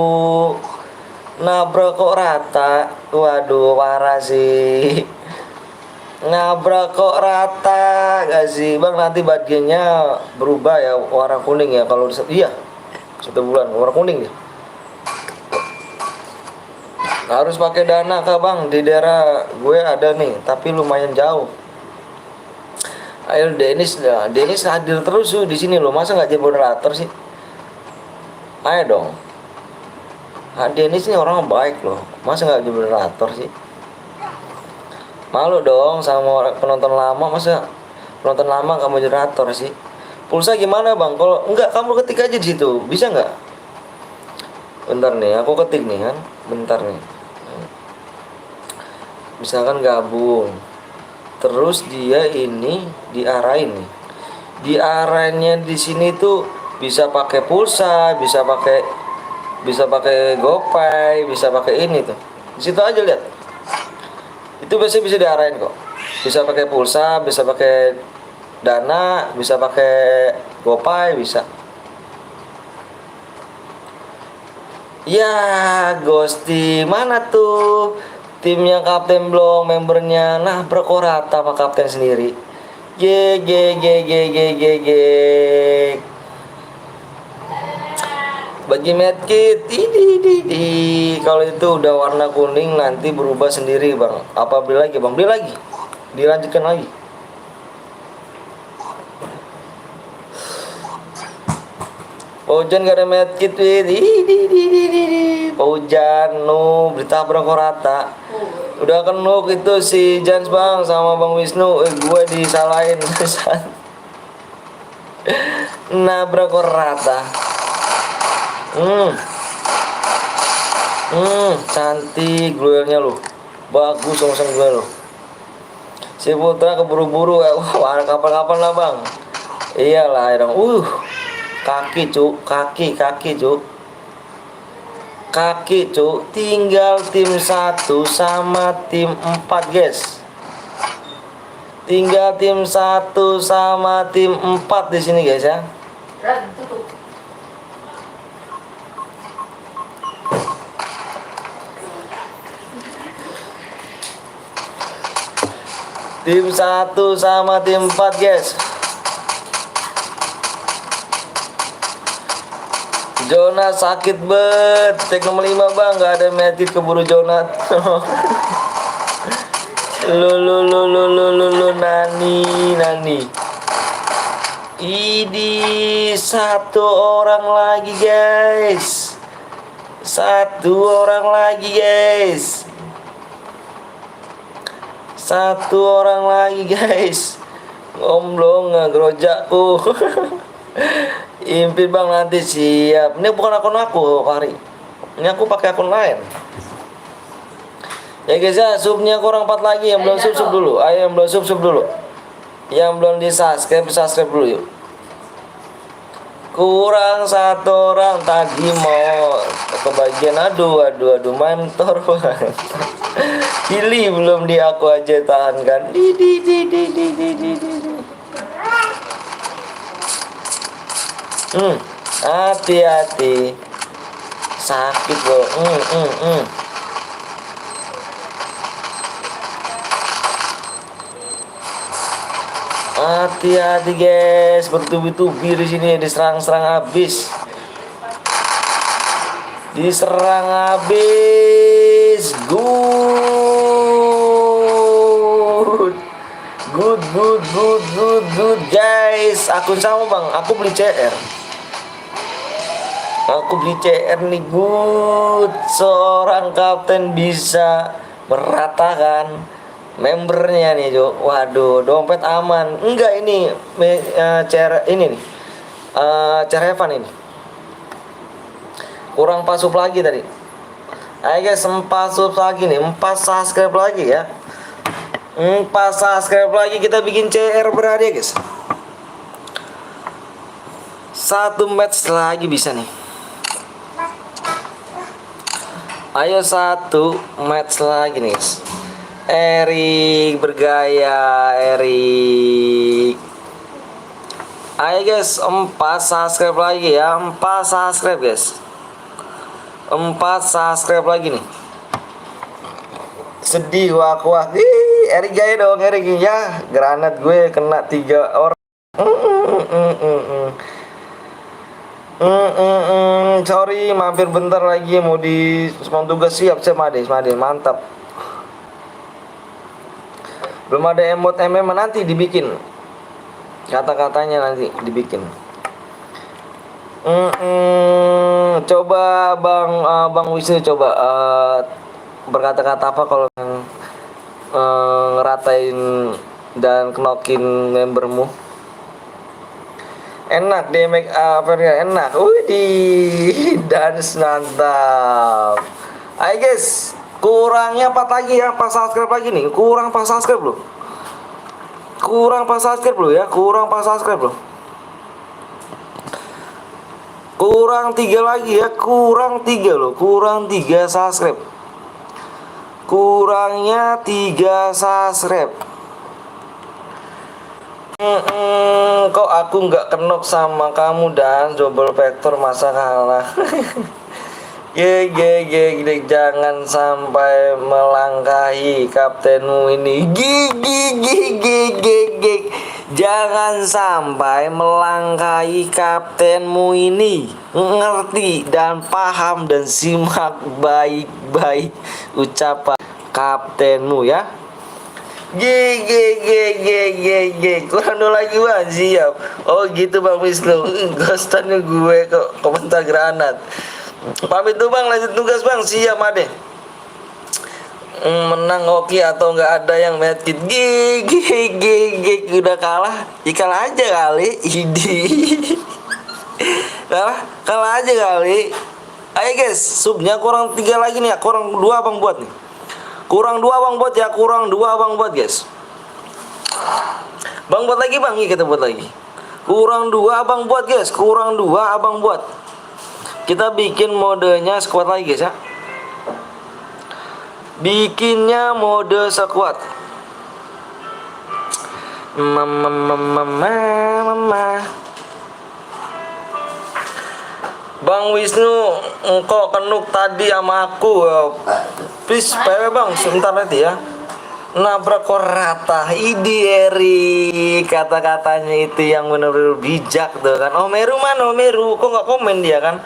Nabrak kok rata. Waduh parah sih. Nabrak kok rata gak sih bang? Nanti bagiannya berubah ya, warna kuning ya kalau iya 1 bulan warna kuning ya. Harus pakai dana kah bang? Di daerah gue ada nih, tapi lumayan jauh. Ayo Dennis hadir terus di sini loh. Masa nggak jadi moderator sih? Ayo dong. Dennis ini orang baik loh. Masa nggak jadi moderator sih? Malu dong sama penonton lama. Masa penonton lama kamu moderator sih? Pulsa gimana bang? Kalau enggak kamu ketik aja di situ. Bisa nggak? Bentar nih, aku ketik nih kan. Bentar nih. Misalkan gabung, terus dia ini diarahin nih. Diarahinnya di sini tuh bisa pakai pulsa, bisa pakai GoPay, bisa pakai ini tuh. Di situ aja lihat. Itu biasanya bisa diarahin kok. Bisa pakai pulsa, bisa pakai dana, bisa pakai GoPay, bisa. Ya, Gusti, mana tuh? Timnya kapten belum, membernya nah berkorata sama kapten sendiri. Bagi medkit, ini. Kalau itu udah warna kuning nanti berubah sendiri bang. Apa beli lagi bang? Beli lagi. Dilanjutkan lagi. Paujan gak ada medkit, Paujan, no, ditabrak rata. Udah kenuk itu si Jans bang sama bang Wisnu, gue disalahin. Nabrak rata. Cantik gluelnya lu. Bagus langsung gue lu. Si Putra keburu-buru wah kapan-kapan lah bang. Iyalah dong. Kaki cuk. Kaki cuk. Tinggal tim 1 sama tim 4 guys. Tinggal tim 1 sama tim 4 di sini guys ya. Tutup. Tim 1 sama tim 4 guys. Jonas sakit bet. Cek nomor 5 bang. Gak ada medkit keburu Jonas. Lu nani. Ini satu orang lagi guys. Satu orang lagi guys. Ngomblong ngegrojakku. Impin bang nanti siap. Ini bukan akun aku Fahri. Ini aku pakai akun lain. Ya guys ya, subnya kurang 4 lagi. Yang belum sub dulu. Ayo yang belum sub dulu. Yang belum di subscribe dulu yuk. Kurang 1 orang tadi mau kebagian. Aduh mentor. Pilih belum di aku aja tahan kan. Hati-hati. Sakit bro. Hati-hati guys, bertubi-tubi di sini diserang habis. Good guys. Akun sama bang, aku beli CR nih. Good. Seorang kapten bisa meratakan membernya nih Jo. Waduh, dompet aman. Enggak ini CR ini nih. CR Evan ini. Kurang 4 sub lagi tadi. Ayo guys, 4 sub lagi nih. 4 subscribe lagi ya. 4 subscribe lagi kita bikin CR berhadiah guys. 1 match lagi bisa nih. Ayo 1 match lagi nih guys. Erik bergaya, Erik. Ayo guys, 4 subscribe lagi ya. 4 subscribe guys. 4 subscribe lagi nih. Sedih wah. Erik gaya dong, Erik ya. Granat gue kena 3 orang. Sorry, mampir bentar lagi mau di semua tugas. Siap Made, mantap. Belum ada emot nanti dibikin. Kata-katanya nanti dibikin. Coba Bang Wisnu coba berkata-kata apa kalau ngeratain dan knokin membermu. Enak deh make up enak. Widih, dance mantap. Ayo guys, kurangnya 4 lagi ya, 4 subscribe lagi nih. Kurang 4 subscribe loh. Kurang 4 subscribe loh ya, kurang 3 lagi ya, kurang 3 loh, kurang 3 subscribe. Kurangnya 3 subscribe. Kok aku nggak kenok sama kamu dan double vector masa kalah. Jangan sampai melangkahi kaptenmu ini. Jangan sampai melangkahi kaptenmu ini. Ngerti dan paham dan simak baik-baik ucapan kaptenmu ya. G G G G G G. Kurang dua lagi bang, siap. Oh gitu bang Wisnu. Ghostannya gue kok komentar granat. Pamit tuh bang, lanjut tugas bang. Siap Ade. Menang hoki atau nggak ada yang medkit. G udah kalah ya kalah aja kali. kalah aja kali. Ayo guys, subnya kurang 3 lagi nih ya, kurang 2 abang buat nih, kurang 2 abang buat ya, kurang 2 abang buat guys. Bang buat lagi bang, kita buat lagi, kurang 2 abang buat guys, kurang 2 abang buat. Kita bikin modenya squad lagi guys ya. Bikinnya mode squad. Mama. Bang Wisnu, engkau kenuk tadi sama aku. Please, PW bang, sebentar nanti ya. Nabrak kok rata. Idi Eri, kata-katanya itu yang benar-benar bijak tuh kan. Omeru mana Omeru? Kok nggak komen dia kan?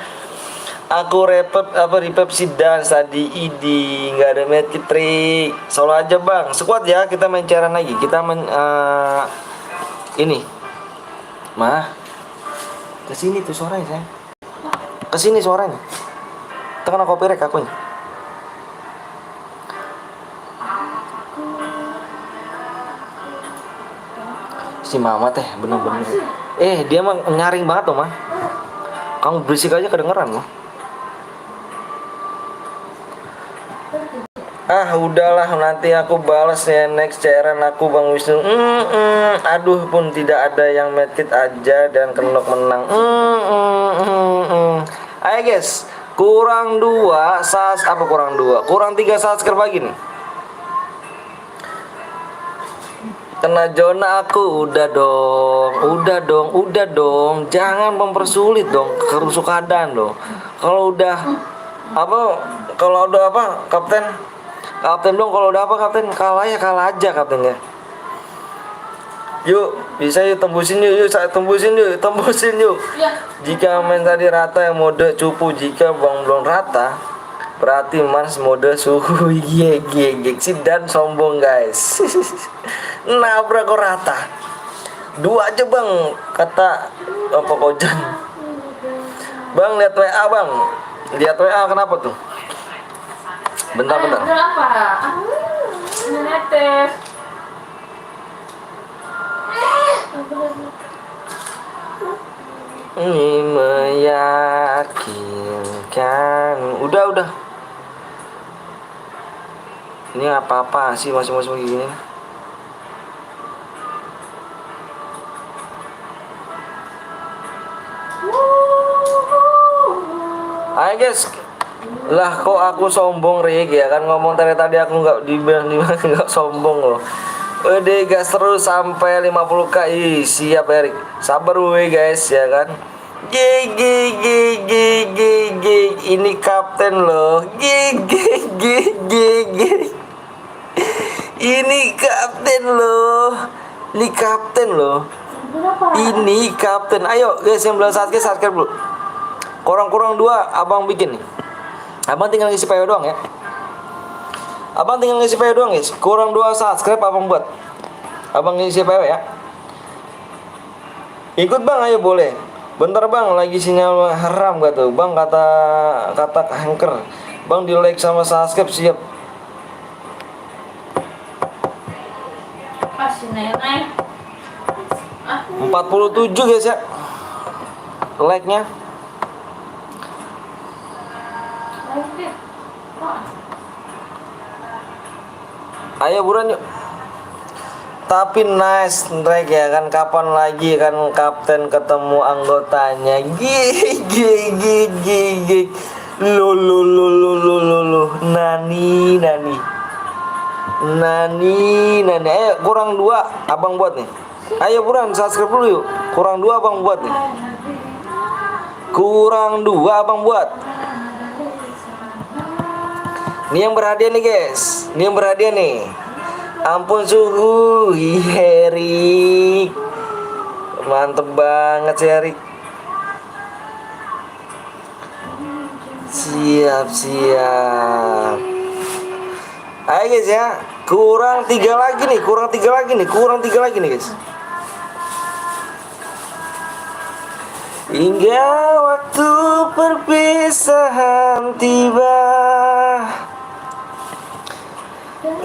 Aku repep si dance tadi. Idi nggak ada medkit trik. Solo aja bang, squad ya. Kita main cairan lagi. Kita main ini. Mah, kesini tuh suaranya saya. Kesini suaranya. Tekan copyright akunya. Si mama teh bener-bener. Dia mah nyaring banget tuh mah. Kamu berisik aja kedengeran loh. Udahlah nanti aku balas ya next cairan aku Bang Wisnu. Aduh pun tidak ada yang medkit aja dan kenok menang. Ayo guys, kurang 2 kurang 2, kurang 3 subscribe lagi nih. Kena zona aku, udah dong, jangan mempersulit dong, kerusuhan dong. Kalau udah kapten dong, kalau udah kapten kalah ya kalah aja kaptennya. Yuk, bisa yuk tembusin yuk, saya tembusin yuk. Ya. Jika main tadi rata yang mode cupu, jika belum rata berarti mans mode suhu. Si dan sombong guys. Nabrak kok rata. 2 aja bang, kata apa Kojan. Bang lihat WA bang, lihat WA kenapa tuh? Bentar. Kenapa? Netes. Ini meyakinkan. Udah. Ini apa sih masih gini? Ayo guys. Lah kok aku sombong Rik ya kan, ngomong tadi aku nggak dibilang nggak sombong loh. Udah gas terus sampai 50k. Siap Erik. Sabar weh guys ya kan. G. Ini kapten loh. G. Ini kapten loh. Ini kapten. Ayo guys yang belum subscribe dulu. Kurang 2 abang bikin nih. Abang tinggal ngisi PW doang ya. Guys. Kurang 2 subscribe abang buat. Abang ngisi PW ya. Ikut bang, ayo boleh. Bentar bang, lagi sinyal haram gak tuh bang, kata hacker. Bang di like sama subscribe siap. Kasih nenek. 47 guys ya. Like-nya. Ayo buruan yuk. Tapi nice Drake ya kan, kapan lagi kan kapten ketemu anggotanya. Lo nani. Ayo kurang 2 abang buat nih. Ayo buruan subscribe dulu yuk. Kurang 2 abang buat nih. Ini yang berhadiah nih guys. Ampun suhu, Erik. Mantep banget sih Erik. Siap. Ayo guys ya, kurang tiga lagi nih guys. Hingga waktu perpisahan tiba.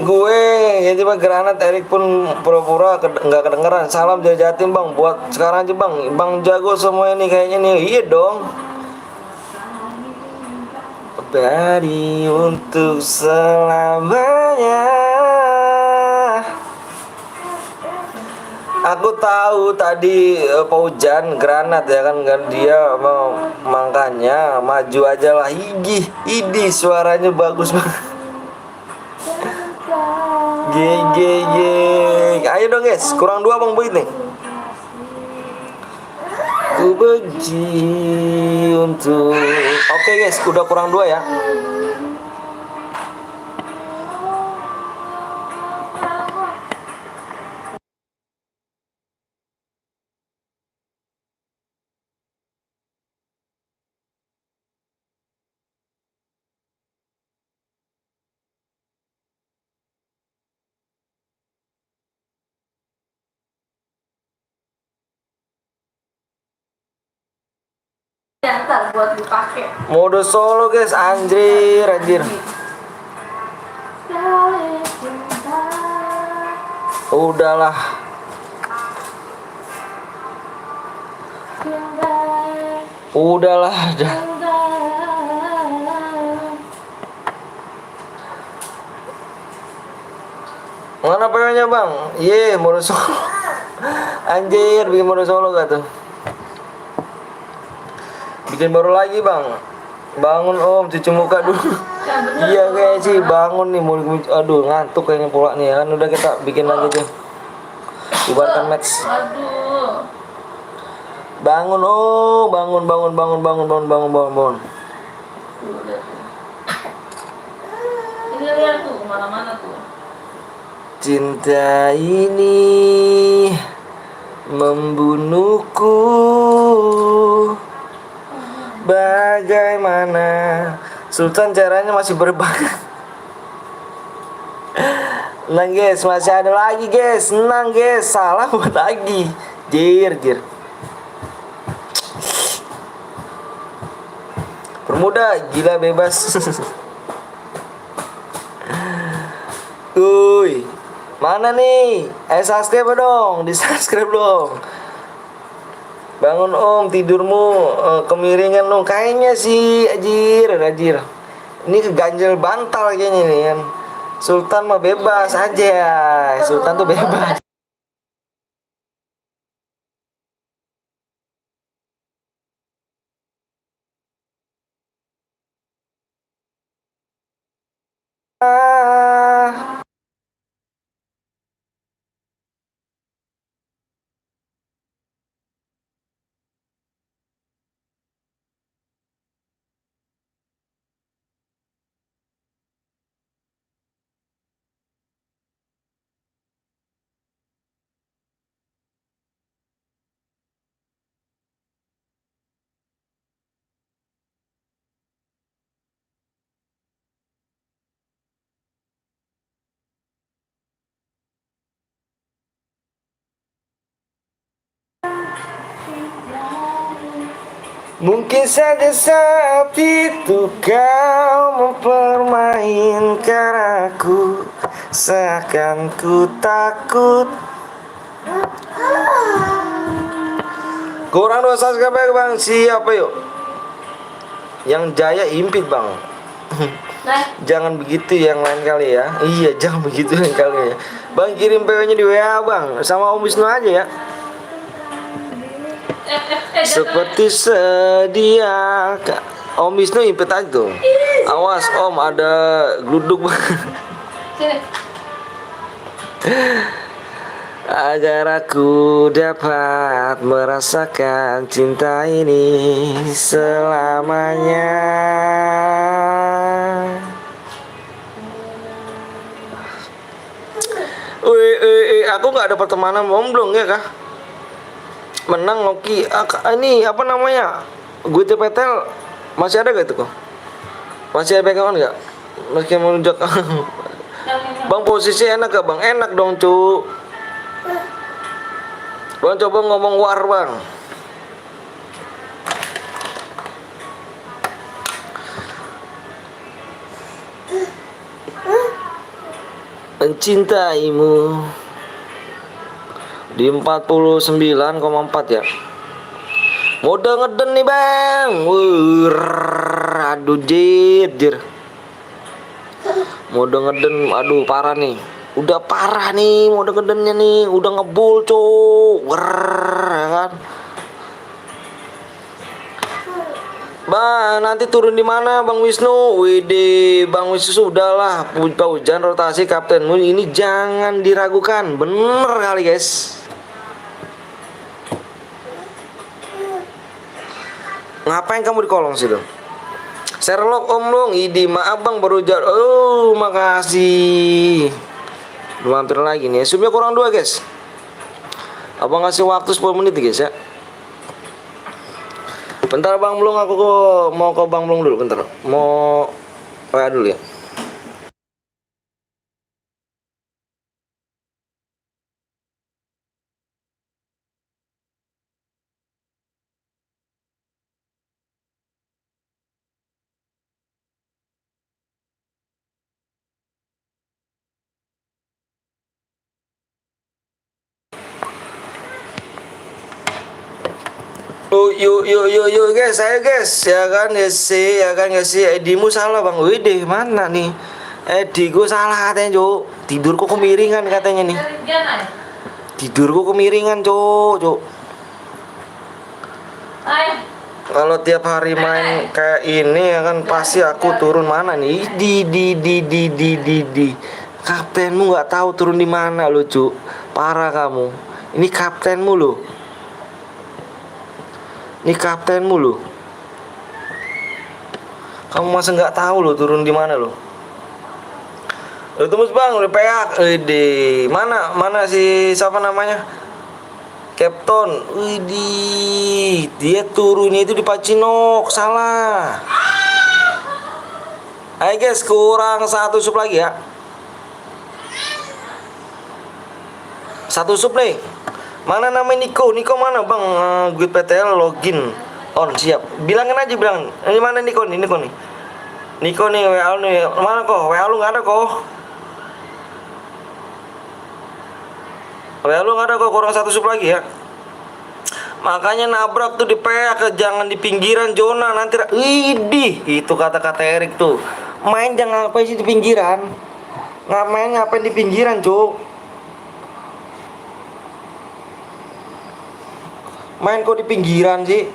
Gue ya tiba granat, Erik pun pura-pura nggak kedengeran. Salam dari Jatim bang, buat sekarang aja bang. Bang jago semua ini kayaknya nih. Iya dong. Abadi untuk selamanya. Aku tahu tadi Paujan granat ya kan dia mau, makanya maju aja lah. Idi suaranya bagus banget. Ayo dong guys, kurang 2 bang Boyd nih. Ku benci untuk. Oke guys, udah kurang 2 ya. Ya, ntar buat dipakai. Mode solo guys, anjir. Udahlah. Dah. Mana PO-nya bang? Mode solo. Anjir, bikin mode solo gak tuh? Bikin baru lagi bang. Bangun om, cuci muka dulu. Iya kayak sih, bangun nih. Aduh ngantuk kayaknya pula nih kan. Udah kita bikin lagi aja. Bubarkan match. Aduh. Bangun oh, bangun. Ini lihat tuh kemana-mana tuh. Cinta ini membunuhku. Bagaimana Sultan caranya masih berbakat. Tenang guys, masih ada lagi guys. Senang guys, salah buat lagi. Jir. Permudah, gila bebas. Uy, mana nih? Subscribe dong, di subscribe dong. Bangun om, tidurmu kemiringan dong. Kayaknya sih Ajir. Ini keganjel bantal kayaknya nih kan. Sultan mah bebas aja. Sultan tuh bebas. Mungkin saja saat itu kau mempermainkan aku, seakan ku takut. Kurang 2 subscribe bang, siapa yuk? Yang jaya impit bang. Jangan begitu yang lain kali ya. Iya jangan begitu yang kali ya. Bang kirim PO-nya di WA bang, sama Om Wisnu aja ya. Seperti sedia Om Wisnu impet aja tuh. Awas om, ada gluduk. Agar aku dapat merasakan cinta ini selamanya. Aku nggak ada pertemanan om belum ya kah? menang Oki. Ini apa namanya? Gue Petel masih ada gak itu kok? Masih ada pegangan nggak? Meski melunjak. Bang posisi enak gak bang? Enak dong cu. Bang coba ngomong war bang. Mencintaimu di 49,4 ya. Mode ngeden nih bang. Aduh jir. Mode ngeden, aduh parah nih. Udah parah nih mode ngedennya nih. Udah ngebul cuk. Ya kan. Bang, nanti turun di mana Bang Wisnu? Widih, Bang Wisnu sudahlah. Hujan rotasi kaptenmu ini jangan diragukan. Bener kali guys. Ngapain kamu di kolong situ? Sherlock Om Long, idi maaf bang baru oh makasih. Belum hampir lagi nih. Zoomnya kurang 2 guys. Abang ngasih waktu 10 menit guys ya. Bentar Bang Blung, aku mau ke Bang Blung dulu bentar. Mau WA dulu ya. Yuk guys, saya guys, ya kan ya sih, Edimu salah bang, Widih mana nih, Ediku salah katanya Cuk, tidurku kemiringan katanya nih, tidurku kemiringan Cuk. Kalau tiap hari main kayak ini ya kan pasti aku turun mana nih, di, kaptenmu nggak tahu turun di mana lo Cuk, parah kamu, ini kaptenmu lo. Ini kaptenmu loh. Kamu masa nggak tahu loh turun di mana loh? Lo tembus bang, udah peak. Di mana si siapa namanya? Captain. Widih, dia turunnya itu di Pacinok, salah. Ayo guys, kurang 1 sub lagi ya. 1 sub nih. Mana namanya Niko mana bang? Gue PTL login on siap. Bilangin aja bilang. Ini mana Niko nih? Niko nih WA lu nih. Mana kok? WA lu nggak ada kok. WA lu nggak ada kok. Kurang 1 sub lagi ya. Makanya nabrak tuh di PA, jangan di pinggiran zona nanti. Widih, itu kata-kata Erik tuh. Main jangan ngapain sih di pinggiran. Ngapain di pinggiran Cuk. Main kok di pinggiran sih?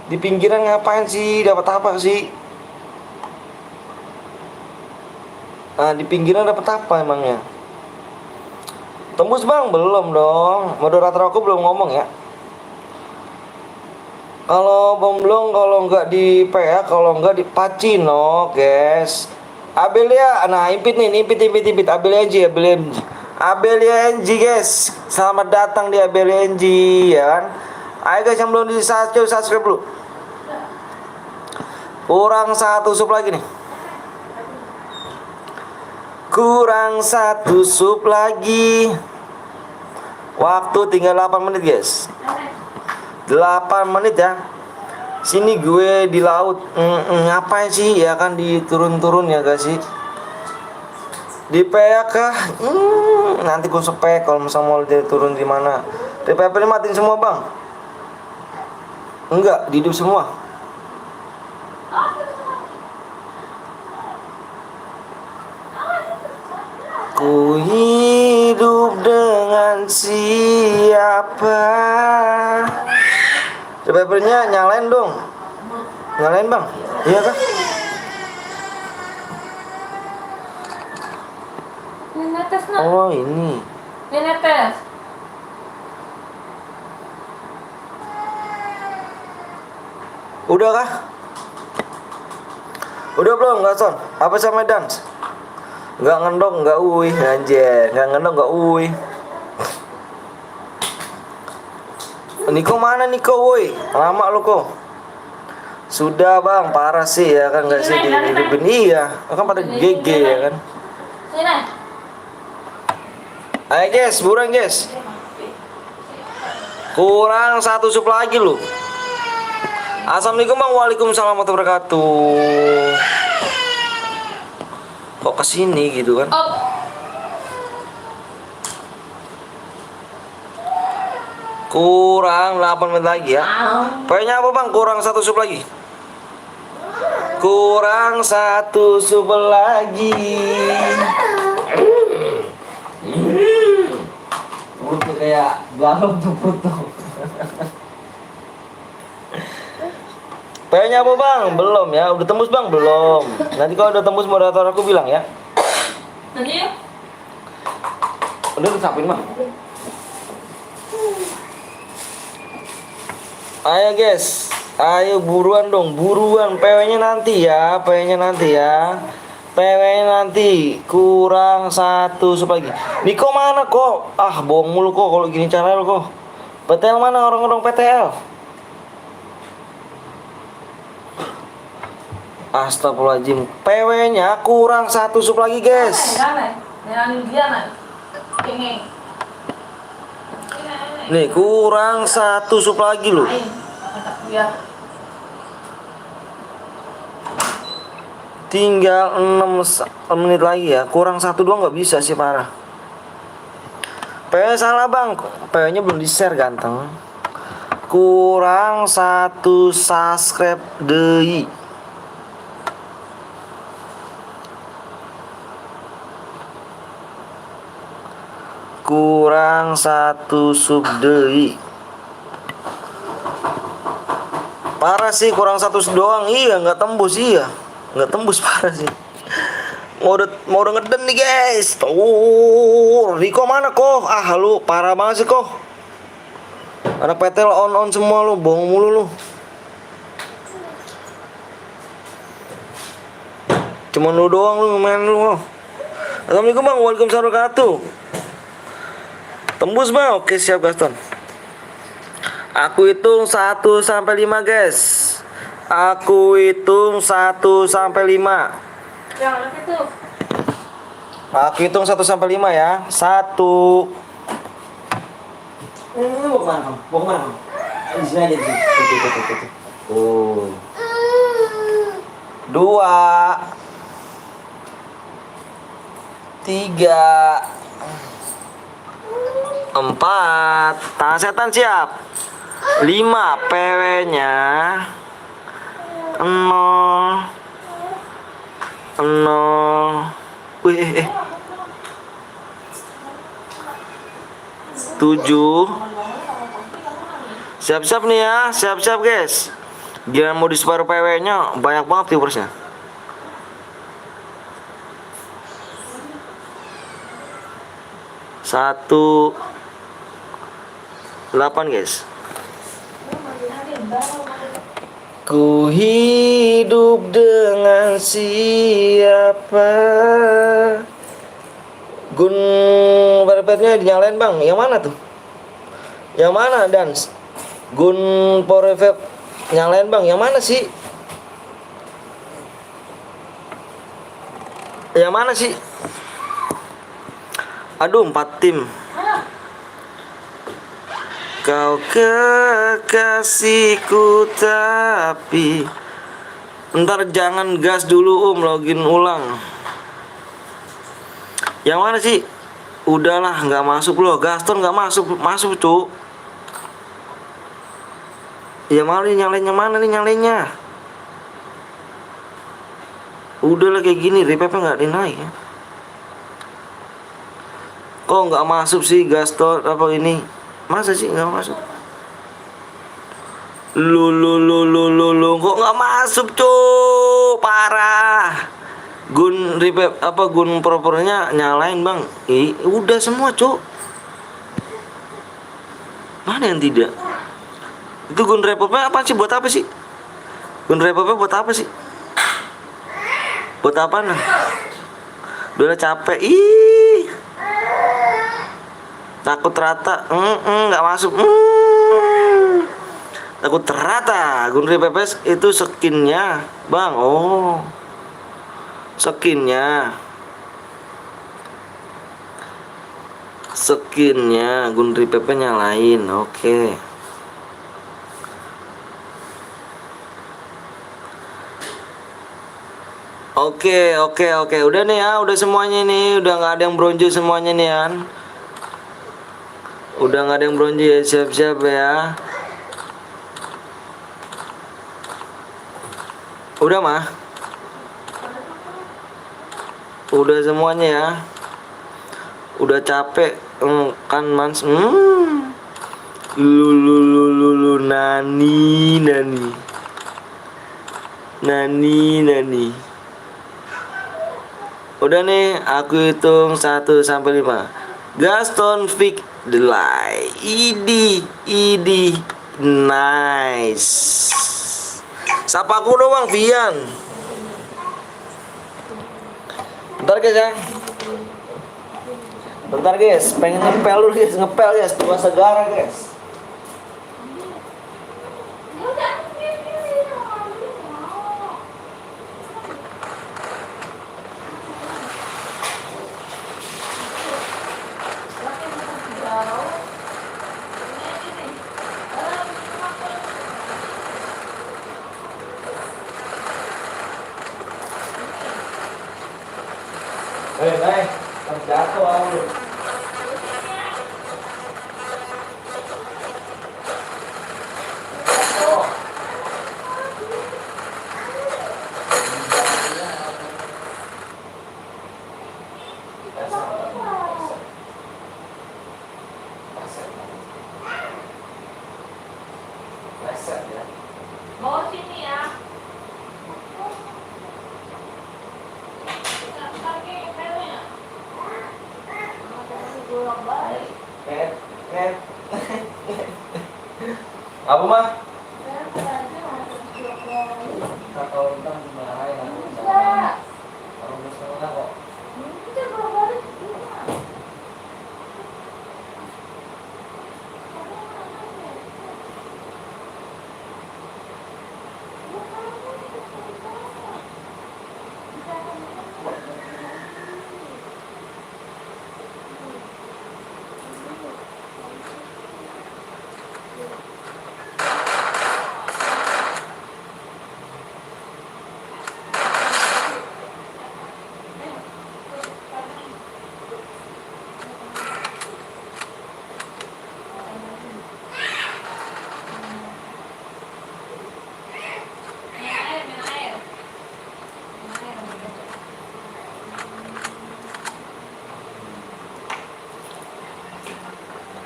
Di pinggiran ngapain sih? Dapat apa sih? Nah, di pinggiran dapat apa emangnya? Tembus bang? Belum dong. Moderator aku belum ngomong ya. Kalau belum, kalau nggak di PA, kalau nggak di Pacino, guys. Abelia, nah impit. Abelia NG guys, selamat datang di Abelia NG ya kan. Ayo guys yang belum di subscribe dulu. Kurang 1 sub lagi nih. Kurang 1 sub lagi. Waktu tinggal 8 menit guys. 8 menit ya. Sini gue di laut. Ngapain sih ya kan di turun ya guys sih. Di PA kah? Nanti gue spek kalau misalnya mau dia turun di mana. DPP ini matiin semua bang? Enggak, di hidup semua. Ku hidup dengan siapa? DPP-nya nyalain dong. Nyalain bang? Iya kah? Oh ini. Netes. Udah kah? Udah belum nggak son? Apa sama dance? Nggak ngendong nggak anjir. Nggak ngendong nggak Niko mana Niko woi? Lama lo kok. Sudah bang, parah sih ya kan nggak sih dihidupin iya, kan pada GG ya kan. Sini. Ayo guys, buruan guys. Kurang satu sup lagi lu. Assalamualaikum bang, waalaikumsalam warahmatullahi wabarakatuh. Kok kesini gitu kan? Op. Kurang 8 menit lagi ya. Pokoknya apa bang? Kurang satu sup lagi. Kurang satu sup lagi. Mulutnya kayak balon tuh. Pokoknya apa bang? Belum ya? Udah tembus bang? Belum. Nanti kalau udah tembus moderator aku bilang ya. Nanti yuk. Udah disapin bang. Ayo guys, ayo buruan dong, buruan. PW-nya nanti ya, PW-nya nanti ya. PW-nya nanti kurang satu sup lagi. Niko mana kok? Ah, bohong mulu kok kalau gini caranya lo kok. PTL mana orang-orang PTL? Astagfirullahaladzim. PW-nya kurang satu sup lagi guys. Nih kurang satu sup lagi loh. Ya. Tinggal 6 menit lagi ya. Kurang 1 doang nggak bisa sih parah. PW salah bang. PW-nya belum di-share ganteng. Kurang 1 subscribe deui. Kurang 1 sub deui. Parah sih, kurang 1 doang. Iya, nggak tembus. Iya, nggak tembus, parah sih. Mau udah ngeden nih guys. Tuh, Riko mana kok? Ah lu parah banget sih kok. Anak PTL on semua lu, bohong mulu lu. Cuman lu doang lu main lu. Assalamualaikum bang, waalaikumsalam warahmatullahi wabarakatuh. Tembus bang, oke siap Gaston. Aku hitung 1 sampai 5 guys. Aku hitung 1 sampai 5. Yang itu. Aku hitung 1 sampai 5 ya. 1. Mau kemana kamu? Mau kemana kamu? Di sini aja di sini. Tuh. 2. 3. 4. Tangan setan siap. 5. PW-nya 0. Wih, 7. Siap-siap nih ya, siap-siap guys. Jangan mau di separuh PW-nya, banyak banget viewersnya. 8 guys. Ku hidup dengan siapa? Gun perpetnya dinyalain bang. Yang mana tuh? Yang mana dance? Gun Power nyalain bang. Yang mana sih? Yang mana sih? Aduh 4 tim. Kau kekasihku tapi ntar jangan gas dulu login ulang. Yang mana sih? Udahlah nggak masuk loh. Gaston nggak masuk cuk. Ya malah nyalainnya mana nih nyalainnya? Udahlah kayak gini repepnya nggak dinaik ya. Kok nggak masuk sih Gaston apa ini? Masa sih nggak masuk? Lu kok nggak masuk cuy? Parah. Gun repep apa gun propernya nyalain bang? Udah semua cuy. Mana yang tidak? Itu gun repepnya apa sih? Buat apa sih? Gun repepnya buat apa sih? Buat apa nah? Udah capek. Ih. Takut rata, nggak masuk. Takut ternyata Gundri Pepes itu skinnya, Bang. Oh, skinnya. Skinnya Gundri Pepe yang lain. Oke. Oke. Udah nih ya, udah semuanya nih, udah nggak ada yang bronze semuanya nih kan. Udah nggak ada yang bronze ya, siap-siap ya. Udah mah. Udah semuanya ya. Udah capek kan Mans. Lulu nani. Udah nih, aku hitung 1 sampai 5. Gaston Vic Delay. Idi. Nice. Sapa aku doang, Vian. Bentar guys, pengen ngepel dulu guys, tua segara guys. Hei, terjatuh aku. Mau sini ya. Apa mah?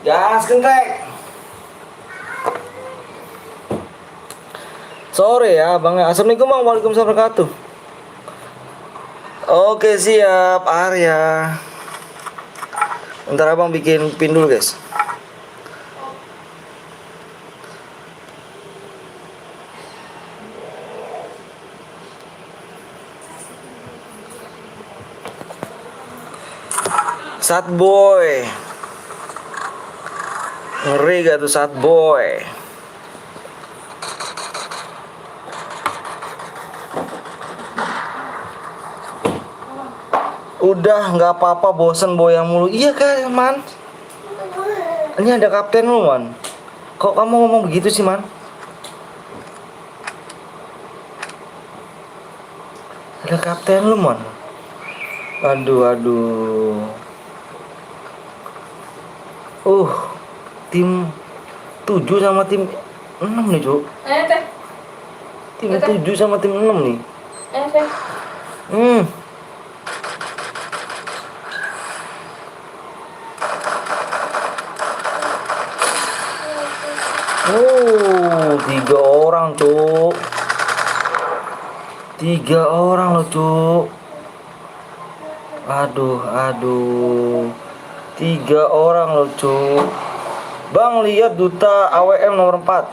Gas kentek. Sore ya Bang. Assalamualaikum Bang. Waalaikumsalam warahmatullahi wabarakatuh. Oke siap Arya. Ntar abang bikin pin dulu guys. Sad boy. Ngeri gak tuh sad boy. Udah nggak apa-apa, bosen boyang mulu. Iya kan man. Ini ada kapten lu man. Kok kamu ngomong begitu sih man? Ada kapten lu man. Aduh. Tim 7 sama tim 6 nih Cuk. Teh. Tim 7 sama tim 6 nih. Teh. Tiga orang Cuk. 3 orang loh Cuk. Aduh. 3 orang loh Cuk. Bang lihat duta AWM nomor 4.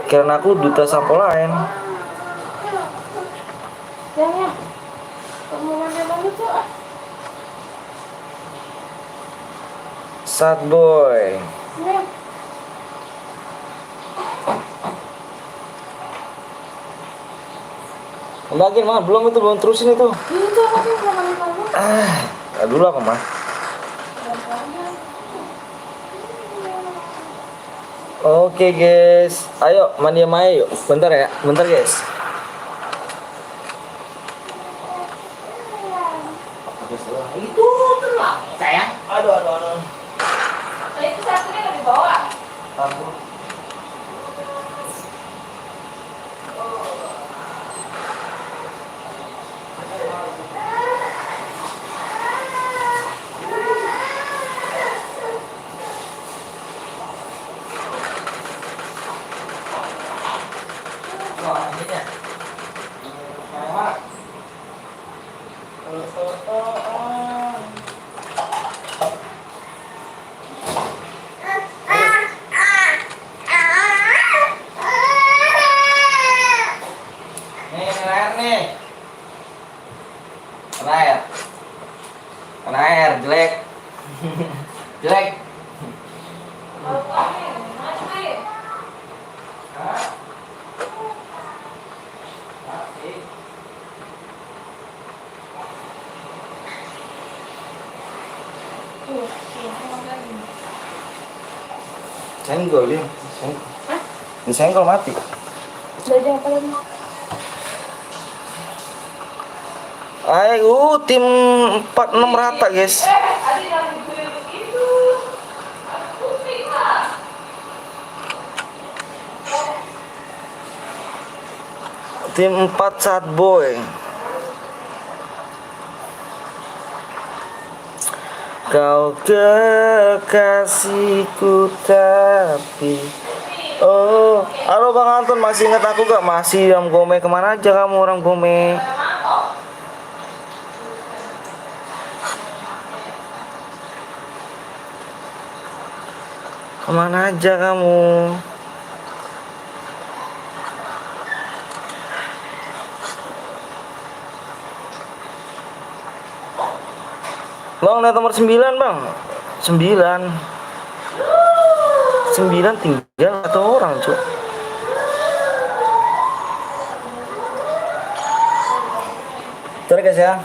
Karena aku duta sampo lain. Sad boy. Bagian mah belum itu belum terusin itu. Itu anaknya belum ada kamu. Dulu apa mah? Oke guys, ayo mandi sama ayo, bentar ya, bentar guys. Itu tenang sayang. Aduh. Nah, itu satunya nggak dibawa. Kena air, jelek. Jelek. Senggol dia. Disenggol mati. Belajar apa lagi? Ayo tim 46 rata guys. Adi jangan diguyur begitu. Aku terima. Tim 4 sad boy. Kau kekasihku tapi oh, halo Bang Anton, masih ingat aku gak? Masih Ram Gome, kemana aja kamu Ram Gome? Kemana aja kamu? Bang, lihat nomor 9 bang. 9 tinggal satu orang cuy. Sorry guys ya.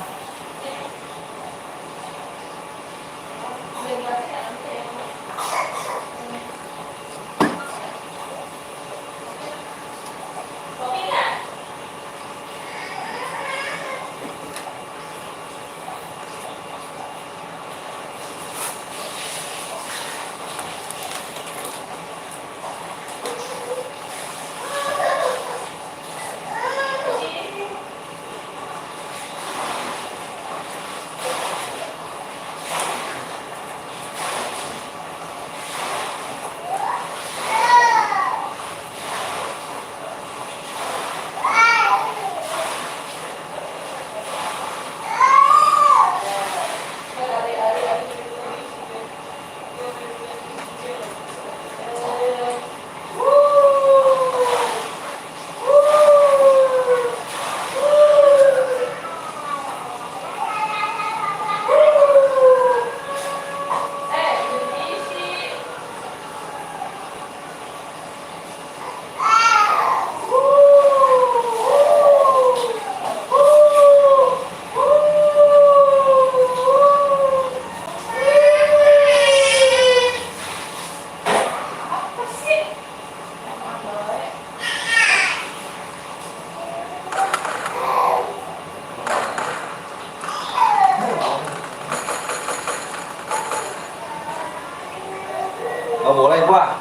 Nggak boleh gua.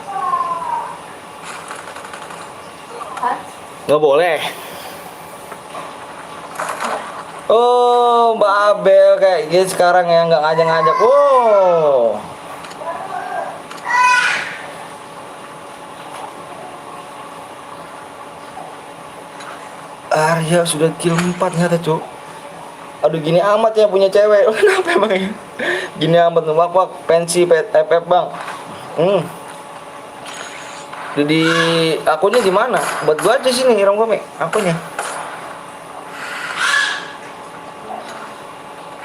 Hah? Nggak boleh. Oh, Mbak Abel kayak gitu sekarang ya, nggak ngajak-ngajak. Oh. Arya sudah kill 4 ternyata, Cuk. Aduh, gini amat ya punya cewek. Kenapa emang ya? Gini amat wak pensi FF, Bang. Di akunnya di mana? Buat gua aja sini, Ram Gome, akunnya.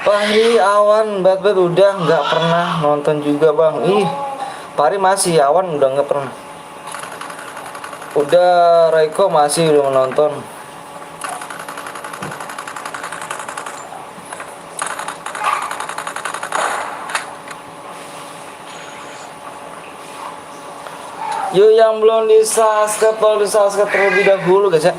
Fahri Awan bet udah nggak pernah nonton juga bang. Ih, Fahri masih, Awan udah nggak pernah. Udah Raiko masih udah menonton. Yuk yang belum di subscribe, tolong di subscribe terlebih dahulu guys ya.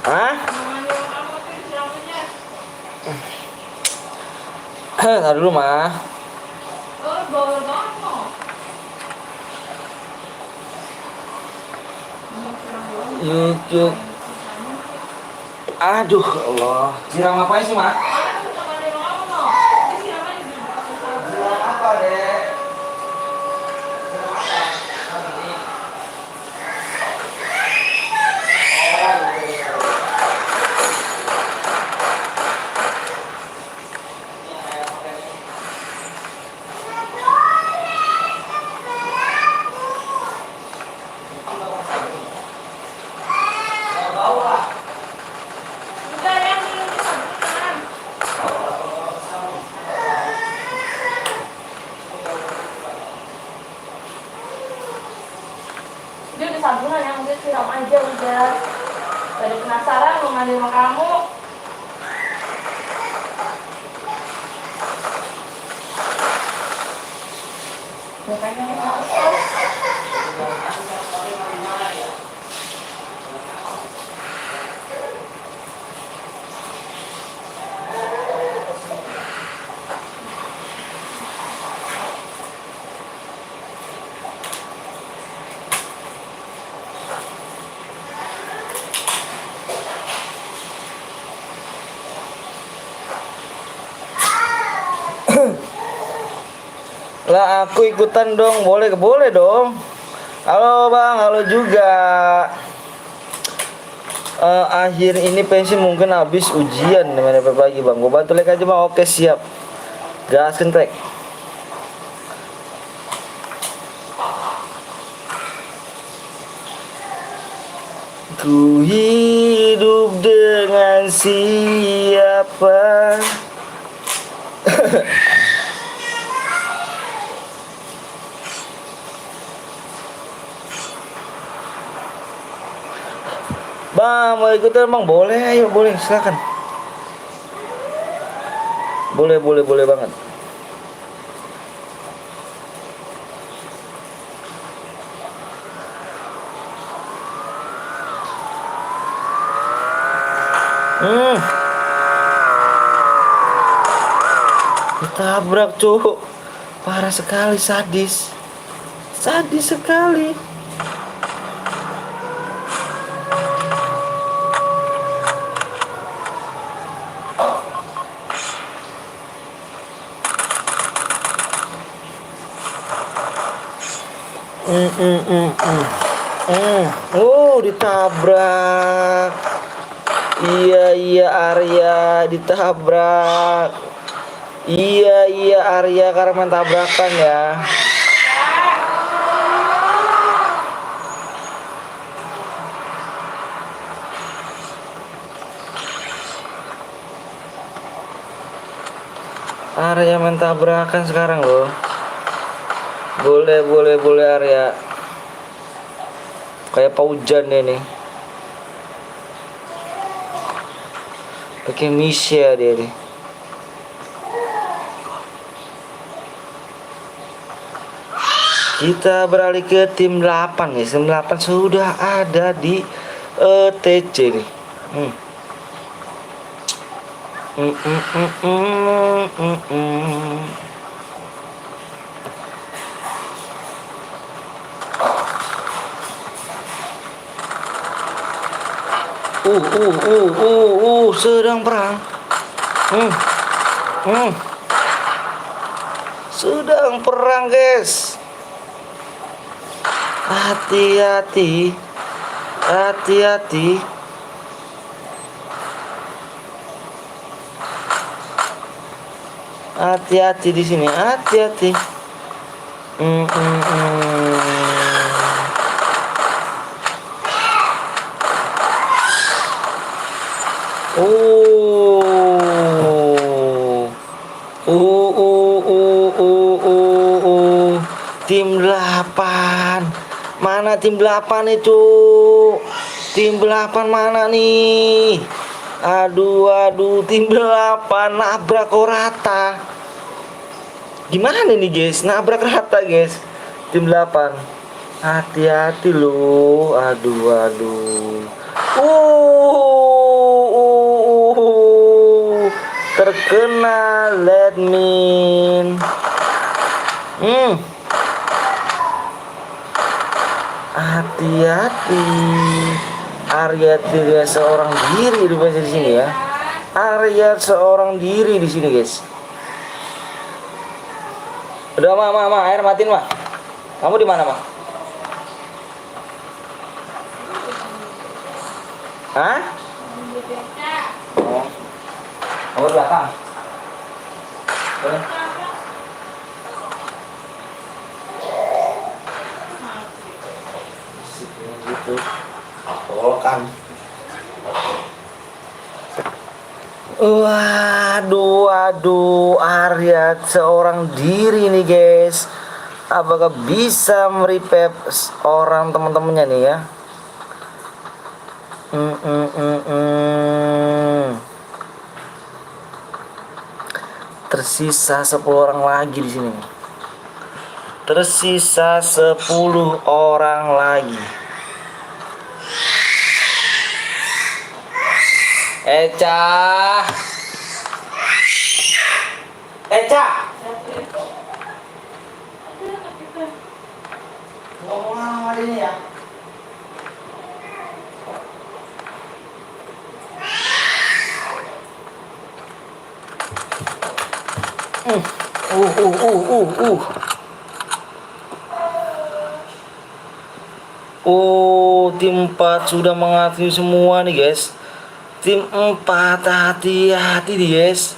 Hah? Tahan dulu mah. Yuk. Aduh Allah. Siram apa sih mah? Siram apa deh? Dia udah sabungan yang udah siram aja udah. Tadi penasaran mau mandi sama kamu. Makanya Lah aku ikutan dong, boleh dong. Halo bang, halo juga. Akhir ini pensi mungkin habis ujian teman pagi bang. Gue bantu like aja bang. Oke siap. Gaskan trek. Ku hidup dengan siapa? Bang, mau ikutan bang? Boleh, ayo boleh, silakan. Boleh banget. Ditabrak cuk. Parah sekali, sadis sekali. Oh, ditabrak. Iya Arya ditabrak. Iya Arya karena main tabrakan ya. Arya main tabrakan sekarang loh. Boleh Arya. Kayak paujan dia nih. Pakai Misha dia nih. Kita beralih ke tim 8 nih. Tim 8 sudah ada di ETC nih. Sedang perang. Sedang perang, guys. Hati-hati. Hati-hati di sini. Hati-hati. Tim 8 Mana tim 8 itu? Tim 8 mana nih? Aduh, tim 8 nabrak kok rata. Gimana nih guys? Nabrak rata guys. Tim 8. Hati-hati lu. Aduh. Terkena Ledmin. Hati-hati. Arya tidak seorang diri di sini ya. Arya seorang diri di sini guys. Udah mah, air matiin mah. Kamu di mana mah? Hah? Oh. Kamu di belakang. Gitu. Kan. Waduh, Arya seorang diri nih guys. Apakah bisa merevive orang teman-temannya nih ya? Tersisa 10 orang lagi di sini. Tersisa 10 orang lagi. Eca. Ngomong sama ini ya. Tim 4 sudah mengakui semua nih guys. Tim 4 hati-hati nih guys.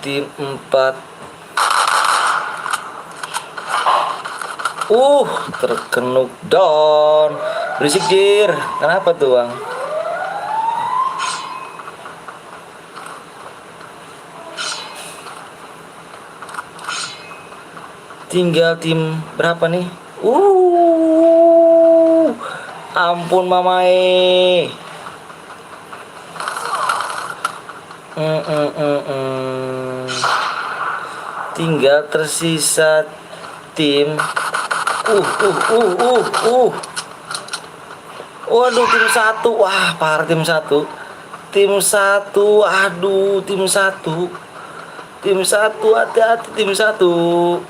Tim 4 terkenuk down. Berisik jir. Kenapa tuh bang? Tinggal tim berapa nih? Ampun mamae. Tinggal tersisa tim. Waduh, tim 1. Wah, parah tim 1. Tim 1. Aduh, tim 1. Tim 1, hati-hati tim 1.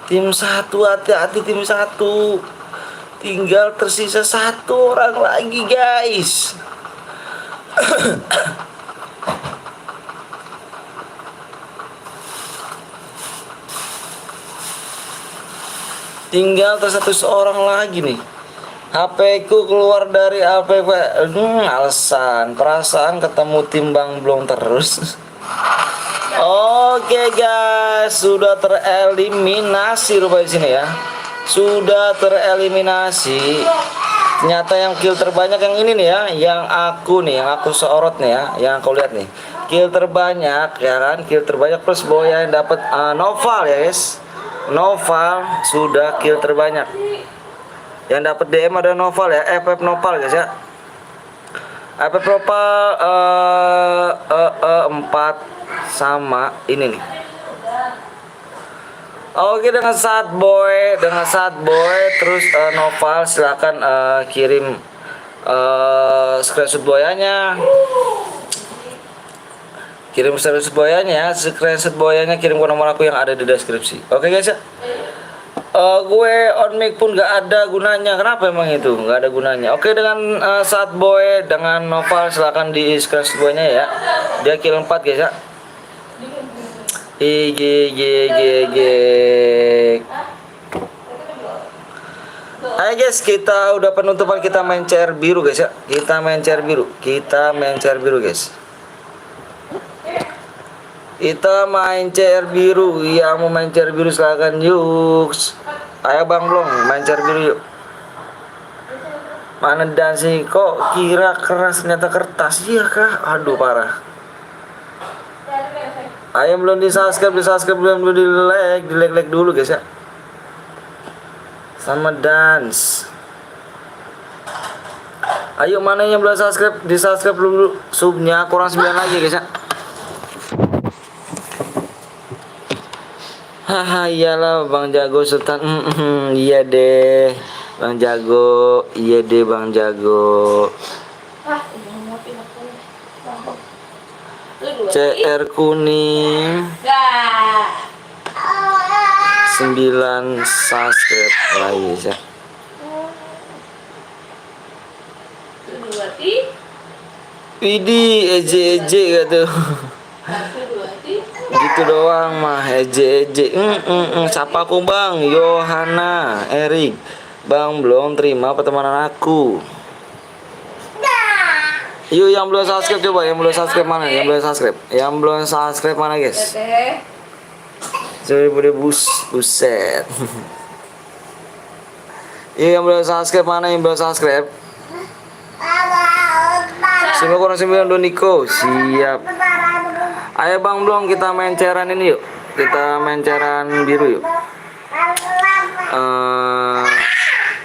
Tim 1, hati-hati tim 1. Tinggal tersisa 1 orang lagi guys. Tinggal tersisa 1 orang lagi nih. HP ku keluar dari APP. Alasan perasaan ketemu timbang belum terus. Oke guys, sudah tereliminasi rupanya di sini ya. Sudah tereliminasi. Ternyata yang kill terbanyak yang ini nih ya, yang aku sorot nih ya, yang aku lihat nih. Kill terbanyak ya kan, kill terbanyak plus Boya yang dapat Noval ya guys. Noval sudah kill terbanyak. Yang dapat DM ada Noval ya, FF Noval guys ya. FF Noval 4 sama ini nih. Oke, dengan saat boy terus Noval silakan kirim screenshot boyanya. Kirim screenshot boyanya kirim ke nomor aku yang ada di deskripsi. Oke guys ya. Gue on mic pun gak ada gunanya. Kenapa emang itu? Gak ada gunanya. Oke, dengan saat boy dengan Noval silakan di screenshot boynya ya. Dia kill 4 guys ya. Ayo guys, kita udah penutupan, kita main CR biru guys ya. Kita main CR biru guys. Kita main CR biru. Yang mau main CR biru silakan yuk. Ayo Bang Blong, main CR biru yuk. Mana dan sih, kok kira keras ternyata kertas. Iya kah? Aduh parah. Ayo yang belum di subscribe belum di like dulu guys ya. Sama dance. Ayo mana yang belum subscribe, di subscribe dulu. Subnya kurang 9 lagi guys ya. Haha iyalah Bang Jago Sultan. Iya deh Bang Jago. Iya deh Bang Jago. Ini ngopi aku. Lu dua. CR kuning Dah. 9 subscribe lagi guys ya. Lu dua ti. Widih eje gitu. Lu dua ti. Gitu doang mah eje. Siapa aku Bang? Yohana, Erik. Bang belum terima pertemanan aku. Yuk yang belum subscribe coba, yang belum subscribe mana? Yang belum subscribe. Yang belum subscribe mana guys? Teteh. Jadi bude buset. Yuk yang belum subscribe mana? Yang belum subscribe? 9 Doniko, siap. Ayo Bang belum kita main cairan ini yuk. Kita main cairan biru yuk.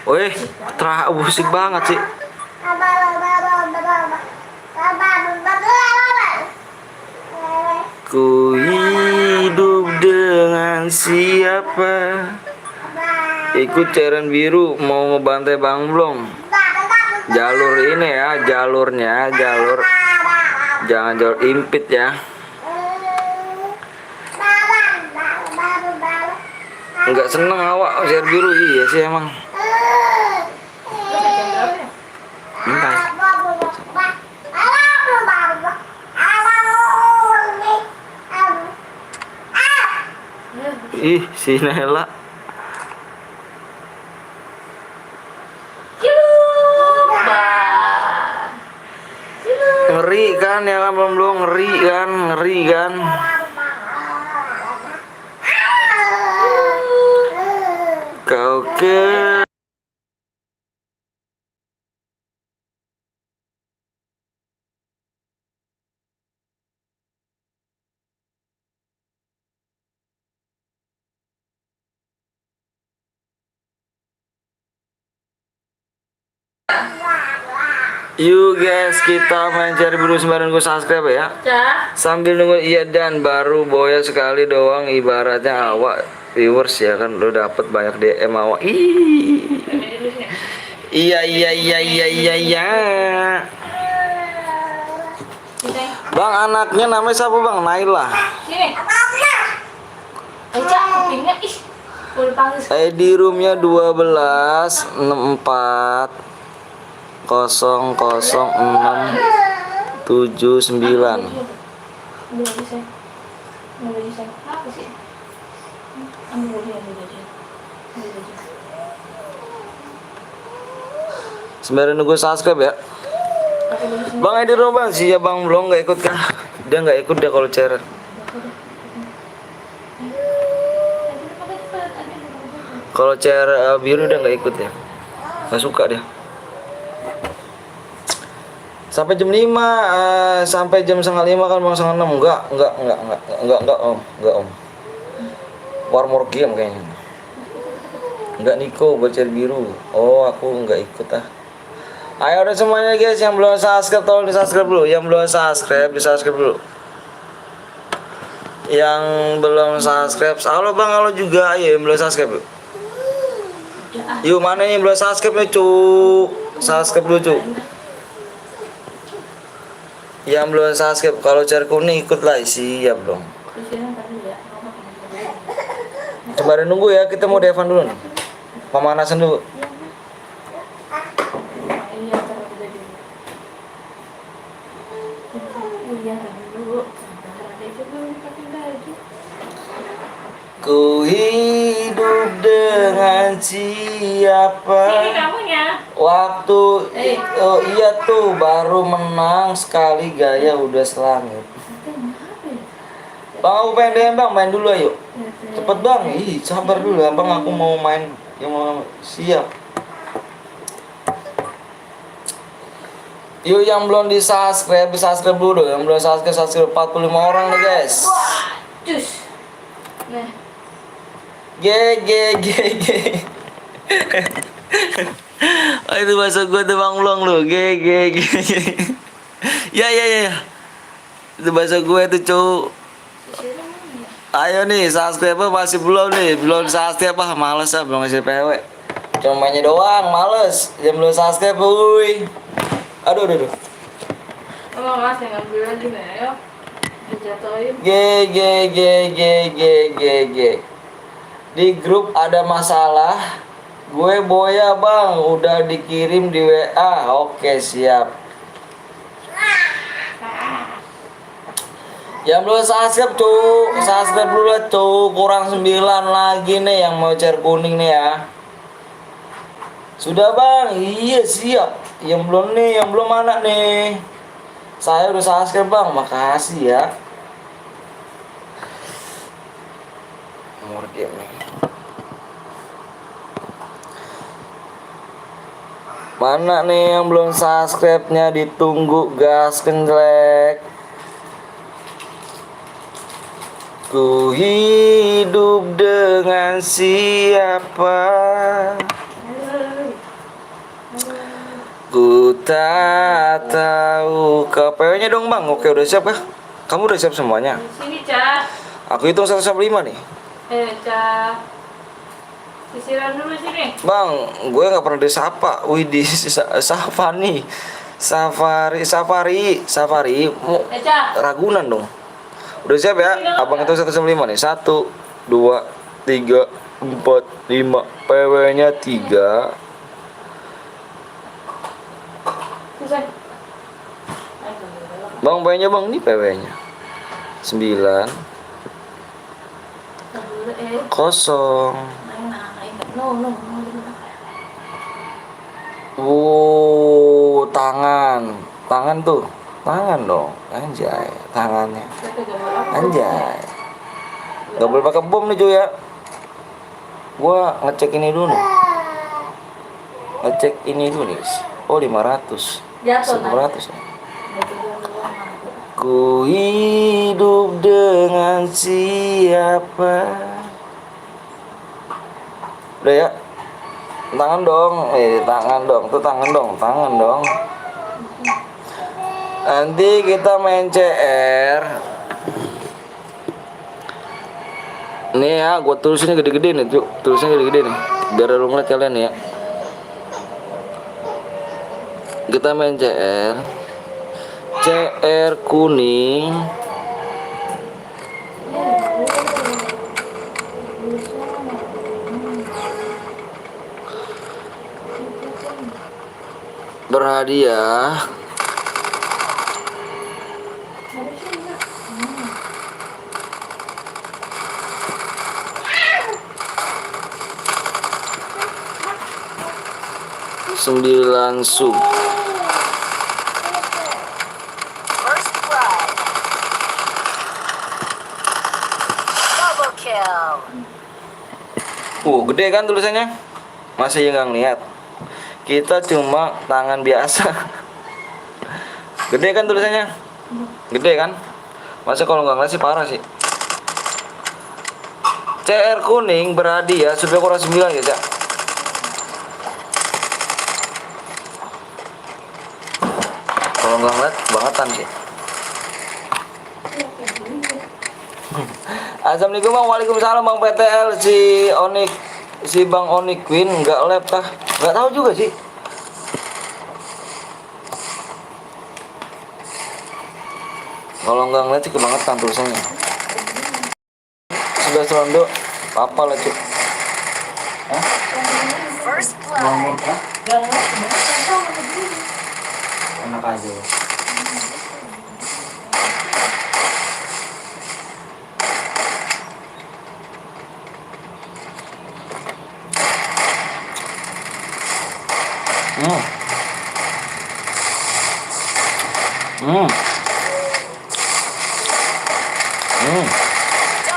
Wih, musik banget sih. Ku hidup dengan siapa? Ikut cairan biru mau ngebantai Bang belum? Jalur ini ya, jalurnya jalur. Jangan jalur impit ya. Enggak seneng awak cairan biru iya sih emang. Bentar. Ih, si Nela. Ngeri kan ya kan belum ngeri kan. Kau ke Yuk guys, kita main cari biru sembarang gue subscribe ya. Sambil nunggu iya dan baru boya sekali doang ibaratnya awak viewers ya kan lo dapet banyak DM awak. Iya. Bang anaknya namanya siapa Bang? Naila. Sini. Eca, kupingnya ih. Udah panggil. ID roomnya 1264 000679. Udah bisa. Apa sih? Ambil aja. Sembari nunggu subscribe ya. Bang ID room Bang, sih ya Bang belum nggak ikut kah? Dia nggak ikut dia kalau cairan. Kalau chair biru udah nggak ikut ya, nggak suka dia. Sampai jam 5, sampai jam setengah 5 kan Bang, setengah 6 enggak om. War more game kayaknya. Enggak Niko buat chair biru. Oh aku nggak ikut ah. Ayo udah semuanya guys yang belum subscribe tolong di subscribe dulu. Yang belum subscribe di subscribe dulu. Yang belum subscribe, halo Bang, halo juga ya yang belum subscribe. Yuk mana yang belum subscribe nih cuk? Subscribe dulu cuk. Yang belum subscribe kalau cari kuning ikut lah siap dong. Coba nunggu ya, kita mau Devan dulu nih. Pemanasan dulu. Ku hidup dengan siapa? Waktu iya tuh baru menang sekali gaya udah selangit. Bang aku pengen Bang, main dulu ayo. Cepet Bang, sabar dulu Bang, aku mau main yang mau siap. Yuk yang belum di subscribe dulu. Yang belum subscribe 45 orang nih guys. Cus. Nih. G G G G. Oh, itu bahasa gue tuh Bang Blong lu. G G G G. Ya ya ya. Ya. Itu bahasa gue tuh cowok. Ayo nih, subscribe masih belum nih? Belum subscribe apa? Males ah, belum ngasih PW. Cuma mainnya doang, males. Jam belum subscribe, wuih. Aduh, aduh, aduh. Oh, Mas, yang ngambil lagi nih, ayo. Dijatuhin. G G G G G G G. Di grup ada masalah. Gue Boya bang, udah dikirim di WA. Oke siap. Yang belum subscribe tuh, subscribe dulu lah tuh. Kurang 9 lagi nih yang mau share kuning nih ya. Sudah bang, iya siap. Yang belum nih, yang belum mana nih? Saya udah subscribe bang, makasih ya. Nomor game nih. Mana nih yang belum subscribe-nya, ditunggu gas kencelek. Ku hidup dengan siapa? Ku tak tahu. KPW-nya dong bang. Oke udah siap kah? Kamu udah siap semuanya? Sini, Cak. Aku hitung 1 sampai 5 nih. Cak. Sisiran dulu sini. Bang, gue nggak pernah disapa. Wih di Safari, Safari. Cak. Ragunan dong. Udah siap ya? Abang itu 1 sampai 5 nih. 1, 2, 3, 4, 5. PW-nya 3. Selesai. Bang, PW-nya bang, ini PW-nya 9, kosong. Tangan tuh. Tangan dong. Anjay, tangannya. Anjay. Gak boleh pakai bom nih cuy ya. Gua ngecek ini dulu nih. Ngecek ini dulu nih. Oh 500. Jatuh 900 ya. Ku hidup dengan siapa? Udah ya. Tangan dong. Tangan dong. Tuh tangan dong. Tangan dong. Nanti kita main CR. Nih ya, gua tulisinnya gede-gede nih, tuh. Tulisinnya gede-gede nih. Biar lu ngeliat kalian ya. Kita main CR. CR kuning. Berhadiah 9 sub. First blood. Double kill. Gede kan tulisannya? Masih nggak ngeliat. Kita cuma tangan biasa. Gede kan tulisannya? Gede kan? Masa kalau nggak ngeliat sih parah sih. CR kuning berhadiah supaya kurang 9 ya, Cak. Kalau nggak ngeliat bangetan sih. Assalamualaikum bang, waalaikumsalam bang PTL. Si Bang Onik Queen nggak lab kah? Nggak tahu juga sih. Kalau nggak ngeliat sih kebangetan tulisannya. Sudah serondo apa lah cuy? First blood. Enak aja.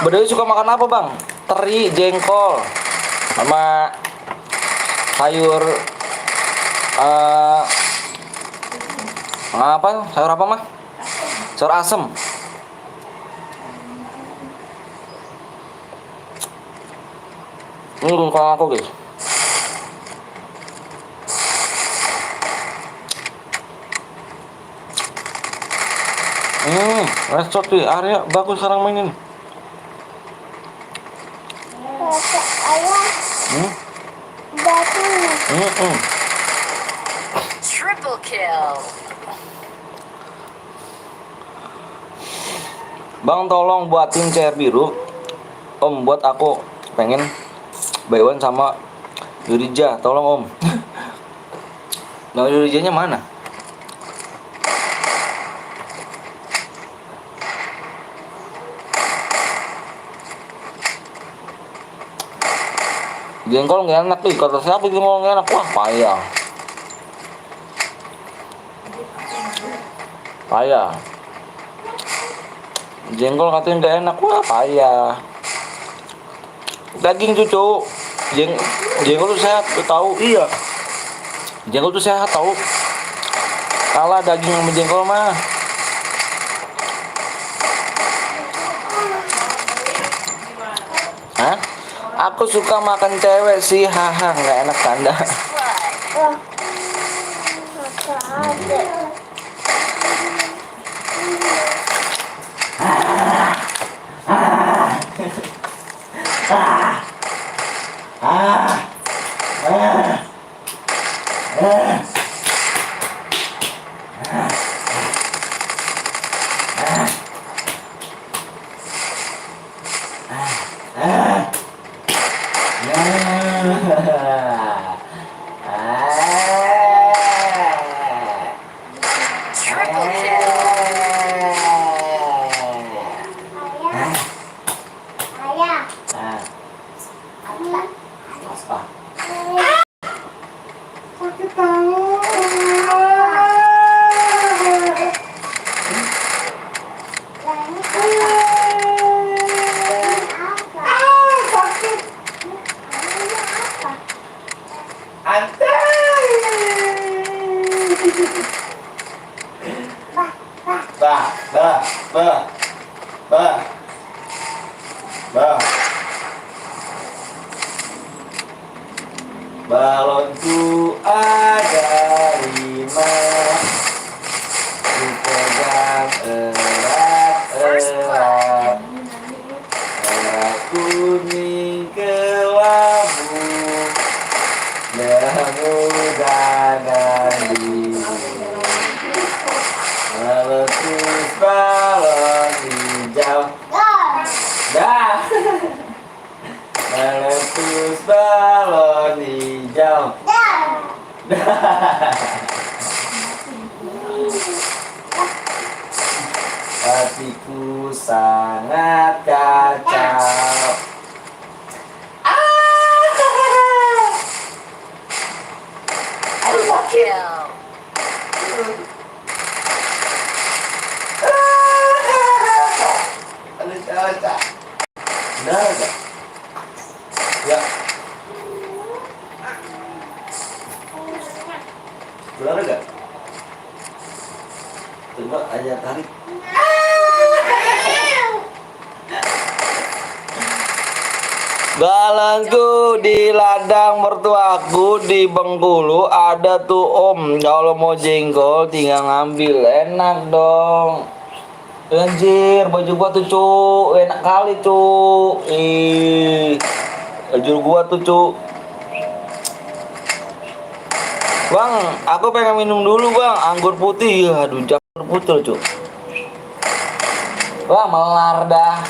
Berdua suka makan apa bang? Teri, jengkol, sama sayur apa? Sayur apa mah? Sayur asem. Ini kalau aku guys. Resort di area bagus sekarang mainin. Triple kill. Bang tolong buatin chair biru. Om buat aku pengen buy one sama Yurija, tolong om. Nah Yurijanya mana? Jengkol nggak enak tuh, kata siapa jengkol nggak enak? Wah payah. Payah. Jengkol katanya nggak enak, wah payah. Daging cucu, jengkol tuh sehat, tuh tahu? Iya. Jengkol tuh sehat tahu. Kalah daging sama jengkol mah. Hah? Aku suka makan cewek sih, haha, nggak enak tanda. Triple kill. Balonku ada 5, dipegang erat-erat, merah kuning kelabu, merah muda dan biru, meletus balon hijau. Dah. Meletus balon hijau. Hatiku sangat kacau. Double kill. Ada. Ya. Keluar gak? Coba aja tarik. Balangku di ladang mertuaku di Bengkulu ada tuh om. Kalau mau jengkol tinggal ngambil, enak dong. Anjir, baju gua tuh cu, enak kali cu. Baju gua tuh cu. Bang, aku pengen minum dulu bang, anggur putih. Aduh, anggur putih cu. Wah, melar dah.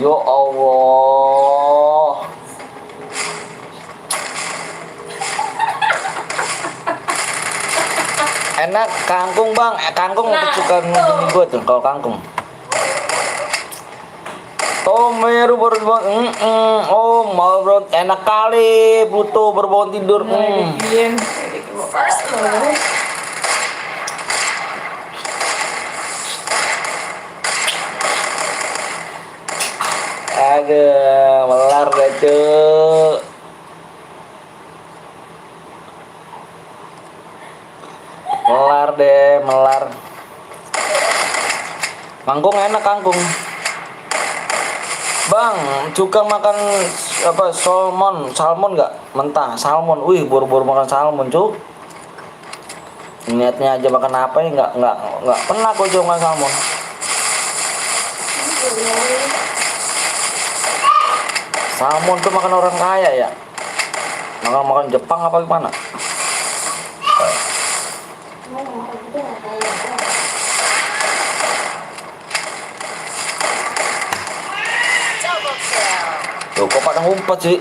Yo Allah. Enak kangkung bang, kangkung kesukaan gue tuh kalau kangkung. Tomeru berbon, oh mau bro, enak kali, butuh berbon tidur. First blood. Aduh, melar deh cuy. Melar deh, melar. Kangkung enak kangkung. Bang, suka makan apa salmon nggak? Mentah, salmon. Wih, buru-buru makan salmon, Cuk. Niatnya aja makan apa ya nggak pernah kok Cuk makan salmon. Salmon tuh makan orang kaya ya. Makan Jepang apa gimana? Double kill. Tuh, kok pada ngumpet sih?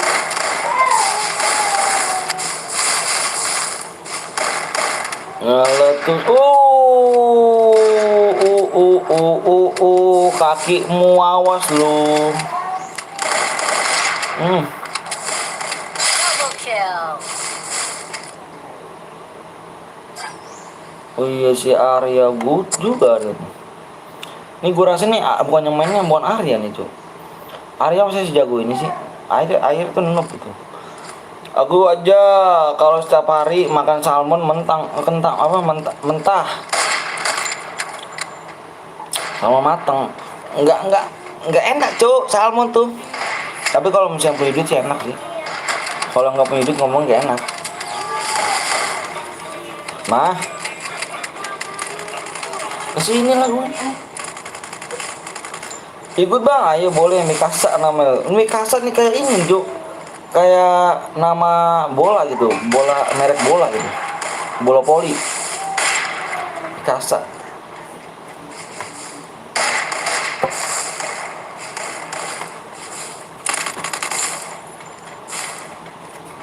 Ngeletus. Kakimu awas lu. Double kill. Oh iya si Arya good juga nih. Ini gue rasa nih bukan yang mainnya bukan Arya nih cuy. Arya masih sejago ini sih. Air tuh noob gitu. Aku aja kalau setiap hari makan salmon mentah sama mateng. Enggak enak cuy salmon tuh. Tapi kalau misalnya punya duit sih enak sih. Kalau nggak punya duit ngomong gak enak. Mah, kesini lah gue. Ikut bang, ayo boleh Mikasa namanya. Mikasa nih kayak ini Juk. Kayak nama bola gitu, merek bola gitu. Bola poli. Mikasa.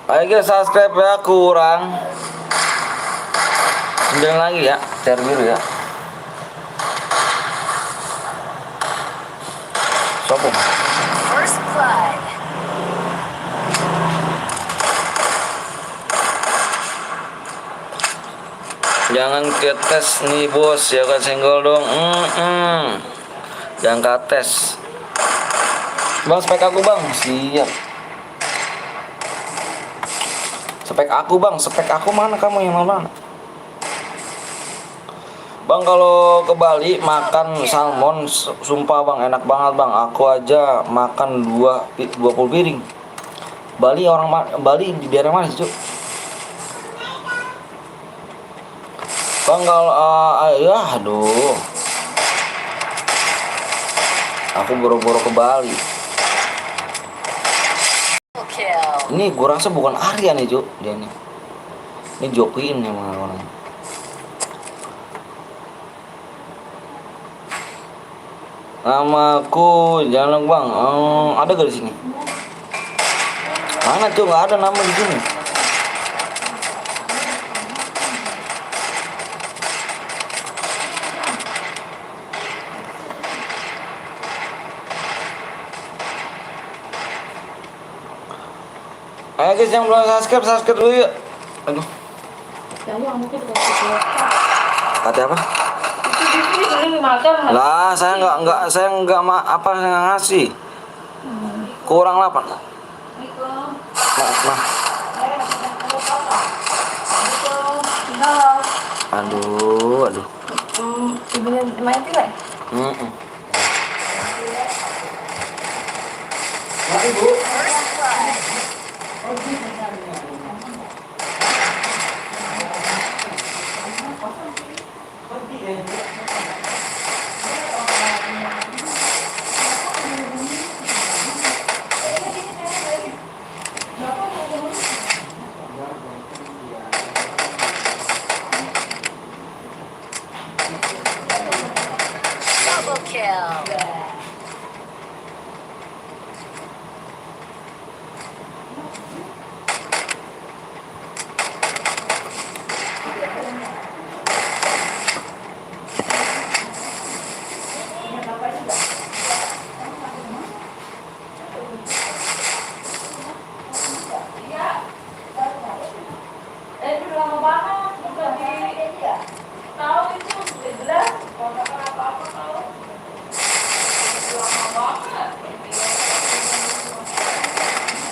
Ayo guys subscribe ya, kurang 9 lagi ya, share biru ya. Sopo. First blood. Jangan ketes nih bos, ya kan senggol dong. Jangan kates. Bang spek aku bang, siap. Spek aku bang, spek aku mana kamu yang mana? Bang kalau ke Bali makan salmon sumpah bang enak banget bang. Aku aja makan 20 piring. Bali di daerah mana sih, Cuk? Bang kalau ya aduh. Aku boro-boro ke Bali. Double kill. Ini gue rasa bukan Arya nih, Cuk. Dia nih. Ini jokiin emang orang. Namaku jangan bang, ada gak di sini? Mana tuh nggak ada nama di sini? Ayo guys yang belum subscribe dulu yuk. Aduh. Kata apa? Lah saya nggak ngasih. Kurang 8. Nah. Aduh. Ibunya main juga ya? First blood. Double kill.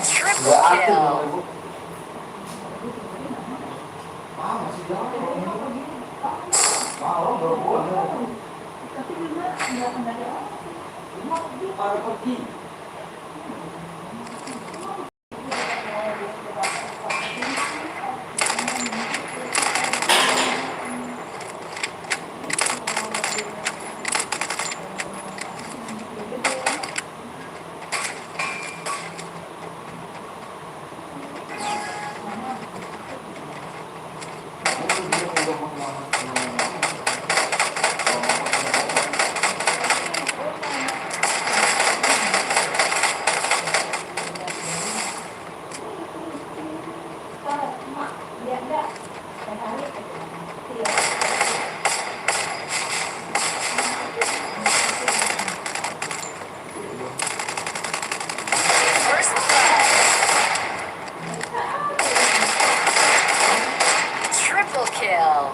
Triple kill. First blood. Triple kill.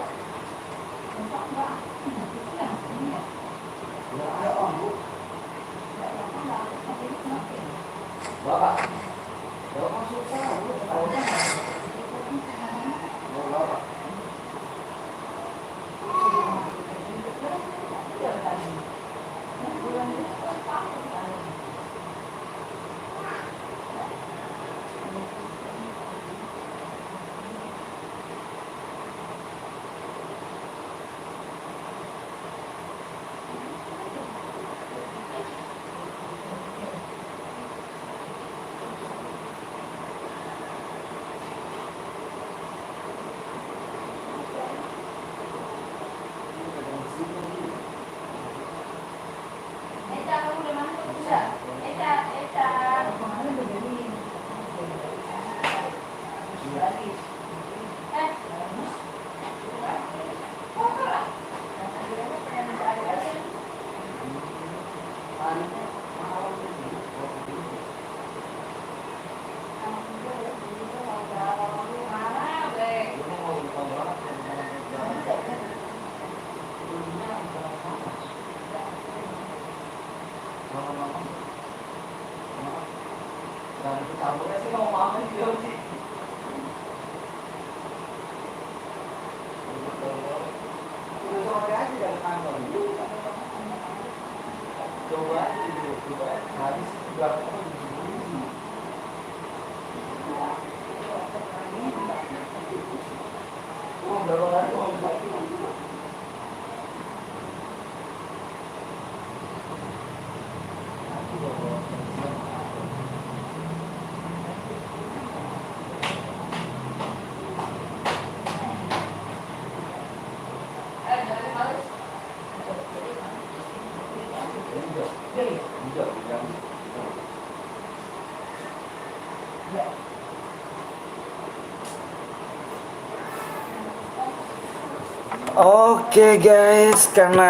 Oke guys, karena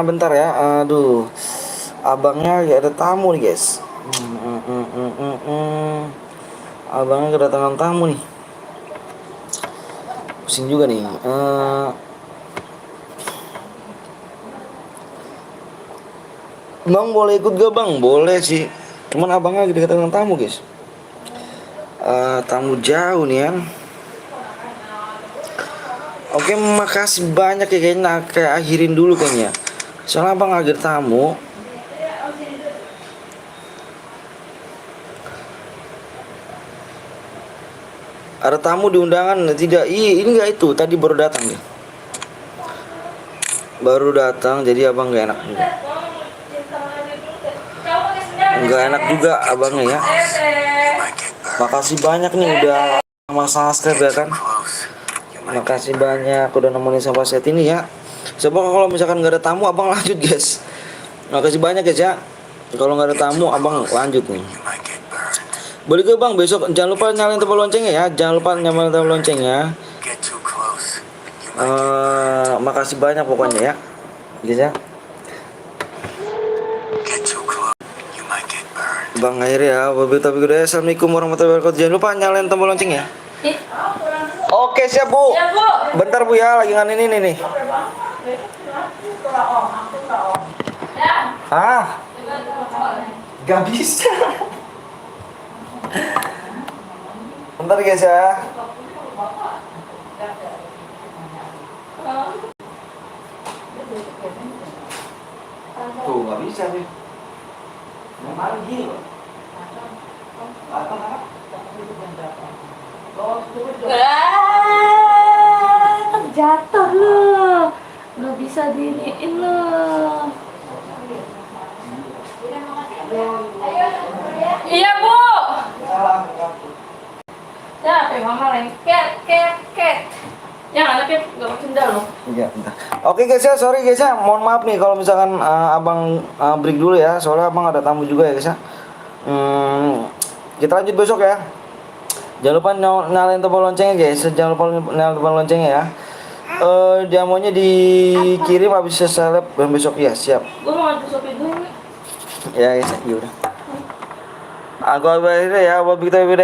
bentar ya, aduh, abangnya gak ada tamu nih guys. Abangnya kedatangan tamu nih, pusing juga nih. Bang boleh ikut gak bang? Boleh sih, cuman abangnya lagi kedatangan tamu guys. Tamu jauh nih kan. Oke, makasih banyak ya kayaknya, kayak akhirin dulu kayaknya. Soalnya abang akhir tamu. Ada tamu di undangan tidak? Ini enggak itu, tadi baru datang nih. Baru datang, jadi abang gak enak juga. Enggak enak juga abangnya ya. Makasih banyak nih udah sama subscribe ya kan. Makasih banyak udah nemenin sampai saat ini ya. Coba kalau misalkan nggak ada tamu abang lanjut guys. Makasih banyak guys ya. Kalau nggak ada tamu abang lanjut nih. Boleh ke bang besok jangan lupa nyalain tombol loncengnya ya. Jangan lupa nyalain tombol loncengnya. Makasih banyak pokoknya ya. Guys ya. Bang akhir ya. Assalamualaikum warahmatullahi wabarakatuh. Jangan lupa nyalain tombol loncengnya. Oke siap bu. Ya, Bu. Bentar bu ya, lagi nganin ini nih. Ah, gak bisa. Bentar guys ya. Tuh gak bisa nih. Kemarin gini loh. Terjatuh lu, nggak bisa diniin lu. Iya bu. Ya, mama lengket, ket. Yang anaknya gak pakai sendal loh. Iya, bentar. Oke guys ya, sorry guys ya, mohon maaf nih kalau misalkan abang break dulu ya, soalnya abang ada tamu juga ya guys ya. Kita lanjut besok ya. Jangan lupa nyalain tombol loncengnya guys, jangan lupa nyalain tombol loncengnya ya. Jamunya dikirim habis seleb dan besok ya, siap. Gue mau nganter Shopee dulu nih. Ya guys, ya udah. Aku akhirnya ya,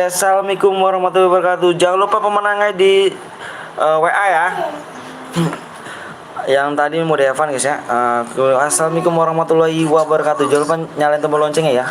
Assalamualaikum warahmatullahi wabarakatuh. Jangan lupa pemenangnya di WA ya. Yang tadi mau Devan guys ya. Assalamualaikum warahmatullahi wabarakatuh. Jangan lupa nyalain tombol loncengnya ya.